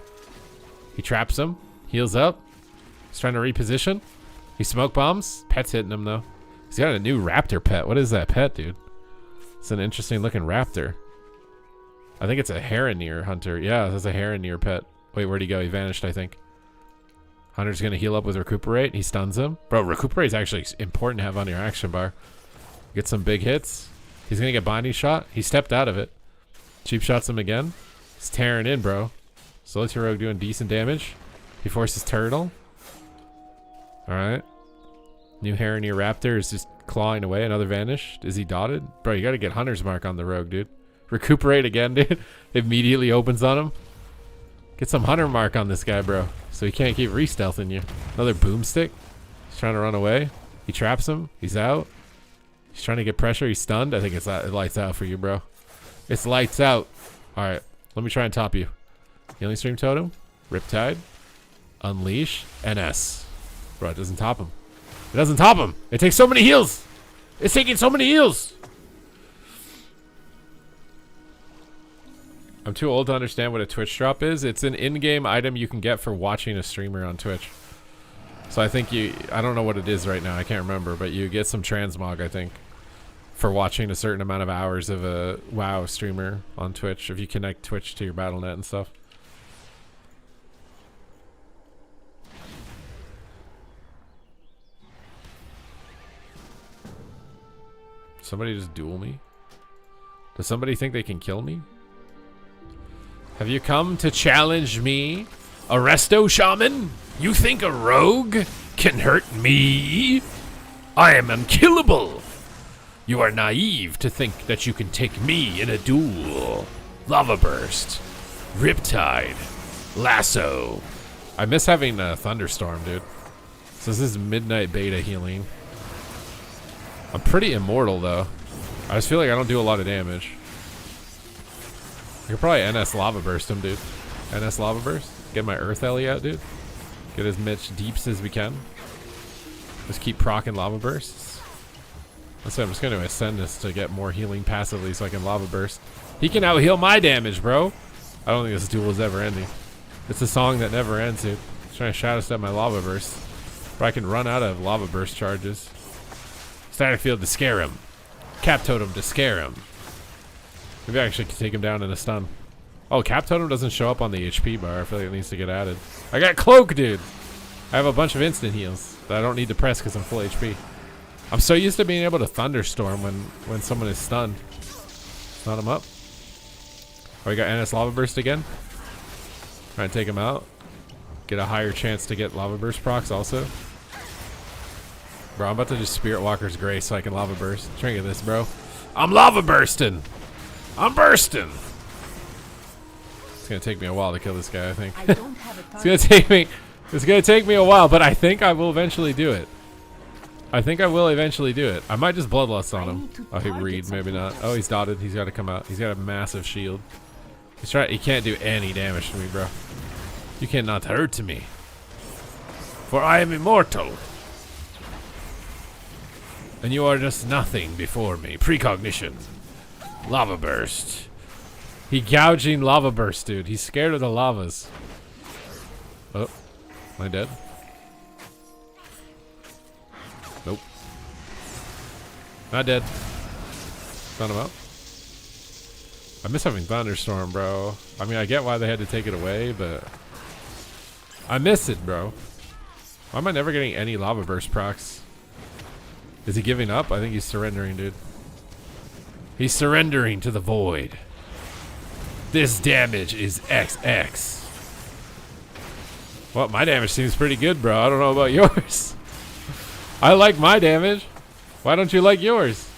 He traps him. Heals up. He's trying to reposition. He smoke bombs. Pet's hitting him, though. He's got a new raptor pet. What is that pet, dude? It's an interesting looking raptor. I think it's a Heronir hunter. Yeah, that's a Heronir pet. Wait, where'd he go? He vanished, I think. Hunter's going to heal up with Recuperate. He stuns him. Bro, Recuperate is actually important to have on your action bar. Get some big hits. He's going to get binding shot. He stepped out of it. Cheap shots him again. He's tearing in, bro. Solitaire Rogue doing decent damage. He forces Turtle. Alright. New Heronir Raptor is just clawing away. Another vanished. Is he dotted? Bro, you got to get Hunter's Mark on the Rogue, dude. Recuperate again, dude. Immediately opens on him. Get some Hunter Mark on this guy, bro. So he can't keep re-stealthing you. Another Boomstick. He's trying to run away. He traps him. He's out. He's trying to get pressure. He's stunned. I think it's lights out for you, bro. It's lights out. Alright. Let me try and top you. Healing Stream Totem. Riptide. Unleash. NS. Bro, it doesn't top him. It doesn't top him. It takes so many heals. It's taking so many heals. I'm too old to understand what a Twitch drop is. It's an in-game item you can get for watching a streamer on Twitch. So I think I don't know what it is right now. I can't remember, but you get some transmog, I think, for watching a certain amount of hours of a WoW streamer on Twitch if you connect Twitch to your Battle.net and stuff. Somebody just duel me? Does somebody think they can kill me? Have you come to challenge me? Arresto Shaman? You think a rogue can hurt me? I am unkillable. You are naive to think that you can take me in a duel. Lava Burst. Riptide. Lasso. I miss having a Thunderstorm, dude. So this is Midnight Beta healing. I'm pretty immortal, though. I just feel like I don't do a lot of damage. I could probably NS Lava Burst him, dude. NS Lava Burst. Get my Earth Ellie out, dude. Get as much deeps as we can. Just keep proccing Lava Bursts. That's it. I'm just going to ascend this to get more healing passively so I can Lava Burst. He can out heal my damage, bro. I don't think this duel is ever ending. It's a song that never ends, dude. I'm trying to shadow step my Lava Burst. But I can run out of Lava Burst charges. Static Field to scare him. Cap Totem to scare him. Maybe I actually can take him down in a stun. Oh, Cap Totem doesn't show up on the HP bar. I feel like it needs to get added. I got Cloak, dude. I have a bunch of instant heals that I don't need to press because I'm full HP. I'm so used to being able to Thunderstorm when someone is stunned. Stun him up. Oh, we got NS Lava Burst again. Try and take him out. Get a higher chance to get Lava Burst procs also. Bro, I'm about to just Spirit Walker's Grace so I can Lava Burst. Try and get this, bro. I'm Lava Bursting. I'm bursting. It's gonna take me a while to kill this guy, I think. I don't have a It's gonna target. it's gonna take me a while, but I think I will eventually do it. I think I will eventually do it. I might just bloodlust on him. Oh, he read, maybe not. Oh, he's dotted. He's got to come out. He's got a massive shield. He's trying. He can't do any damage to me, bro. You cannot hurt me, for I am immortal, and you are just nothing before me. Precognition, lava burst. He gouging lava burst, dude. He's scared of the lavas. Oh, am I dead? Nope. Not dead. Found him out. I miss having Thunderstorm, bro. I mean, I get why they had to take it away, but I miss it, bro. Why am I never getting any Lava Burst procs? Is he giving up? I think he's surrendering, dude. He's surrendering to the void. This damage is XX. Well, my damage seems pretty good, bro. I don't know about yours. I like my damage. Why don't you like yours?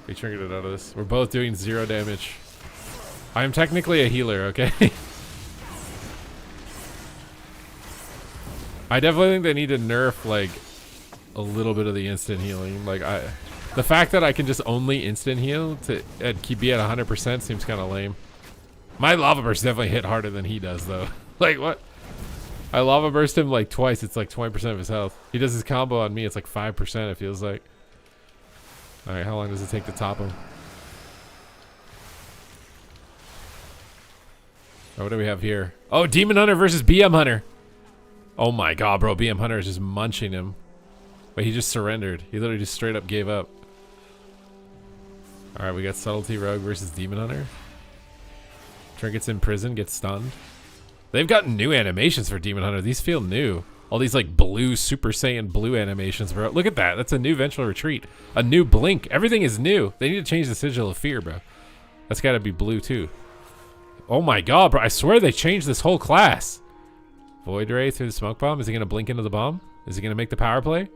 We triggered it out of this. We're both doing 0 damage. I am technically a healer, okay? I definitely think they need to nerf like a little bit of the instant healing. Like the fact that I can just only instant heal to be at 100% seems kind of lame. My lava burst definitely hit harder than he does though. Like what? I lava burst him like twice. It's like 20% of his health. He does his combo on me. It's like 5%. It feels like. All right, how long does it take to top him? Oh, what do we have here? Oh, Demon Hunter versus BM Hunter. Oh my god, bro. BM Hunter is just munching him. Wait, he just surrendered. He literally just straight up gave up. All right, we got Subtlety Rogue versus Demon Hunter. Trinkets in prison, gets stunned. They've gotten new animations for Demon Hunter. These feel new. All these like blue Super Saiyan blue animations, bro. Look at that. That's a new Vengeful Retreat. A new blink. Everything is new. They need to change the Sigil of Fear, bro. That's got to be blue too. Oh my god, bro. I swear they changed this whole class. Void Ray through the smoke bomb. Is he going to blink into the bomb? Is he going to make the power play?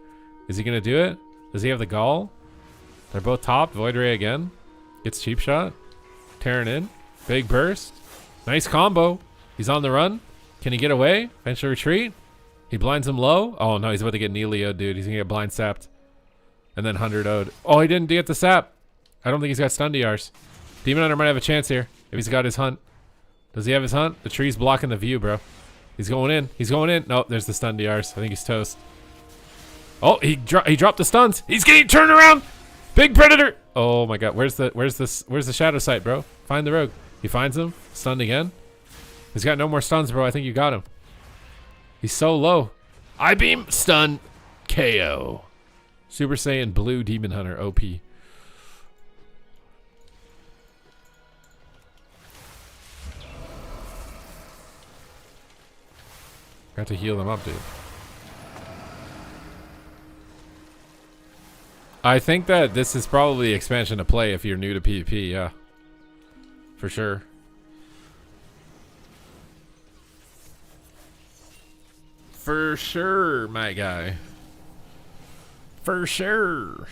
Is he going to do it? Does he have the gall? They're both topped. Void Ray again. Gets cheap shot. Tearing in. Big burst. Nice combo. He's on the run. Can he get away? Vengeful Retreat. He blinds him low. Oh no, he's about to get Neelio, dude. He's going to get blind sapped. And then 100 O'd. Oh, he didn't get the sap. I don't think he's got stun DRs. Demon Hunter might have a chance here if he's got his hunt. Does he have his hunt? The tree's blocking the view, bro. He's going in. He's going in. No, there's the stun DRs. I think he's toast. Oh, he dropped the stuns. He's getting turned around. Big Predator. Oh my god. Where's the shadow sight, bro? Find the rogue. He finds him. Stunned again. He's got no more stuns, bro. I think you got him. He's so low. I-beam, stun, KO. Super Saiyan Blue Demon Hunter, OP. Got to heal them up, dude. I think that this is probably the expansion to play if you're new to PvP, yeah. For sure. For sure, my guy. For sure.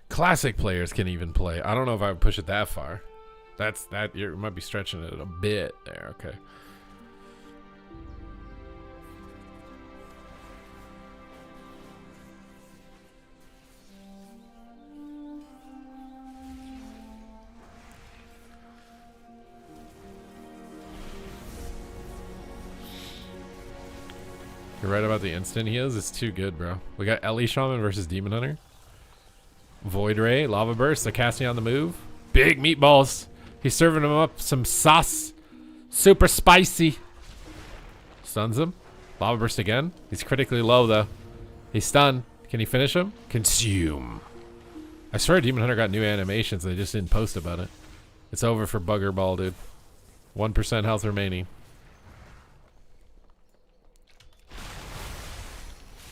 Classic players can even play. I don't know if I would push it that far. You might be stretching it a bit there. Okay. You're right about the instant heals. It's too good, bro. We got Ellie Shaman versus Demon Hunter. Void Ray, Lava Burst, they're casting on the move. Big meatballs. He's serving him up some sauce. Super spicy. Stuns him. Lava Burst again. He's critically low, though. He's stunned. Can he finish him? Consume. I swear Demon Hunter got new animations. They just didn't post about it. It's over for Bugger Ball, dude. 1% health remaining.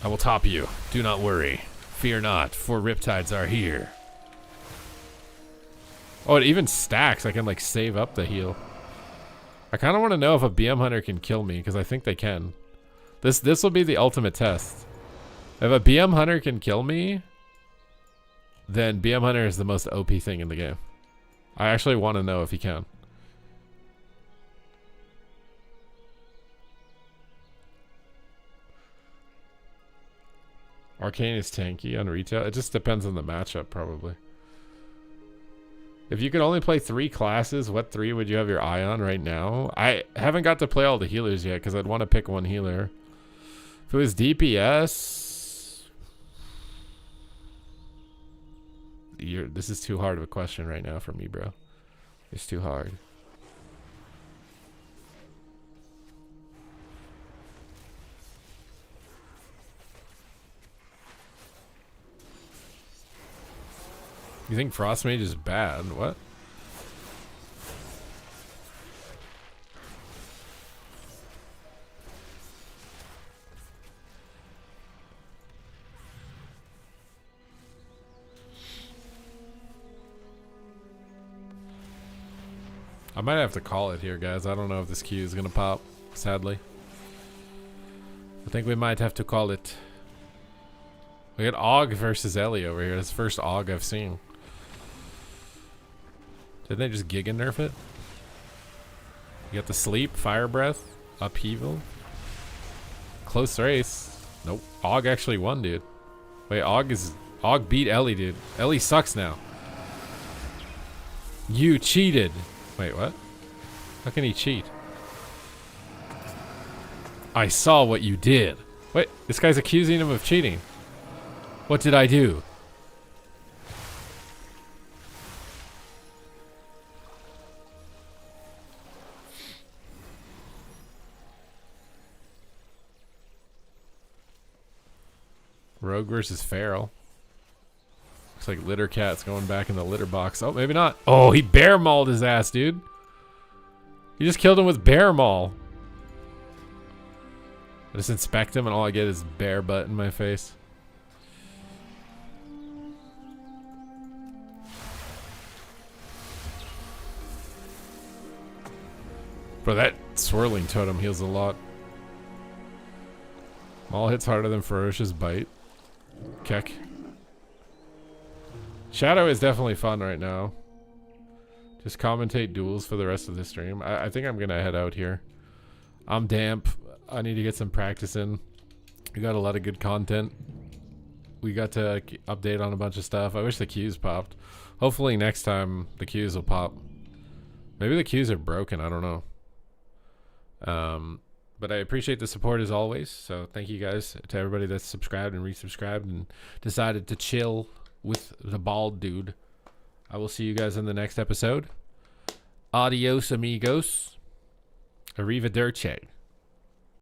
I will top you. Do not worry. Fear not, for Riptides are here. Oh, it even stacks. I can like save up the heal. I kind of want to know if a BM hunter can kill me, because I think they can. This will be the ultimate test. If a BM hunter can kill me, then BM hunter is the most OP thing in the game. I actually want to know if he can. Arcane is tanky on retail. It just depends on the matchup, probably. If you could only play 3 classes, what 3 would you have your eye on right now? I haven't got to play all the healers yet because I'd want to pick one healer. If it was DPS... This is too hard of a question right now for me, bro. It's too hard. You think Frostmage is bad? What? I might have to call it here, guys. I don't know if this Q is gonna pop, sadly. I think we might have to call it. We got Og versus Ellie over here. It's the first Og I've seen. Didn't they just Giga nerf it? You got the sleep, fire breath, upheaval. Close race. Nope. Og actually won, dude. Wait, Og beat Ellie, dude. Ellie sucks now. You cheated. Wait, what? How can he cheat? I saw what you did. Wait, this guy's accusing him of cheating. What did I do? Rogue versus Feral. Looks like Litter Cat's going back in the litter box. Oh, maybe not. Oh, he bear mauled his ass, dude. He just killed him with bear maul. I just inspect him and all I get is bear butt in my face. Bro, that swirling totem heals a lot. Maul hits harder than Ferocious Bite. Keck. Shadow is definitely fun right now. Just commentate duels for the rest of the stream. I think I'm gonna head out here. I'm damp. I need to get some practice in. We got a lot of good content. We got to update on a bunch of stuff. I wish the Qs popped. Hopefully next time the Qs will pop. Maybe the Qs are broken. I don't know. But I appreciate the support as always. So thank you guys to everybody that's subscribed and resubscribed and decided to chill with the bald dude. I will see you guys in the next episode. Adios, amigos. Arrivederci.